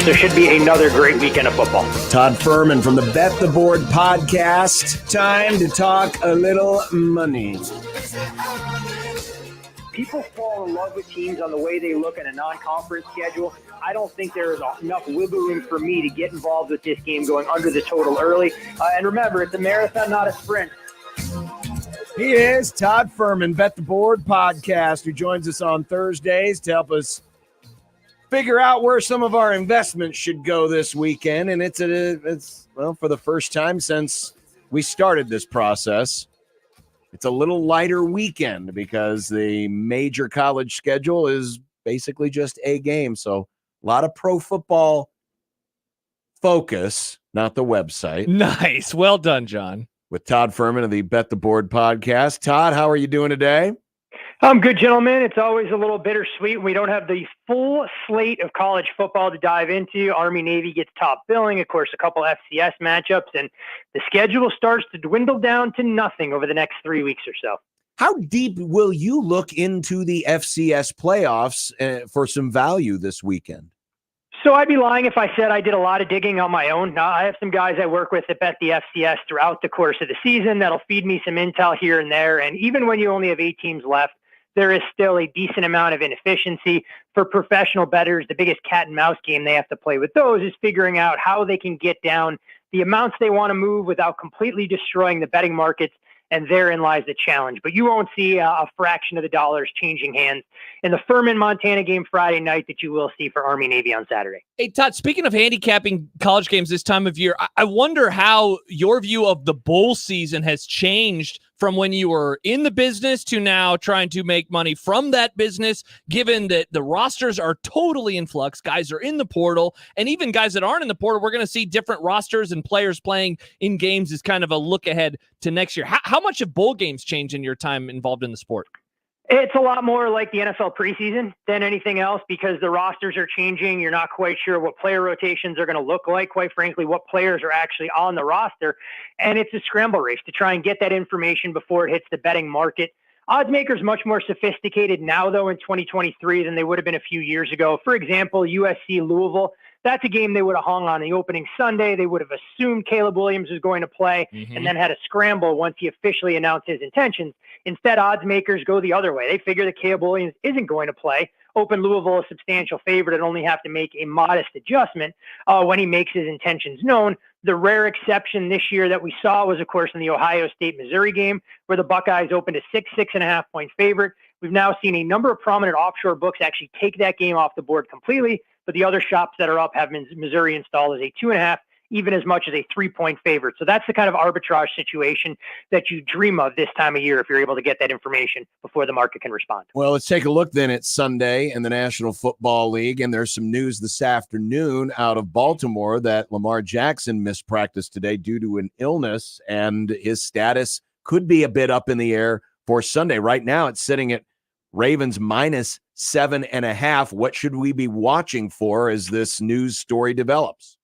Speaker 24: There should be another great weekend of football.
Speaker 7: Todd Furman from the Bet the Board podcast. Time to talk a little money.
Speaker 24: People fall in love with teams on the way they look at a non-conference schedule. I don't think there is enough wiggle room for me to get involved with this game going under the total early. And remember, it's a marathon, not a sprint.
Speaker 7: He is Todd Furman, Bet the Board podcast, who joins us on Thursdays to help us figure out where some of our investments should go this weekend. And it's for the first time since we started this process, it's a little lighter weekend because the major college schedule is basically just a game. So a lot of pro football focus, not the website.
Speaker 6: Nice. Well done, John.
Speaker 7: With Todd Furman of the Bet the Board podcast. Todd, how are you doing today?
Speaker 24: I'm good, gentlemen. It's always a little bittersweet when we don't have the full slate of college football to dive into. Army-Navy gets top billing, of course, a couple FCS matchups, and the schedule starts to dwindle down to nothing over the next 3 weeks or so.
Speaker 7: How deep will you look into the FCS playoffs for some value this weekend?
Speaker 24: So I'd be lying if I said I did a lot of digging on my own. Now, I have some guys I work with that bet the FCS throughout the course of the season that'll feed me some intel here and there. And even when you only have 8 teams left, there is still a decent amount of inefficiency for professional bettors. The biggest cat and mouse game they have to play with those is figuring out how they can get down the amounts they want to move without completely destroying the betting markets. And therein lies the challenge. But you won't see a fraction of the dollars changing hands in the Furman, Montana game Friday night that you will see for Army-Navy on Saturday.
Speaker 6: Hey, Todd, speaking of handicapping college games this time of year, I wonder how your view of the bowl season has changed from when you were in the business to now trying to make money from that business, given that the rosters are totally in flux. Guys are in the portal, and even guys that aren't in the portal, we're going to see different rosters and players playing in games as kind of a look ahead to next year. How much have bowl games changed in your time involved in the sport?
Speaker 24: It's a lot more like the NFL preseason than anything else because the rosters are changing. You're not quite sure what player rotations are going to look like, quite frankly, what players are actually on the roster. And it's a scramble race to try and get that information before it hits the betting market. Odds makers much more sophisticated now, though, in 2023 than they would have been a few years ago. For example, USC Louisville. That's a game they would have hung on the opening Sunday. They would have assumed Caleb Williams was going to play and then had a scramble once he officially announced his intentions. Instead, odds makers go the other way. They figure that Caleb Williams isn't going to play, open Louisville a substantial favorite, and only have to make a modest adjustment when he makes his intentions known. The rare exception this year that we saw was, of course, in the Ohio State-Missouri game, where the Buckeyes opened a 6.5 point favorite. We've now seen a number of prominent offshore books actually take that game off the board completely, but the other shops that are up have Missouri installed as a 2.5, even as much as a 3-point favorite. So that's the kind of arbitrage situation that you dream of this time of year if you're able to get that information before the market can respond.
Speaker 7: Well, let's take a look then at Sunday in the National Football League. And there's some news this afternoon out of Baltimore that Lamar Jackson missed practice today due to an illness, and his status could be a bit up in the air for Sunday. Right now, it's sitting at Ravens minus 7.5. What should we be watching for as this news story develops?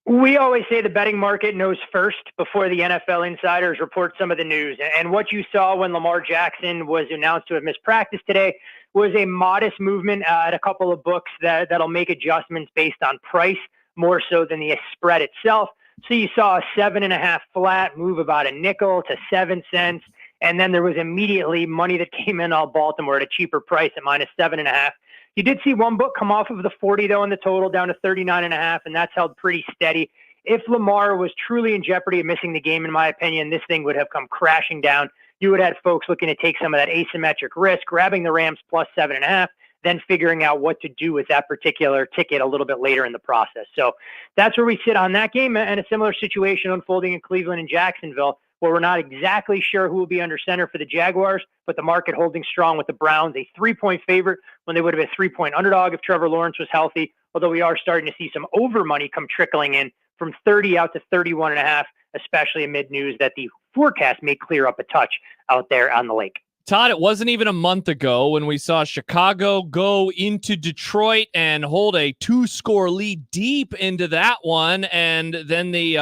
Speaker 24: We always say the betting market knows first before the NFL insiders report some of the news. And what you saw when Lamar Jackson was announced to have missed practice today was a modest movement at a couple of books that'll make adjustments based on price more so than the spread itself. So you saw a 7.5 flat move about a nickel to 7 cents. And then there was immediately money that came in all Baltimore at a cheaper price at minus 7.5. You did see one book come off of the 40, though, in the total down to 39.5, and that's held pretty steady. If Lamar was truly in jeopardy of missing the game, in my opinion, this thing would have come crashing down. You would have had folks looking to take some of that asymmetric risk, grabbing the Rams plus 7.5, then figuring out what to do with that particular ticket a little bit later in the process. So that's where we sit on that game, and a similar situation unfolding in Cleveland and Jacksonville, where we're not exactly sure who will be under center for the Jaguars, but the market holding strong with the Browns, a 3-point favorite when they would have been a 3-point underdog if Trevor Lawrence was healthy, although we are starting to see some over money come trickling in from 30 out to 31.5, especially amid news that the forecast may clear up a touch out there on the lake.
Speaker 6: Todd, it wasn't even a month ago when we saw Chicago go into Detroit and hold a 2-score lead deep into that one. And then the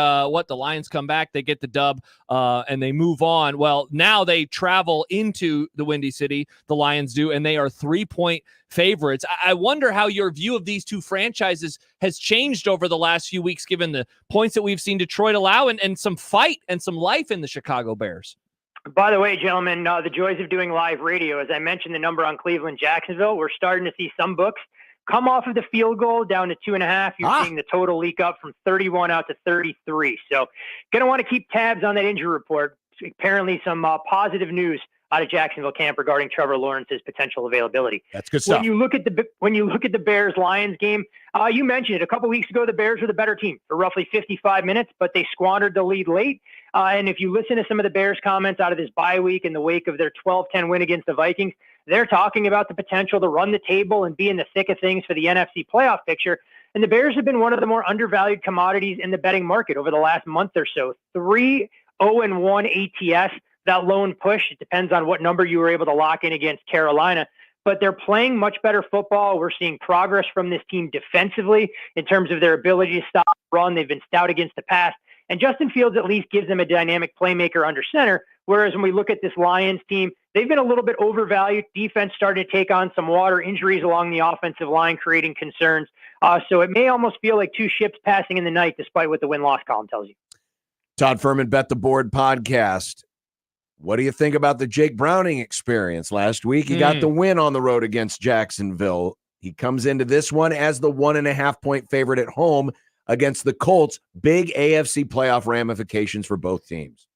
Speaker 6: Lions come back, they get the dub, and they move on. Well, now they travel into the Windy City, the Lions do, and they are 3-point favorites. I wonder how your view of these two franchises has changed over the last few weeks, given the points that we've seen Detroit allow and some fight and some life in the Chicago Bears.
Speaker 24: By the way, gentlemen, the joys of doing live radio, as I mentioned the number on Cleveland, Jacksonville, we're starting to see some books come off of the field goal down to 2.5. You're seeing the total leak up from 31 out to 33. So going to want to keep tabs on that injury report. Apparently some positive news out of Jacksonville camp regarding Trevor Lawrence's potential availability.
Speaker 7: That's good stuff.
Speaker 24: When you look at the Bears-Lions game, you mentioned it a couple weeks ago, the Bears were the better team for roughly 55 minutes, but they squandered the lead late. And if you listen to some of the Bears comments out of this bye week in the wake of their 12-10 win against the Vikings, they're talking about the potential to run the table and be in the thick of things for the NFC playoff picture. And the Bears have been one of the more undervalued commodities in the betting market over the last month or so. 3-0-1 ATS. That lone push, it depends on what number you were able to lock in against Carolina. But they're playing much better football. We're seeing progress from this team defensively in terms of their ability to stop the run. They've been stout against the pass. And Justin Fields at least gives them a dynamic playmaker under center. Whereas when we look at this Lions team, they've been a little bit overvalued. Defense started to take on some water. Injuries along the offensive line creating concerns. So it may almost feel like two ships passing in the night, despite what the win-loss column tells you.
Speaker 7: Todd Furman, Bet the Board podcast. What do you think about the Jake Browning experience last week? He got the win on the road against Jacksonville. He comes into this one as the 1.5-point favorite at home against the Colts. Big AFC playoff ramifications for both teams.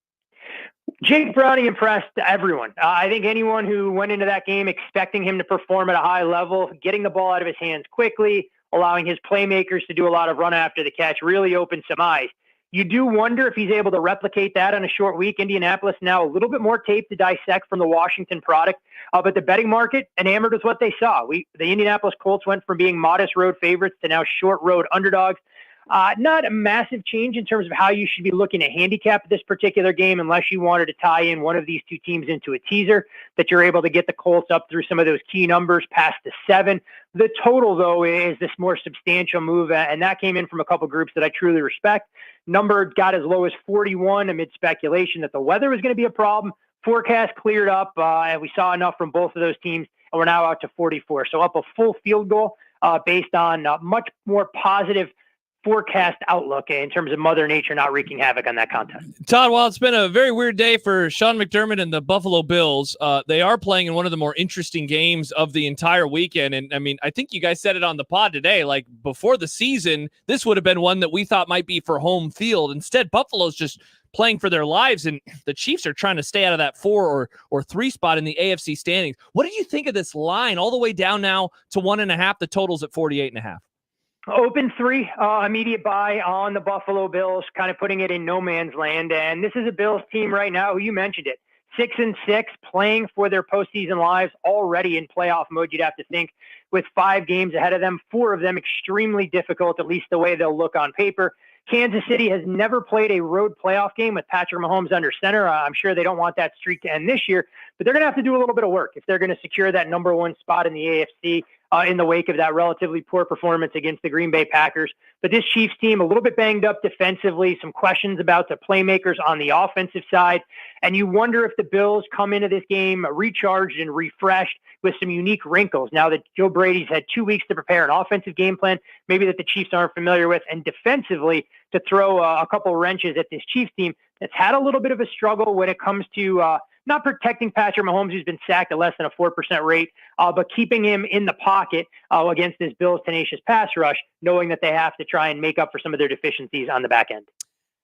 Speaker 24: Jake Browning impressed everyone. I think anyone who went into that game expecting him to perform at a high level, getting the ball out of his hands quickly, allowing his playmakers to do a lot of run after the catch, really opened some eyes. You do wonder if he's able to replicate that on a short week. Indianapolis now a little bit more tape to dissect from the Washington product, but the betting market enamored with what they saw. The Indianapolis Colts went from being modest road favorites to now short road underdogs. Not a massive change in terms of how you should be looking to handicap this particular game, unless you wanted to tie in one of these two teams into a teaser, that you're able to get the Colts up through some of those key numbers past the 7. The total, though, is this more substantial move, and that came in from a couple groups that I truly respect. Number got as low as 41 amid speculation that the weather was going to be a problem. Forecast cleared up, and we saw enough from both of those teams, and we're now out to 44. So up a full field goal based on much more positive forecast outlook in terms of Mother Nature not wreaking havoc on that contest.
Speaker 6: Todd, while it's been a very weird day for Sean McDermott and the Buffalo Bills, they are playing in one of the more interesting games of the entire weekend. And I mean, I think you guys said it on the pod today, like before the season, this would have been one that we thought might be for home field. Instead, Buffalo's just playing for their lives, and the Chiefs are trying to stay out of that 4 or 3 spot in the AFC standings. What did you think of this line all the way down now to 1.5? The total's at 48.5.
Speaker 24: Open 3, immediate buy on the Buffalo Bills, kind of putting it in no man's land. And this is a Bills team right now, who you mentioned it, 6-6, playing for their postseason lives, already in playoff mode, you'd have to think, with 5 games ahead of them, 4 of them extremely difficult, at least the way they'll look on paper. Kansas City has never played a road playoff game with Patrick Mahomes under center. I'm sure they don't want that streak to end this year, but they're going to have to do a little bit of work if they're going to secure that number 1 spot in the AFC. In the wake of that relatively poor performance against the Green Bay Packers. But this Chiefs team, a little bit banged up defensively, some questions about the playmakers on the offensive side. And you wonder if the Bills come into this game recharged and refreshed with some unique wrinkles. Now that Joe Brady's had 2 weeks to prepare an offensive game plan, maybe that the Chiefs aren't familiar with, and defensively to throw a couple wrenches at this Chiefs team that's had a little bit of a struggle when it comes to not protecting Patrick Mahomes, who's been sacked at less than a 4% rate, but keeping him in the pocket against this Bills' tenacious pass rush, knowing that they have to try and make up for some of their deficiencies on the back end.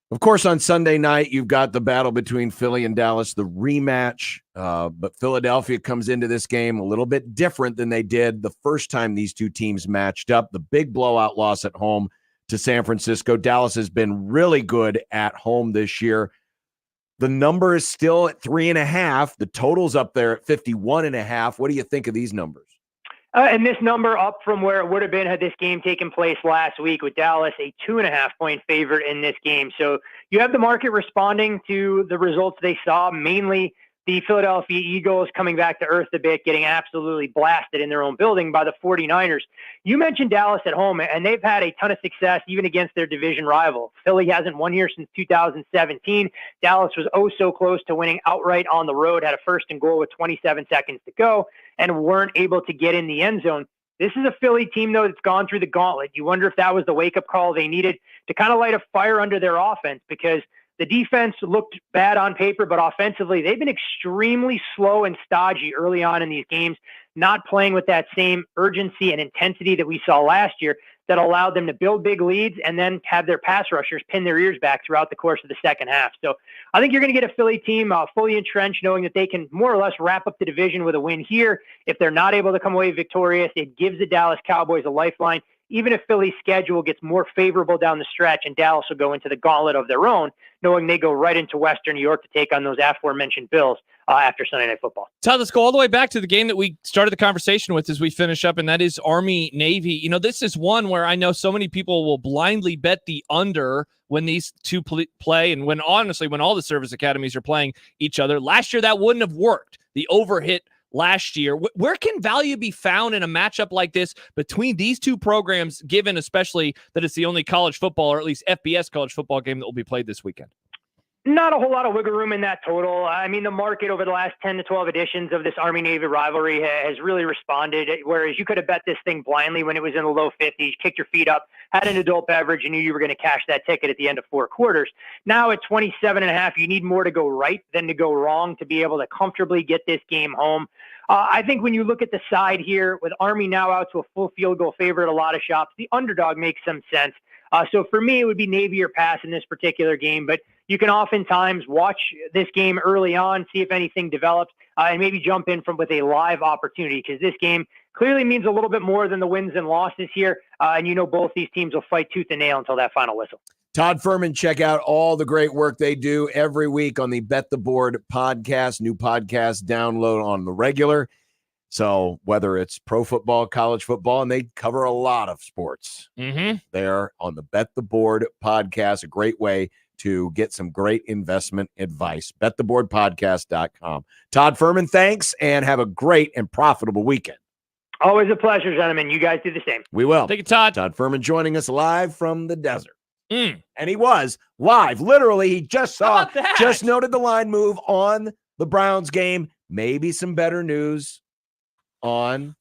Speaker 7: Of course, on Sunday night, you've got the battle between Philly and Dallas, the rematch. But Philadelphia comes into this game a little bit different than they did the first time these two teams matched up. The big blowout loss at home to San Francisco. Dallas has been really good at home this year. The number is still at 3.5. The total's up there at 51.5. What do you think of these numbers?
Speaker 24: And this number up from where it would have been had this game taken place last week, with Dallas a 2.5-point favorite in this game. So you have the market responding to the results they saw, mainly the Philadelphia Eagles coming back to earth a bit, getting absolutely blasted in their own building by the 49ers. You mentioned Dallas at home, and they've had a ton of success even against their division rival. Philly hasn't won here since 2017. Dallas was oh so close to winning outright on the road, had a 1st and goal with 27 seconds to go, and weren't able to get in the end zone. This is a Philly team, though, that's gone through the gauntlet. You wonder if that was the wake-up call they needed to kind of light a fire under their offense, because the defense looked bad on paper, but offensively, they've been extremely slow and stodgy early on in these games, not playing with that same urgency and intensity that we saw last year that allowed them to build big leads and then have their pass rushers pin their ears back throughout the course of the second half. So I think you're going to get a Philly team fully entrenched, knowing that they can more or less wrap up the division with a win here. If they're not able to come away victorious, it gives the Dallas Cowboys a lifeline. Even if Philly's schedule gets more favorable down the stretch and Dallas will go into the gauntlet of their own, knowing they go right into Western New York to take on those aforementioned Bills after Sunday Night Football.
Speaker 6: Todd, let's go all the way back to the game that we started the conversation with as we finish up, and that is Army-Navy. You know, this is one where I know so many people will blindly bet the under when these two play, and when all the service academies are playing each other. Last year, that wouldn't have worked. The over hit last year. Where can value be found in a matchup like this between these two programs, given especially that it's the only college football, or at least FBS college football game, that will be played this weekend?
Speaker 24: Not a whole lot of wiggle room in that total. I mean, the market over the last 10 to 12 editions of this Army-Navy rivalry has really responded, whereas you could have bet this thing blindly when it was in the low 50s, kicked your feet up, had an adult beverage, and knew you were going to cash that ticket at the end of 4 quarters. Now at 27.5, you need more to go right than to go wrong to be able to comfortably get this game home. I think when you look at the side here, with Army now out to a full field goal favorite, a lot of shops, the underdog makes some sense. So for me, it would be Navy or pass in this particular game, but you can oftentimes watch this game early on, see if anything develops, and maybe jump in with a live opportunity, because this game clearly means a little bit more than the wins and losses here. And both these teams will fight tooth and nail until that final whistle.
Speaker 7: Todd Furman, check out all the great work they do every week on the Bet the Board podcast, new podcast download on the regular. So whether it's pro football, college football, and they cover a lot of sports, they're on the Bet the Board podcast, a great way to get some great investment advice. BetTheBoardPodcast.com. Todd Furman, thanks, and have a great and profitable weekend.
Speaker 24: Always a pleasure, gentlemen. You guys do the same.
Speaker 7: We will.
Speaker 6: Thank you, Todd.
Speaker 7: Todd Furman joining us live from the desert. And he was live. Literally, he just noted the line move on the Browns game. Maybe some better news on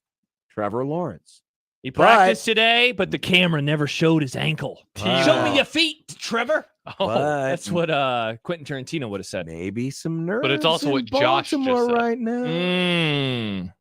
Speaker 7: Trevor Lawrence.
Speaker 6: He practiced today, but the camera never showed his ankle. Show me your feet, Trevor. Oh, that's what Quentin Tarantino would have said.
Speaker 7: Maybe some nerves.
Speaker 8: But it's also what Josh just said.
Speaker 7: Right now.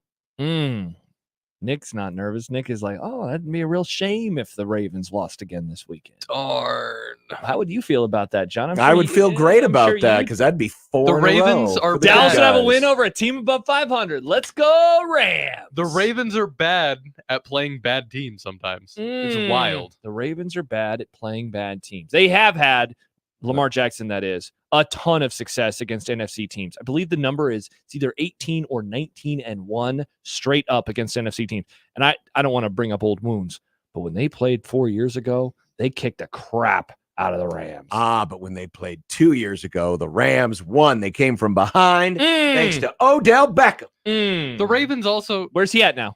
Speaker 6: Nick's not nervous. Nick is like, oh, that'd be a real shame if the Ravens lost again this weekend.
Speaker 8: Darn.
Speaker 6: How would you feel about that, John?
Speaker 7: I would feel great about that because that'd be 4
Speaker 8: The
Speaker 7: in a
Speaker 8: Ravens
Speaker 7: row.
Speaker 8: are
Speaker 6: Dallas
Speaker 8: bad.
Speaker 6: would have a win over a team above 500. Let's go, Rams.
Speaker 8: The Ravens are bad at playing bad teams sometimes. It's wild.
Speaker 6: The Ravens are bad at playing bad teams. They have had, Lamar Jackson, that is, a ton of success against NFC teams. I believe the number is it's either 18 or 19-1 straight up against NFC teams. And I don't want to bring up old wounds, but when they played 4 years ago, they kicked the crap out of the Rams.
Speaker 7: But when they played 2 years ago, the Rams won. They came from behind thanks to Odell Beckham.
Speaker 8: The Ravens also...
Speaker 6: Where's he at now?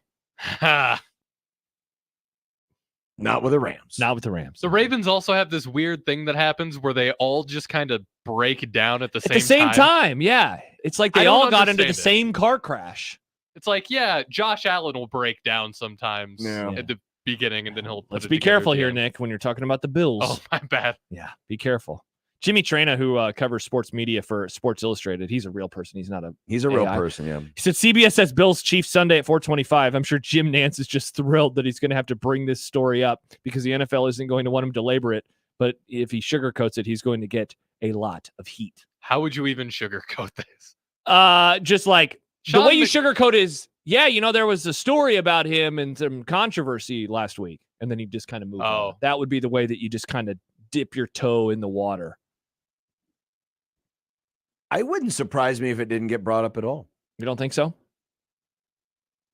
Speaker 7: Not with the Rams.
Speaker 6: Not with the Rams.
Speaker 8: The Ravens also have this weird thing that happens where they all just kind of break down at the
Speaker 6: same time. Yeah. It's like they all got into the same car crash.
Speaker 8: It's like, yeah, Josh Allen will break down sometimes at the beginning, and then he'll
Speaker 6: Let's be careful here, Nick, when you're talking about the Bills.
Speaker 8: Oh, my bad.
Speaker 6: Yeah, be careful. Jimmy Trena, who covers sports media for Sports Illustrated, he's a real person. He's not a
Speaker 7: real person, yeah.
Speaker 6: He said CBS says Bills Chiefs Sunday at 4:25. I'm sure Jim Nantz is just thrilled that he's going to have to bring this story up because the NFL isn't going to want him to labor it. But if he sugarcoats it, he's going to get a lot of heat.
Speaker 8: How would you even sugarcoat this?
Speaker 6: Just like the way you sugarcoat is, there was a story about him and some controversy last week, and then he just kind of moved on. That would be the way that you just kind of dip your toe in the water.
Speaker 7: I wouldn't surprise me if it didn't get brought up at all.
Speaker 6: You don't think so?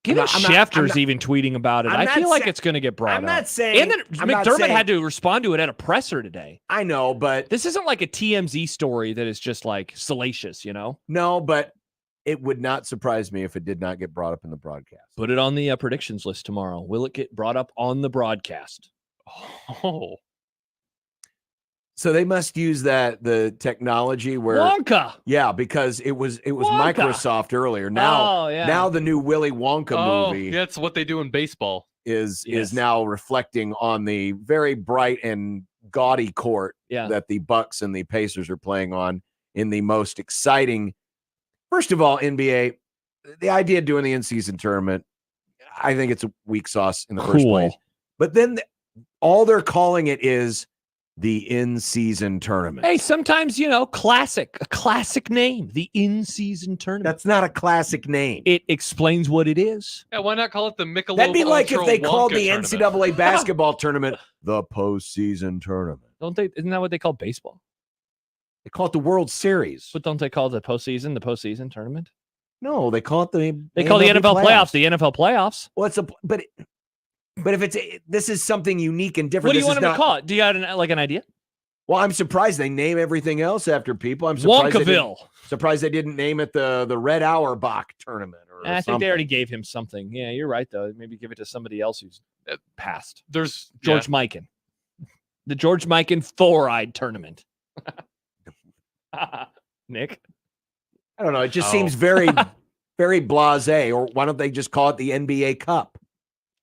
Speaker 6: Even Schefter's even tweeting about it. I feel like it's going to get brought up.
Speaker 7: I'm not saying...
Speaker 6: And then McDermott had to respond to it at a presser today.
Speaker 7: I know, but...
Speaker 6: This isn't like a TMZ story that is just like salacious,
Speaker 7: No, but it would not surprise me if it did not get brought up in the broadcast.
Speaker 6: Put it on the predictions list tomorrow. Will it get brought up on the broadcast?
Speaker 8: Oh.
Speaker 7: So they must use the technology where
Speaker 6: Wonka.
Speaker 7: Yeah, because it was
Speaker 6: Wonka.
Speaker 7: Microsoft earlier. Now the new Willy Wonka movie.
Speaker 8: Yeah, that's what they do in baseball.
Speaker 7: Is now reflecting on the very bright and gaudy court that the Bucks and the Pacers are playing on in the most exciting. First of all, NBA, the idea of doing the in-season tournament, I think it's a weak sauce in the first place. But then all they're calling it is the in-season tournament.
Speaker 6: Hey, sometimes, a classic name, the in-season tournament.
Speaker 7: That's not a classic name.
Speaker 6: It explains what it is.
Speaker 8: Yeah, why not call it the Michelob
Speaker 7: That'd be like if they called the
Speaker 8: tournament.
Speaker 7: NCAA basketball tournament the postseason tournament.
Speaker 6: Isn't that what they call baseball?
Speaker 7: They call it the World Series.
Speaker 6: But don't they call the postseason tournament?
Speaker 7: No, they call it
Speaker 6: They call the NFL playoffs the NFL playoffs.
Speaker 7: Well, but if this is something unique and different.
Speaker 6: What do you want them to call it? Do you have an idea?
Speaker 7: Well, I'm surprised they name everything else after people. I'm surprised
Speaker 6: Wonkaville.
Speaker 7: They didn't name it the Red Auerbach tournament or
Speaker 6: I think
Speaker 7: something.
Speaker 6: they already gave him something. Yeah, you're right though. Maybe give it to somebody else who's passed.
Speaker 8: There's
Speaker 6: George Mikan. The George Mikan Fluoride tournament. Nick?
Speaker 7: I don't know. It just seems very, very blasé. Or why don't they just call it the NBA Cup?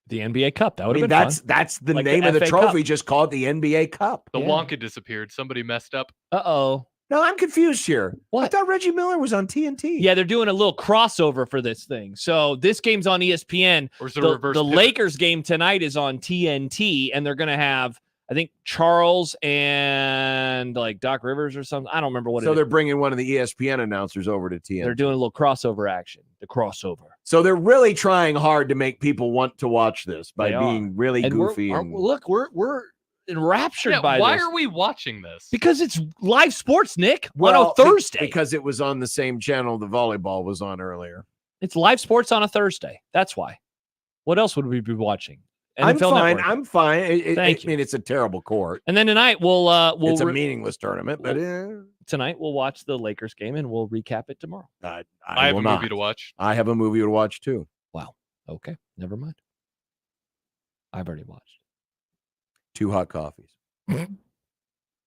Speaker 6: The NBA Cup. That would have been
Speaker 7: that's the
Speaker 6: Like
Speaker 7: name
Speaker 6: the
Speaker 7: of the
Speaker 6: FA
Speaker 7: trophy.
Speaker 6: Cup.
Speaker 7: Just call it the NBA Cup.
Speaker 8: The Wonka disappeared. Somebody messed up.
Speaker 6: Uh-oh.
Speaker 7: No, I'm confused here.
Speaker 6: What?
Speaker 7: I thought Reggie Miller was on TNT.
Speaker 6: Yeah, they're doing a little crossover for this thing. So this game's on ESPN.
Speaker 8: Or is it a reverse
Speaker 6: The
Speaker 8: pivot?
Speaker 6: Lakers game tonight is on TNT, and they're going to have, I think, Charles and like Doc Rivers or something. I don't remember what it
Speaker 7: So
Speaker 6: is.
Speaker 7: they're bringing one of the ESPN announcers over to TNT.
Speaker 6: They're doing a little crossover action. The crossover.
Speaker 7: So they're really trying hard to make people want to watch this by
Speaker 6: They are.
Speaker 7: being really
Speaker 6: And
Speaker 7: goofy.
Speaker 6: we're enraptured by
Speaker 8: why
Speaker 6: this.
Speaker 8: are we watching this?
Speaker 6: Because it's live sports, Nick,
Speaker 7: Well,
Speaker 6: on a Thursday.
Speaker 7: because it was on the same channel the volleyball was on earlier.
Speaker 6: It's live sports on a Thursday. That's why. What else would we be watching?
Speaker 7: I'm
Speaker 6: NFL
Speaker 7: fine.
Speaker 6: Network.
Speaker 7: I'm fine.
Speaker 6: Thank
Speaker 7: I mean, it's a terrible court.
Speaker 6: And then tonight we'll
Speaker 7: It's a meaningless tournament, but
Speaker 6: tonight we'll watch the Lakers game and we'll recap it tomorrow.
Speaker 8: I have
Speaker 7: will
Speaker 8: a
Speaker 7: not.
Speaker 8: movie to watch.
Speaker 7: I have a movie to watch too.
Speaker 6: Wow. Okay. Never mind. I've already watched.
Speaker 7: 2 hot coffees. All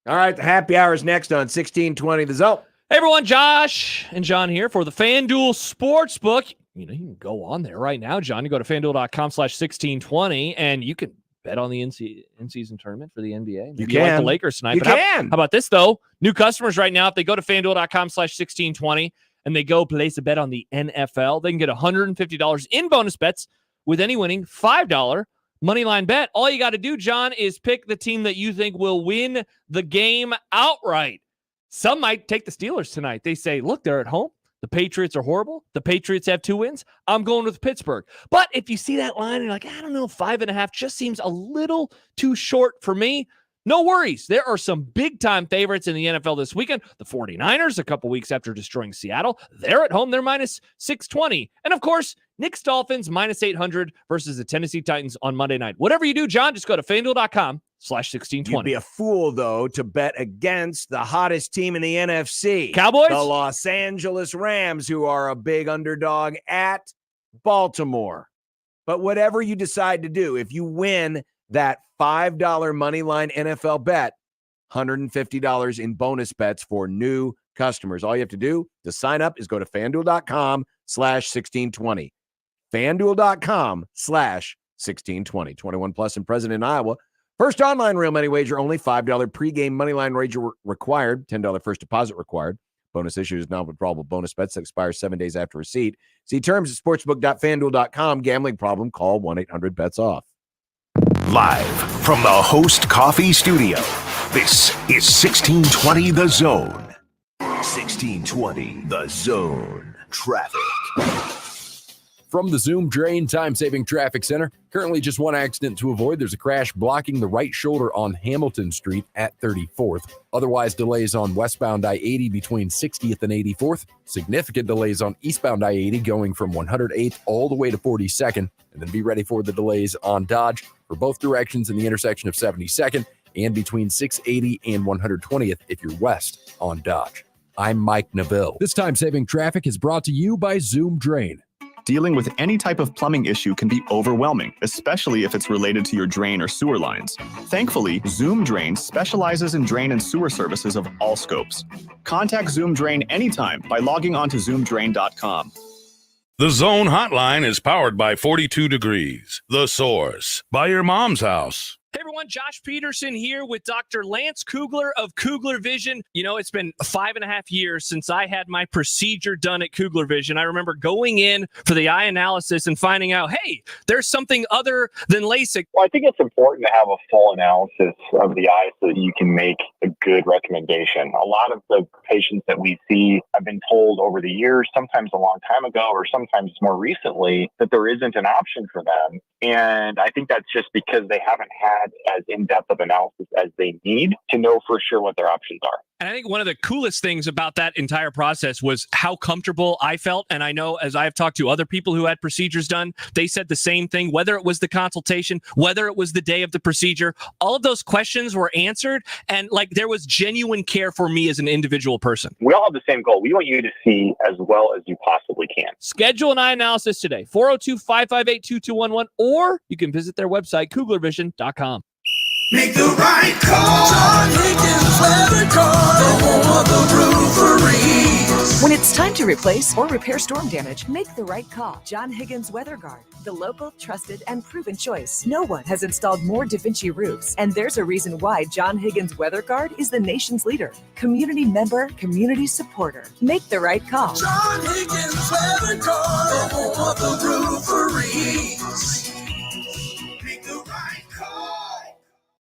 Speaker 7: right, the happy hour is next on 1620 The Zone.
Speaker 6: Hey everyone, Josh and John here for the FanDuel Sportsbook. You know, you can go on there right now, John. You go to FanDuel.com/1620 and you can bet on the in-season tournament for the NBA. Maybe like the Lakers tonight.
Speaker 7: You
Speaker 6: But
Speaker 7: can.
Speaker 6: How about this though? New customers right now, if they go to FanDuel.com/1620 and they go place a bet on the NFL, they can get $150 in bonus bets with any winning $5 moneyline bet. All you got to do, John, is pick the team that you think will win the game outright. Some might take the Steelers tonight. They say, look, they're at home. The Patriots are horrible. The Patriots have 2 wins. I'm going with Pittsburgh. But if you see that line and you're like, I don't know, 5.5 just seems a little too short for me. No worries. There are some big-time favorites in the NFL this weekend. The 49ers, a couple weeks after destroying Seattle, they're at home. They're minus 620. And, of course, Knicks Dolphins minus 800 versus the Tennessee Titans on Monday night. Whatever you do, John, just go to FanDuel.com/1620.
Speaker 7: You'd be a fool, though, to bet against the hottest team in the NFC.
Speaker 6: Cowboys?
Speaker 7: The Los Angeles Rams, who are a big underdog at Baltimore. But whatever you decide to do, if you win that $5 money line NFL bet, $150 in bonus bets for new customers. All you have to do to sign up is go to FanDuel.com/1620. FanDuel.com/1620. 21 plus and present in Iowa. First online real money wager only. $5 pregame money line wager required. $10 first deposit required. Bonus issues non-withdrawable bonus bets that expire 7 days after receipt. See terms at sportsbook.fanduel.com. Gambling problem? Call 1-800-BETS-OFF.
Speaker 3: Live from the Host Coffee Studio, this is 1620 The Zone. 1620 The Zone. Traffic.
Speaker 1: From the Zoom Drain Time-Saving Traffic Center, currently just one accident to avoid. There's a crash blocking the right shoulder on Hamilton Street at 34th. Otherwise, delays on westbound I-80 between 60th and 84th. Significant delays on eastbound I-80 going from 108th all the way to 42nd. And then be ready for the delays on Dodge for both directions in the intersection of 72nd and between 680 and 120th if you're west on Dodge. I'm Mike Neville. This time-saving traffic is brought to you by Zoom Drain.
Speaker 14: Dealing with any type of plumbing issue can be overwhelming, especially if it's related to your drain or sewer lines. Thankfully, Zoom Drain specializes in drain and sewer services of all scopes. Contact Zoom Drain anytime by logging on to zoomdrain.com.
Speaker 15: The Zone Hotline is powered by 42 Degrees, The Source, by your mom's house.
Speaker 6: Hey everyone, Josh Peterson here with Dr. Lance Kugler of Kugler Vision. You know, it's been 5.5 years since I had my procedure done at Kugler Vision. I remember going in for the eye analysis and finding out, hey, there's something other than LASIK.
Speaker 16: Well, I think it's important to have a full analysis of the eye so that you can make a good recommendation. A lot of the patients that we see have been told over the years, sometimes a long time ago or sometimes more recently, that there isn't an option for them. And I think that's just because they haven't had as in-depth of analysis as they need to know for sure what their options are.
Speaker 6: And I think one of the coolest things about that entire process was how comfortable I felt. And I know as I've talked to other people who had procedures done, they said the same thing, whether it was the consultation, whether it was the day of the procedure, all of those questions were answered. And like there was genuine care for me as an individual person.
Speaker 16: We all have the same goal. We want you to see as well as you possibly can.
Speaker 6: Schedule an eye analysis today, 402-558-2211, or you can visit their website, kuglervision.com.
Speaker 13: Make the right call. John Higgins Weather Guard, the home of the roofery.
Speaker 18: When it's time to replace or repair storm damage, make the right call. John Higgins Weather Guard, the local, trusted, and proven choice. No one has installed more Da Vinci roofs, and there's a reason why John Higgins Weather Guard is the nation's leader. Community member, community supporter. Make the right call.
Speaker 13: John Higgins Weather Guard, the home of the roofery. Make the right call.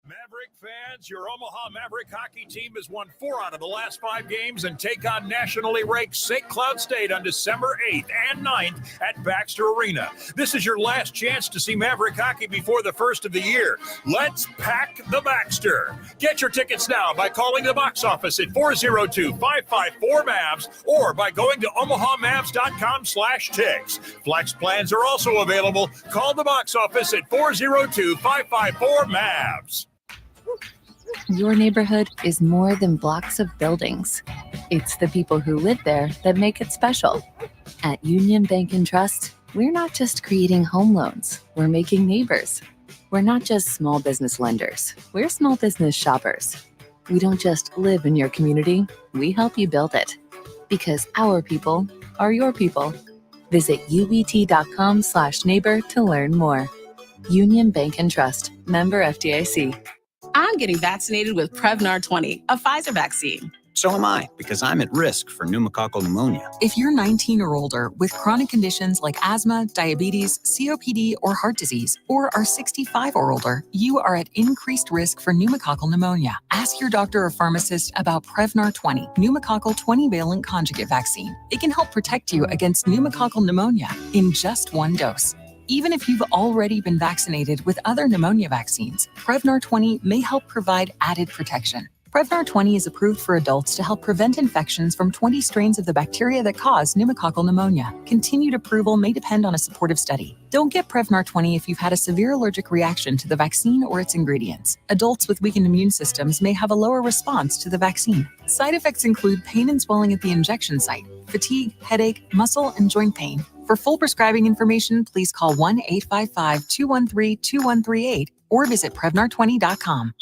Speaker 19: Maverick fans, your Omaha Maverick hockey team has won 4 out of the last 5 games and take on nationally ranked St. Cloud State on December 8th and 9th at Baxter Arena. This is your last chance to see Maverick hockey before the first of the year. Let's pack the Baxter. Get your tickets now by calling the box office at 402-554-MAVS or by going to omahamavs.com/tickets. Flex plans are also available. Call the box office at 402-554-MAVS.
Speaker 5: Your neighborhood is more than blocks of buildings. It's the people who live there that make it special. At Union Bank and Trust, we're not just creating home loans, we're making neighbors. We're not just small business lenders, we're small business shoppers. We don't just live in your community, we help you build it. Because our people are your people. Visit ubt.com/neighbor to learn more. Union Bank and Trust, member FDIC.
Speaker 20: I'm getting vaccinated with Prevnar 20, a Pfizer vaccine.
Speaker 22: So am I, because I'm at risk for pneumococcal pneumonia.
Speaker 25: If you're 19 or older with chronic conditions like asthma, diabetes, COPD, or heart disease, or are 65 or older, you are at increased risk for pneumococcal pneumonia. Ask your doctor or pharmacist about Prevnar 20, pneumococcal 20-valent conjugate vaccine. It can help protect you against pneumococcal pneumonia in just 1 dose. Even if you've already been vaccinated with other pneumonia vaccines, Prevnar 20 may help provide added protection. Prevnar 20 is approved for adults to help prevent infections from 20 strains of the bacteria that cause pneumococcal pneumonia. Continued approval may depend on a supportive study. Don't get Prevnar 20 if you've had a severe allergic reaction to the vaccine or its ingredients. Adults with weakened immune systems may have a lower response to the vaccine. Side effects include pain and swelling at the injection site, fatigue, headache, muscle, and joint pain. For full prescribing information, please call 1-855-213-2138 or visit Prevnar20.com.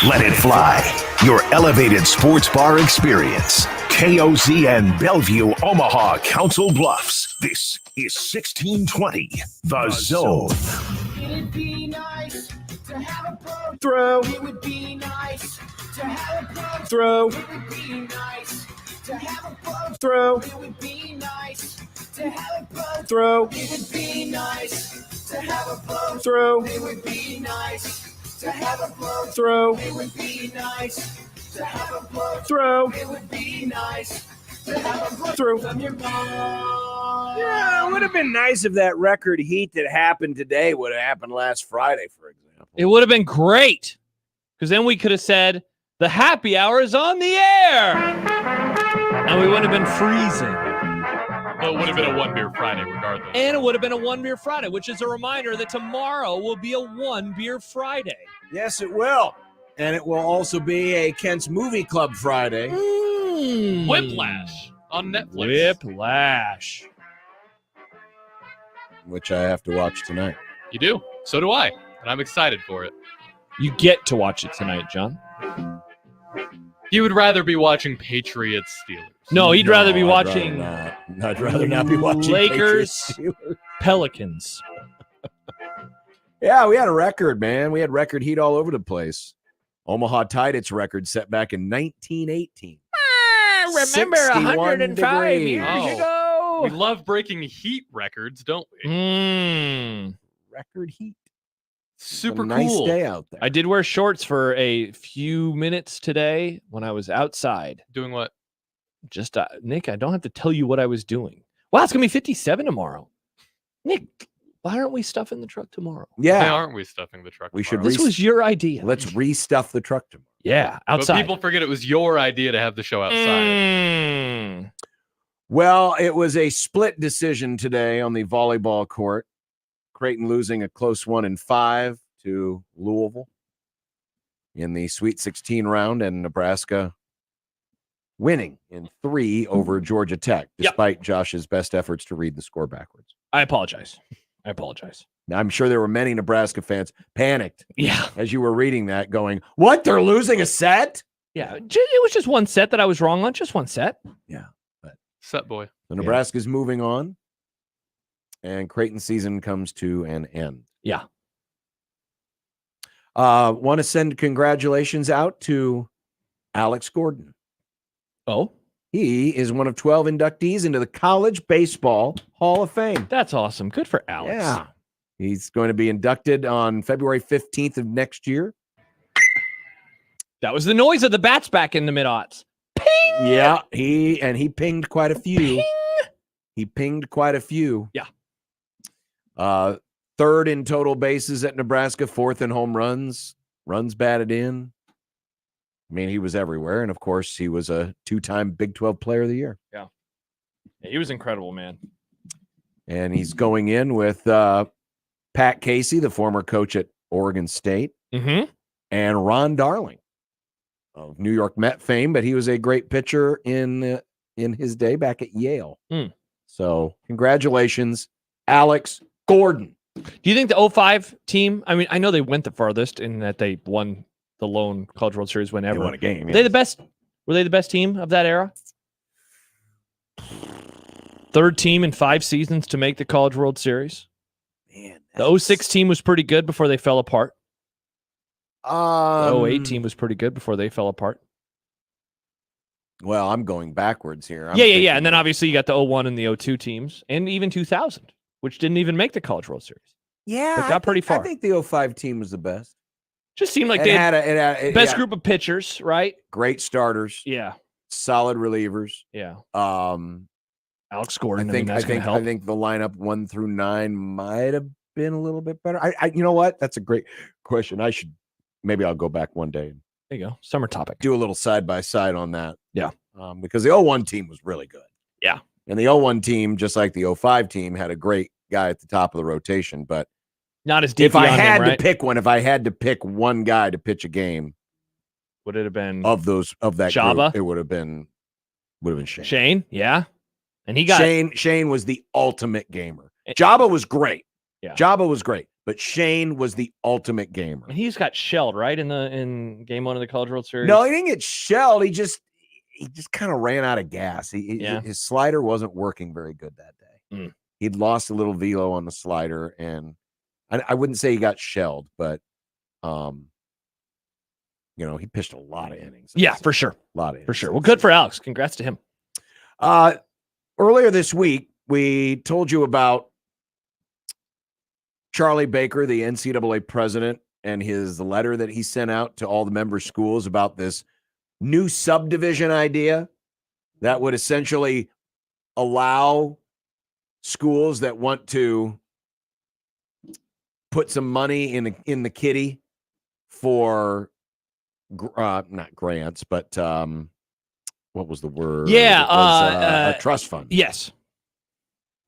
Speaker 3: Let it fly. Your elevated sports bar experience. KOZN Bellevue, Omaha, Council Bluffs. This is 1620, The Zone.
Speaker 13: It'd be nice to have a pro.
Speaker 7: Throw.
Speaker 13: It would be nice to have a pro.
Speaker 7: Throw.
Speaker 13: It would be nice to have a pro.
Speaker 7: Throw.
Speaker 13: It would be nice to have a pro.
Speaker 7: Throw.
Speaker 13: It would be nice to have a pro.
Speaker 7: Throw.
Speaker 13: It would be nice to have a pro.
Speaker 7: Throw.
Speaker 13: It would be nice to have a pro.
Speaker 7: Throw.
Speaker 13: It would be nice to have a pro.
Speaker 7: Throw.
Speaker 13: From your mom.
Speaker 7: Yeah, it would have been nice if that record heat that happened today would have happened last Friday, for example.
Speaker 6: It would have been great, because then we could have said the happy hour is on the air, and we wouldn't have been freezing.
Speaker 8: Well, it would have been a 1 beer Friday regardless.
Speaker 6: And it would have been a 1 beer Friday, which is a reminder that tomorrow will be a 1 beer Friday.
Speaker 7: Yes, it will. And it will also be a Kent's Movie Club Friday.
Speaker 8: Whiplash on Netflix.
Speaker 6: Whiplash.
Speaker 7: Which I have to watch tonight.
Speaker 8: You do. So do I. And I'm excited for it.
Speaker 6: You get to watch it tonight, John.
Speaker 8: He would rather be watching Patriots Steelers.
Speaker 6: No, he'd rather be watching.
Speaker 7: I'd rather not be watching
Speaker 6: Lakers,
Speaker 7: Patriots, Steelers.
Speaker 6: Pelicans.
Speaker 7: Yeah, we had a record, man. We had record heat all over the place. Omaha tied its record set back in 1918.
Speaker 6: Remember 105
Speaker 7: degrees.
Speaker 6: years ago.
Speaker 8: We love breaking heat records, don't we?
Speaker 7: Record heat.
Speaker 8: Super
Speaker 7: nice
Speaker 8: cool.
Speaker 7: day out there.
Speaker 6: I did wear shorts for a few minutes today when I was outside.
Speaker 8: Doing what?
Speaker 6: Just, Nick, I don't have to tell you what I was doing. Wow, it's going to be 57 tomorrow. Nick, why aren't we stuffing the truck tomorrow?
Speaker 7: Yeah.
Speaker 8: Why aren't we stuffing the truck
Speaker 7: We
Speaker 8: tomorrow?
Speaker 7: should.
Speaker 6: This was your idea.
Speaker 7: Let's restuff the truck tomorrow.
Speaker 6: Yeah, outside.
Speaker 8: But people forget it was your idea to have the show outside.
Speaker 7: Well, it was a split decision today on the volleyball court. Creighton losing a close 1-5 to Louisville in the Sweet 16 round, and Nebraska winning in 3 over Georgia Tech, despite Josh's best efforts to read the score backwards.
Speaker 6: I apologize. I apologize.
Speaker 7: I'm sure there were many Nebraska fans panicked.
Speaker 6: Yeah.
Speaker 7: As you were reading that going, what? They're losing a set?
Speaker 6: Yeah. It was just one set that I was wrong on. Just one set.
Speaker 7: Yeah. But
Speaker 8: set boy.
Speaker 7: So Nebraska's moving on. And Creighton season comes to an end.
Speaker 6: Yeah.
Speaker 7: Want to send congratulations out to Alex Gordon.
Speaker 6: Oh?
Speaker 7: He is one of 12 inductees into the College Baseball Hall of Fame.
Speaker 6: That's awesome. Good for Alex.
Speaker 7: Yeah. He's going to be inducted on February 15th of next year.
Speaker 6: That was the noise of the bats back in the mid-aughts. Ping!
Speaker 7: Yeah, he pinged quite a few.
Speaker 6: Ping!
Speaker 7: He pinged quite a few.
Speaker 6: Yeah.
Speaker 7: Third in total bases at Nebraska, fourth in home runs batted in. I mean, he was everywhere. And, of course, he was a two-time Big 12 Player of the Year.
Speaker 6: Yeah. He was incredible, man.
Speaker 7: And he's going in with Pat Casey, the former coach at Oregon State,
Speaker 6: Mm-hmm.
Speaker 7: and Ron Darling of New York Met fame, but he was a great pitcher in his day back at Yale. So congratulations, Alex Gordon.
Speaker 6: Do you think the 05 team, I mean, I know they went the farthest in that they won the lone College World Series whenever.
Speaker 7: They won a game.
Speaker 6: Were they the best team of that era? Third team in 5 seasons to make the College World Series.
Speaker 7: Man,
Speaker 6: the 06 team was pretty good before they fell apart. The 08 team
Speaker 7: Um,
Speaker 6: was pretty good before they fell apart.
Speaker 7: Well, I'm going backwards here. I'm
Speaker 6: Yeah.
Speaker 7: thinking-
Speaker 6: And then obviously you got the 01 and the 02 teams, and even 2000, which didn't even make the College World Series.
Speaker 7: Yeah,
Speaker 6: But got pretty far.
Speaker 7: I think the 05 team was the best.
Speaker 6: Just seemed like
Speaker 7: It
Speaker 6: they
Speaker 7: had
Speaker 6: had
Speaker 7: a
Speaker 6: best
Speaker 7: yeah,
Speaker 6: group of pitchers, right?
Speaker 7: great starters,
Speaker 6: Yeah.
Speaker 7: solid relievers.
Speaker 6: Yeah.
Speaker 7: Alex
Speaker 6: Gordon.
Speaker 7: I think
Speaker 6: that's gonna help.
Speaker 7: I think the lineup 1 through 9 might have been a little bit better. I you know what? That's a great question. Maybe I'll go back one day and
Speaker 6: There you go. Summer topic.
Speaker 7: do a little side by side on that.
Speaker 6: Yeah.
Speaker 7: Because the 01 team was really good.
Speaker 6: Yeah.
Speaker 7: And the 01 team, just like the 05 team, had a great guy at the top of the rotation. But
Speaker 6: Not as deep.
Speaker 7: if I
Speaker 6: on
Speaker 7: had
Speaker 6: him, right?
Speaker 7: to pick one, if I had to pick one guy to pitch a game
Speaker 6: Would it have been
Speaker 7: of that
Speaker 6: Jabba?
Speaker 7: group, it would have been Shane.
Speaker 6: Shane? Yeah. And he got
Speaker 7: Shane was the ultimate gamer. Jabba was great.
Speaker 6: Yeah.
Speaker 7: Jabba was great, but Shane was the ultimate gamer.
Speaker 6: And he's got shelled, right? In game 1 of the College World Series.
Speaker 7: No, he didn't get shelled. He just kind of ran out of gas. His slider wasn't working very good that day. He'd lost a little velo on the slider, and I wouldn't say he got shelled, but he pitched a lot of innings.
Speaker 6: Yeah, for sure.
Speaker 7: A lot of innings.
Speaker 6: For sure. Well, good for Alex. Congrats to him.
Speaker 7: Earlier this week, we told you about Charlie Baker, the NCAA president, and his letter that he sent out to all the member schools about this new subdivision idea that would essentially allow schools that want to put some money in the kitty for not grants, but what was the word?
Speaker 6: Yeah,
Speaker 7: It was, a trust fund.
Speaker 6: Yes.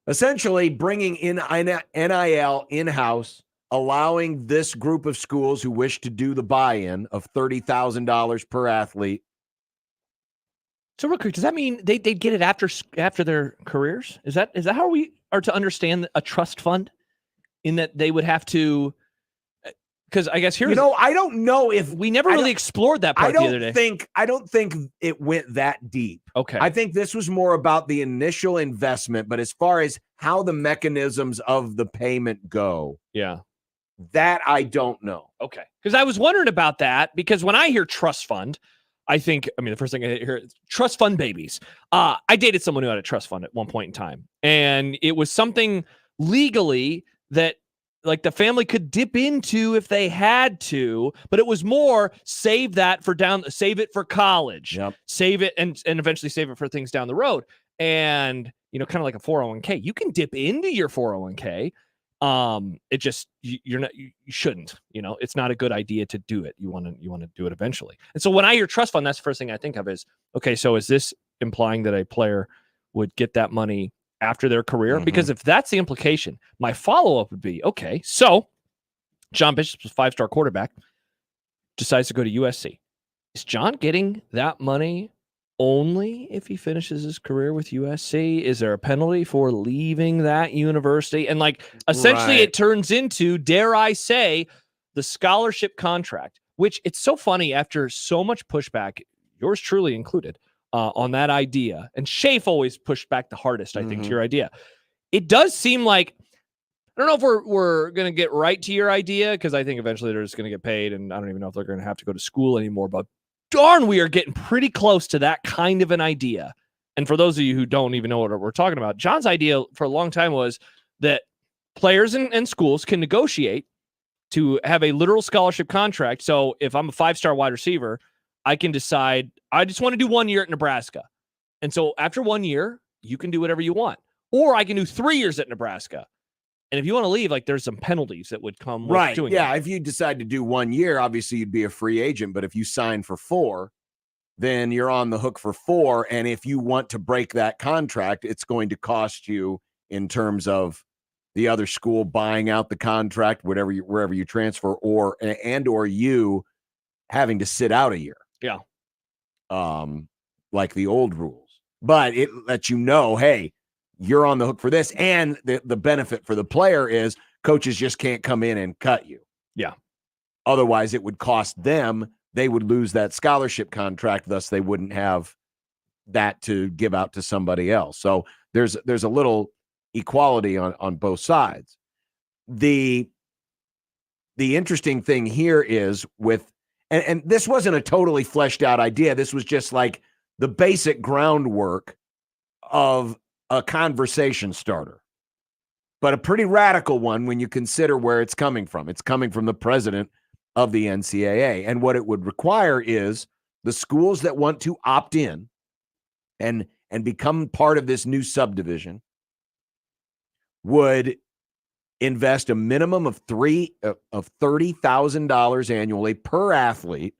Speaker 7: Essentially bringing in NIL in-house, allowing this group of schools who wish to do the buy-in of $30,000 per athlete.
Speaker 6: So real quick, does that mean they'd get it after their careers? Is that how we are to understand a trust fund? In that they would have to, because I guess here's
Speaker 7: I don't know if
Speaker 6: we never really explored that part the other day.
Speaker 7: I don't think it went that deep.
Speaker 6: Okay.
Speaker 7: I think this was more about the initial investment, but as far as how the mechanisms of the payment go,
Speaker 6: yeah,
Speaker 7: that I don't know.
Speaker 6: Okay. Because I was wondering about that, because when I hear trust fund, the first thing I hear is trust fund babies. I dated someone who had a trust fund at one point in time, and it was something legally that like the family could dip into if they had to, but it was more save it for college, save it and eventually save it for things down the road. And, kind of like a 401k, you can dip into your 401k. It just, you shouldn't, it's not a good idea to do it. You want to do it eventually. And so when I hear trust fund, that's the first thing I think of is, okay, so is this implying that a player would get that money after their career? Because if that's the implication, my follow-up would be, okay, so John Bishop's a 5-star quarterback, decides to go to USC. Is John getting that money only if he finishes his career with USC? Is there a penalty for leaving that university? And like, essentially it turns into, dare I say, the scholarship contract, which it's so funny after so much pushback, yours truly included, on that idea. And Shafe always pushed back the hardest, I think, to your idea. It does seem like, I don't know if we're going to get right to your idea, because I think eventually they're just going to get paid, and I don't even know if they're going to have to go to school anymore, but darn, we are getting pretty close to that kind of an idea. And for those of you who don't even know what we're talking about, John's idea for a long time was that players and schools can negotiate to have a literal scholarship contract. So if I'm a 5-star wide receiver, I can decide I just want to do 1 year at Nebraska. And so after 1 year, you can do whatever you want. Or I can do 3 years at Nebraska. And if you want to leave, like, there's some penalties that would come with doing
Speaker 7: Yeah,
Speaker 6: that.
Speaker 7: if you decide to do 1 year, obviously you'd be a free agent. But if you sign for 4, then you're on the hook for 4. And if you want to break that contract, it's going to cost you in terms of the other school buying out the contract, wherever you transfer, or you having to sit out a year.
Speaker 6: Yeah.
Speaker 7: Like the old rules. But it lets you know, hey, you're on the hook for this. And the benefit for the player is coaches just can't come in and cut you.
Speaker 6: Yeah.
Speaker 7: Otherwise, it would cost them. They would lose that scholarship contract. Thus, they wouldn't have that to give out to somebody else. So there's a little equality on both sides. The interesting thing here is and this wasn't a totally fleshed out idea. This was just like the basic groundwork of a conversation starter, but a pretty radical one when you consider where it's coming from. It's coming from the president of the NCAA. And what it would require is the schools that want to opt in and become part of this new subdivision would invest a minimum of $30,000 annually per athlete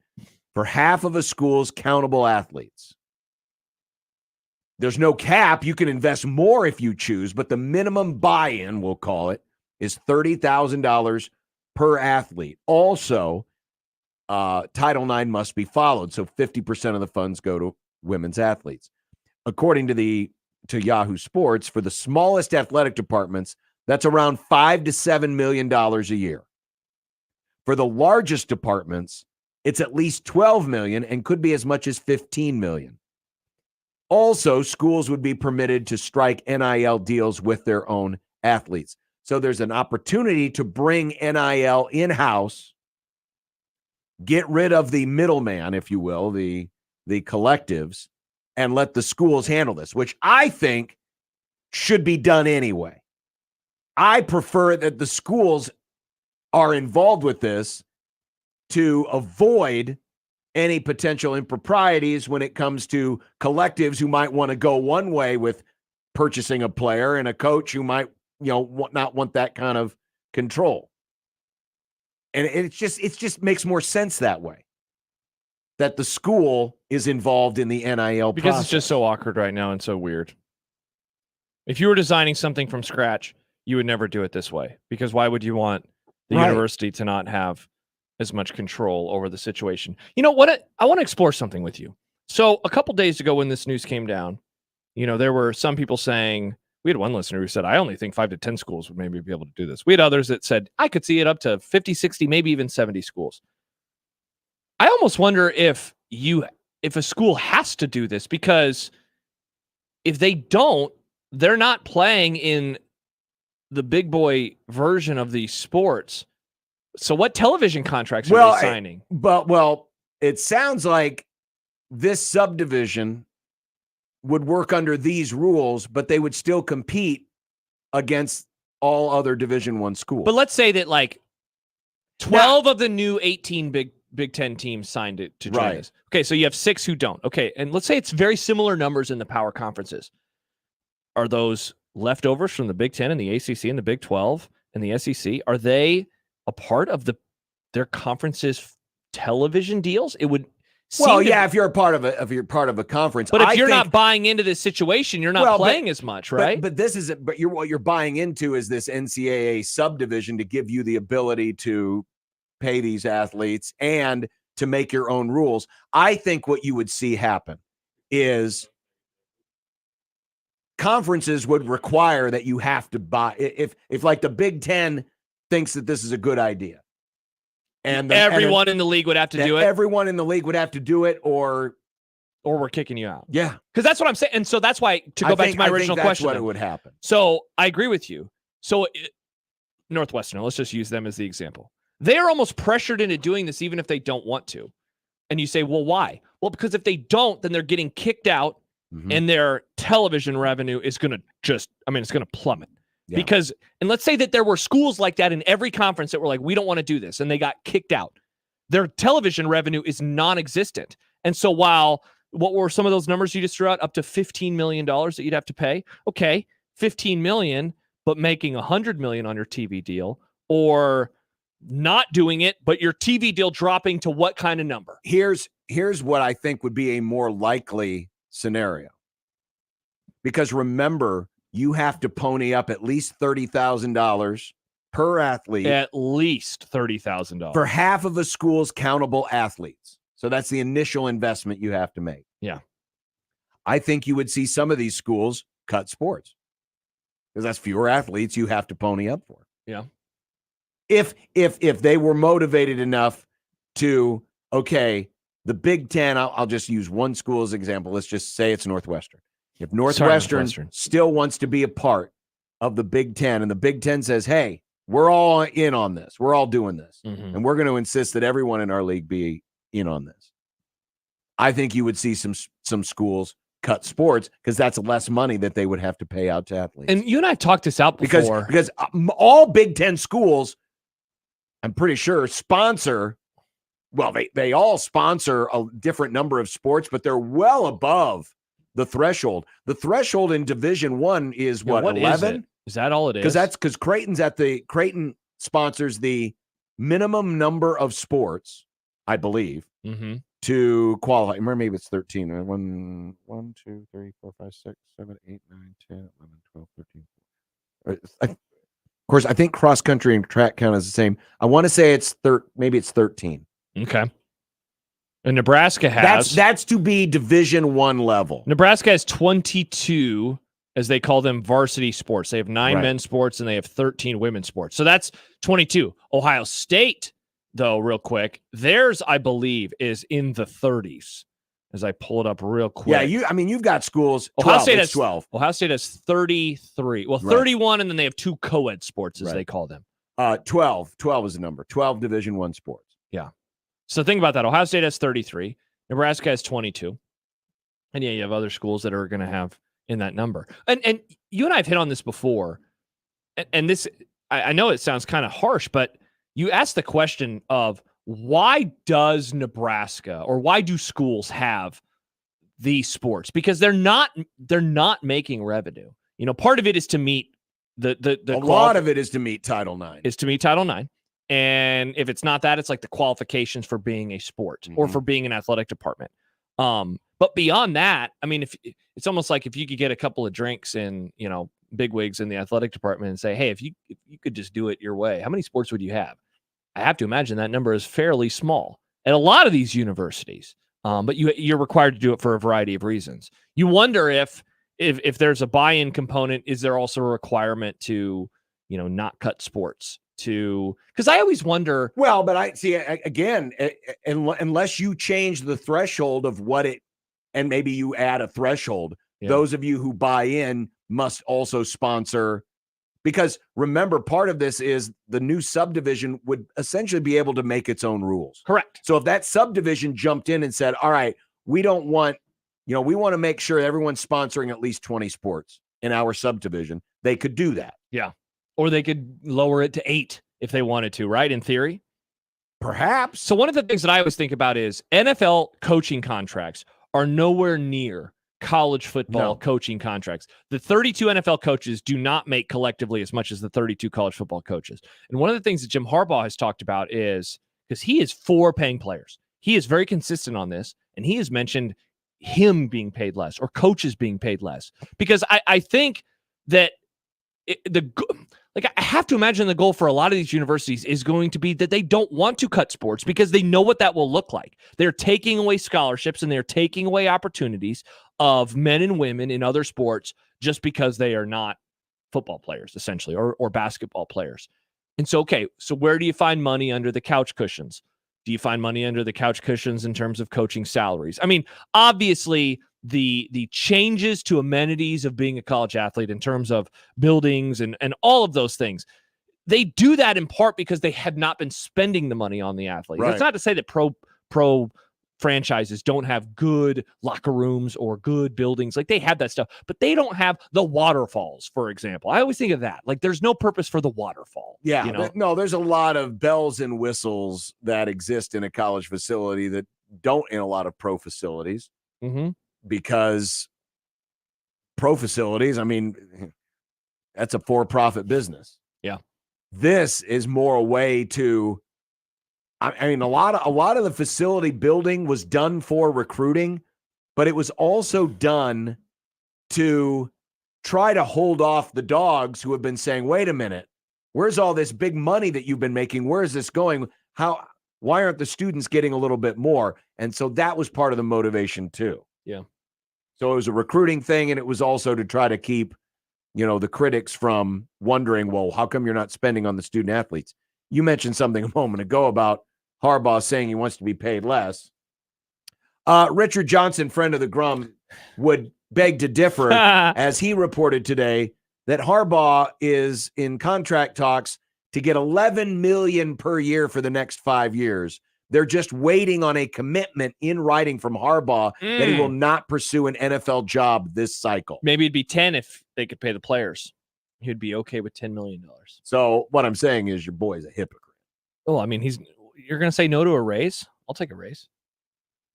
Speaker 7: for half of a school's countable athletes. There's no cap. You can invest more if you choose, but the minimum buy-in, we'll call it, is $30,000 per athlete. Also, Title IX must be followed, so 50% of the funds go to women's athletes. According to Yahoo Sports, for the smallest athletic departments, that's around $5 to $7 million a year. For the largest departments, it's at least $12 million and could be as much as $15 million. Also, schools would be permitted to strike NIL deals with their own athletes. So there's an opportunity to bring NIL in-house, get rid of the middleman, if you will, the collectives, and let the schools handle this, which I think should be done anyway. I prefer that the schools are involved with this to avoid any potential improprieties when it comes to collectives who might want to go one way with purchasing a player and a coach who might, not want that kind of control. And it just makes more sense that way, that the school is involved in the NIL
Speaker 6: because
Speaker 7: process.
Speaker 6: it's just so awkward right now and so weird. If you were designing something from scratch, you would never do it this way, because why would you want the university to not have as much control over the situation? You know what? I want to explore something with you. So a couple days ago when this news came down, there were some people saying, we had one listener who said, I only think 5 to 10 schools would maybe be able to do this. We had others that said, I could see it up to 50, 60, maybe even 70 schools. I almost wonder if a school has to do this, because if they don't, they're not playing in the big boy version of these sports. So what television contracts are they signing?
Speaker 7: It sounds like this subdivision would work under these rules, but they would still compete against all other Division I schools.
Speaker 6: But let's say that 12 of the new 18 Big Ten teams signed it to join this. Okay, so you have 6 who don't. Okay, and let's say it's very similar numbers in the power conferences. Are those leftovers from the Big Ten and the ACC and the Big 12 and the SEC? Are they a part of their conference's television deals? It would seem
Speaker 7: if you're part of a conference.
Speaker 6: But if you're not buying into this situation, you're not playing as much, right?
Speaker 7: But this is it. But what you're buying into is this NCAA subdivision to give you the ability to pay these athletes and to make your own rules. I think what you would see happen is conferences would require that you have to buy. If like the Big Ten thinks that this is a good idea, and
Speaker 6: everyone in the league would have to do it.
Speaker 7: Everyone in the league would have to do it, or
Speaker 6: we're kicking you out.
Speaker 7: Yeah,
Speaker 6: because that's what I'm saying. And so that's why, to go back to my original question,
Speaker 7: what it would happen.
Speaker 6: So I agree with you. So Northwestern, let's just use them as the example. They are almost pressured into doing this, even if they don't want to. And you say, well, why? Well, because if they don't, then they're getting kicked out, and their television revenue is going to it's going to plummet. Yeah. Because, and let's say that there were schools like that in every conference that were like, we don't want to do this, and they got kicked out. Their television revenue is non-existent. And so while, what were some of those numbers you just threw out? Up to $15 million that you'd have to pay. Okay, $15 million, but making $100 million on your TV deal, or not doing it, but your TV deal dropping to what kind of number?
Speaker 7: Here's what I think would be a more likely scenario. Because remember, you have to pony up at least $30,000 per athlete.
Speaker 6: At least $30,000
Speaker 7: for half of a school's countable athletes. So that's the initial investment you have to make.
Speaker 6: Yeah.
Speaker 7: I think you would see some of these schools cut sports, because that's fewer athletes you have to pony up for.
Speaker 6: Yeah.
Speaker 7: If they were motivated enough to, okay, the Big Ten, I'll just use one school as an example. Let's just say it's Northwestern. If Northwestern still wants to be a part of the Big Ten, and the Big Ten says, hey, we're all in on this, we're all doing this, and we're going to insist that everyone in our league be in on this, I think you would see some schools cut sports, because that's less money that they would have to pay out to athletes.
Speaker 6: And you and I talked this out before.
Speaker 7: Because all Big Ten schools, I'm pretty sure, sponsor, well, they all sponsor a different number of sports, but they're well above the threshold. The threshold in Division I is what 11?
Speaker 6: Is that all it is?
Speaker 7: Because Creighton sponsors the minimum number of sports, I believe, to qualify. Remember, maybe it's 13. 1, 2, 3, 4, 5, 6, 7, 8, 9, 10, 11, 12, 13. Of course, I think cross country and track count is the same. I want to say it's maybe it's 13.
Speaker 6: Okay. And Nebraska has
Speaker 7: that's to be Division I level.
Speaker 6: Nebraska has 22, as they call them, varsity sports. They have 9 men's sports and they have 13 women's sports. So that's 22. Ohio State, though, real quick, theirs, I believe, is in the 30s. As I pull it up real quick.
Speaker 7: Yeah, you've got schools. 12,
Speaker 6: Ohio State has
Speaker 7: 12.
Speaker 6: Ohio State has 33. Well, 31, and then they have 2 co-ed sports, as they call them.
Speaker 7: 12 is the number. 12 Division I sports.
Speaker 6: Yeah. So think about that. Ohio State has 33. Nebraska has 22. And yeah, you have other schools that are going to have in that number. And you and I have hit on this before. And this, I know it sounds kind of harsh, but you asked the question of, why does Nebraska, or why do schools have these sports? Because they're not making revenue. You know, part of it is to meet the
Speaker 7: a lot of it is to meet Title IX.
Speaker 6: And if it's not that, it's like the qualifications for being a sport or for being an athletic department. But beyond that, I mean, if it's almost like if you could get a couple of drinks and, you know, bigwigs in the athletic department and say, hey, if you could just do it your way, how many sports would you have? I have to imagine that number is fairly small at a lot of these universities. But you're required to do it for a variety of reasons. You wonder if there's a buy-in component, is there also a requirement to, you know, not cut sports? Because I always wonder.
Speaker 7: Well, but I see, again, unless you change the threshold of what it, and maybe you add a threshold, those of you who buy in must also sponsor. Because remember, part of this is the new subdivision would essentially be able to make its own rules.
Speaker 6: Correct.
Speaker 7: So if that subdivision jumped in and said, all right, we don't want, you know, we want to make sure everyone's sponsoring at least 20 sports in our subdivision, they could do that.
Speaker 6: Yeah. Or they could lower it to 8 if they wanted to, right? In theory.
Speaker 7: Perhaps.
Speaker 6: So one of the things that I always think about is NFL coaching contracts are nowhere near college football coaching contracts. The 32 NFL coaches do not make collectively as much as the 32 college football coaches. And one of the things that Jim Harbaugh has talked about is, because he is for paying players, he is very consistent on this, and he has mentioned him being paid less Like, I have to imagine the goal for a lot of these universities is going to be that they don't want to cut sports because they know what that will look like. They're taking away scholarships and they're taking away opportunities of men and women in other sports just because they are not football players, essentially, or basketball players. And so, okay, so where do you find money under the couch cushions? Do you find money under the couch cushions in terms of coaching salaries? I mean, obviously, the changes to amenities of being a college athlete in terms of buildings and all of those things, they do that in part because they have not been spending the money on the athletes.
Speaker 7: Right.
Speaker 6: That's not to say that pro franchises don't have good locker rooms or good buildings. Like, they have that stuff, but they don't have the waterfalls, for example. I always think of that. Like, there's no purpose for the waterfall.
Speaker 7: Yeah,
Speaker 6: you know?
Speaker 7: no, there's a lot of bells and whistles that exist in a college facility that don't in a lot of pro facilities.
Speaker 6: Mm-hmm.
Speaker 7: Because pro facilities, I mean, that's a for-profit business.
Speaker 6: Yeah.
Speaker 7: This is more a way to, I mean, a lot of the facility building was done for recruiting, but it was also done to try to hold off the dogs who have been saying, wait a minute, where's all this big money that you've been making? Where is this going? Why aren't the students getting a little bit more? And so that was part of the motivation too.
Speaker 6: Yeah.
Speaker 7: So it was a recruiting thing, and it was also to try to keep, the critics from wondering, well, how come you're not spending on the student athletes? You mentioned something a moment ago about Harbaugh saying he wants to be paid less. Richard Johnson, friend of the Grum, would beg to differ as he reported today that Harbaugh is in contract talks to get $11 million per year for the next 5 years. They're just waiting on a commitment in writing from Harbaugh that he will not pursue an NFL job this cycle.
Speaker 6: Maybe it'd be 10 if they could pay the players. He'd be okay with $10 million.
Speaker 7: So what I'm saying is your boy's a hypocrite.
Speaker 6: Oh, I mean, you're going to say no to a raise? I'll take a raise.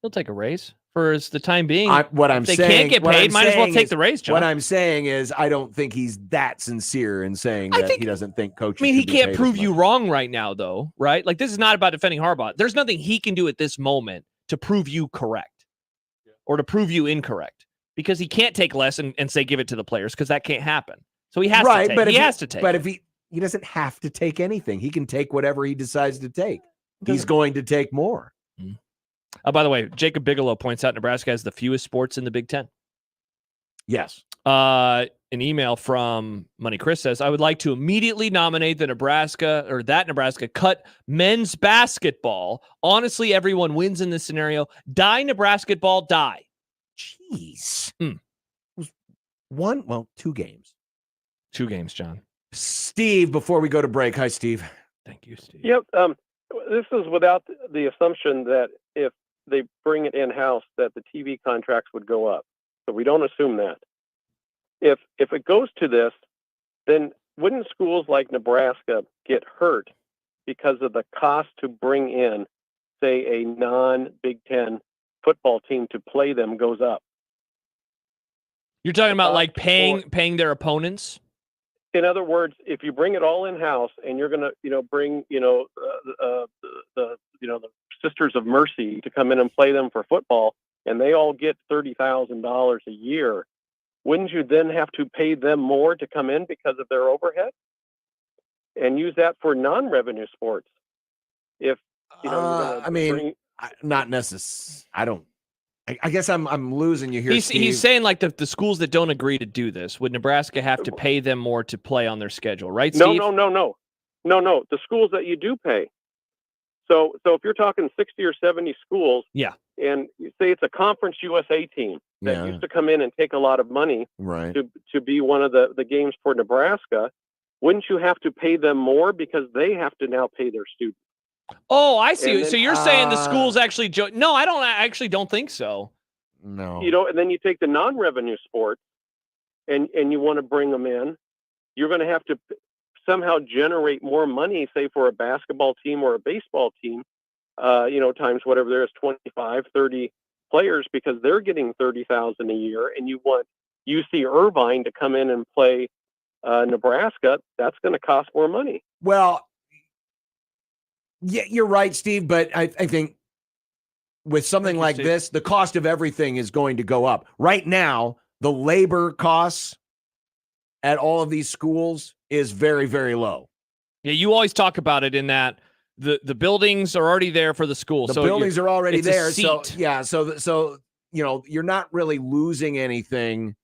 Speaker 6: He'll take a raise for the time being.
Speaker 7: If
Speaker 6: they can't get paid, might as well take the raise, John.
Speaker 7: What I'm saying is I don't think he's that sincere in saying that he doesn't think coaches.
Speaker 6: I mean, he
Speaker 7: should be
Speaker 6: can't
Speaker 7: paid
Speaker 6: prove
Speaker 7: as
Speaker 6: you
Speaker 7: much.
Speaker 6: wrong right now, though, right? Like, this is not about defending Harbaugh. There's nothing he can do at this moment to prove you correct or to prove you incorrect because he can't take less and say give it to the players because that can't happen. So he has to take.
Speaker 7: But
Speaker 6: he has to take.
Speaker 7: But if he doesn't have to take anything, he can take whatever he decides to take. He's going to take more.
Speaker 6: By the way, Jacob Bigelow points out Nebraska has the fewest sports in the Big Ten.
Speaker 7: Yes.
Speaker 6: An email from Money Chris says, I would like to immediately nominate that Nebraska cut men's basketball. Honestly, everyone wins in this scenario. Die Nebraska ball, die.
Speaker 7: Jeez. 2 games.
Speaker 6: 2 games, John.
Speaker 7: Steve, before we go to break. Hi, Steve.
Speaker 6: Thank you, Steve.
Speaker 2: Yep. This is without the assumption that if they bring it in-house that the TV contracts would go up. So we don't assume that. If it goes to this, then wouldn't schools like Nebraska get hurt because of the cost to bring in, say, a non-Big Ten football team to play them goes up?
Speaker 6: You're talking about like paying their opponents?
Speaker 2: In other words, if you bring it all in-house and you're going to, bring, the Sisters of Mercy to come in and play them for football, and they all get $30,000 a year, wouldn't you then have to pay them more to come in because of their overhead and use that for non-revenue sports? If
Speaker 7: not necessarily. I don't. I guess I'm losing you here.
Speaker 6: He's saying like the schools that don't agree to do this, would Nebraska have to pay them more to play on their schedule, right, Steve?
Speaker 2: No. The schools that you do pay. So if you're talking 60 or 70 schools,
Speaker 6: yeah,
Speaker 2: and you say it's a Conference USA team that used to come in and take a lot of money to be one of the games for Nebraska, wouldn't you have to pay them more because they have to now pay their students?
Speaker 6: Oh, I see. So you're saying the schools actually No, I don't think so.
Speaker 7: No.
Speaker 2: And then you take the non-revenue sports and you want to bring them in, you're going to have to somehow generate more money, say for a basketball team or a baseball team, times whatever there is, 25, 30 players, because they're getting $30,000 a year, and you want UC Irvine to come in and play Nebraska. That's going to cost more money.
Speaker 7: Well, yeah, you're right, Steve, but I think with something like this, the cost of everything is going to go up. Right now, the labor costs at all of these schools is very, very low.
Speaker 6: Yeah, you always talk about it in that the buildings are already there for the school.
Speaker 7: The
Speaker 6: so
Speaker 7: buildings are already
Speaker 6: it's a
Speaker 7: there. So
Speaker 6: seat.
Speaker 7: yeah, so you're not really losing anything.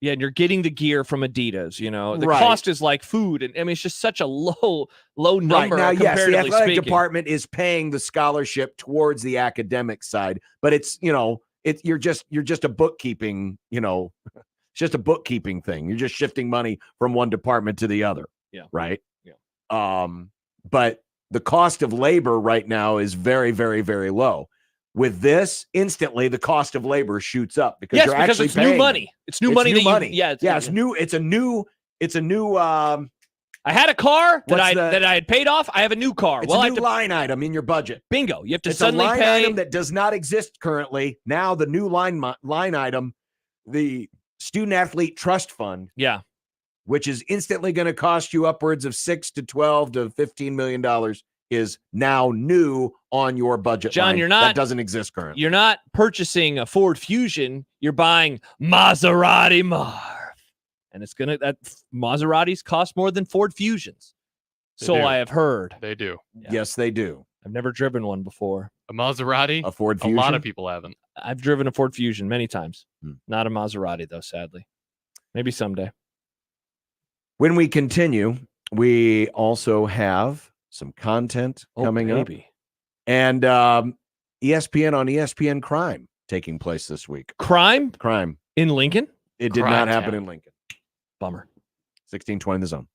Speaker 6: Yeah, and you're getting the gear from Adidas. The
Speaker 7: Right.
Speaker 6: cost is like food, and I mean it's just such a low number.
Speaker 7: Right now, yes, the
Speaker 6: comparatively
Speaker 7: athletic
Speaker 6: speaking.
Speaker 7: department is paying the scholarship towards the academic side, but it's you're just a bookkeeping, it's just a bookkeeping thing. You're just shifting money from one department to the other.
Speaker 6: Yeah.
Speaker 7: Right.
Speaker 6: Yeah.
Speaker 7: But the cost of labor right now is very, very, very low. With this, instantly the cost of labor shoots up because you're actually
Speaker 6: it's
Speaker 7: paying
Speaker 6: new money.
Speaker 7: them.
Speaker 6: It's new money.
Speaker 7: It's new. It's a new.
Speaker 6: I had a car that
Speaker 7: What's
Speaker 6: that I had paid off. I have a new car.
Speaker 7: It's a new line item in your budget.
Speaker 6: Bingo. You have to
Speaker 7: It's
Speaker 6: suddenly
Speaker 7: a line
Speaker 6: pay.
Speaker 7: item that does not exist currently. Now the new line item, the Student Athlete Trust Fund.
Speaker 6: Yeah.
Speaker 7: Which is instantly going to cost you upwards of $6 to $12 to $15 million, is now new on your budget.
Speaker 6: John,
Speaker 7: line. That doesn't exist currently.
Speaker 6: You're not purchasing a Ford Fusion. You're buying Maserati Marv, and that Maseratis cost more than Ford Fusions.
Speaker 8: They do.
Speaker 6: I have heard.
Speaker 8: They do.
Speaker 6: Yeah.
Speaker 7: Yes, they do.
Speaker 6: I've never driven one before.
Speaker 8: A Maserati?
Speaker 7: A Ford
Speaker 8: A
Speaker 7: Fusion?
Speaker 8: lot of people haven't.
Speaker 6: I've driven a Ford Fusion many times. Not a Maserati, though, sadly. Maybe someday.
Speaker 7: When we continue, we also have some content coming up. And ESPN on ESPN Crime taking place this week.
Speaker 6: Crime? In Lincoln?
Speaker 7: It did not happen in Lincoln.
Speaker 6: Bummer.
Speaker 7: 1620 The Zone.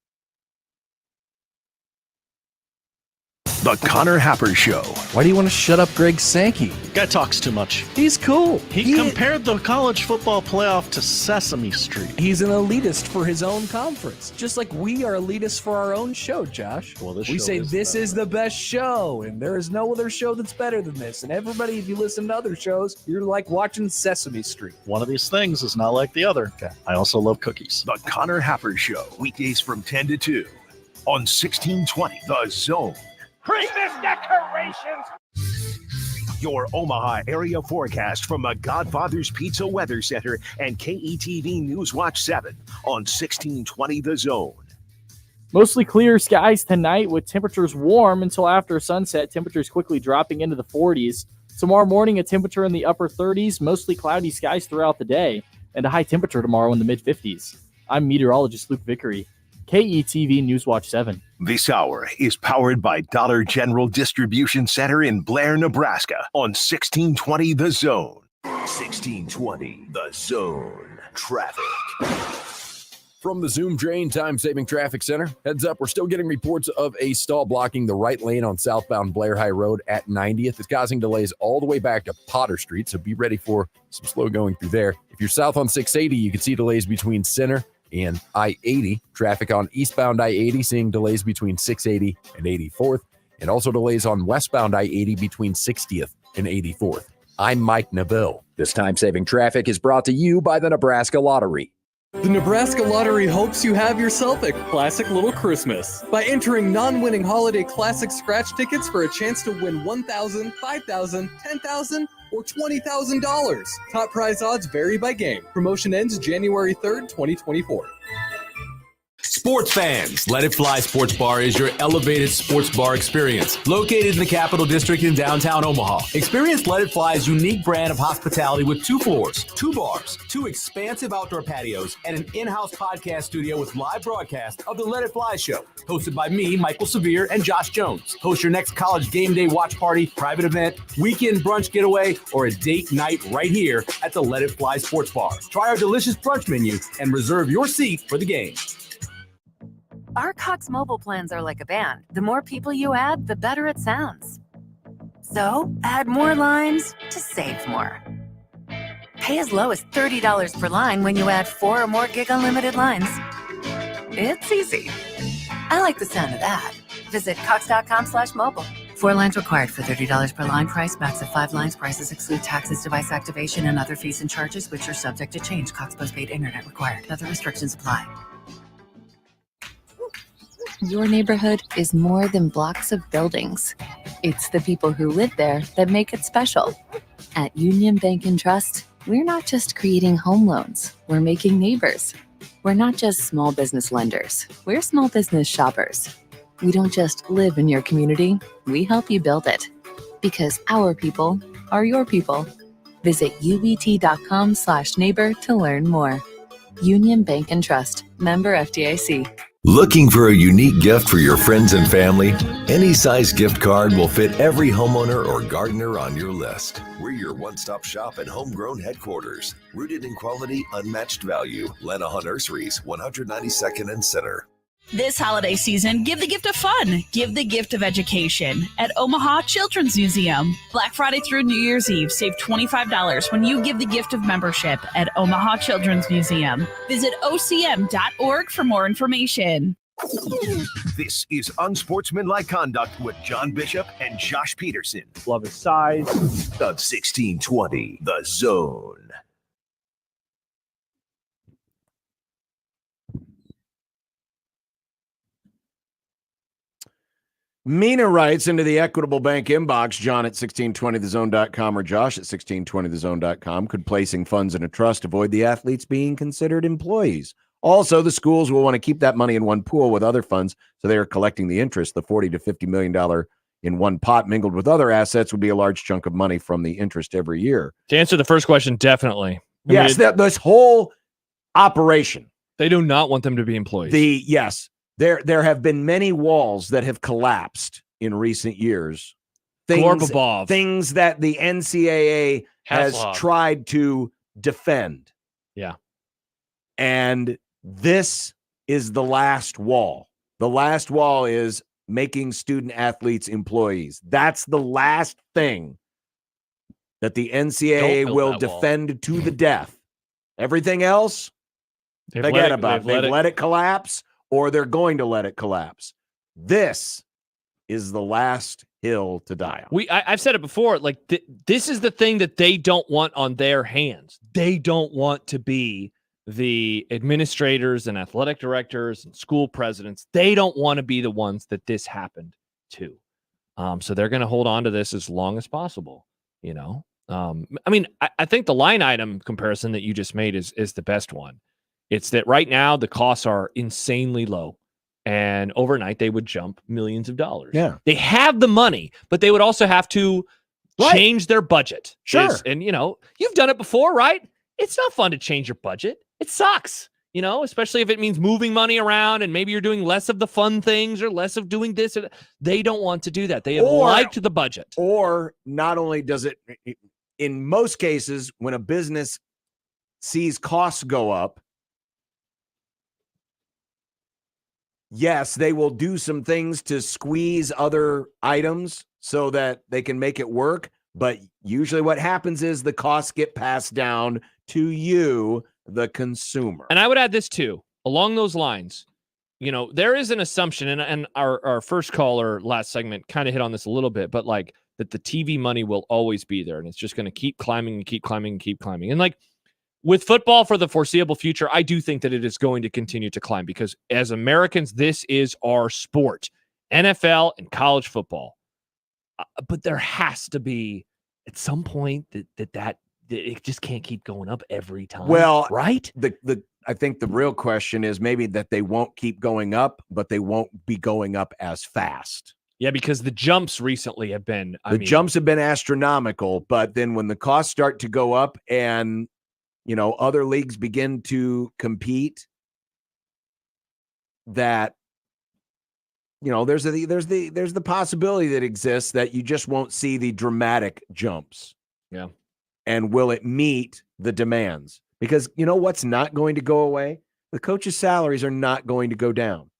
Speaker 3: The Connor Happer Show.
Speaker 4: Why do you want to shut up Greg Sankey?
Speaker 9: Guy talks too much.
Speaker 4: He's cool.
Speaker 9: He compared the college football playoff to Sesame Street.
Speaker 4: He's an elitist for his own conference, just like we are elitists for our own show, Josh.
Speaker 9: Well,
Speaker 4: we say this is the best show, and there is no other show that's better than this. And everybody, if you listen to other shows, you're like watching Sesame Street.
Speaker 9: One of these things is not like the other. Okay. I also love cookies.
Speaker 3: The Connor Happer Show. Weekdays from 10 to 2 on 1620 The Zone.
Speaker 13: Christmas decorations.
Speaker 3: Your Omaha area forecast from the Godfather's Pizza Weather Center and KETV News Watch 7 on 1620 The Zone.
Speaker 10: Mostly clear skies tonight with temperatures warm until after sunset. Temperatures quickly dropping into the 40s. Tomorrow morning, a temperature in the upper 30s, mostly cloudy skies throughout the day, and a high temperature tomorrow in the mid-50s. I'm meteorologist Luke Vickery, KETV News Watch 7.
Speaker 3: This hour is powered by Dollar General Distribution Center in Blair, Nebraska on 1620 The Zone. 1620 The Zone. Traffic.
Speaker 1: From the Zoom Drain Time-Saving Traffic Center, heads up, we're still getting reports of a stall blocking the right lane on southbound Blair High Road at 90th. It's causing delays all the way back to Potter Street, so be ready for some slow going through there. If you're south on 680, you can see delays between Center and I-80. Traffic on eastbound I-80 seeing delays between 680 and 84th, and also delays on westbound I-80 between 60th and 84th. I'm Mike Neville. This time-saving traffic is brought to you by the Nebraska Lottery.
Speaker 21: The Nebraska Lottery hopes you have yourself a classic little Christmas by entering non-winning holiday classic scratch tickets for a chance to win $1,000, $5,000, $10,000, or $20,000. Top prize odds vary by game. Promotion ends January 3rd, 2024.
Speaker 23: Sports fans, Let It Fly Sports Bar is your elevated sports bar experience. Located in the Capital District in downtown Omaha. Experience Let It Fly's unique brand of hospitality with 2 floors, 2 bars, 2 expansive outdoor patios, and an in-house podcast studio with live broadcast of the Let It Fly show. Hosted by me, Michael Severe, and Josh Jones. Host your next college game day watch party, private event, weekend brunch getaway, or a date night right here at the Let It Fly Sports Bar. Try our delicious brunch menu and reserve your seat for the game.
Speaker 5: Our Cox mobile plans are like a band. The more people you add, the better it sounds. So, add more lines to save more. Pay as low as $30 per line when you add 4 or more gig unlimited lines. It's easy. I like the sound of that. Visit cox.com/mobile. 4 lines required for $30 per line. Price max of 5 lines. Prices exclude taxes, device activation, and other fees and charges, which are subject to change. Cox postpaid internet required. Other restrictions apply. Your neighborhood is more than blocks of buildings. It's the people who live there that make it special. At Union Bank and Trust, we're not just creating home loans, we're making neighbors. We're not just small business lenders, we're small business shoppers. We don't just live in your community, we help you build it. Because our people are your people. Visit ubt.com/neighbor to learn more. Union Bank and Trust, member FDIC.
Speaker 11: Looking for a unique gift for your friends and family? Any size gift card will fit every homeowner or gardener on your list. We're your one-stop shop and homegrown headquarters. Rooted in quality, unmatched value. Lanahaw Nurseries, 192nd and Center.
Speaker 12: This holiday season, give the gift of fun. Give the gift of education at Omaha Children's Museum. Black Friday through New Year's Eve, save $25 when you give the gift of membership at Omaha Children's Museum. Visit ocm.org for more information.
Speaker 3: This is Unsportsmanlike Conduct with John Bishop and Josh Peterson.
Speaker 6: Love his size.
Speaker 3: The 1620, The Zone.
Speaker 7: Mina writes into the Equitable Bank inbox, John at 1620thezone.com or Josh at 1620thezone.com. Could placing funds in a trust avoid the athletes being considered employees? Also, the schools will want to keep that money in one pool with other funds, so they are collecting the interest. The $40 to $50 million in one pot mingled with other assets would be a large chunk of money from the interest every year.
Speaker 6: To answer the first question, definitely.
Speaker 7: Yes, this whole operation.
Speaker 6: They do not want them to be employees.
Speaker 7: Yes. There have been many walls that have collapsed in recent years. Things that the NCAA has tried to defend.
Speaker 6: Yeah.
Speaker 7: And this is the last wall. The last wall is making student athletes employees. That's the last thing that the NCAA will defend to the death. Everything else, forget about it. They've let it collapse. Or they're going to let it collapse. This is the last hill to die on.
Speaker 6: I've said it before. Like this is the thing that they don't want on their hands. They don't want to be the administrators and athletic directors and school presidents. They don't want to be the ones that this happened to. So they're going to hold on to this as long as possible. You know, I think the line item comparison that you just made is the best one. It's that right now the costs are insanely low, and overnight they would jump millions of dollars.
Speaker 7: Yeah.
Speaker 6: They have the money, but they would also have to change their budget.
Speaker 7: Sure.
Speaker 6: And, you've done it before, right? It's not fun to change your budget. It sucks, especially if it means moving money around and maybe you're doing less of the fun things or less of doing this. They don't want to do that. They have liked the budget.
Speaker 7: Or not only does it, in most cases, when a business sees costs go up, yes, they will do some things to squeeze other items so that they can make it work. But usually what happens is the costs get passed down to you, the consumer.
Speaker 6: And I would add this too, along those lines. There is an assumption, and our first caller last segment kind of hit on this a little bit, but like that the TV money will always be there and it's just going to keep climbing and keep climbing and keep climbing. And like, with football for the foreseeable future, I do think that it is going to continue to climb because as Americans, this is our sport, NFL and college football. But there has to be at some point that it just can't keep going up every time.
Speaker 7: Well,
Speaker 6: right?
Speaker 7: I think the real question is maybe that they won't keep going up, but they won't be going up as fast.
Speaker 6: Yeah, because the jumps recently have been
Speaker 7: jumps have been astronomical, but then when the costs start to go up and other leagues begin to compete, that there's the possibility that exists that you just won't see the dramatic jumps.
Speaker 6: Yeah.
Speaker 7: And will it meet the demands? Because what's not going to go away? The coaches' salaries are not going to go down.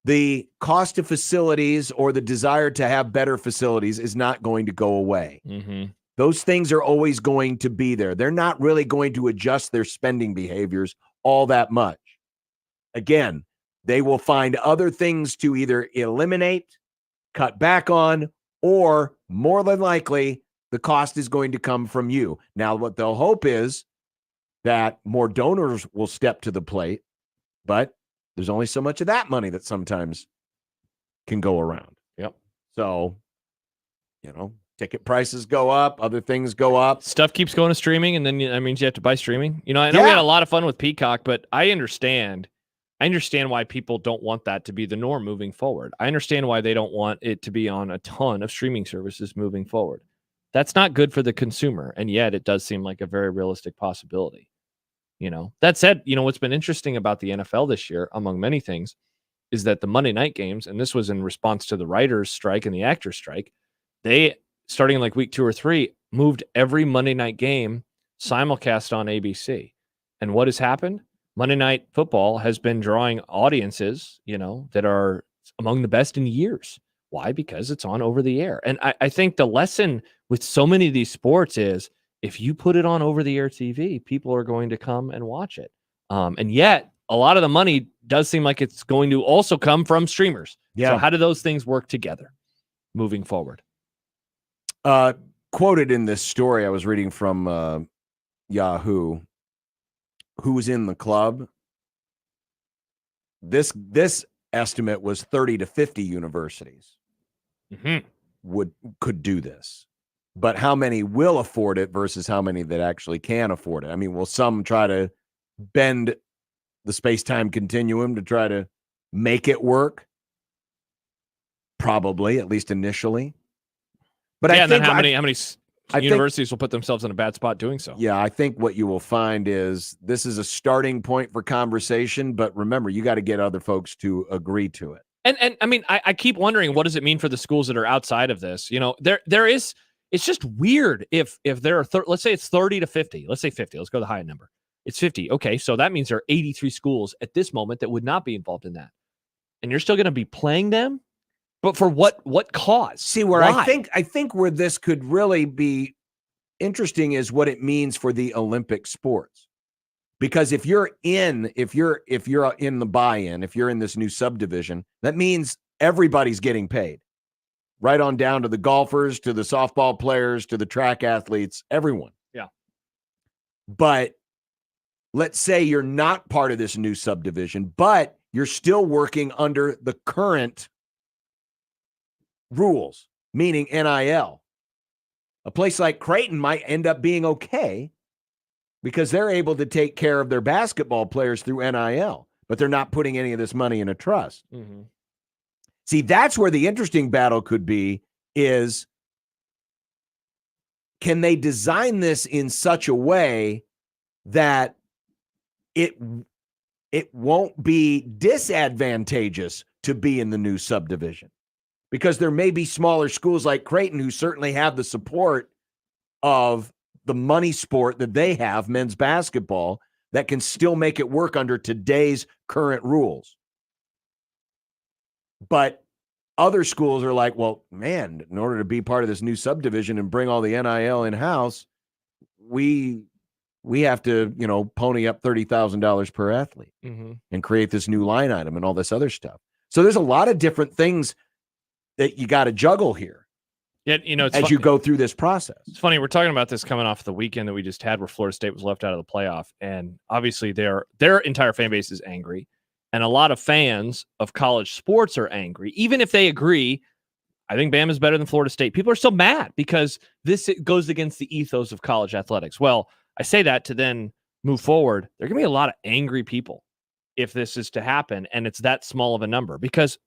Speaker 7: The cost of facilities or the desire to have better facilities is not going to go away.
Speaker 6: Mm-hmm.
Speaker 7: Those things are always going to be there. They're not really going to adjust their spending behaviors all that much. Again, they will find other things to either eliminate, cut back on, or more than likely, the cost is going to come from you. Now, what they'll hope is that more donors will step to the plate, but there's only so much of that money that sometimes can go around.
Speaker 6: Yep.
Speaker 7: So, Ticket prices go up, other things go up.
Speaker 6: Stuff keeps going to streaming, and then that means you have to buy streaming. You know, I know we had a lot of fun with Peacock, but I understand why people don't want that to be the norm moving forward. I understand why they don't want it to be on a ton of streaming services moving forward. That's not good for the consumer, and yet it does seem like a very realistic possibility. You know, that said, you know, what's been interesting about the NFL this year, among many things, is that the Monday night games, and this was in response to the writers' strike and the actors' strike, they, starting in like week 2 or 3, moved every Monday night game simulcast on ABC. And what has happened? Monday Night Football has been drawing audiences, you know, that are among the best in years. Why? Because it's on over the air. And I think the lesson with so many of these sports is if you put it on over the air TV, people are going to come and watch it. And yet a lot of the money does seem like it's going to also come from streamers.
Speaker 7: Yeah.
Speaker 6: So how do those things work together moving forward?
Speaker 7: Quoted in this story I was reading from Yahoo, who was in the club, this estimate was 30 to 50 universities could do this. But how many will afford it versus how many that actually can afford it? I mean, will some try to bend the space-time continuum to try to make it work? Probably, at least initially. But
Speaker 6: yeah,
Speaker 7: I think
Speaker 6: and then how many universities will put themselves in a bad spot doing so?
Speaker 7: Yeah, I think what you will find is this is a starting point for conversation, but remember, you got to get other folks to agree to it.
Speaker 6: And I mean, I keep wondering, what does it mean for the schools that are outside of this? You know, there is, it's just weird if there are, let's say it's 30 to 50. Let's say 50. Let's go to the high number. It's 50. Okay, so that means there are 83 schools at this moment that would not be involved in that. And you're still going to be playing them? But for what cause?
Speaker 7: See, where
Speaker 6: Why?
Speaker 7: I think where this could really be interesting is what it means for the Olympic sports. Because if you're in the buy-in, if you're in this new subdivision, that means everybody's getting paid. Right on down to the golfers, to the softball players, to the track athletes, everyone.
Speaker 6: Yeah.
Speaker 7: But let's say you're not part of this new subdivision, but you're still working under the current rules, meaning NIL. A place like Creighton might end up being okay because they're able to take care of their basketball players through NIL, but they're not putting any of this money in a trust.
Speaker 6: Mm-hmm.
Speaker 7: See, that's where the interesting battle could be is, can they design this in such a way that it won't be disadvantageous to be in the new subdivision? Because there may be smaller schools like Creighton who certainly have the support of the money sport that they have, men's basketball, that can still make it work under today's current rules. But other schools are like, well, man, in order to be part of this new subdivision and bring all the NIL in-house, we have to, pony up $30,000 per athlete and create this new line item and all this other stuff. So there's a lot of different things that you got to juggle here.
Speaker 6: Yeah, it's
Speaker 7: you go through this process.
Speaker 6: It's funny, we're talking about this coming off the weekend that we just had where Florida State was left out of the playoff, and obviously their entire fan base is angry, and a lot of fans of college sports are angry, even if they agree. I think Bama is better than Florida State. People are still mad because it goes against the ethos of college athletics. Well, I say that to then move forward. There are going to be a lot of angry people if this is to happen, and it's that small of a number because,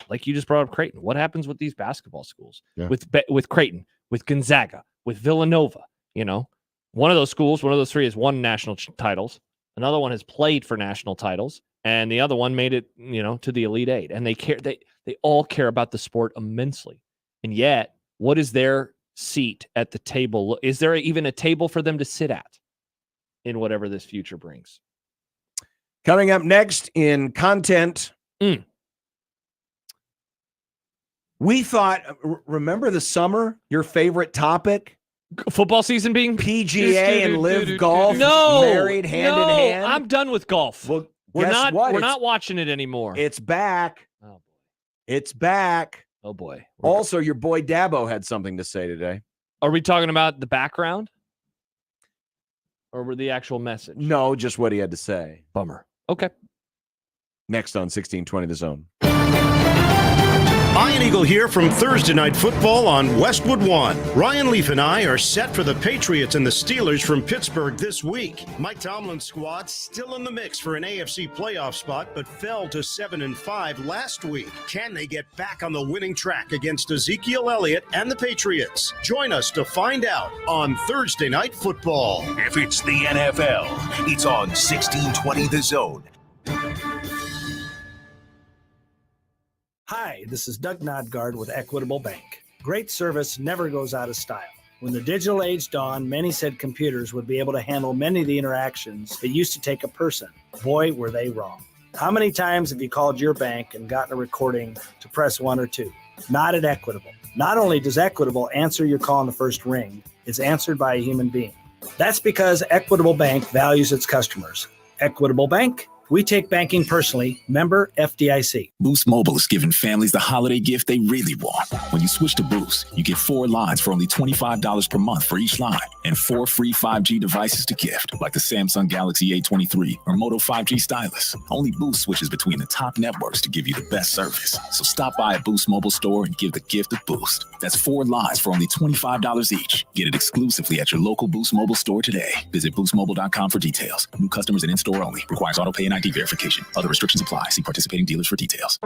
Speaker 6: like you just brought up Creighton. What happens with these basketball schools?
Speaker 7: Yeah.
Speaker 6: With Creighton, with Gonzaga, with Villanova? One of those schools, one of those three has won national titles. Another one has played for national titles, and the other one made it, to the Elite Eight. And they care. They all care about the sport immensely. And yet, what is their seat at the table? Is there even a table for them to sit at in whatever this future brings?
Speaker 7: Coming up next in content. We thought, remember the summer, your favorite topic?
Speaker 6: Football season being
Speaker 7: PGA and Live Golf married hand in hand?
Speaker 6: I'm done with golf.
Speaker 7: Well,
Speaker 6: we're not watching it anymore.
Speaker 7: It's back.
Speaker 6: Oh, boy.
Speaker 7: It's back.
Speaker 6: Oh, boy.
Speaker 7: Also, your boy Dabo had something to say today.
Speaker 6: Are we talking about the background? Or were the actual message?
Speaker 7: No, just what he had to say.
Speaker 6: Bummer. Okay.
Speaker 7: Next on 1620 The Zone.
Speaker 14: Ian Eagle here from Thursday Night Football on Westwood One. Ryan Leaf and I are set for the Patriots and the Steelers from Pittsburgh this week. Mike Tomlin's squad still in the mix for an AFC playoff spot, but fell to 7-5 last week. Can they get back on the winning track against Ezekiel Elliott and the Patriots? Join us to find out on Thursday Night Football.
Speaker 3: If it's the NFL, it's on 1620 The Zone.
Speaker 15: Hi, this is Doug Nodgard with Equitable Bank. Great service never goes out of style. When the digital age dawned, many said computers would be able to handle many of the interactions that used to take a person. Boy, were they wrong. How many times have you called your bank and gotten a recording to press 1 or 2? Not at Equitable. Not only does Equitable answer your call on the first ring, it's answered by a human being. That's because Equitable Bank values its customers. Equitable Bank, we take banking personally. Member FDIC.
Speaker 16: Boost Mobile is giving families the holiday gift they really want. When you switch to Boost, you get 4 lines for only $25 per month for each line and 4 free 5G devices to gift, like the Samsung Galaxy A23 or Moto 5G stylus. Only Boost switches between the top networks to give you the best service. So stop by a Boost Mobile store and give the gift of Boost. That's 4 lines for only $25 each. Get it exclusively at your local Boost Mobile store today. Visit boostmobile.com for details. New customers and in-store only. Requires auto pay and ID verification. Other restrictions apply. See participating dealers for details.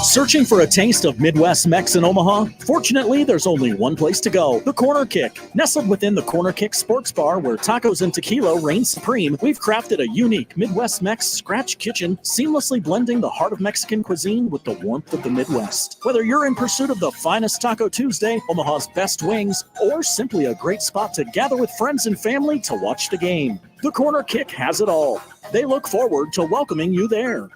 Speaker 17: Searching for a taste of Midwest Mex in Omaha? Fortunately, there's only one place to go, the Corner Kick. Nestled within the Corner Kick Sports Bar, where tacos and tequila reign supreme, we've crafted a unique Midwest Mex scratch kitchen, seamlessly blending the heart of Mexican cuisine with the warmth of the Midwest. Whether you're in pursuit of the finest Taco Tuesday, Omaha's best wings, or simply a great spot to gather with friends and family to watch the game, the Corner Kick has it all. They look forward to welcoming you there.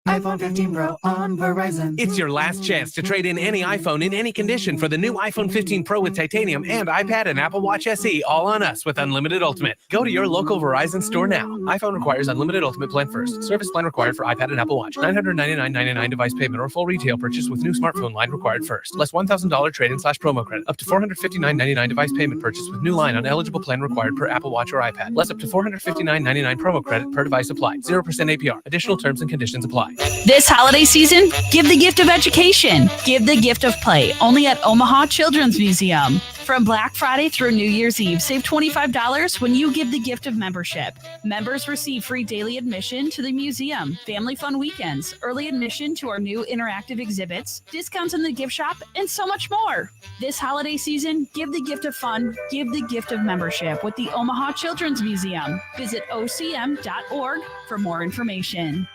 Speaker 24: iPhone 15 Pro on Verizon.
Speaker 26: It's your last chance to trade in any iPhone in any condition for the new iPhone 15 Pro with titanium and iPad and Apple Watch SE, all on us with Unlimited Ultimate. Go to your local Verizon store now. iPhone requires Unlimited Ultimate plan first. Service plan required for iPad and Apple Watch. $999.99 device payment or full retail purchase with new smartphone line required first. Less $1,000 trade-in/promo credit. Up to $459.99 device payment purchase with new line on eligible plan required per Apple Watch or iPad. Less up to $459.99 promo credit per device applied. 0% APR. Additional terms and conditions apply.
Speaker 12: This holiday season, give the gift of education. Give the gift of play, only at Omaha Children's Museum. From Black Friday through New Year's Eve, save $25 when you give the gift of membership. Members receive free daily admission to the museum, family fun weekends, early admission to our new interactive exhibits, discounts in the gift shop, and so much more. This holiday season, give the gift of fun, give the gift of membership with the Omaha Children's Museum. Visit ocm.org for more information.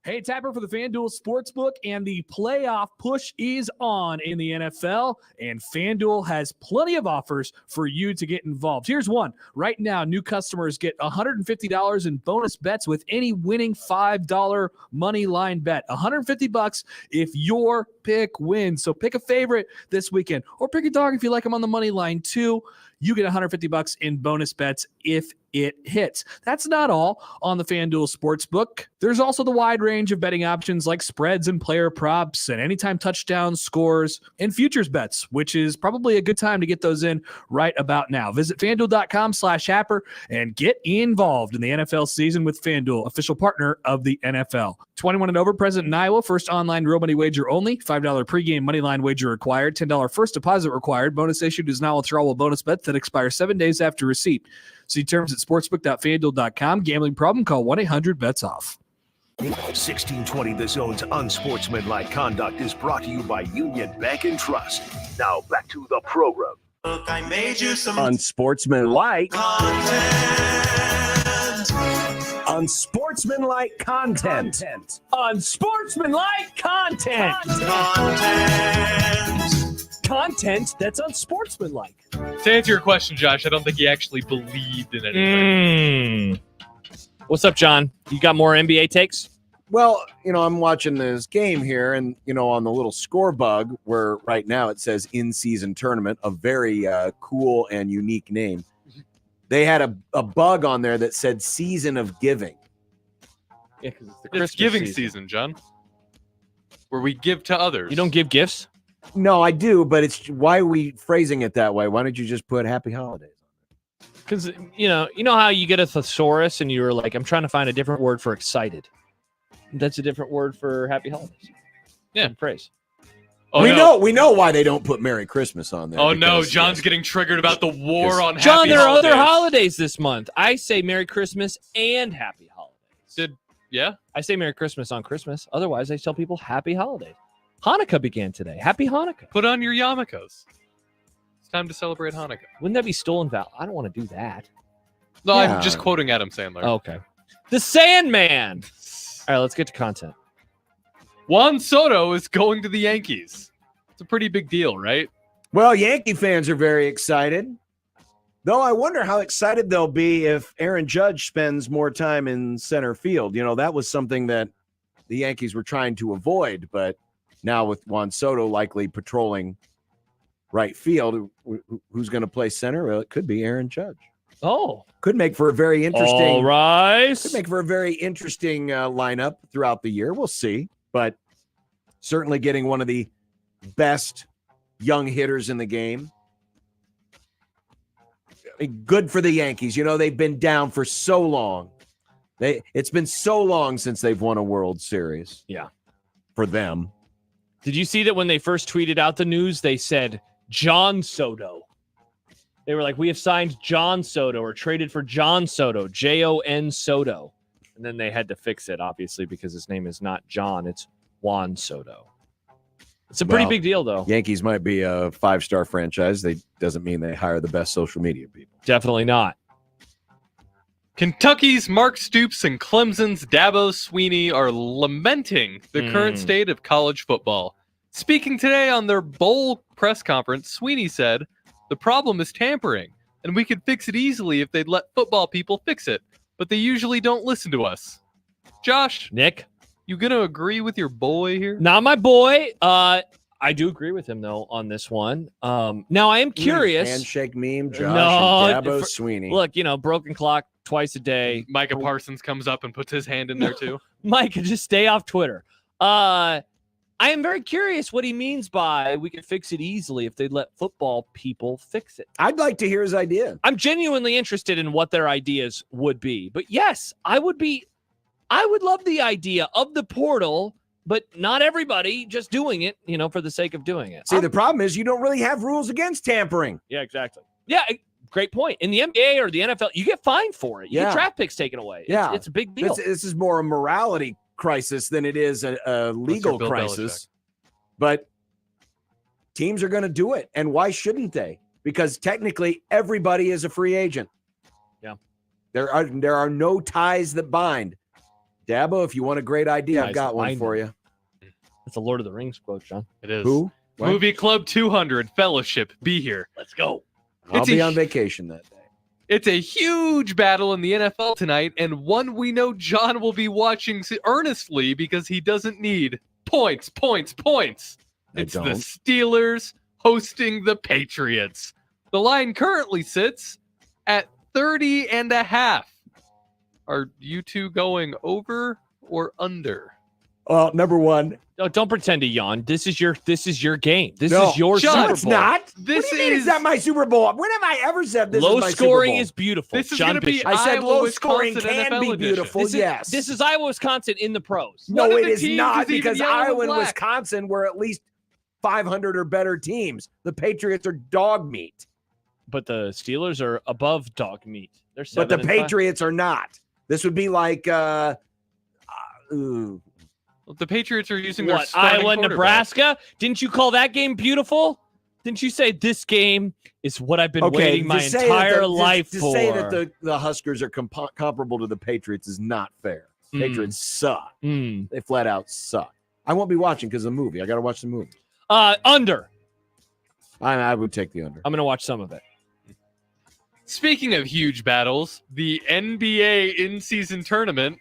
Speaker 4: Hey, Tapper for the FanDuel Sportsbook, and the playoff push is on in the NFL, and FanDuel has plenty of offers for you to get involved. Here's one. Right now, new customers get $150 in bonus bets with any winning $5 money line bet. $150 if your pick wins. So pick a favorite this weekend, or pick a dog if you like them on the money line too. You get $150 in bonus bets if it hits. That's not all on the FanDuel Sportsbook. There's also the wide range of betting options like spreads and player props and anytime touchdowns, scores, and futures bets, which is probably a good time to get those in right about now. Visit FanDuel.com/Happer and get involved in the NFL season with FanDuel, official partner of the NFL. 21 and over, present in Iowa. First online real money wager only. $5 pregame money line wager required. $10 first deposit required. Bonus issued is not withdrawable bonus bet that expires 7 days after receipt. See terms at sportsbook.fanduel.com. Gambling problem? Call 1-800-BETS-OFF.
Speaker 3: 1620 The Zone's Unsportsmanlike Conduct is brought to you by Union Bank and Trust. Now back to the program.
Speaker 13: Look, I made you some
Speaker 7: Unsportsmanlike
Speaker 13: content.
Speaker 7: Unsportsmanlike content.
Speaker 4: Unsportsmanlike content. Content that's unsportsmanlike.
Speaker 8: To answer your question, Josh, I don't think he actually believed in anything.
Speaker 6: What's up, John? You got more NBA takes?
Speaker 7: Well, I'm watching this game here, and, on the little score bug where right now it says in-season tournament, a very cool and unique name. They had a bug on there that said season of giving.
Speaker 6: Yeah, because
Speaker 8: it's giving season, John. Where we give to others.
Speaker 6: You don't give gifts?
Speaker 7: No, I do, but it's why are we phrasing it that way? Why don't you just put happy holidays?
Speaker 6: Because, you know how you get a thesaurus and you're like, I'm trying to find a different word for excited. That's a different word for happy holidays.
Speaker 8: Yeah.
Speaker 6: Phrase.
Speaker 8: Oh,
Speaker 7: we know why they don't put Merry Christmas on there.
Speaker 8: Oh no,
Speaker 7: because,
Speaker 8: John's getting triggered about the war on
Speaker 6: John,
Speaker 8: happy
Speaker 6: there are
Speaker 8: holidays.
Speaker 6: other holidays this month. I say Merry Christmas and Happy Holidays. I say Merry Christmas on Christmas. Otherwise, I tell people Happy Holidays. Hanukkah began today. Happy Hanukkah.
Speaker 8: Put on your yarmulkes. It's time to celebrate Hanukkah.
Speaker 6: Wouldn't that be stolen valor? I don't want to do that.
Speaker 8: No, I'm just quoting Adam Sandler.
Speaker 6: Okay. The Sandman. All right, let's get to content.
Speaker 8: Juan Soto is going to the Yankees. It's a pretty big deal, right?
Speaker 7: Well, Yankee fans are very excited. Though I wonder how excited they'll be if Aaron Judge spends more time in center field. You know, that was something that the Yankees were trying to avoid. But now with Juan Soto likely patrolling right field, who's going to play center? Well, it could be Aaron Judge.
Speaker 6: Oh.
Speaker 7: Could make for a very interesting.
Speaker 6: All right.
Speaker 7: Could make for a very interesting lineup throughout the year. We'll see. But certainly getting one of the best young hitters in the game. Good for the Yankees. You know, they've been down for so long. It's been so long since they've won a World Series.
Speaker 6: Yeah.
Speaker 7: For them.
Speaker 6: Did you see that when they first tweeted out the news, they said John Soto? They were like, we have signed John Soto or traded for John Soto, Jon Soto. And then they had to fix it, obviously, because his name is not John, it's Juan Soto. It's a pretty big deal, though.
Speaker 7: Yankees might be a 5-star franchise. They doesn't mean they hire the best social media people.
Speaker 6: Definitely not.
Speaker 8: Kentucky's Mark Stoops and Clemson's Dabo Swinney are lamenting the current state of college football. Speaking today on their bowl press conference, Swinney said, "The problem is tampering, and we could fix it easily if they'd let football people fix it, but they usually don't listen to us." Josh.
Speaker 6: Nick.
Speaker 8: You gonna agree with your boy here?
Speaker 6: Not my boy. I do agree with him, though, on this one. Now, I am curious.
Speaker 7: Handshake meme, Josh and Dabo Swinney.
Speaker 6: Look, broken clock twice a day.
Speaker 8: Micah Parsons comes up and puts his hand in there, too.
Speaker 6: Micah, just stay off Twitter. I am very curious what he means by we can fix it easily if they let football people fix it.
Speaker 7: I'd like to hear his idea.
Speaker 6: I'm genuinely interested in what their ideas would be. But yes, I would love the idea of the portal, but not everybody just doing it, for the sake of doing it.
Speaker 7: See, the problem is you don't really have rules against tampering.
Speaker 6: Yeah, exactly. Yeah, great point. In the NBA or the NFL, you get fined for it. You get draft picks taken away.
Speaker 7: Yeah.
Speaker 6: It's a big deal.
Speaker 7: This is more a morality crisis than it is a legal crisis. But teams are going to do it. And why shouldn't they? Because technically everybody is a free agent.
Speaker 6: Yeah.
Speaker 7: There are no ties that bind. Dabo, if you want a great idea, I've got one for you.
Speaker 6: It's a Lord of the Rings quote, John.
Speaker 8: It is.
Speaker 7: Who? What?
Speaker 8: Movie Club 200 Fellowship. Be here.
Speaker 6: Let's go.
Speaker 7: I'll be on vacation that day.
Speaker 8: It's a huge battle in the NFL tonight, and one we know John will be watching earnestly because he doesn't need points. It's the Steelers hosting the Patriots. The line currently sits at 30.5. Are you two going over or under?
Speaker 7: Well, number one.
Speaker 6: No, don't pretend to yawn. This is your game. This
Speaker 7: No,
Speaker 6: is your
Speaker 7: John,
Speaker 6: Super Bowl.
Speaker 7: it's not.
Speaker 8: This
Speaker 7: what do you mean it's not my Super Bowl? When have I ever said this
Speaker 6: low
Speaker 7: is my
Speaker 6: scoring
Speaker 7: Super Bowl?
Speaker 6: is beautiful.
Speaker 8: This is
Speaker 6: John
Speaker 8: going to be
Speaker 6: Bishop.
Speaker 7: I said
Speaker 8: Iowa,
Speaker 7: low scoring
Speaker 8: Wisconsin,
Speaker 7: can
Speaker 8: NFL
Speaker 7: be
Speaker 8: edition.
Speaker 7: beautiful, yes.
Speaker 6: This is Iowa, Wisconsin in the pros.
Speaker 8: One
Speaker 7: No,
Speaker 8: of
Speaker 7: it
Speaker 8: the
Speaker 7: is
Speaker 8: teams
Speaker 7: not
Speaker 8: is even
Speaker 7: because
Speaker 8: yellow and
Speaker 7: Iowa and
Speaker 8: black.
Speaker 7: Wisconsin were at least 500 or better teams. The Patriots are dog meat.
Speaker 6: But the Steelers are above dog meat. They're 7-5.
Speaker 7: But the Patriots are not. This would be like
Speaker 8: The Patriots are using their starting
Speaker 6: Iowa,
Speaker 8: quarterback.
Speaker 6: Nebraska? Didn't you call that game beautiful? Didn't you say this game is what I've been waiting my entire life for?
Speaker 7: To say that the Huskers are comparable to the Patriots is not fair. Patriots suck. They flat out suck. I won't be watching because of the movie. I got to watch the movie.
Speaker 6: Under.
Speaker 7: I would take the under.
Speaker 6: I'm going to watch some of it.
Speaker 8: Speaking of huge battles, the NBA in-season tournament,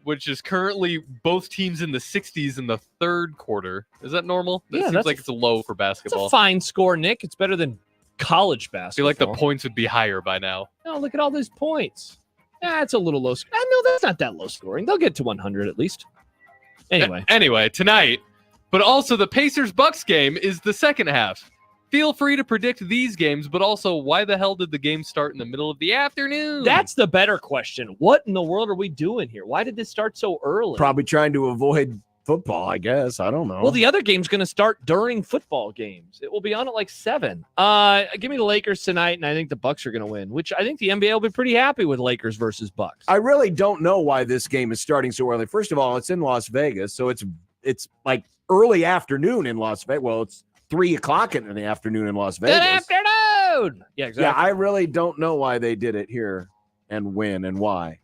Speaker 8: which is currently both teams in the 60s in the third quarter. Is that normal?
Speaker 6: Yeah,
Speaker 8: It seems like it's a low for
Speaker 6: It's
Speaker 8: basketball.
Speaker 6: a fine score, Nick. It's better than college
Speaker 8: I feel
Speaker 6: basketball.
Speaker 8: like the points would be higher by now.
Speaker 6: No, look at all these points. It's a little low. No, that's not that low scoring. They'll get to 100 at least. Anyway.
Speaker 8: Anyway, tonight, but also the Pacers-Bucks game is the second half. Feel free to predict these games, but also why the hell did the game start in the middle of the afternoon?
Speaker 6: That's the better question. What in the world are we doing here? Why did this start so early?
Speaker 7: Probably trying to avoid football, I guess. I don't know.
Speaker 6: Well, the other game's going to start during football games. It will be on at like 7. Give me the Lakers tonight, and I think the Bucks are going to win, which I think the NBA will be pretty happy with Lakers versus Bucks.
Speaker 7: I really don't know why this game is starting so early. First of all, it's in Las Vegas, so it's like early afternoon in Las Vegas. Well, it's 3 o'clock in the afternoon in Las Vegas.
Speaker 6: Good afternoon! Yeah, exactly.
Speaker 7: Yeah, I really don't know why they did it here and when and why.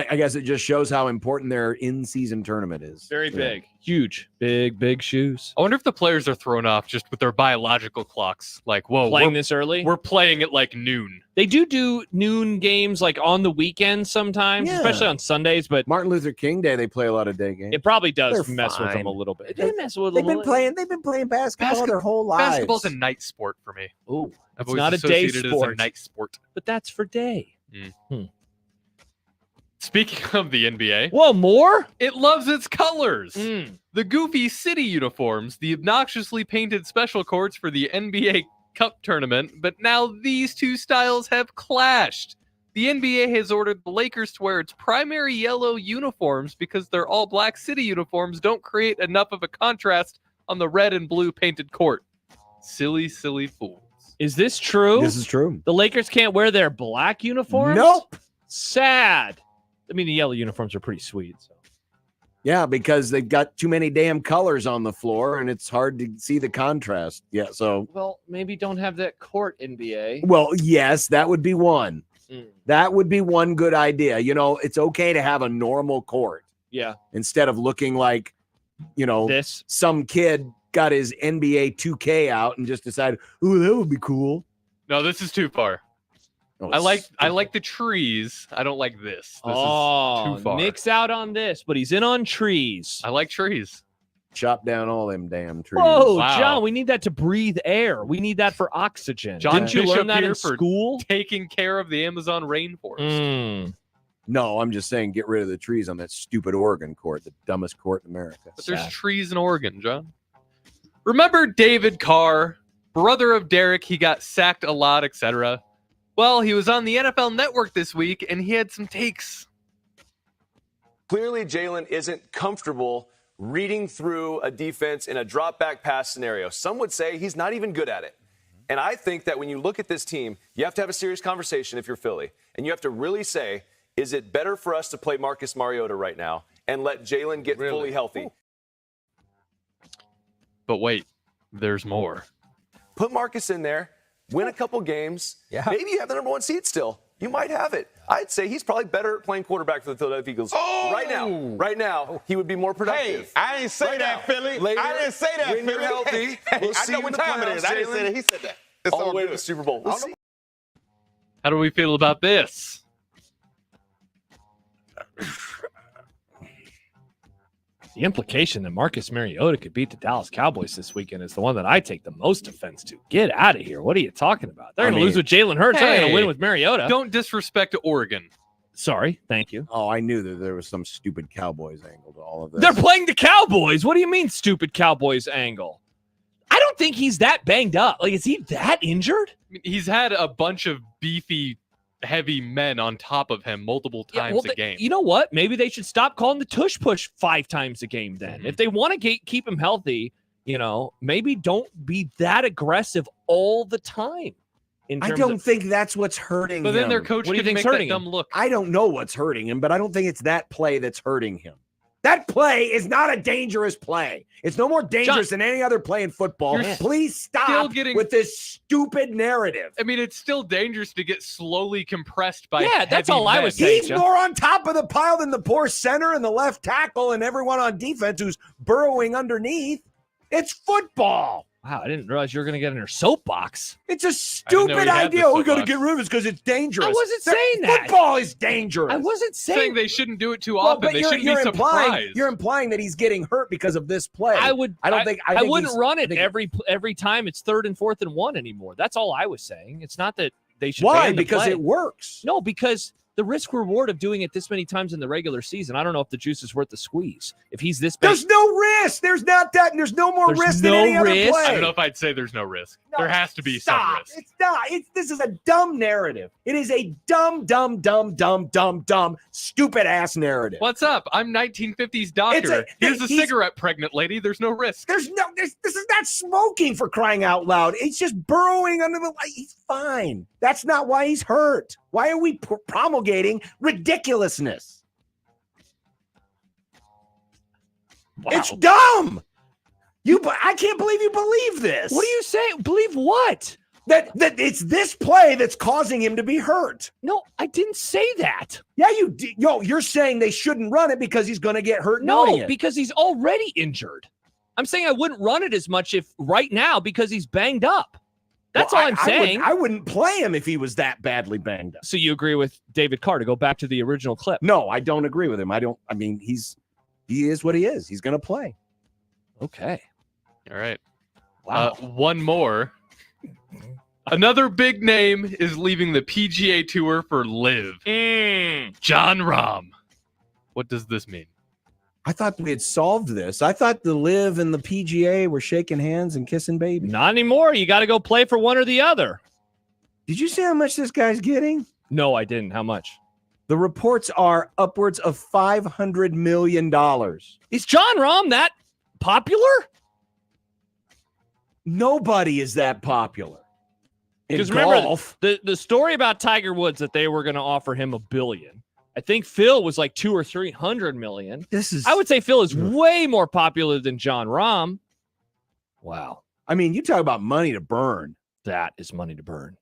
Speaker 7: I guess it just shows how important their in-season tournament is.
Speaker 6: Very big. Huge. Big shoes.
Speaker 8: I wonder if the players are thrown off just with their biological clocks. Like, whoa,
Speaker 6: Playing this early?
Speaker 8: We're playing at like noon.
Speaker 6: They do noon games like on the weekends sometimes, especially on Sundays. But
Speaker 7: Martin Luther King Day, they play a lot of day games.
Speaker 6: It probably does
Speaker 7: They're
Speaker 6: mess with
Speaker 7: fine.
Speaker 6: them a little bit.
Speaker 7: They've been playing basketball their whole lives.
Speaker 8: Basketball's a night sport for me.
Speaker 6: Ooh,
Speaker 8: I've
Speaker 6: it's
Speaker 8: always
Speaker 6: not a day
Speaker 8: associated it as
Speaker 6: sport.
Speaker 8: a night sport.
Speaker 6: But that's for day.
Speaker 8: Speaking of the NBA,
Speaker 6: whoa, more?
Speaker 8: It loves its colors. The goofy city uniforms, the obnoxiously painted special courts for the NBA Cup tournament, but now these two styles have clashed. The NBA has ordered the Lakers to wear its primary yellow uniforms because their all-black city uniforms don't create enough of a contrast on the red and blue painted court. Silly fools.
Speaker 6: Is this true?
Speaker 7: This is true.
Speaker 6: The Lakers can't wear their black uniforms?
Speaker 7: Nope.
Speaker 6: Sad. I mean, the yellow uniforms are pretty sweet. So.
Speaker 7: Yeah, because they've got too many damn colors on the floor, and it's hard to see the contrast. Yeah, so.
Speaker 6: Well, maybe don't have that court, NBA.
Speaker 7: Well, yes, that would be one. That would be one good idea. You know, it's okay to have a normal court.
Speaker 6: Yeah.
Speaker 7: Instead of looking like, you know, some kid got his NBA 2K out and just decided, ooh, that would be cool.
Speaker 8: No, this is too far.
Speaker 7: Oh,
Speaker 8: I like the trees. I don't like this. This is too far.
Speaker 6: Nick's out on this, but he's in on trees.
Speaker 8: I like trees.
Speaker 7: Chop down all them damn trees.
Speaker 6: Whoa, John, we need that to breathe air. We need that for oxygen.
Speaker 8: John
Speaker 6: Didn't you
Speaker 8: Bishop
Speaker 6: learn that
Speaker 8: here
Speaker 6: in
Speaker 8: for
Speaker 6: school?
Speaker 8: Taking care of the Amazon rainforest.
Speaker 7: No, I'm just saying get rid of the trees on that stupid Oregon court, the dumbest court in America.
Speaker 8: But there's trees in Oregon, John. Remember David Carr, brother of Derek? He got sacked a lot, etc. Well, he was on the NFL Network this week, and he had some takes.
Speaker 2: Clearly, Jalen isn't comfortable reading through a defense in a drop-back pass scenario. Some would say he's not even good at it. And I think that when you look at this team, you have to have a serious conversation if you're Philly. And you have to really say, is it better for us to play Marcus Mariota right now and let Jalen get fully healthy?
Speaker 8: But wait, there's more.
Speaker 2: Put Marcus in there. Win a couple games. Maybe you have the number 1 seed still. You might have it. I'd say he's probably better at playing quarterback for the Philadelphia Eagles. Right now, he would be more productive.
Speaker 18: Hey, I ain't say that, Philly. I didn't say that,
Speaker 2: when
Speaker 18: Philly.
Speaker 2: You're healthy,
Speaker 18: Hey,
Speaker 2: we'll
Speaker 18: I
Speaker 2: see
Speaker 18: know
Speaker 2: you
Speaker 18: what
Speaker 2: in the
Speaker 18: time it is.
Speaker 2: playoffs,
Speaker 18: I didn't say that. He said that. It's
Speaker 2: all the way to the Super Bowl. We'll see.
Speaker 8: How do we feel about this?
Speaker 6: The implication that Marcus Mariota could beat the Dallas Cowboys this weekend is the one that I take the most offense to. Get out of here. What are you talking about? They're going to lose with Jalen Hurts. They're going to win with Mariota.
Speaker 8: Don't disrespect Oregon.
Speaker 6: Sorry. Thank you.
Speaker 7: Oh, I knew that there was some stupid Cowboys angle to all of this.
Speaker 6: They're playing the Cowboys. What do you mean stupid Cowboys angle? I don't think he's that banged up. Like, is he that injured?
Speaker 8: I mean, he's had a bunch of beefy, heavy men on top of him multiple times a game.
Speaker 6: You know what? Maybe they should stop calling the tush push 5 times a game then. If they want to keep him healthy, you know, maybe don't be that aggressive all the time.
Speaker 7: I don't think that's what's hurting him.
Speaker 8: But then their coach can make that dumb look.
Speaker 7: I don't know what's hurting him, but I don't think it's that play that's hurting him. That play is not a dangerous play. It's no more dangerous than any other play in football. Please stop with this stupid narrative.
Speaker 8: I mean, it's still dangerous to get slowly compressed by
Speaker 6: that's
Speaker 8: heavy
Speaker 6: all I
Speaker 8: men.
Speaker 6: was saying.
Speaker 7: He's more on top of the pile than the poor center and the left tackle and everyone on defense who's burrowing underneath. It's football.
Speaker 6: Wow, I didn't realize you were going to get in her soapbox.
Speaker 7: It's a stupid idea. We got to get rid of it because it's dangerous.
Speaker 6: I wasn't saying that.
Speaker 7: Football is dangerous.
Speaker 6: I wasn't
Speaker 8: saying they shouldn't do it too often. They shouldn't be surprised.
Speaker 7: You're implying that he's getting hurt because of this play.
Speaker 6: I
Speaker 7: think
Speaker 6: wouldn't run it every time it's 3rd and 4th and 1 anymore. That's all I was saying. It's not that they should.
Speaker 7: Why?
Speaker 6: ban the
Speaker 7: Because
Speaker 6: play.
Speaker 7: it works.
Speaker 6: No, because the risk reward of doing it this many times in the regular season. I don't know if the juice is worth the squeeze. If he's this bad,
Speaker 7: There's no risk. There's not that. And there's no more risk than any other play.
Speaker 8: I don't know if I'd say there's no risk. There has to be some risk.
Speaker 7: It's not. This is a dumb narrative. It is a dumb, stupid ass narrative.
Speaker 8: What's up? I'm 1950s doctor. Here's a cigarette pregnant lady. There's no risk.
Speaker 7: This is not smoking, for crying out loud. It's just burrowing under the light. He's fine. That's not why he's hurt. Why are we promulgating ridiculousness?
Speaker 6: Wow.
Speaker 7: It's dumb. I can't believe you believe this.
Speaker 6: What are you saying? Believe what?
Speaker 7: That it's this play that's causing him to be hurt.
Speaker 6: No, I didn't say that.
Speaker 7: Yeah, you did. You're saying they shouldn't run it because he's going to get hurt.
Speaker 6: No, because he's already injured. I'm saying I wouldn't run it as much if right now because he's banged up. That's all I'm saying.
Speaker 7: I wouldn't play him if he was that badly banged up.
Speaker 6: So you agree with David Carr to go back to the original clip?
Speaker 7: No, I don't agree with him. I mean, he is what he is. He's going to play.
Speaker 6: Okay.
Speaker 8: All right.
Speaker 6: Wow.
Speaker 8: One more. Another big name is leaving the PGA Tour for LIV. Jon Rahm. What does this mean?
Speaker 7: I thought we had solved this. I thought the LIV and the PGA were shaking hands and kissing babies.
Speaker 6: Not anymore. You got to go play for one or the other.
Speaker 7: Did you see how much this guy's getting?
Speaker 6: No, I didn't. How much?
Speaker 7: The reports are upwards of $500 million.
Speaker 6: Is Jon Rahm that popular?
Speaker 7: Nobody is that popular.
Speaker 6: Because remember, the story about Tiger Woods that they were going to offer him $1 billion. I think Phil was like $200 or $300 million. I would say Phil is way more popular than Jon Rahm. Wow.
Speaker 7: I mean, you talk about money to burn.
Speaker 6: That is money to burn.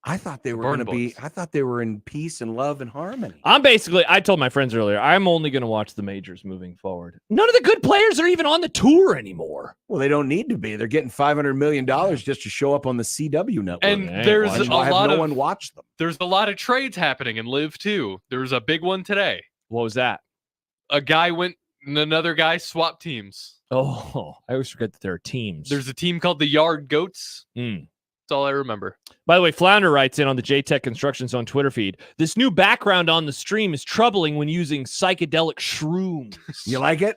Speaker 7: I thought they were going to be. I thought they were in peace and love and harmony.
Speaker 6: I told my friends earlier, I'm only going to watch the majors moving forward. None of the good players are even on the tour anymore.
Speaker 7: Well, they don't need to be. They're getting $500 million just to show up on the CW network.
Speaker 8: And there's a lot
Speaker 7: no one watched them.
Speaker 8: There's a lot of trades happening in LIV too. There's a big one today.
Speaker 6: What was that?
Speaker 8: A guy went and another guy swapped teams.
Speaker 6: Oh, I always forget that there are teams.
Speaker 8: There's a team called the Yard Goats. That's all I remember.
Speaker 6: By the way, Flounder writes in on the JTech Construction Zone Twitter feed, this new background on the stream is troubling when using psychedelic shrooms.
Speaker 7: You like it?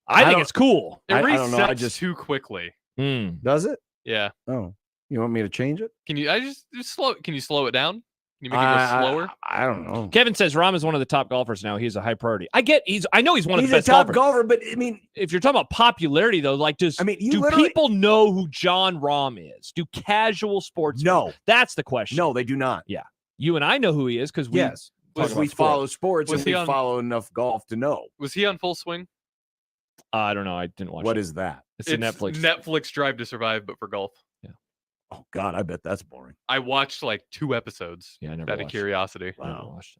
Speaker 6: I think it's cool.
Speaker 8: It resets
Speaker 7: I don't know. I just
Speaker 8: too quickly.
Speaker 7: Does it?
Speaker 8: Yeah.
Speaker 7: Oh, you want me to change it?
Speaker 8: Can you? Just slow. Can you slow it down? Can you make it go slower?
Speaker 7: I don't know.
Speaker 6: Kevin says Rahm is one of the top golfers now. He's a high priority. I know he's one of the best
Speaker 7: a top
Speaker 6: golfers.
Speaker 7: golfer, but I mean,
Speaker 6: if you're talking about popularity, though, like, do people know who Jon Rahm is? Do casual sports?
Speaker 7: No,
Speaker 6: that's the question.
Speaker 7: No, they do not.
Speaker 6: Yeah, you and I know who he is because we
Speaker 7: follow sports and we follow enough golf to know.
Speaker 8: Was he on Full Swing?
Speaker 6: I don't know. I didn't watch.
Speaker 7: What is that?
Speaker 6: It's a Netflix.
Speaker 8: Netflix Drive to Survive, but for golf.
Speaker 6: Yeah.
Speaker 7: Oh God, I bet that's boring.
Speaker 8: I watched like 2 episodes.
Speaker 6: Yeah, I never
Speaker 8: out of curiosity.
Speaker 6: Wow. I never watched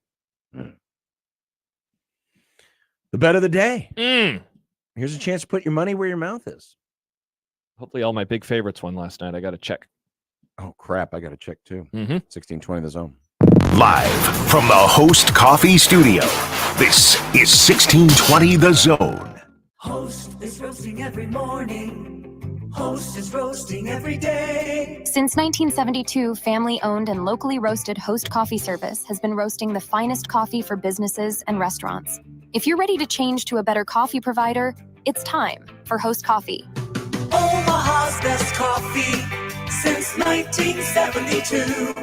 Speaker 6: it.
Speaker 7: The bet of the day. Here's a chance to put your money where your mouth is.
Speaker 6: Hopefully, all my big favorites won last night. I got to check.
Speaker 7: Oh crap! I got to check too. 1620 The Zone.
Speaker 3: Live from the Host Coffee Studio. This is 1620 The Zone.
Speaker 13: Host is roasting every morning. Host is roasting every day.
Speaker 9: Since 1972, family-owned and locally roasted Host Coffee Service has been roasting the finest coffee for businesses and restaurants. If you're ready to change to a better coffee provider, it's time for Host Coffee.
Speaker 13: Omaha's best coffee since 1972.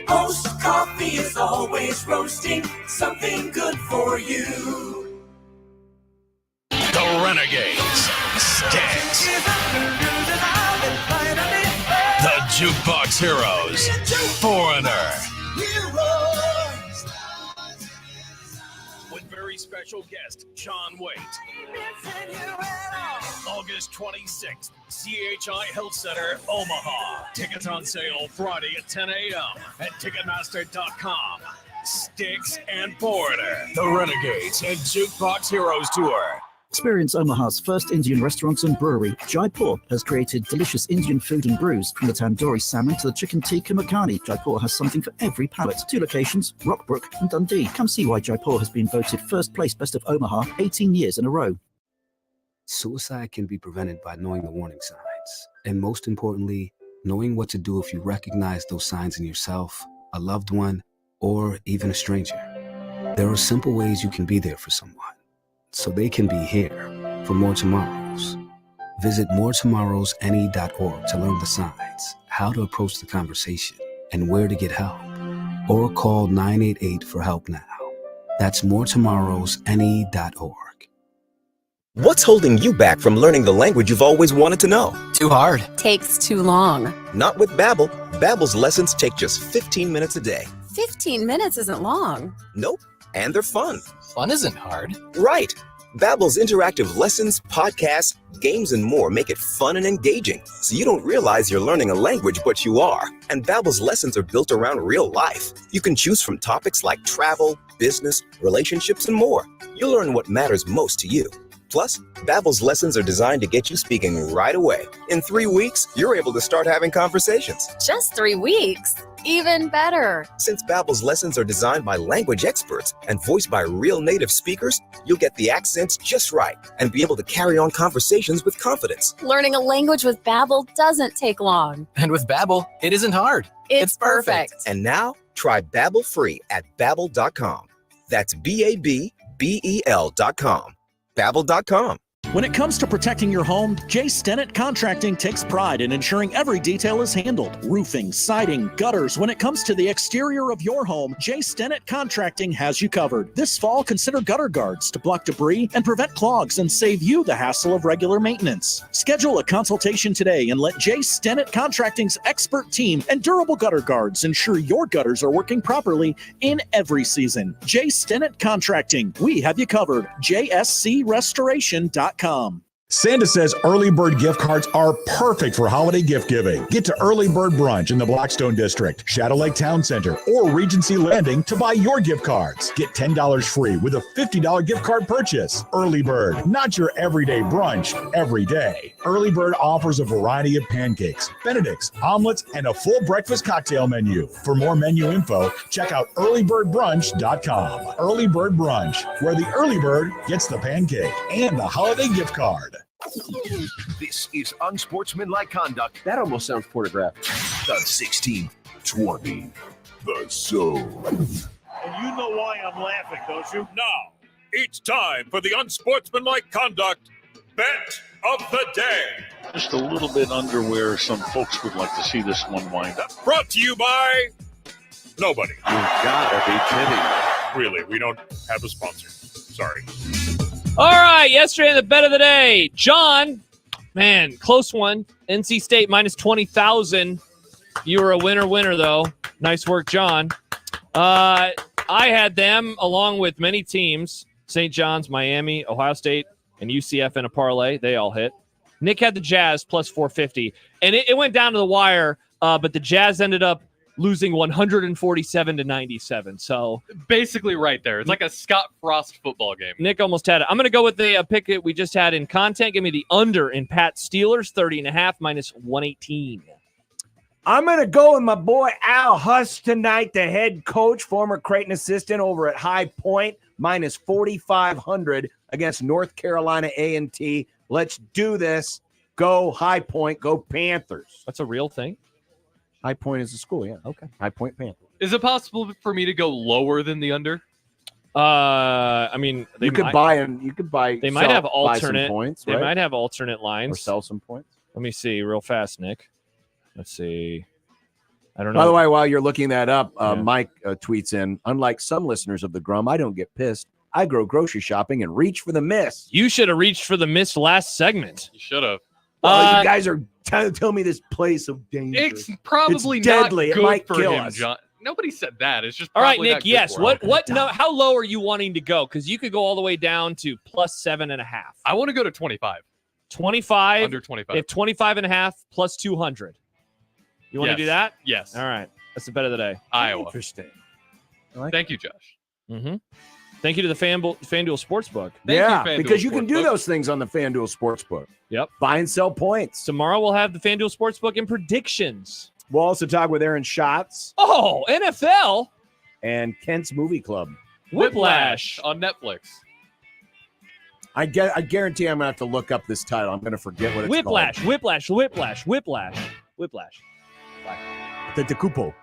Speaker 13: Host Coffee is always roasting something good for you.
Speaker 3: The Renegades. Sticks. The Jukebox Heroes. Foreigner. With very special guest, John Waite. August 26th, CHI Health Center, Omaha. Tickets on sale Friday at 10 a.m. at Ticketmaster.com. Sticks and Foreigner. The Renegades and Jukebox Heroes Tour.
Speaker 10: Experience Omaha's first Indian restaurant and brewery. Jaipur has created delicious Indian food and brews, from the tandoori salmon to the chicken tikka makhani. Jaipur has something for every palate. 2 locations, Rockbrook and Dundee. Come see why Jaipur has been voted first place best of Omaha 18 years in a row.
Speaker 19: Suicide can be prevented by knowing the warning signs. And most importantly, knowing what to do if you recognize those signs in yourself a loved one, or even a stranger. There are simple ways you can be there for someone, so they can be here for more tomorrows. Visit moretomorrowsne.org to learn the signs, how to approach the conversation, and where to get help. Or call 988 for help now. That's moretomorrowsne.org.
Speaker 1: What's holding you back from learning the language you've always wanted to know?
Speaker 20: Too hard. Takes too long.
Speaker 1: Not with Babbel. Babbel's lessons take just 15 minutes a day.
Speaker 20: 15 minutes isn't long.
Speaker 1: Nope. And they're fun.
Speaker 20: Fun isn't hard.
Speaker 1: Right. Babbel's interactive lessons, podcasts, games, and more make it fun and engaging, so you don't realize you're learning a language, but you are. And Babbel's lessons are built around real life. You can choose from topics like travel, business, relationships, and more. You'll learn what matters most to you. Plus, Babbel's lessons are designed to get you speaking right away. In 3 weeks, you're able to start having conversations.
Speaker 20: Just 3 weeks. Even better.
Speaker 1: Since Babbel's lessons are designed by language experts and voiced by real native speakers, you'll get the accents just right and be able to carry on conversations with confidence.
Speaker 20: Learning a language with Babbel doesn't take long. And with Babbel, it isn't hard. It's perfect.
Speaker 1: And now, try Babbel free at Babbel.com. That's Babbel.com. Babbel.com.
Speaker 17: When it comes to protecting your home, Jay Stennett Contracting takes pride in ensuring every detail is handled. Roofing, siding, gutters. When it comes to the exterior of your home, Jay Stennett Contracting has you covered. This fall, consider gutter guards to block debris and prevent clogs and save you the hassle of regular maintenance. Schedule a consultation today and let Jay Stennett Contracting's expert team and durable gutter guards ensure your gutters are working properly in every season. Jay Stennett Contracting. We have you covered. JSCRestoration.com.
Speaker 21: Santa says early bird gift cards are perfect for holiday gift giving. Get to Early Bird Brunch in the Blackstone District, Shadow Lake Town Center, or Regency Landing to buy your gift cards. Get $10 free with a $50 gift card purchase. Early Bird, not your everyday brunch every day. Early Bird offers a variety of pancakes, benedicts, omelets, and a full breakfast cocktail menu. For more menu info, check out earlybirdbrunch.com. Early Bird Brunch, where the early bird gets the pancake and the holiday gift card.
Speaker 3: This is unsportsmanlike conduct.
Speaker 7: That almost sounds pornographic.
Speaker 3: The 1620. The Zone.
Speaker 22: And you know why I'm laughing, don't you? Now, it's time for the unsportsmanlike conduct bet of the day.
Speaker 23: Just a little bit under where some folks would like to see this one wind up.
Speaker 22: Brought to you by nobody.
Speaker 23: You gotta be kidding.
Speaker 22: Really, we don't have a sponsor. Sorry.
Speaker 6: All right, yesterday in the bet of the day, John, man, close one. NC State minus 20,000. You were a winner, though. Nice work, John. I had them along with many teams, St. John's, Miami, Ohio State, and UCF in a parlay. They all hit. Nick had the Jazz plus 450, and it went down to the wire, but the Jazz ended up losing 147-97. So
Speaker 8: basically right there. It's like a Scott Frost football game.
Speaker 6: Nick almost had it. I'm going to go with the pick that we just had in content. Give me the under in Pat Steelers, 30.5 minus 118.
Speaker 7: I'm going to go with my boy Al Huss tonight, the head coach, former Creighton assistant over at High Point, minus 4,500 against North Carolina A&T. Let's do this. Go High Point. Go Panthers.
Speaker 6: That's a real thing?
Speaker 7: High Point is a school, yeah.
Speaker 6: Okay.
Speaker 7: High Point Panthers.
Speaker 8: Is it possible for me to go lower than the under?
Speaker 6: I mean,
Speaker 7: You could buy.
Speaker 6: They might have alternate
Speaker 7: points.
Speaker 6: They
Speaker 7: right?
Speaker 6: might have alternate lines
Speaker 7: Or sell some points.
Speaker 6: Let me see real fast, Nick. Let's see. I don't know.
Speaker 7: By the way, while you're looking that up, Mike tweets in, unlike some listeners of the Grum, I don't get pissed. I go grocery shopping and reach for the miss.
Speaker 6: You should have reached for the miss last segment.
Speaker 8: You should have.
Speaker 7: Well, you guys are tell me this place of danger.
Speaker 8: It's probably
Speaker 7: It's deadly.
Speaker 8: not
Speaker 7: It
Speaker 8: good
Speaker 7: might
Speaker 8: for
Speaker 7: kill
Speaker 8: him,
Speaker 7: us.
Speaker 8: John. Nobody said that. It's just
Speaker 6: All right,
Speaker 8: probably
Speaker 6: Nick.
Speaker 8: not good
Speaker 6: Yes.
Speaker 8: for him.
Speaker 6: What? No. How low are you wanting to go? Because you could go all the way down to plus 7.5.
Speaker 8: I want to go to 25.
Speaker 6: 25.
Speaker 8: Under 25.
Speaker 6: If 25.5 plus 200. You want to do that?
Speaker 8: Yes.
Speaker 6: All right. That's the bet of the day.
Speaker 8: Iowa.
Speaker 7: Interesting.
Speaker 8: Thank you, Josh.
Speaker 6: Mm-hmm. Thank you to the FanDuel Sportsbook.
Speaker 7: Because you can do those things on the FanDuel Sportsbook.
Speaker 6: Yep.
Speaker 7: Buy and sell points.
Speaker 6: Tomorrow we'll have the FanDuel Sportsbook in predictions.
Speaker 7: We'll also talk with Aaron Schatz.
Speaker 6: Oh, NFL.
Speaker 7: And Kent's Movie Club.
Speaker 6: Whiplash
Speaker 8: on Netflix.
Speaker 7: I guarantee I'm going to have to look up this title. I'm going to forget what it's
Speaker 6: Whiplash.
Speaker 7: called.
Speaker 6: Whiplash.
Speaker 7: The Cupo.